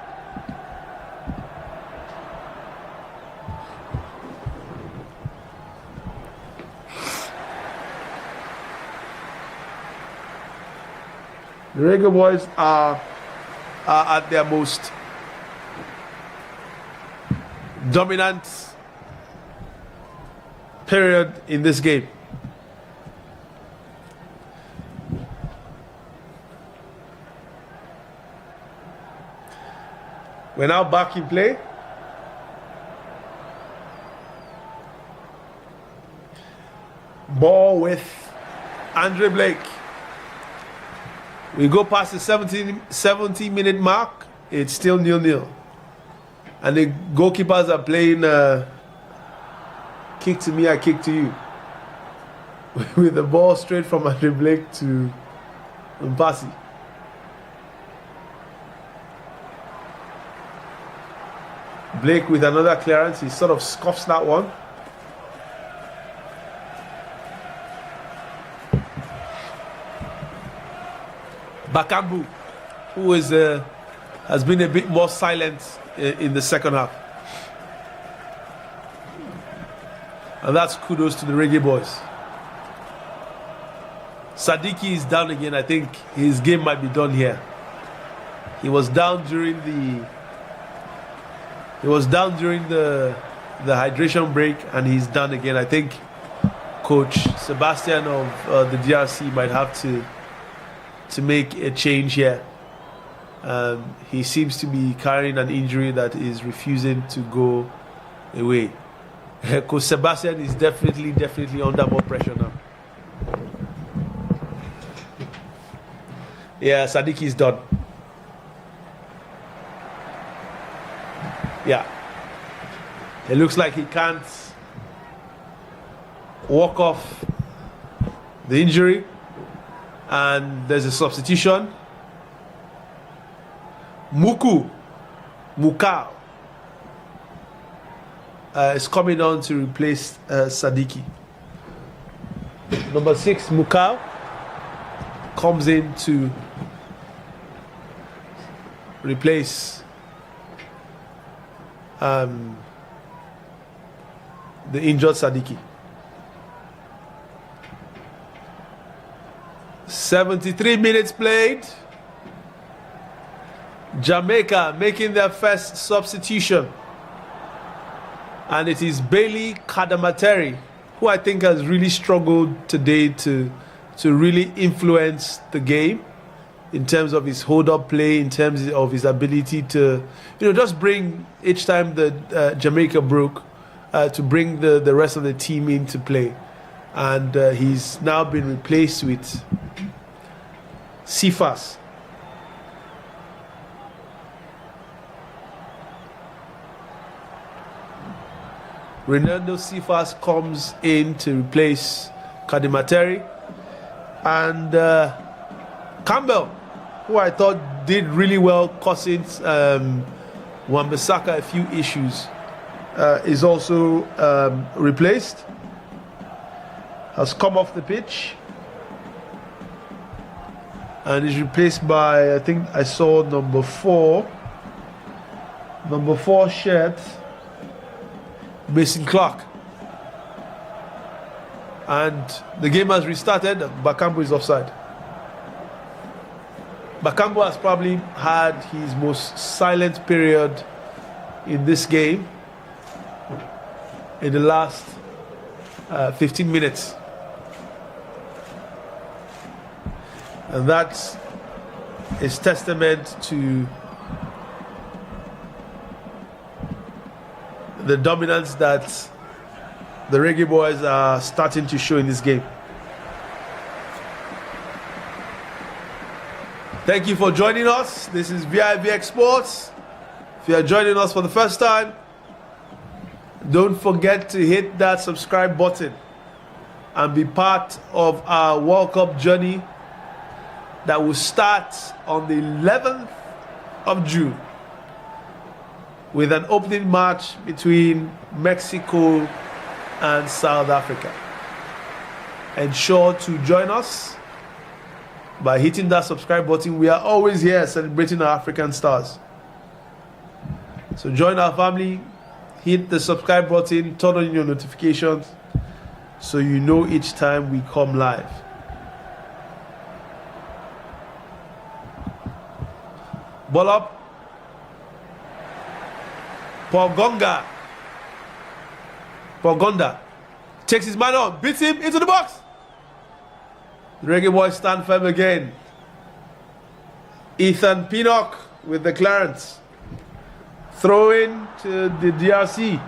[SPEAKER 14] The Reggae Boys are at their most dominant period in this game. We're now back in play. Ball with Andre Blake. We go past the 70-minute mark. It's still 0-0. And the goalkeepers are playing kick to me, I kick to you. With the ball straight from Andre Blake to Mpasi. Blake with another clearance. He sort of scuffs that one. Bakambu, who is has been a bit more silent in the second half. And that's kudos to the Reggae Boys. Sadiki is down again. I think his game might be done here. He was down during the hydration break, and he's done again. I think Coach Sebastian of the DRC might have to make a change here. He seems to be carrying an injury that is refusing to go away. Coach Sebastian is definitely under more pressure now. Yeah, Sadiki is done. Yeah. It looks like he can't walk off the injury. And there's a substitution. Mukau is coming on to replace Sadiki. Number 6, Mukau, comes in to replace the injured Sadiki. 73 minutes played. Jamaica making their first substitution. And it is Bailey Kadamateri, who I think has really struggled today to really influence the game in terms of his hold-up play, in terms of his ability to, just bring, each time the Jamaica broke, to bring the rest of the team into play. And he's now been replaced with Sifas. Renando Sifas comes in to replace Kadimateri. And Campbell, who I thought did really well, causing Wan-Bissaka a few issues, is also replaced. Has come off the pitch. And is replaced by, I think I saw number 4 shirt, Mason Clark. And the game has restarted. Bakambu is offside. Bakambu has probably had his most silent period in this game in the last 15 minutes. And that is testament to the dominance that the Reggae Boys are starting to show in this game. Thank you for joining us. This is vivxsports. If you are joining us for the first time, don't forget to hit that subscribe button and be part of our World Cup journey that will start on the 11th of June with an opening match between Mexico and South Africa. Ensure to join us by hitting that subscribe button. We are always here celebrating our African stars. So join our family, hit the subscribe button, turn on your notifications so you know each time we come live. Ball up. Pogonda takes his man on, beats him into the box. The Reggae Boys stand firm again. Ethan Pinnock with the clearance. Throw in to the DRC.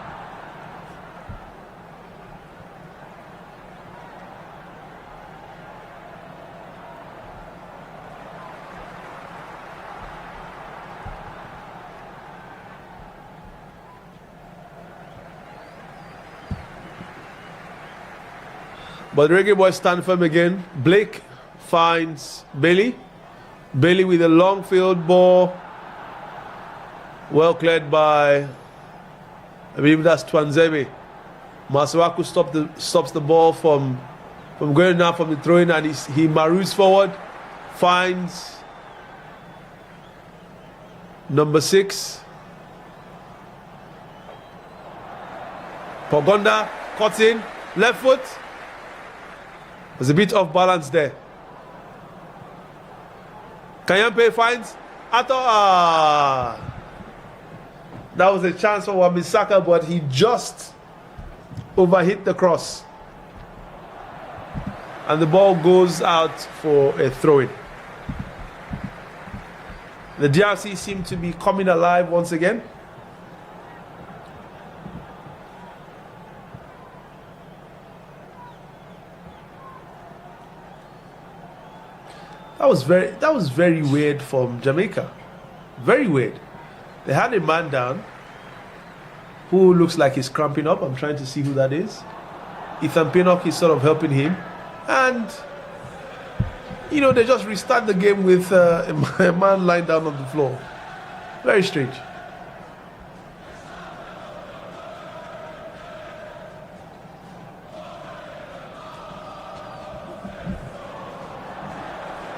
[SPEAKER 14] But the Reggae Boys stand firm again. Blake finds Bailey. Bailey with a long field ball. Well cleared by, I believe that's Twanzebe. Masuaku stops the ball from going down from the throw-in, and he maroons forward. Finds number 6. Pogonda cuts in. Left foot. There's a bit off balance there. Kanyampe finds Atto. That was a chance for Wan-Bissaka, but he just overhit the cross. And the ball goes out for a throw-in. The DRC seem to be coming alive once again. That was very weird from Jamaica. Very weird. They had a man down who looks like he's cramping up. I'm trying to see who that is. Ethan Pinnock is sort of helping him. And, you know, they just restart the game with a man lying down on the floor. Very strange.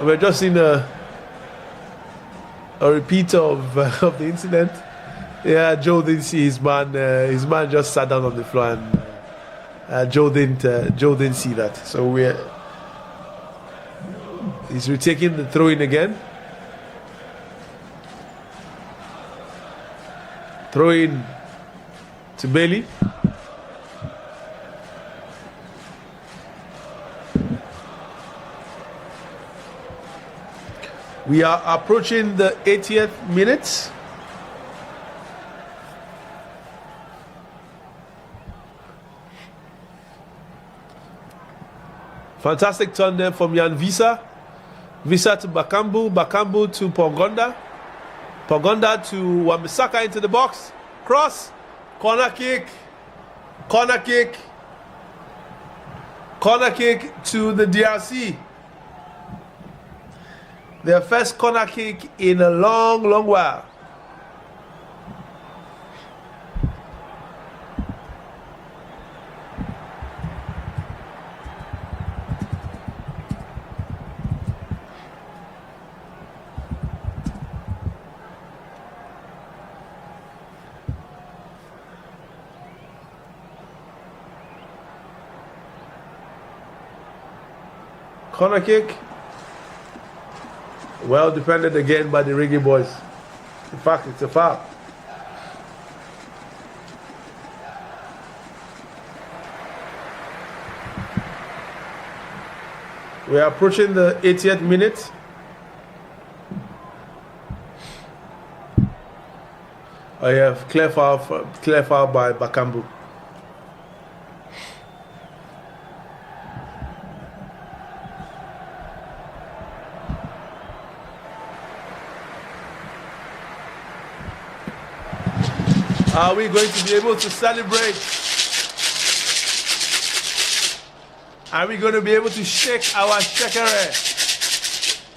[SPEAKER 14] We're just in a repeat of the incident. Yeah, Joe didn't see his man. His man just sat down on the floor, and Joe didn't see that. So he's retaking the throw-in again. Throw-in to Bailey. We are approaching the 80th minute. Fantastic turn there from Jan Visa. Visa to Bakambu. Bakambu to Pogonda. Pogonda to Wan-Bissaka into the box. Cross. Corner kick. Corner kick. Corner kick to the DRC. Their first corner kick in a long, long while. Corner kick. Well defended again by the Reggae Boys. In fact, it's a foul.
[SPEAKER 15] We are approaching the 80th minute. I have clear foul by Bakambu. Are we going to be able to celebrate? Are we going to be able to shake our shekere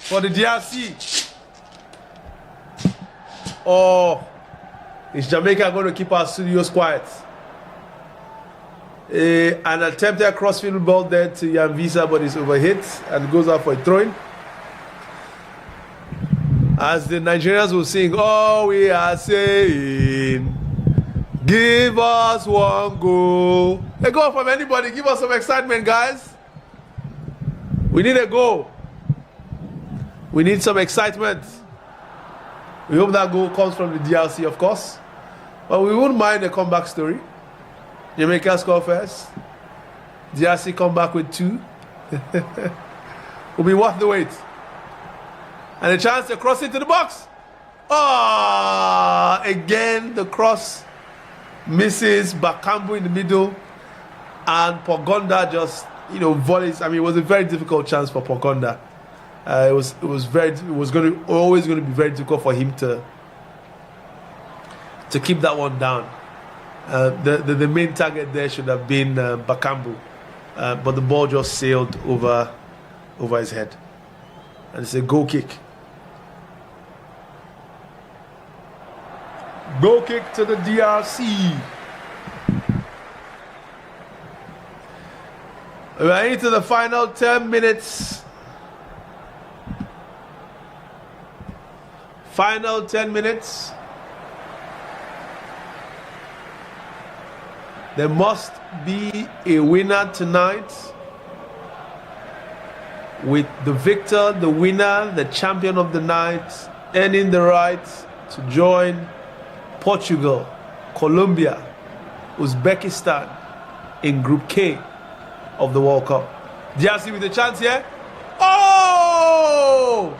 [SPEAKER 15] for the DRC? Or is Jamaica going to keep our studios quiet? An attempted crossfield ball there to Yanvisa, but it's overhit and goes out for a throw-in. As the Nigerians will sing, all we are saying, give us one goal. A goal from anybody. Give us some excitement, guys. We need a goal. We need some excitement. We hope that goal comes from the DRC, of course. But we wouldn't mind a comeback story. Jamaica score first. DRC come back with 2. Will be worth the wait. And a chance to cross into the box. Again, the cross misses. Bakambu in the middle, and Pogonda just volleys. I mean, it was a very difficult chance for Pogonda. It was always going to be very difficult for him to keep that one down. The main target there should have been Bakambu, but the ball just sailed over his head, and it's a goal kick. Goal kick to the DRC. We're into the final 10 minutes. Final 10 minutes. There must be a winner tonight, with the victor, the winner, the champion of the night, earning the right to join Portugal, Colombia, Uzbekistan in Group K of the World Cup. DRC with a chance here. Oh!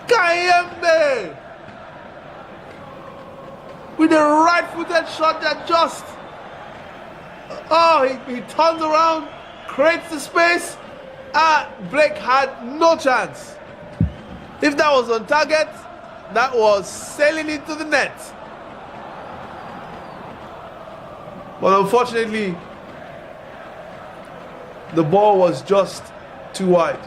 [SPEAKER 15] Kayembe! With a right-footed shot that just... he turns around, creates the space. Blake had no chance. If that was on target, that was sailing into the net. But unfortunately, the ball was just too wide.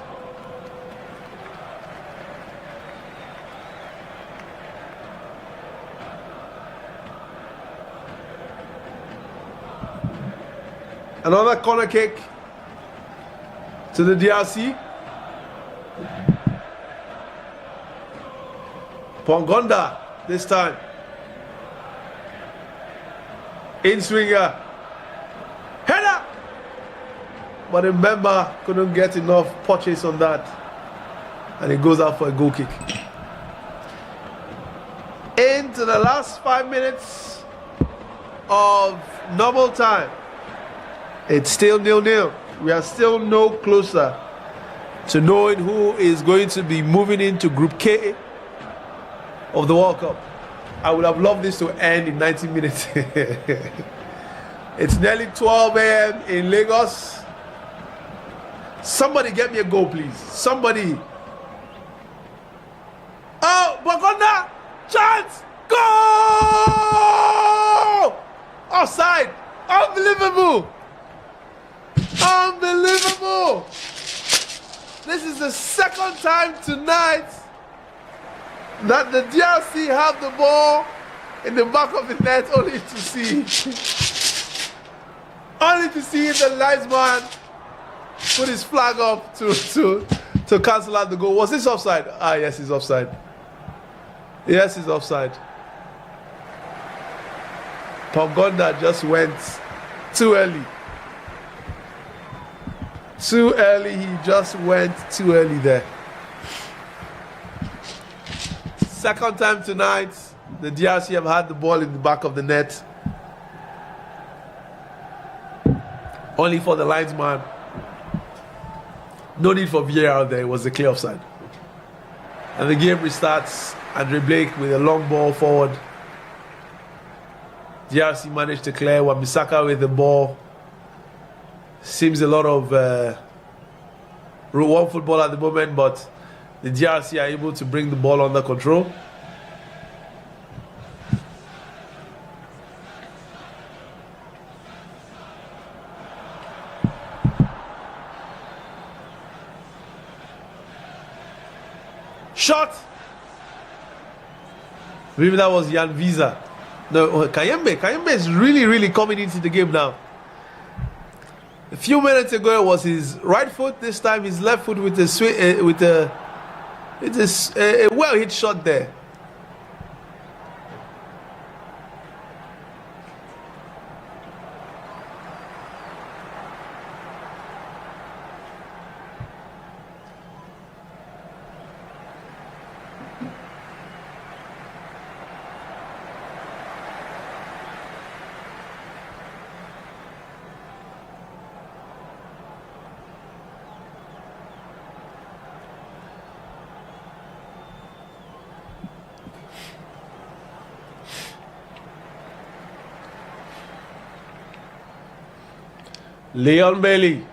[SPEAKER 15] Another corner kick to the DRC. Pogonda this time. In swinger. Header! But remember, couldn't get enough purchase on that. And it goes out for a goal kick. Into the last 5 minutes of normal time. It's still 0-0. We are still no closer to knowing who is going to be moving into Group K of the World Cup. I would have loved this to end in 90 minutes. It's nearly 12 a.m. in Lagos. Somebody get me a goal, please. Somebody. Oh, Pogonda! Chance! Goal! Offside! Unbelievable! Unbelievable! This is the second time tonight that the DRC have the ball in the back of the net, only to see the linesman put his flag up to cancel out the goal. Was this offside? Yes, it's offside. Yes, it's offside. Pogonda just went too early. Too early, he just went too early there. Second time tonight, the DRC have had the ball in the back of the net. Only for the linesman
[SPEAKER 14] No need for VAR there. It was a clear offside. And the game restarts. Andre Blake with a long ball forward. DRC managed to clear. Wan-Bissaka with the ball. Seems a lot of Route 1 football at the moment, but the DRC are able to bring the ball under control. Shot! Maybe that was Jan Visa. No, Kayembe is really coming into the game now. A few minutes ago it was his right foot. This time his left foot with a well hit shot there. Leon Bailey.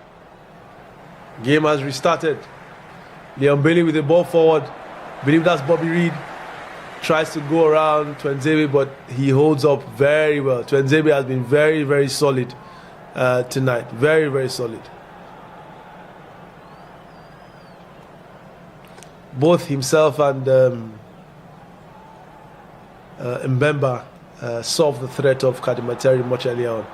[SPEAKER 14] Game has restarted. Leon Bailey with the ball forward. Believe that's Bobby Reed. Tries to go around Twenzebe, but he holds up very well. Twenzebe has been very solid tonight. Very solid. Both himself and Mbemba solved the threat of Kadimateri much earlier on.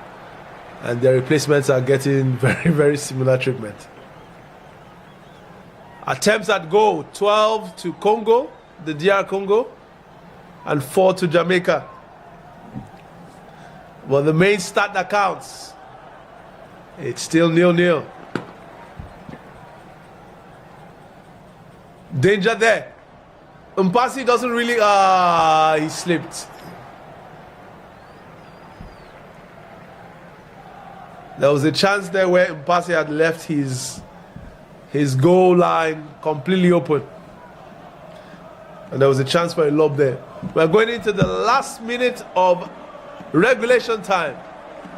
[SPEAKER 14] And their replacements are getting very similar treatment. Attempts at goal, 12 to Congo, the DR Congo, and 4 to Jamaica. But the main stat that counts, it's still 0-0. Danger there. Mpasi doesn't really, he slipped. There was a chance there where Mpasi had left his goal line completely open. And there was a chance for a lob there. We're going into the last minute of regulation time.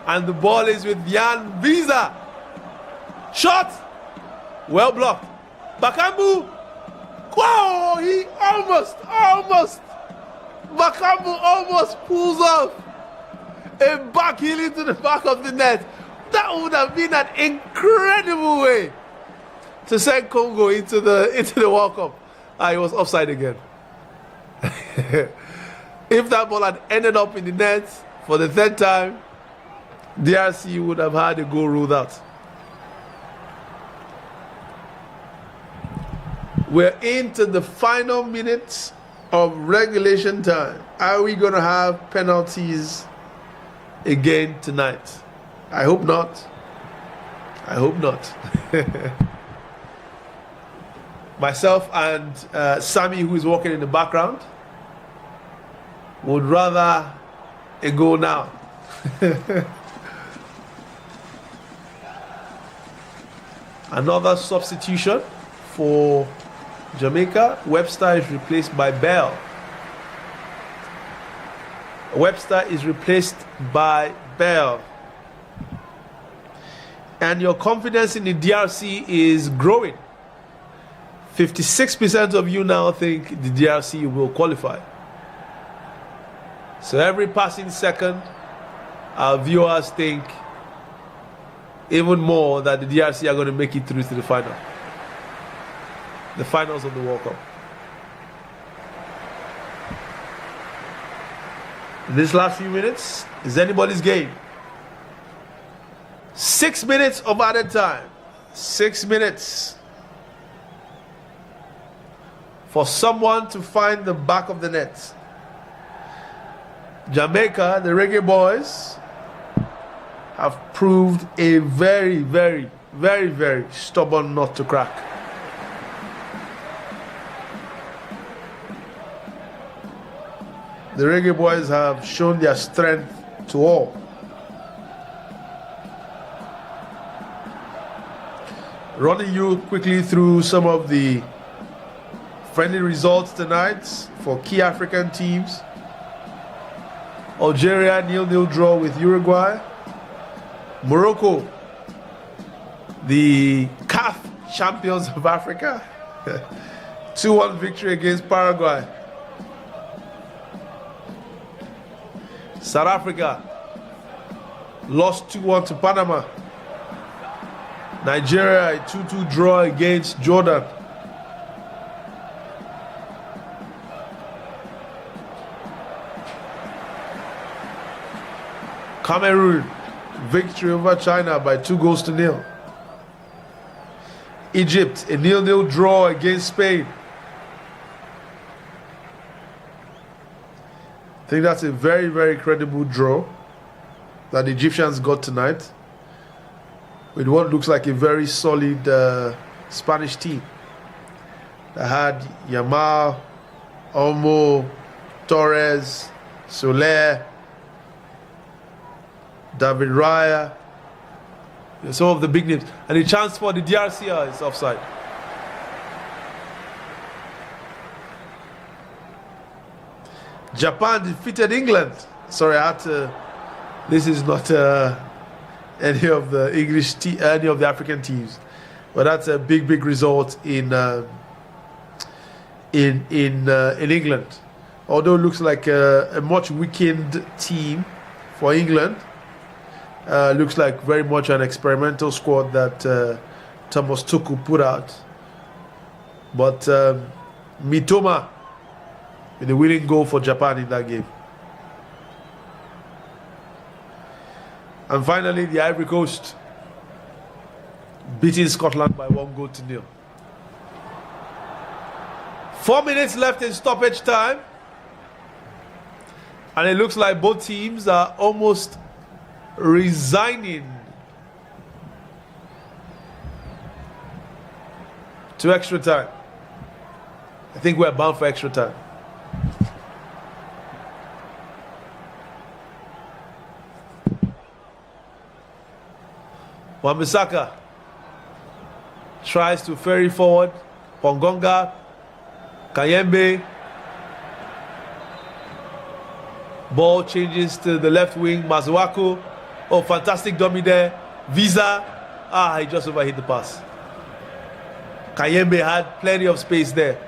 [SPEAKER 14] And the ball is with Jan Visa. Shot! Well blocked. Bakambu! Whoa! He almost! Bakambu almost pulls off a back heel into the back of the net. That would have been an incredible way to send Congo into the World Cup. He was offside again. If that ball had ended up in the net for the third time, DRC would have had a goal ruled out. We're into the final minutes of regulation time. Are we going to have penalties again tonight? I hope not. I hope not. Myself and Sammy, who is walking in the background, would rather a goal now. Another substitution for Jamaica. Webster is replaced by Bell. Webster is replaced by Bell. And your confidence in the DRC is growing. 56% of you now think the DRC will qualify. So every passing second, our viewers think even more that the DRC are going to make it through to the final. The finals of the World Cup. This last few minutes is anybody's game. 6 minutes of added time. 6 minutes for someone to find the back of the net. Jamaica, the Reggae Boys, have proved a very stubborn nut to crack. The Reggae Boys have shown their strength to all. Running you quickly through some of the friendly results tonight for key African teams. Algeria 0-0 draw with Uruguay. Morocco, the CAF champions of Africa, 2-1 victory against Paraguay. South Africa lost 2-1 to Panama. Nigeria, a 2-2 draw against Jordan. Cameroon, victory over China by 2-0. Egypt, a 0-0 draw against Spain. I think that's a very, very credible draw that the Egyptians got tonight with what looks like a very solid Spanish team that had Yamal, Olmo, Torres, Soler, David Raya, some of the big names. And the chance for the DRC is offside. Japan defeated England. Sorry, I had to. This is not any of the any of the African teams, but that's a big result in England. Although it looks like a much weakened team for England. Looks like very much an experimental squad that Thomas Tuchel put out. But Mitoma with the winning goal for Japan in that game. And finally, the Ivory Coast beating Scotland by 1-0. 4 minutes left in stoppage time. And it looks like both teams are almost resigning to extra time. I think we're bound for extra time. Wan-Bissaka tries to ferry forward. Pongonga, Kayembe. Ball changes to the left wing. Mazuaku. Oh, fantastic dummy there. Visa. He just overhit the pass. Kayembe had plenty of space there.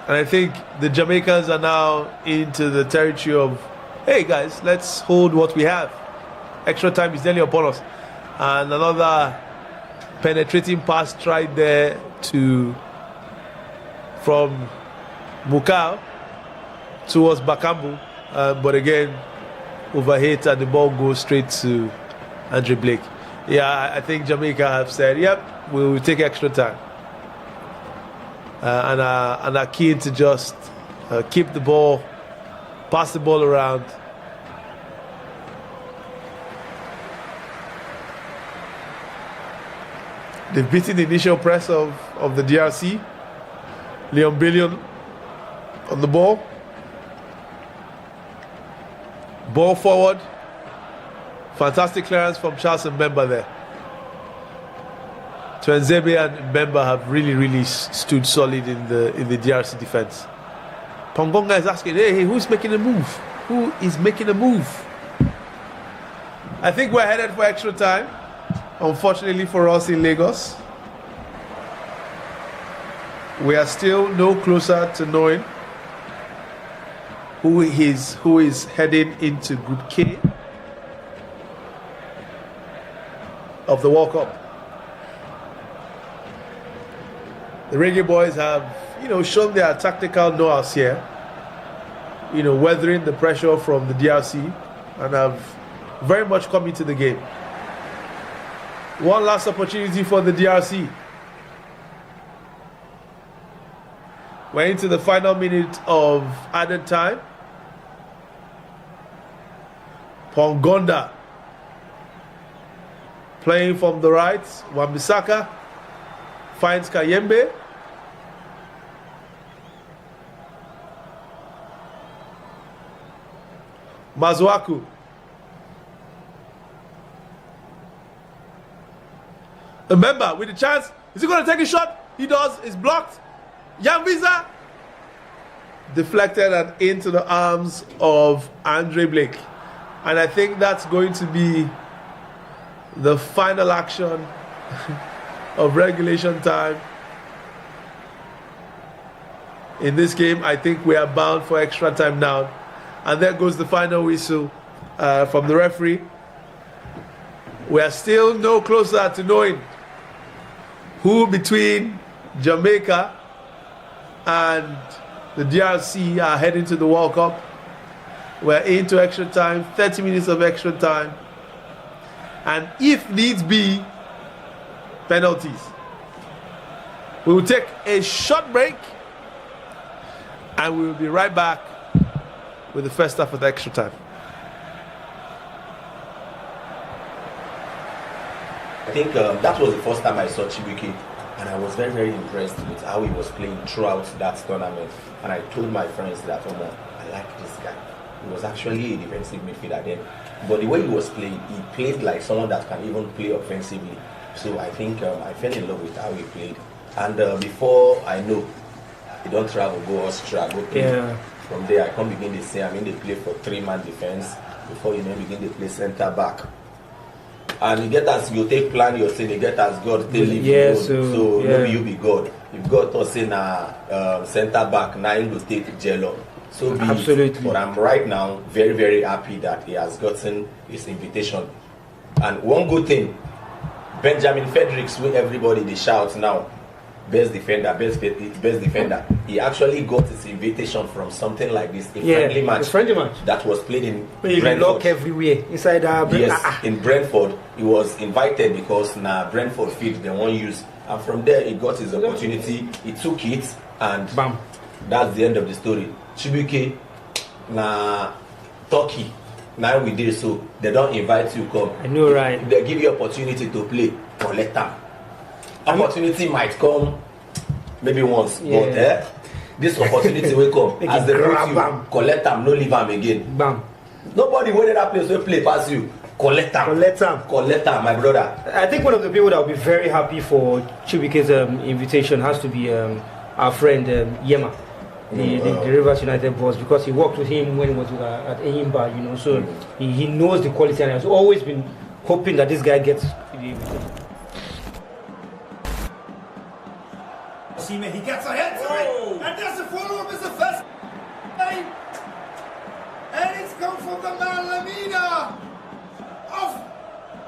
[SPEAKER 14] And I think the Jamaicans are now into the territory of, hey guys, let's hold what we have. Extra time is nearly upon us. And another penetrating pass tried there from Mukau towards Bakambu. But again, overhit and the ball goes straight to Andre Blake. Yeah, I think Jamaica have said, yep, we'll take extra time. And are keen to just keep the ball, pass the ball around. They've beaten the initial press of the DRC. Leon Billion on the ball. Ball forward. Fantastic clearance from Charles Mbemba there. Twenzebe and Mbemba have really stood solid in the DRC defense. Pongonga is asking, hey, who's making a move? Who is making a move? I think we're headed for extra time. Unfortunately for us in Lagos, we are still no closer to knowing who is heading into Group K of the World Cup. The Reggae Boys have, shown their tactical know-hows here, weathering the pressure from the DRC, and have very much come into the game. One last opportunity for the DRC. We're into the final minute of added time. Pongonda playing from the right. Wan-Bissaka finds Kayembe. Mazuaku. Remember, with the chance, is he going to take a shot? He does. It's blocked. Yamvisa deflected and into the arms of Andre Blake. And I think that's going to be the final action of regulation time. In this game, I think we are bound for extra time now. And there goes the final whistle from the referee. We are still no closer to knowing who between Jamaica and the DRC are heading to the World Cup. We're into extra time, 30 minutes of extra time. And if needs be, penalties. We will take a short break and we will be right back with the first half of the extra time.
[SPEAKER 10] I think that was the first time I saw Chibuike, and I was very, very impressed with how he was playing throughout that tournament. And I told my friends that, I like this guy. He was actually a defensive midfielder then, but the way he was playing, he played like someone that can even play offensively. So I think I fell in love with how he played. And before I know, he don't travel, go Austria, go play. Yeah. From there, I can't begin to say, they play for 3-man defense. Before you begin to play centre back. And you get as you take plan your sin, you get as God tell you. Yeah, so maybe you be God. If God to say centre back, now you will take Jello. So be absolutely. But I'm right now very, very happy that he has gotten his invitation. And one good thing, Benjamin Fredericks, where everybody they shout now, best defender. He actually got his invitation from something like this, a friendly match that was played in Brentford.
[SPEAKER 9] Lock everywhere inside
[SPEAKER 10] in Brentford. He was invited because Brentford field they won't use, and from there he got his opportunity. He took it, and bam, that's the end of the story. Chibuike Turkey. Now we did so they don't invite you come.
[SPEAKER 9] I know, right?
[SPEAKER 10] They give you opportunity to play. Collect them. Opportunity might come maybe once, but this opportunity will come as they root you, collect them, no leave them again.
[SPEAKER 9] Bam.
[SPEAKER 10] Nobody waited that place will play past you. Collect them, my brother.
[SPEAKER 9] I think one of the people that will be very happy for Chibuike's invitation has to be our friend Yema, the Rivers United boss, because he worked with him when he was at Eyimba, so he knows the quality, and has always been hoping that this guy gets the invitation.
[SPEAKER 16] He gets ahead to it, and there's a follow-up. It's the first time, and it's come from the man Lamina off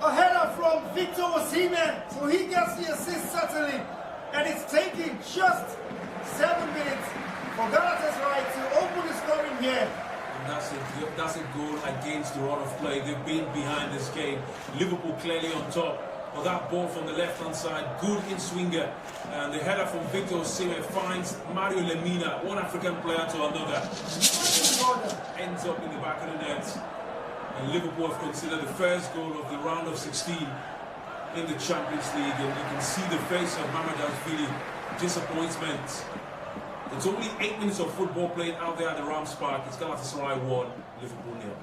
[SPEAKER 16] a header from Victor Osimhen, so he gets the assist certainly, and it's taking just 7 minutes for Galatasaray to open the scoring here.
[SPEAKER 13] And that's a goal against the run of play. They've been behind this game. Liverpool clearly on top. But that ball from the left-hand side, good in swinger. And the header from Victor Osimhen finds Mario Lemina, one African player to another. Ends up in the back of the net. And Liverpool have considered the first goal of the round of 16 in the Champions League. And you can see the face of Mamardashvili, disappointment. It's only 8 minutes of football played out there at the Rams Park. It's Galatasaray 1, Liverpool 0.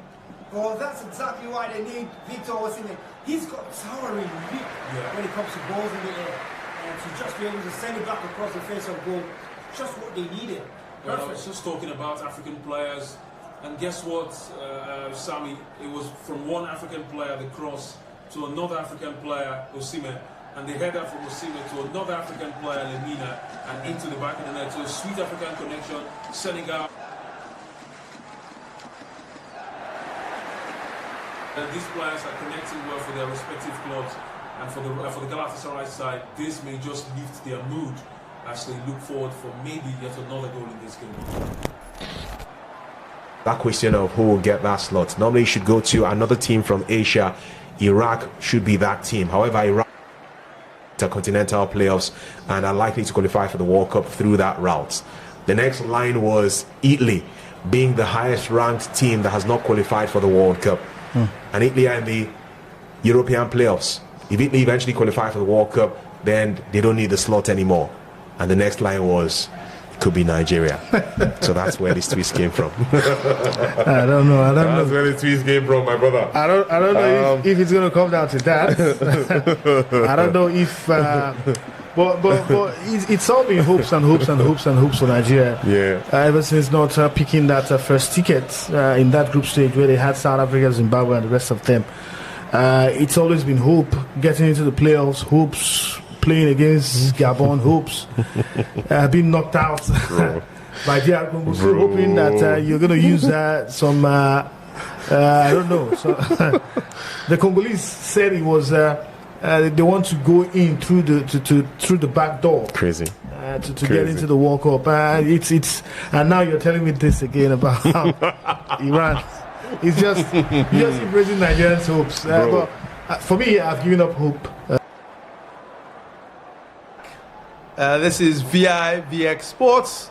[SPEAKER 16] Well, that's exactly why they need Victor Osimhen. He's got towering leap when it comes to balls in the air. And to just be able to send it back across the face of goal, just what they needed.
[SPEAKER 13] Well, I was just talking about African players. And guess what, Sammy? It was from one African player, the cross, to another African player, Osimhen. And the header from Osimhen to another African player, Lemina, and into the back of the net. So a sweet African connection, Senegal. And these players are connecting well for their respective clubs, and for the Galatasaray side, this may just lift their mood as they look forward for maybe yet another goal in this game.
[SPEAKER 7] That question of who will get that slot, normally you should go to another team from Asia. Iraq should be that team. However, Iraq intercontinental playoffs and are likely to qualify for the World Cup through that route. The next line was Italy being the highest ranked team that has not qualified for the World Cup. And Italy are in the European playoffs. If Italy eventually qualify for the World Cup, then they don't need the slot anymore. And the next line was could be Nigeria. So that's where this twist came from.
[SPEAKER 8] I don't know.
[SPEAKER 7] That's where the twist came from, my brother.
[SPEAKER 8] I don't know if it's going to come down to that. I don't know if... But it's all been hopes and hopes and hopes and hopes for Nigeria.
[SPEAKER 7] Yeah.
[SPEAKER 8] Ever since not picking that first ticket in that group stage where they had South Africa, Zimbabwe, and the rest of them. It's always been hope getting into the playoffs, hopes playing against Gabon, hopes being knocked out by DR Congo. So hoping that you're going to use some. I don't know. So the Congolese said it was. They want to go in through the back door.
[SPEAKER 7] Crazy.
[SPEAKER 8] To get into the World Cup. It's and now you're telling me this again about Iran. It's just embracing Nigerians' hopes. But for me, I've given up hope.
[SPEAKER 14] This is vivxsports,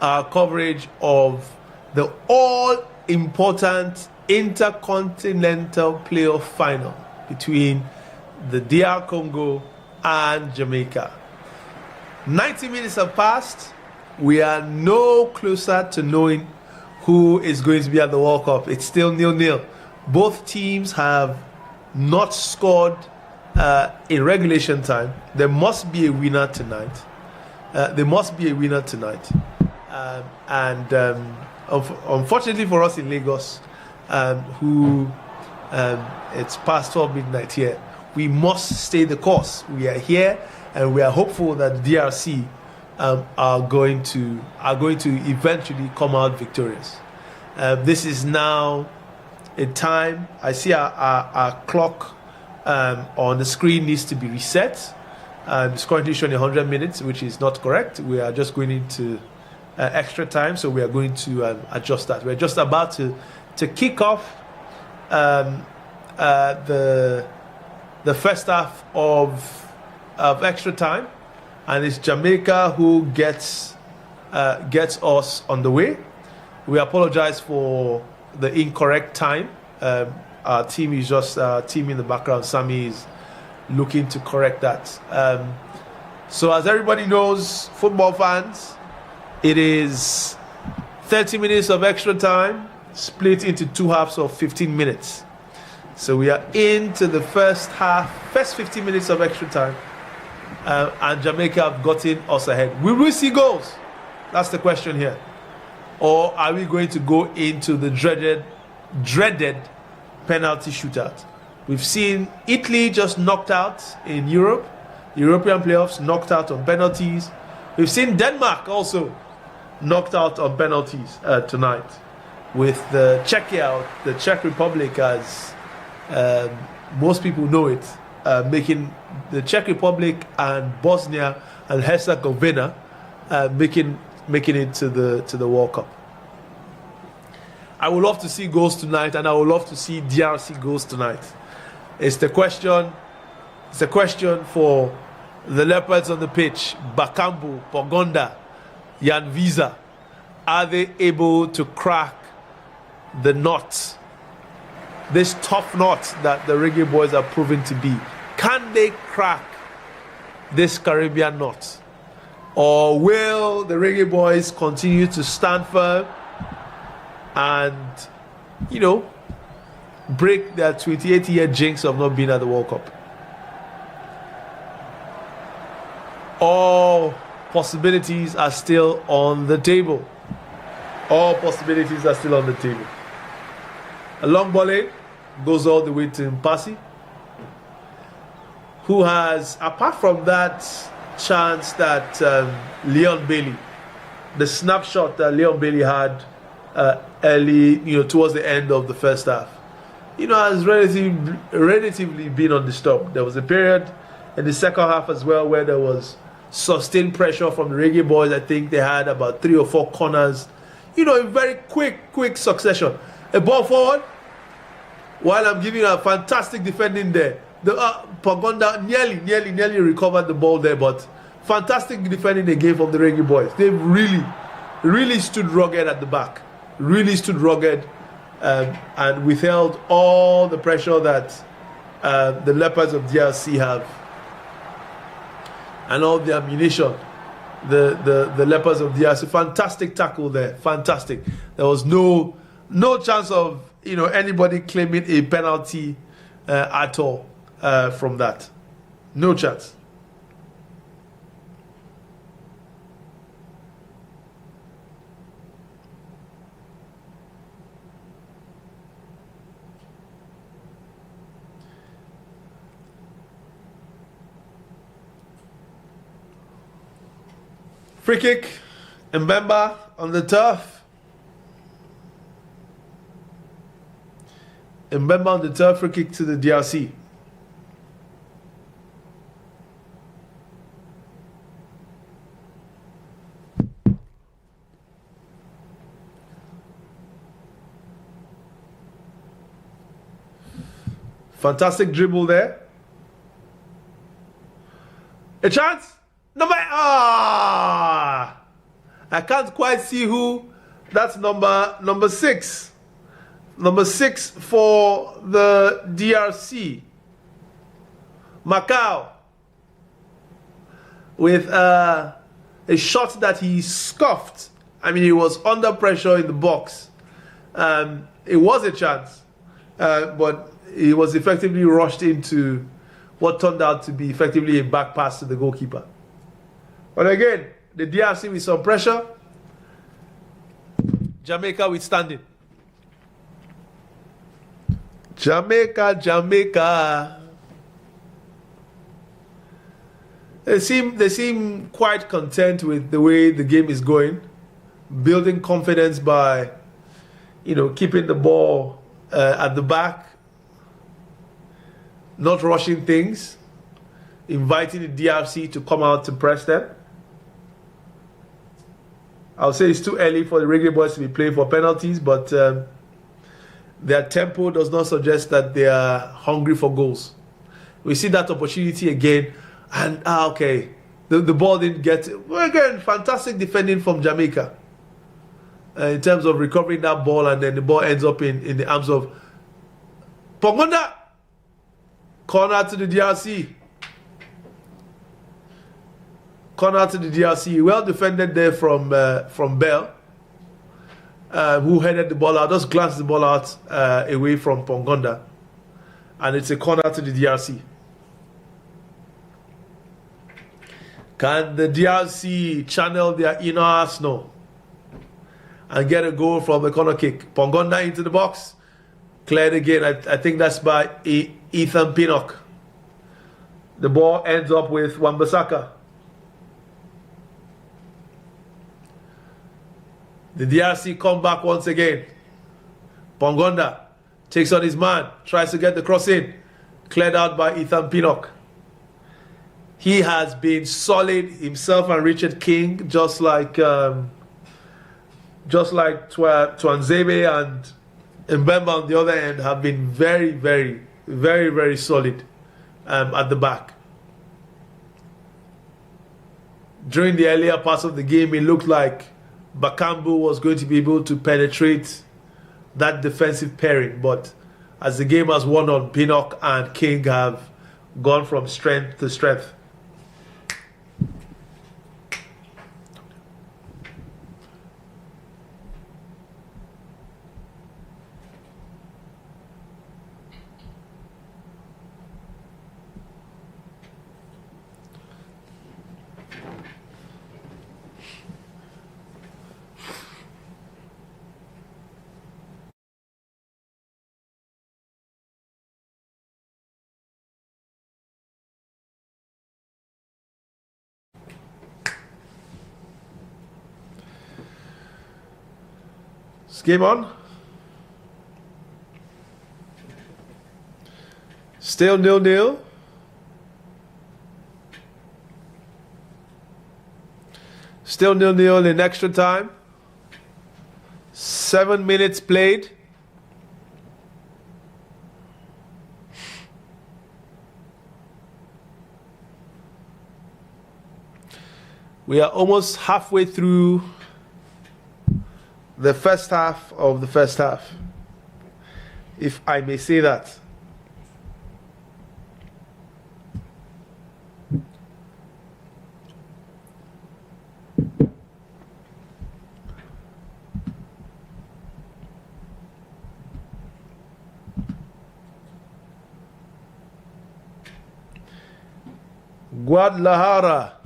[SPEAKER 14] our coverage of the all-important intercontinental playoff final between the DR Congo and Jamaica. 90 minutes have passed. We are no closer to knowing who is going to be at the World Cup. It's still 0-0. Both teams have not scored in regulation time. There must be a winner tonight. Unfortunately for us in Lagos, it's past 12 midnight here, we must stay the course. We are here, and we are hopeful that the DRC are going to eventually come out victorious. This is now a time. I see our clock on the screen needs to be reset. It's currently showing 100 minutes, which is not correct. We are just going into extra time, so we are going to adjust that. We're just about to kick off the first half of extra time, and it's Jamaica who gets us on the way. We apologize for the incorrect time. Our team is just team in the background. Sammy is looking to correct that. So as everybody knows, football fans, it is 30 minutes of extra time split into two halves of 15 minutes. So we are into the first 15 minutes of extra time, and Jamaica have gotten us ahead. Will we see goals? That's the question here. Or are we going to go into the dreaded penalty shootout? We've seen Italy just knocked out in European playoffs, knocked out on penalties. We've seen Denmark also knocked out on penalties tonight, with the Czech Republic, as most people know it, making the Czech Republic and Bosnia and Herzegovina making it to the World Cup. I would love to see goals tonight, and I would love to see DRC goals tonight. It's the question for the Leopards on the pitch: Bakambu, Pogonda, Jan Visa. Are they able to crack the knot, this tough knot that the Reggae Boys are proving to be? Can they crack this Caribbean knot? Or will the Reggae Boys continue to stand firm and, break their 28-year jinx of not being at the World Cup? All possibilities are still on the table. All possibilities are still on the table. A long volley goes all the way to Mpasi, who has, apart from that chance that Leon Bailey, the snapshot that Leon Bailey had early, towards the end of the first half, has relatively been undisturbed. There was a period in the second half as well where there was sustained pressure from the Reggae Boys. I think they had about 3 or 4 corners, in very quick succession. A ball forward, while I'm giving a fantastic defending there. The Pagonda nearly recovered the ball there, but fantastic defending again from the Reggae Boys. They've really stood rugged at the back, and withheld all the pressure that the Leopards of DRC have, and all the ammunition the Leopards of DRC. Fantastic tackle there, fantastic. There was no chance of anybody claiming a penalty at all from that. No chance. Free kick, Mbemba on the turf. Mbemba on the turf, free kick to the DRC. Fantastic dribble there. A chance? I can't quite see who. That's number 6. Number 6 for the DRC. Macau. With a shot that he scuffed. I mean, he was under pressure in the box. It was a chance. But he was effectively rushed into what turned out to be effectively a back pass to the goalkeeper. But again, the DRC with some pressure, Jamaica withstanding. Jamaica. They seem quite content with the way the game is going, building confidence by, keeping the ball at the back, not rushing things, inviting the DRC to come out to press them. I'll say it's too early for the Reggae Boys to be playing for penalties, but their tempo does not suggest that they are hungry for goals. We see that opportunity again, and okay, the ball didn't get it. Well, again, fantastic defending from Jamaica in terms of recovering that ball, and then the ball ends up in the arms of Pongonda. Corner to the DRC. Corner to the DRC. Well defended there from Bell, who headed the ball out. Just glanced the ball out away from Pongonda. And it's a corner to the DRC. Can the DRC channel their inner Arsenal and get a goal from the corner kick? Pongonda into the box. Cleared again. I think that's by Ethan Pinnock. The ball ends up with Wan-Bissaka. The DRC come back once again. Pongonda takes on his man, tries to get the cross in. Cleared out by Ethan Pinnock. He has been solid, himself and Richard King, just like Twanzebe and Mbemba on the other end have been very, very, very, very solid at the back. During the earlier parts of the game, it looked like Bakambu was going to be able to penetrate that defensive pairing, but as the game has worn on, Pinnock and King have gone from strength to strength. Game on. Still 0-0. Still 0-0 in extra time. 7 minutes played. We are almost halfway through the first half of the first half, if I may say that. Guadalajara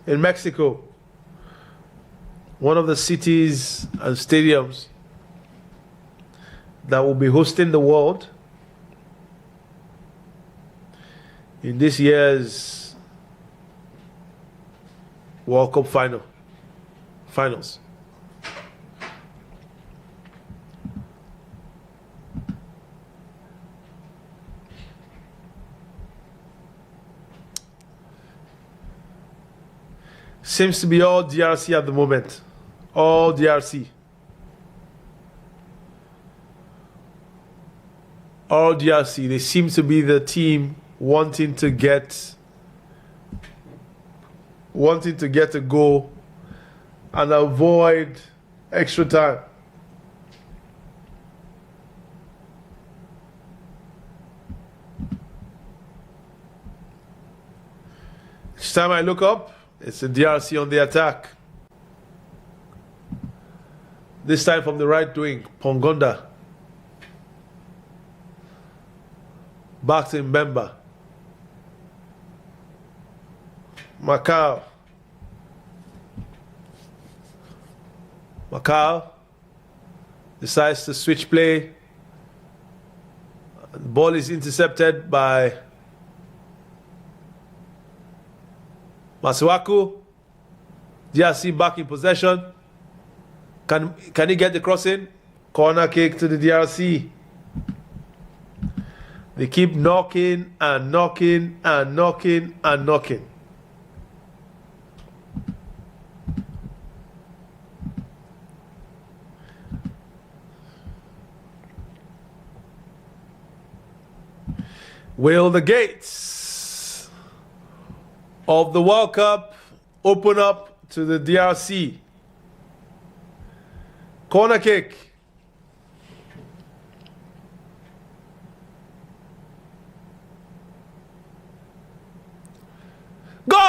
[SPEAKER 14] in Mexico, one of the cities and stadiums that will be hosting the world in this year's World Cup finals. Seems to be all DRC at the moment. All DRC. All DRC. They seem to be the team wanting to get a goal and avoid extra time. Each time I look up, it's the DRC on the attack. This time from the right wing, Pongonda. Back to Mbemba. Macau decides to switch play. The ball is intercepted by Masuaku. DRC back in possession. Can he get the crossing? Corner kick to the DRC. They keep knocking and knocking and knocking and knocking. Will the gates of the World Cup open up to the DRC? Corner kick. Goal!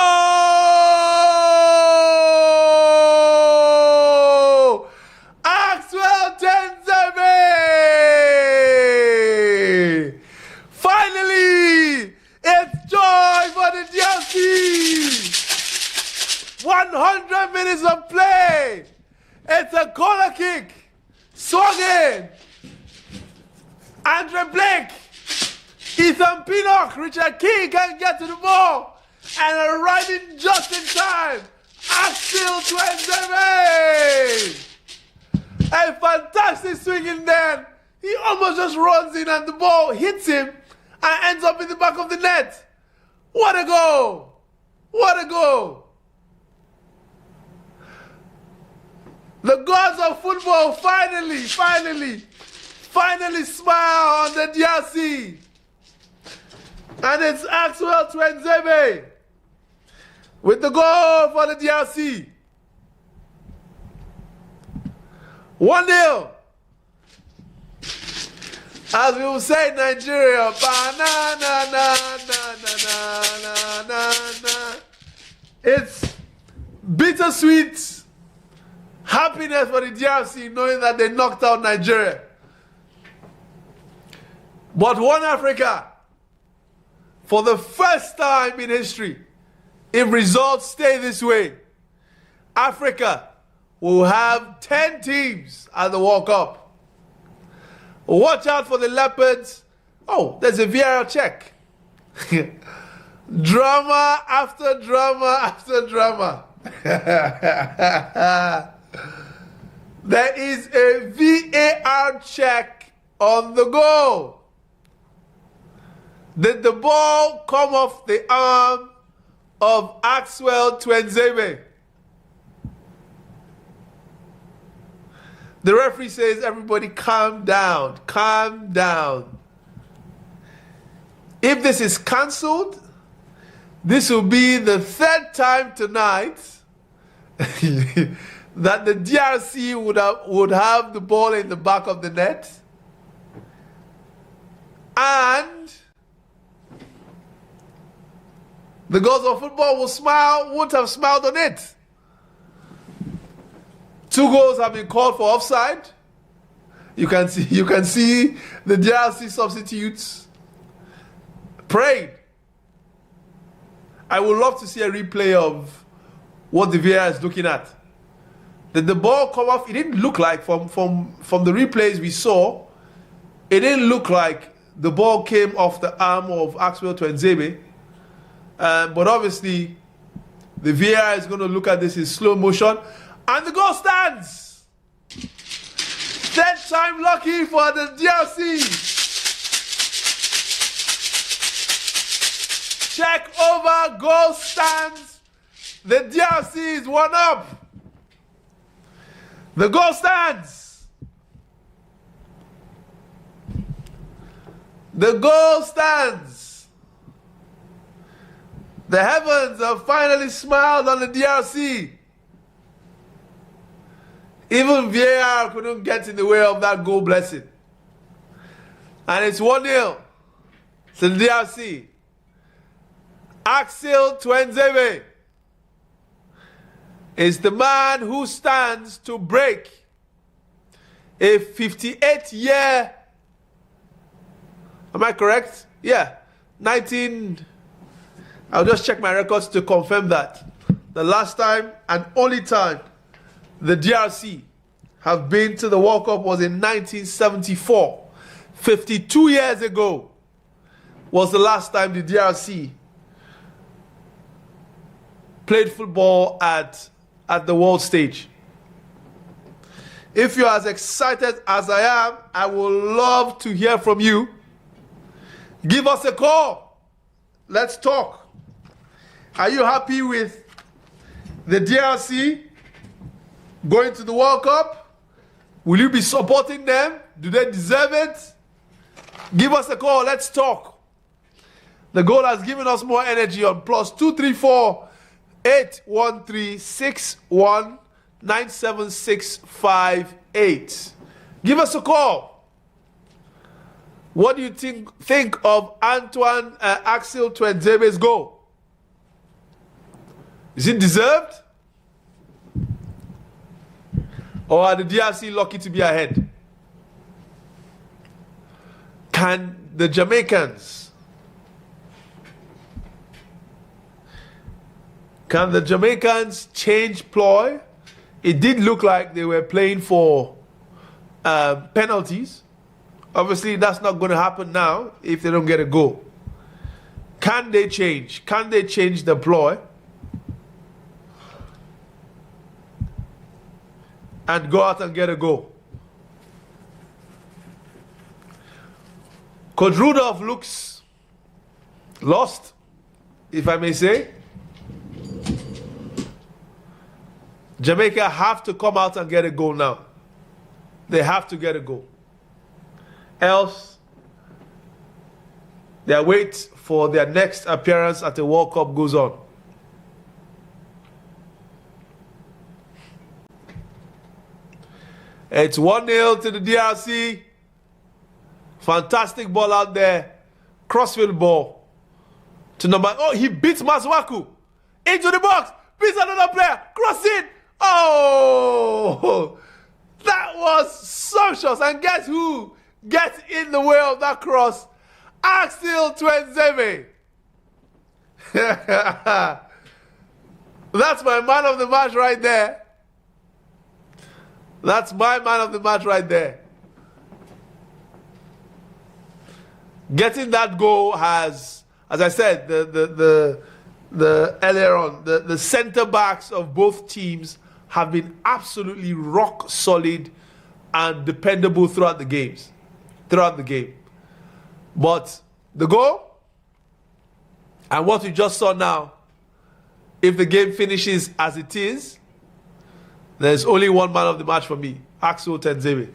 [SPEAKER 14] Axel Tenzeme! Finally, it's joy for the DRC! 100 minutes of play! It's a corner kick! Swung in! Andre Blake! Ethan Pinnock! Richard King can get to the ball! And arriving just in time! Axel Tenzeme! A fantastic swing in there! He almost just runs in and the ball hits him and ends up in the back of the net. What a goal! What a goal! The gods of football finally smile on the DRC. And it's Axel Tenzeme with the goal for the DRC. 1-0. As we will say in Nigeria, it's bittersweet happiness for the DRC knowing that they knocked out Nigeria. But One Africa, for the first time in history, if results stay this way, Africa will have 10 teams at the World Cup. Watch out for the Leopards. Oh, there's a VAR check. Drama after drama after drama. There is a VAR check on the goal. Did the ball come off the arm of Axel Tenzeme? The referee says, everybody calm down, calm down. If this is cancelled, this will be the third time tonight that the DRC would have the ball in the back of the net. And the gods of football won't have smiled on it. 2 goals have been called for offside. You can see the DRC substitutes prayed I would love to see a replay of what the VAR is looking at. Did the ball come off? It didn't look like, from the replays we saw, it didn't look like the ball came off the arm of Axel Tuanzebe. But obviously, the VAR is going to look at this in slow motion. And the goal stands! Third time lucky for the DRC. Check over, goal stands. The DRC is 1 up. The goal stands. The goal stands. The heavens have finally smiled on the DRC. Even VAR couldn't get in the way of that goal blessing. And it's 1-0 to the DRC. Axel Tuanzebe is the man who stands to break a 58-year, am I correct? Yeah, I'll just check my records to confirm that. The last time and only time the DRC have been to the World Cup was in 1974. 52 years ago was the last time the DRC played football at the world stage. If you're as excited as I am, I would love to hear from you. Give us a call. Let's talk. Are you happy with the DRC going to the World Cup? Will you be supporting them? Do they deserve it? Give us a call. Let's talk. The goal has given us more energy on +234 813 61 97658. Give us a call. What do you think of Antoine Axel Tuanzebe's goal? Is it deserved? Or are the DRC lucky to be ahead? Can the Jamaicans change ploy? It did look like they were playing for penalties. Obviously, that's not going to happen now if they don't get a goal. Can they change? Can they change the ploy and go out and get a goal? Coach Rudolph looks lost, if I may say. Jamaica have to come out and get a goal now. They have to get a goal. Else, their wait for their next appearance at the World Cup goes on. It's 1-0 to the DRC. Fantastic ball out there. Crossfield ball to number. Oh, he beats Masuaku into the box. Beats another player. Cross in. Oh, that was sumptuous. And guess who gets in the way of that cross? Axel Tuanzebe. That's my man of the match right there. That's my man of the match right there. Getting that goal has, as I said, the earlier on, the center backs of both teams have been absolutely rock solid and dependable throughout the game. But the goal and what we just saw now, if the game finishes as it is, there's only one man of the match for me, Axel Tuanzebe.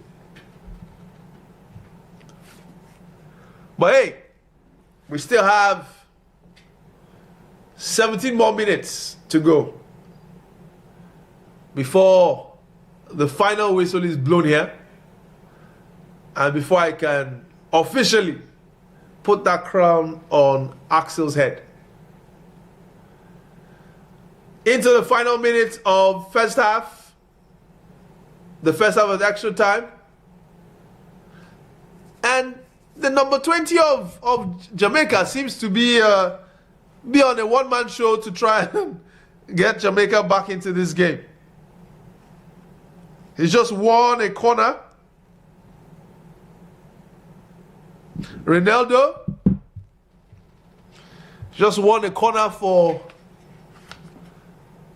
[SPEAKER 14] But hey, we still have 17 more minutes to go before the final whistle is blown here and before I can officially put that crown on Axel's head. Into the final minutes of first half. The first half was extra time. And the number 20 of Jamaica seems to be be on a one-man show to try and get Jamaica back into this game. He's just won a corner. Ronaldo just won a corner for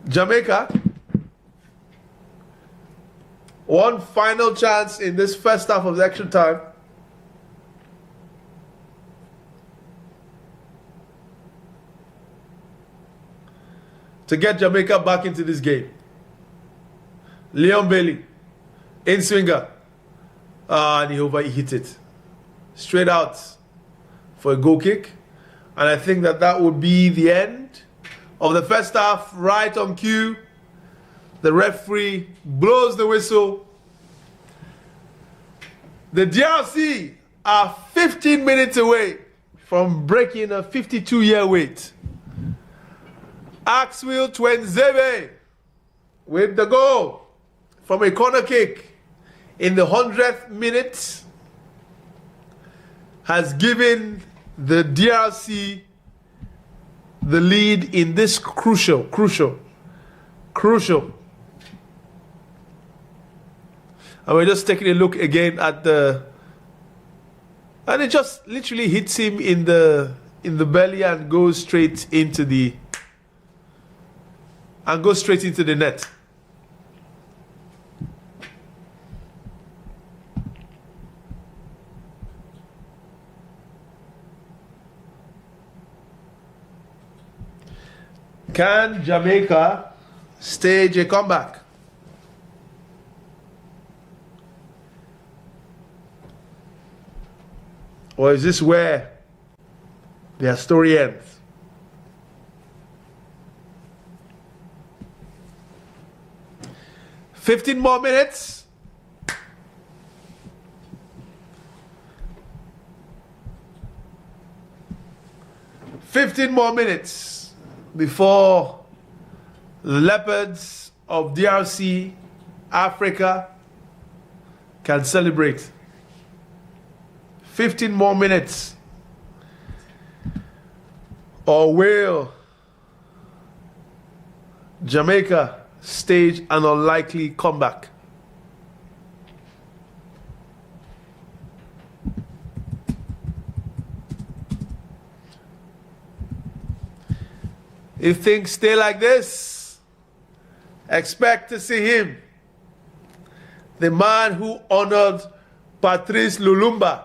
[SPEAKER 14] Jamaica. One final chance in this first half of the extra time. To get Jamaica back into this game. Leon Bailey, in swinger, and he overhit it. Straight out for a goal kick. And I think that would be the end of the first half. Right on cue, the referee blows the whistle. The DRC are 15 minutes away from breaking a 52-year wait. Axwell Twenzebe with the goal from a corner kick in the 100th minute has given the DRC the lead in this crucial. And we're just taking a look again at the, and it just literally hits him in the belly and goes straight into the net. Can Jamaica stage a comeback? Or is this where their story ends? "15 more minutes. "15 more minutes before the Leopards of DRC, Africa, can celebrate. 15 more minutes. Or will Jamaica stage an unlikely comeback? If things stay like this, expect to see him, the man who honored Patrice Lumumba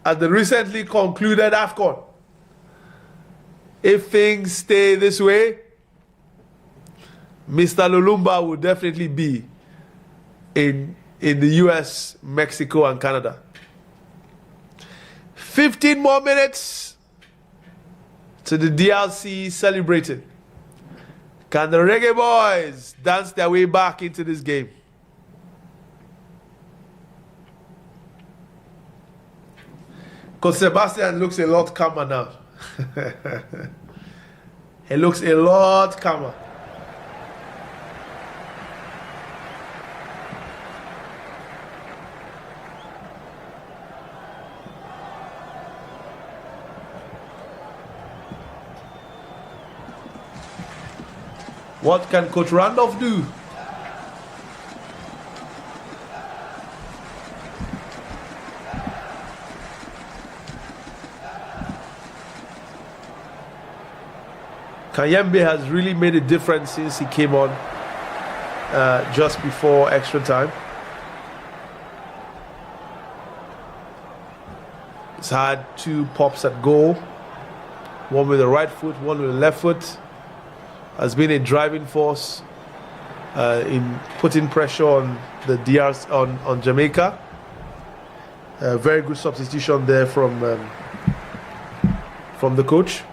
[SPEAKER 14] at the recently concluded AFCON. If things stay this way, Mr. Lumumba will definitely be in the US, Mexico, and Canada. 15 more minutes to the DRC celebrating. Can the Reggae Boys dance their way back into this game? Because Sebastian looks a lot calmer now. He looks a lot calmer. What can Coach Randolph do? Kayembe has really made a difference since he came on just before extra time. He's had 2 pops at goal, one with the right foot, one with the left foot. Has been a driving force in putting pressure on the DRC, on Jamaica. A very good substitution there from the coach.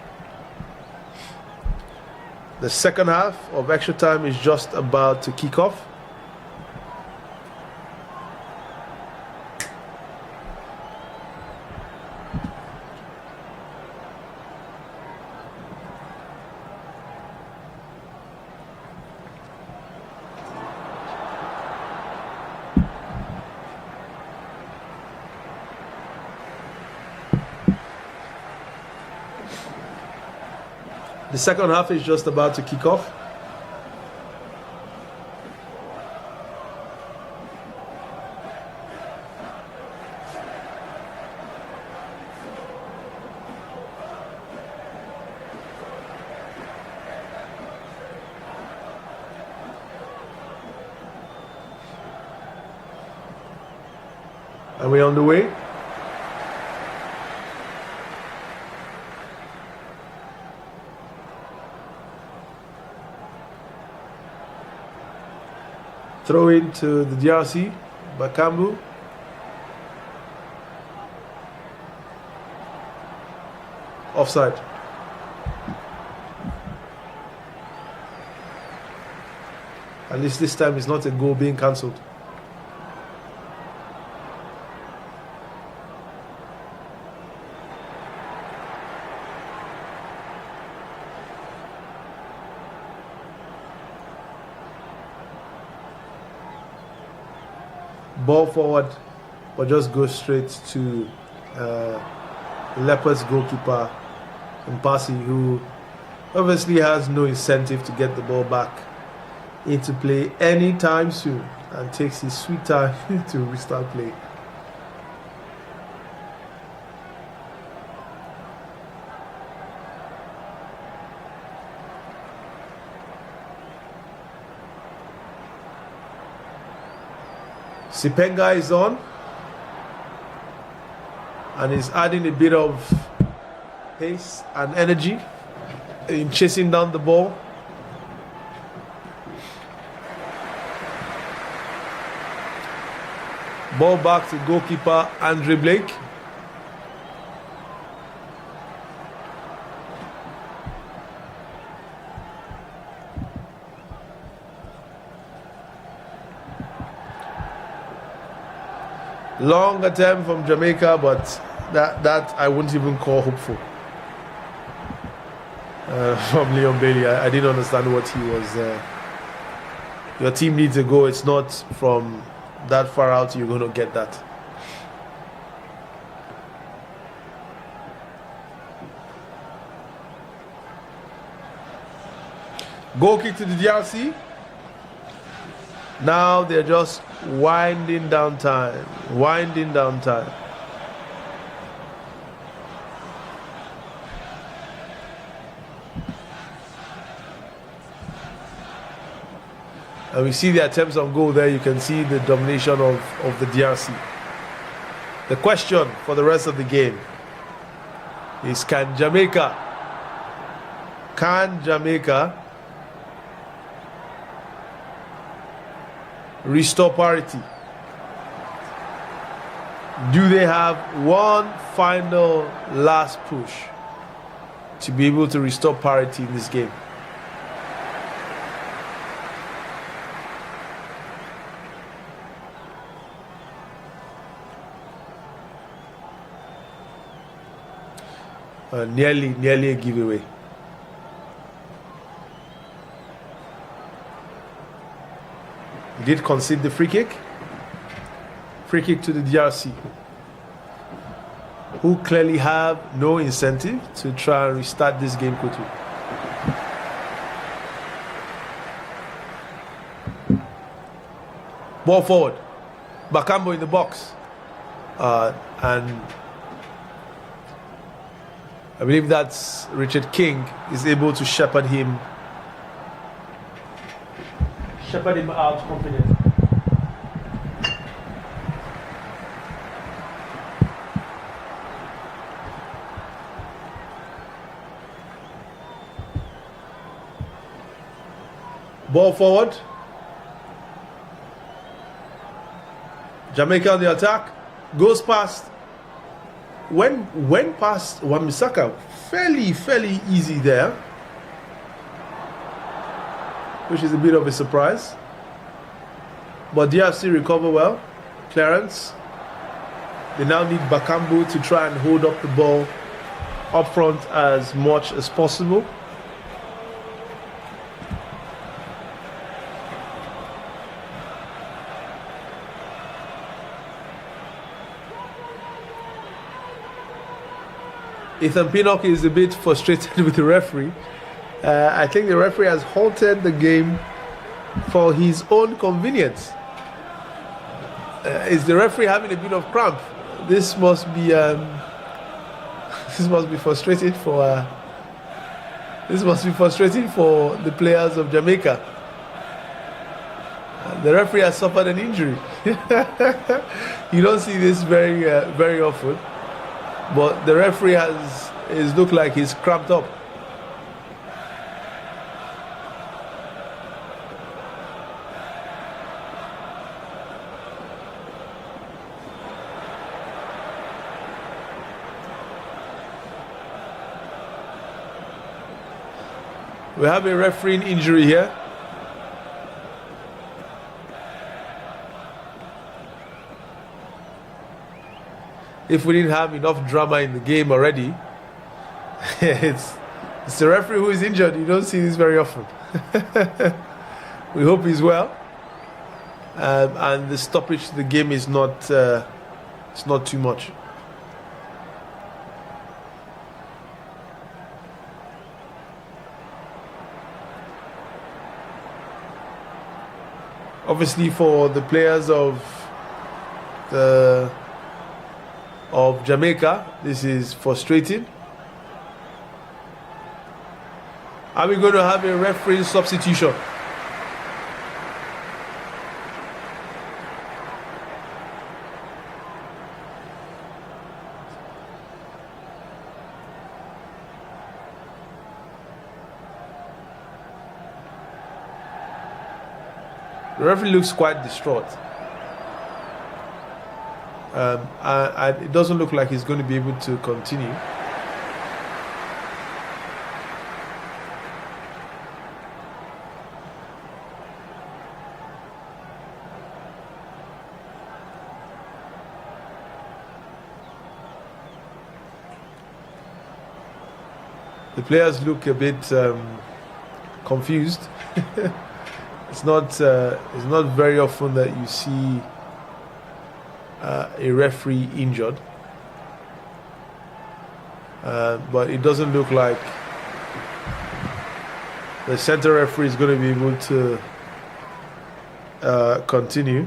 [SPEAKER 14] The second half of extra time is just about to kick off. The second half is just about to kick off. Are we on the way? Throw into the DRC, Bakambu. Offside. At least this time it's not a goal being cancelled. Ball forward, but just go straight to Leopards goalkeeper Mpasi, who obviously has no incentive to get the ball back into play anytime soon, and takes his sweet time to restart play. Sipenga is on and is adding a bit of pace and energy in chasing down the ball. Ball back to goalkeeper Andre Blake. Long attempt from Jamaica, but that I wouldn't even call hopeful. From Leon Bailey, I didn't understand what he was. Your team needs a goal. It's not from that far out you're going to get that. Goal kick to the DRC. Now they're just winding down time. Winding down time. And we see the attempts on goal there. You can see the domination of the DRC. The question for the rest of the game is, can Jamaica restore parity? Do they have one final last push to be able to restore parity in this game? Nearly a giveaway. He did concede the free kick. Free kick to the DRC, who clearly have no incentive to try and restart this game quickly. Ball forward. Bakambu in the box. And I believe that's Richard King is able to shepherd him out confidently. Ball forward. Jamaica on the attack. Goes past. Went past Wan-Bissaka. Fairly easy there. Which is a bit of a surprise. But DRC recover well. Clearance. They now need Bakambu to try and hold up the ball up front as much as possible. Ethan Pinnock is a bit frustrated with the referee I think the referee has halted the game for his own convenience. Is the referee having a bit of cramp? This must be frustrating for the players of Jamaica. The referee has suffered an injury. You don't see this very often, but the referee is looked like he's cramped up. We have a refereeing injury here. If we didn't have enough drama in the game already, it's the referee who is injured. You don't see this very often. We hope he's well. And the stoppage to the game is not too much. Obviously, for the players of Jamaica, this is frustrating. Are we going to have a referee substitution? The referee looks quite distraught. It doesn't look like he's going to be able to continue. The players look a bit confused. It's not very often that you see a referee injured, but it doesn't look like the center referee is going to be able to continue.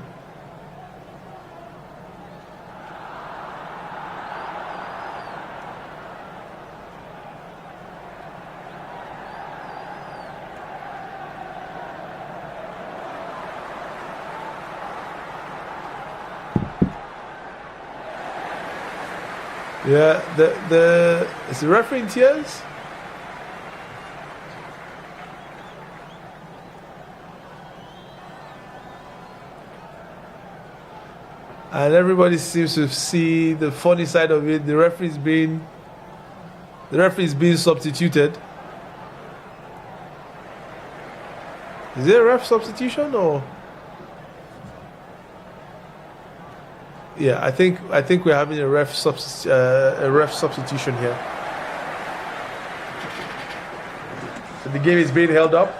[SPEAKER 14] Yeah, is the referee in tears? And everybody seems to see the funny side of it. The referee is being substituted. Is there a ref substitution or? Yeah, I think we're having a ref substitution here. So the game is being held up.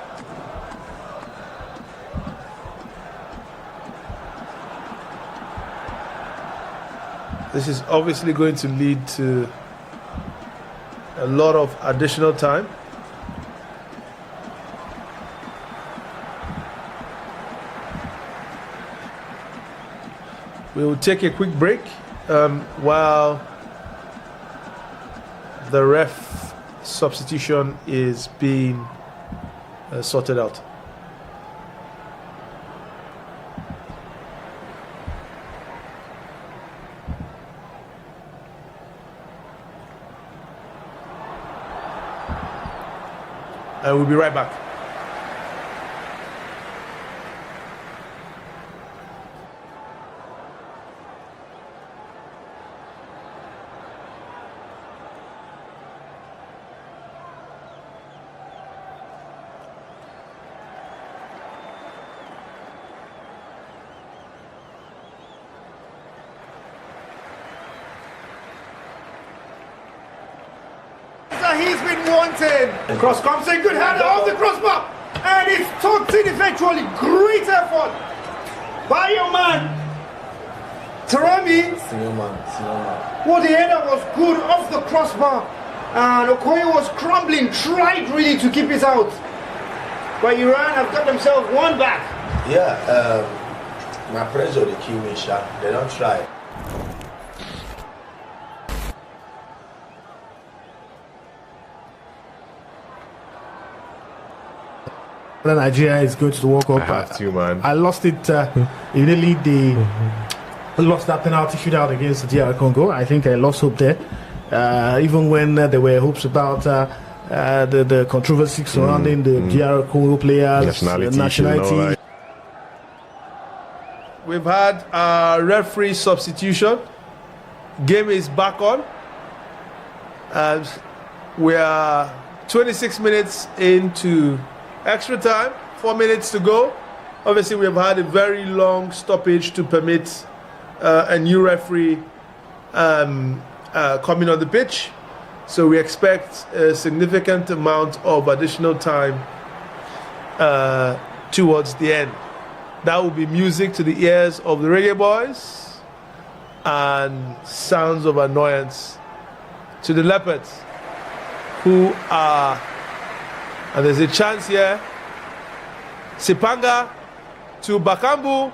[SPEAKER 14] This is obviously going to lead to a lot of additional time. We will take a quick break while the ref substitution is being sorted out. And we'll be right back.
[SPEAKER 16] He's been wanted. Cross comes in, good header off the crossbar, and it's tucked in eventually. Great effort by your man, Tarami.
[SPEAKER 10] Senior man.
[SPEAKER 16] Well, the header was good off the crossbar.
[SPEAKER 9] And Okoye was crumbling, tried really to keep it out. But Iran have got themselves one back.
[SPEAKER 10] Yeah, my pressure they kill me, sha. They don't try.
[SPEAKER 8] Nigeria is going to the World Cup.
[SPEAKER 7] I have to, man.
[SPEAKER 8] I lost it immediately. They lost that penalty shootout against the DR Congo. I think I lost hope there. Even when there were hopes about the controversy surrounding the DR Congo players, nationality.
[SPEAKER 14] We've had a referee substitution. Game is back on. We are 26 minutes into extra time, 4 minutes to go. Obviously, we have had a very long stoppage to permit a new referee coming on the pitch. So we expect a significant amount of additional time towards the end. That will be music to the ears of the Reggae Boys and sounds of annoyance to the Leopards, who are, and there's a chance here, Sipanga to Bakambu,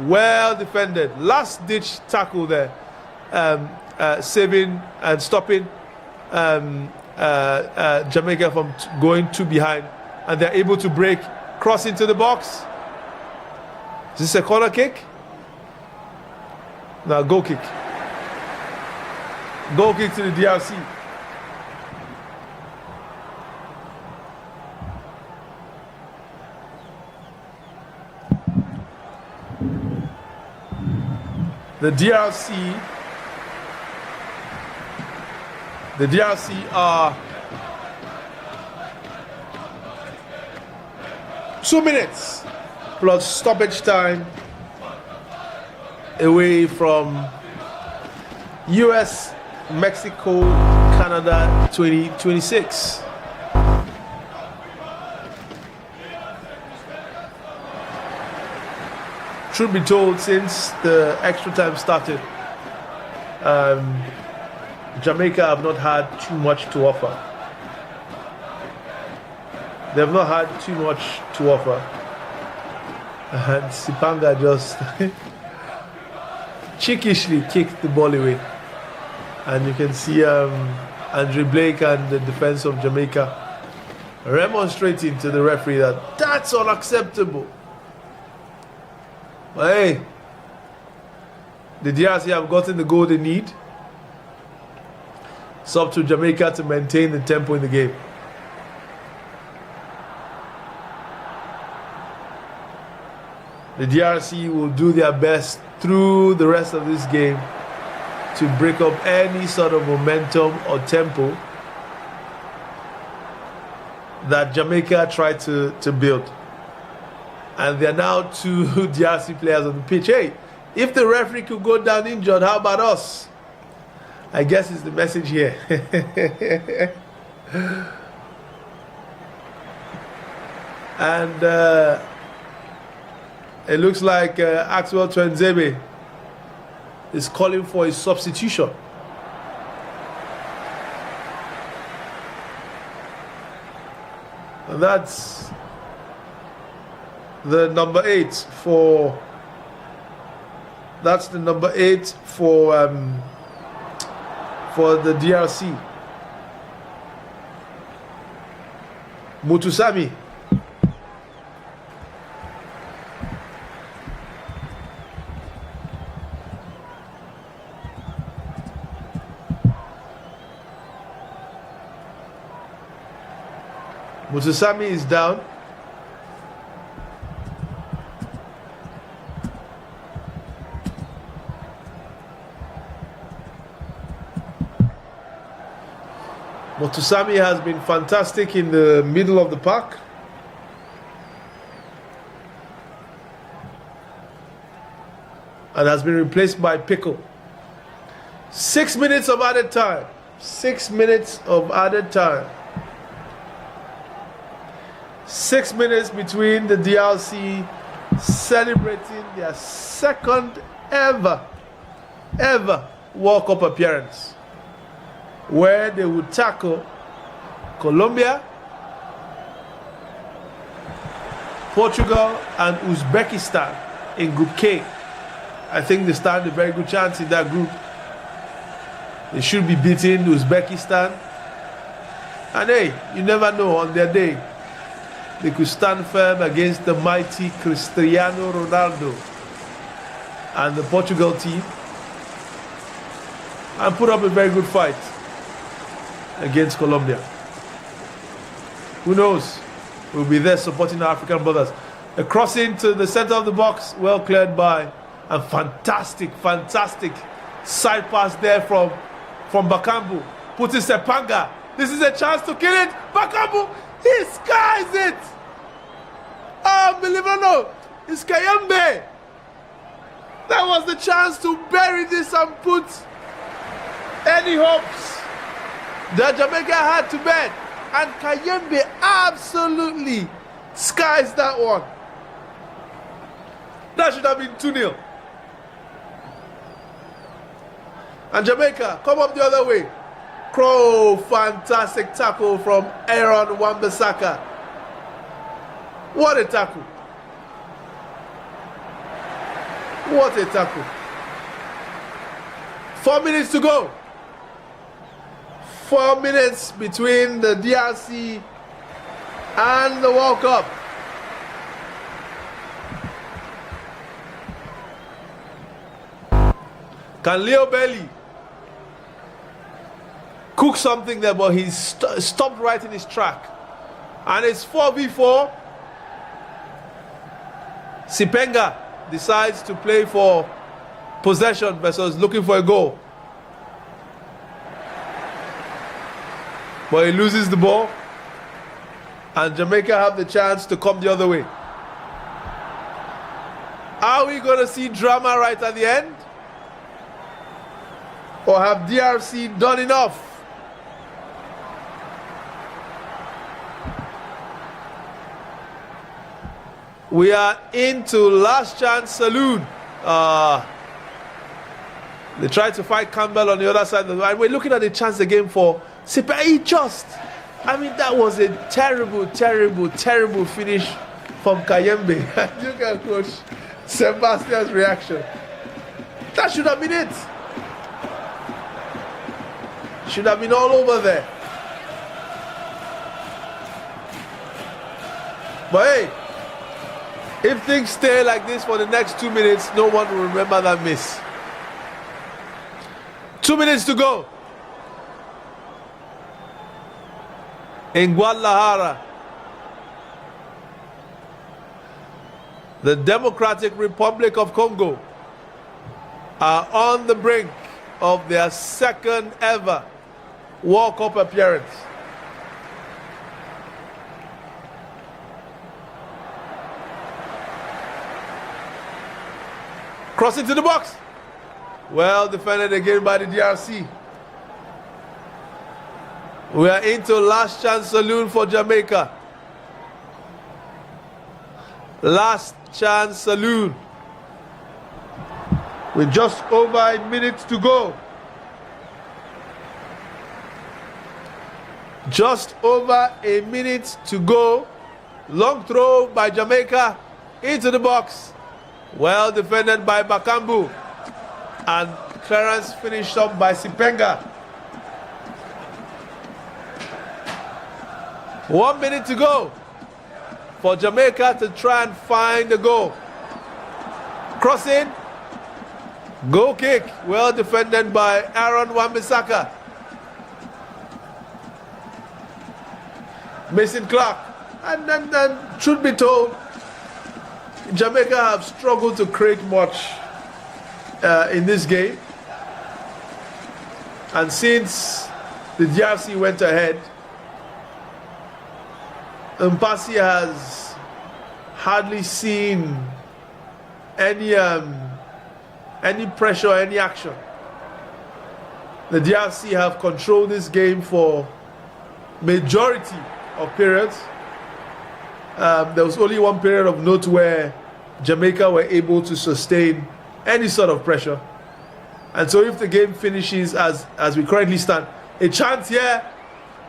[SPEAKER 14] well defended. Last ditch tackle there, saving and stopping Jamaica from going too behind, and they're able to break, cross into the box. Is this a corner kick? No, goal kick. Goal kick to the DRC. The DRC are 2 minutes plus stoppage time away from US, Mexico, Canada 2026. Truth be told, since the extra time started, Jamaica have not had too much to offer. They have not had too much to offer. And Sipanga just cheekishly kicked the ball away. And you can see Andre Blake and the defense of Jamaica remonstrating to the referee that that's unacceptable. But hey, the DRC have gotten the goal they need. It's up to Jamaica to maintain the tempo in the game. The DRC will do their best through the rest of this game to break up any sort of momentum or tempo that Jamaica tried to build. And there are now 2 DRC players on the pitch. Hey, if the referee could go down injured, how about us? I guess it's the message here. And it looks like Axel Twenzebe is calling for a substitution. And that's the number 8 for the DRC. Mutusami. Mutusami is down. Mutusami has been fantastic in the middle of the park. And has been replaced by Pickle. 6 minutes of added time. 6 minutes of added time. 6 minutes between the DRC celebrating their second ever World Cup appearance. where they would tackle Colombia, Portugal, and Uzbekistan in Group K. I think they stand a very good chance in that group. They should be beating Uzbekistan. And hey, you never know, on their day, they could stand firm against the mighty Cristiano Ronaldo and the Portugal team and put up a very good fight against Colombia. Who knows? We'll be there supporting our African brothers. A crossing to the center of the box, well cleared by, and fantastic side pass there from Bakambu. Puts Sepanga. This is a chance to kill it. Bakambu, he skies it. Unbelievable. It's Kayembe. That was the chance to bury this and put any hopes that Jamaica had to bed. And Kayembe absolutely skies that one. That should have been 2-0. And Jamaica come up the other way. Crow, fantastic tackle from Aaron Wan-Bissaka. What a tackle. What a tackle. 4 minutes to go. 4 minutes between the DRC and the World Cup. Can Leo Bailey cook something there, but he's stopped right in his track. And it's 4v4. Sipenga decides to play for possession versus looking for a goal. But he loses the ball. And Jamaica have the chance to come the other way. Are we going to see drama right at the end? Or have DRC done enough? We are into last chance saloon. They tried to fight Campbell on the other side of the line. We're looking at the chance again for Sipe. I mean, that was a terrible finish from Kayembe. You can coach Sebastian's reaction. That should have been it. Should have been all over there. But hey, if things stay like this for the next 2 minutes, no one will remember that miss. 2 minutes to go. In Guadalajara, the Democratic Republic of Congo are on the brink of their second ever World Cup appearance. Cross into the box. Well defended again by the DRC. We are into last chance saloon for Jamaica. Last chance saloon. With just over a minute to go. Just over a minute to go. Long throw by Jamaica into the box. Well defended by Bakambu. And clearance finished up by Sipenga. 1 minute to go for Jamaica to try and find the goal. Crossing. Goal kick. Well defended by Aaron Wan-Bissaka. Mason Clark. And then, truth be told, Jamaica have struggled to create much in this game. And since the DRC went ahead, Mpasi has hardly seen any pressure, any action. The DRC have controlled this game for majority of periods. There was only one period of note where Jamaica were able to sustain any sort of pressure. And so if the game finishes as we currently stand, A chance here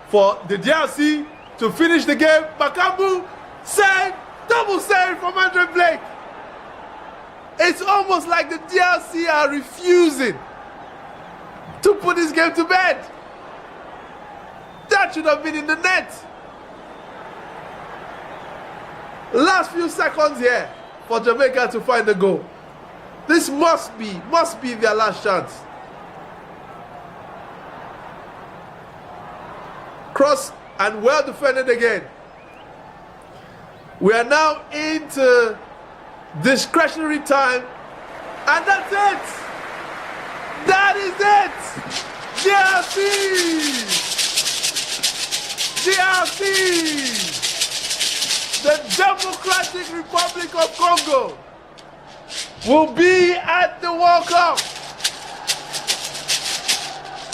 [SPEAKER 14] for the DRC to finish the game. Makambu, save, double save from Andre Blake. It's almost like the DRC are refusing to put this game to bed. That should have been in the net. Last few seconds here for Jamaica to find the goal. This must be their last chance. Cross and well defended again. We are now into discretionary time, and that's it. That is it. DRC, the Democratic Republic of Congo, will be at the World Cup.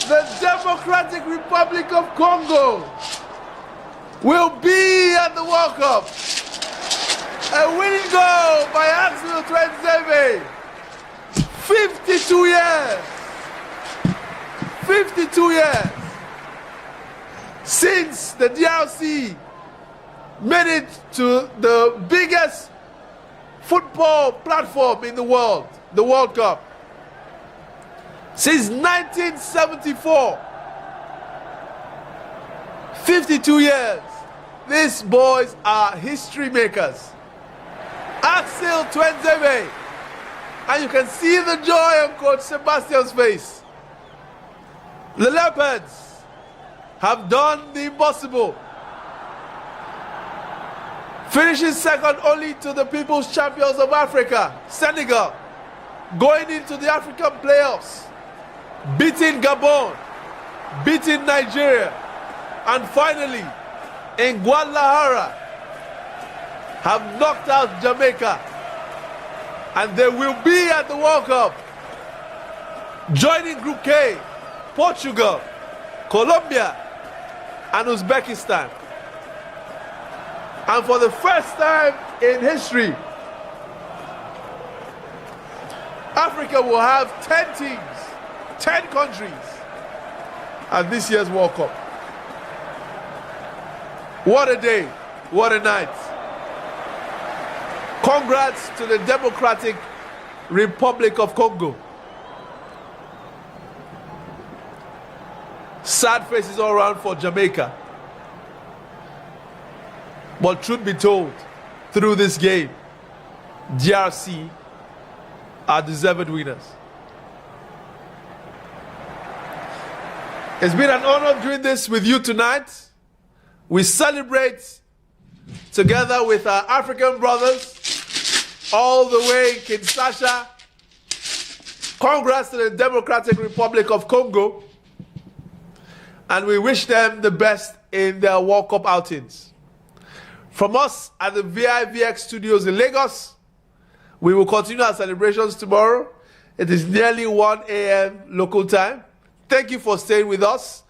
[SPEAKER 14] The Democratic Republic of Congo will be at the World Cup. A winning goal by Axel Twenzebe. 52 years. 52 years since the DRC made it to the biggest football platform in the world, the World Cup. Since 1974. 52 years. These boys are history makers. Axel Twenzebe. And you can see the joy on Coach Sebastian's face. The Leopards have done the impossible. Finishing second only to the People's Champions of Africa, Senegal, going into the African playoffs, beating Gabon, beating Nigeria, and finally, in Guadalajara, have knocked out Jamaica, and they will be at the World Cup, joining Group K, Portugal, Colombia, and Uzbekistan. And for the first time in history, Africa will have 10 teams, 10 countries at this year's World Cup. What a day, what a night. Congrats to the Democratic Republic of Congo. Sad faces all around for Jamaica. But truth be told, through this game, DRC are deserved winners. It's been an honor doing this with you tonight. We celebrate together with our African brothers all the way in Kinshasa. Congrats to the Democratic Republic of Congo. And we wish them the best in their World Cup outings. From us at the VIVX studios in Lagos, we will continue our celebrations tomorrow. It is nearly 1 a.m. local time. Thank you for staying with us.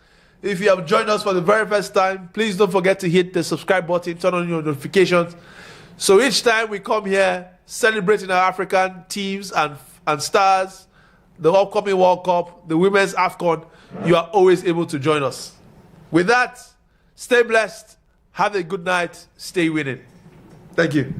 [SPEAKER 14] If you have joined us for the very first time, please don't forget to hit the subscribe button, turn on your notifications. So each time we come here celebrating our African teams and stars, the upcoming World Cup, the Women's AFCON, you are always able to join us. With that, stay blessed, have a good night, stay winning. Thank you.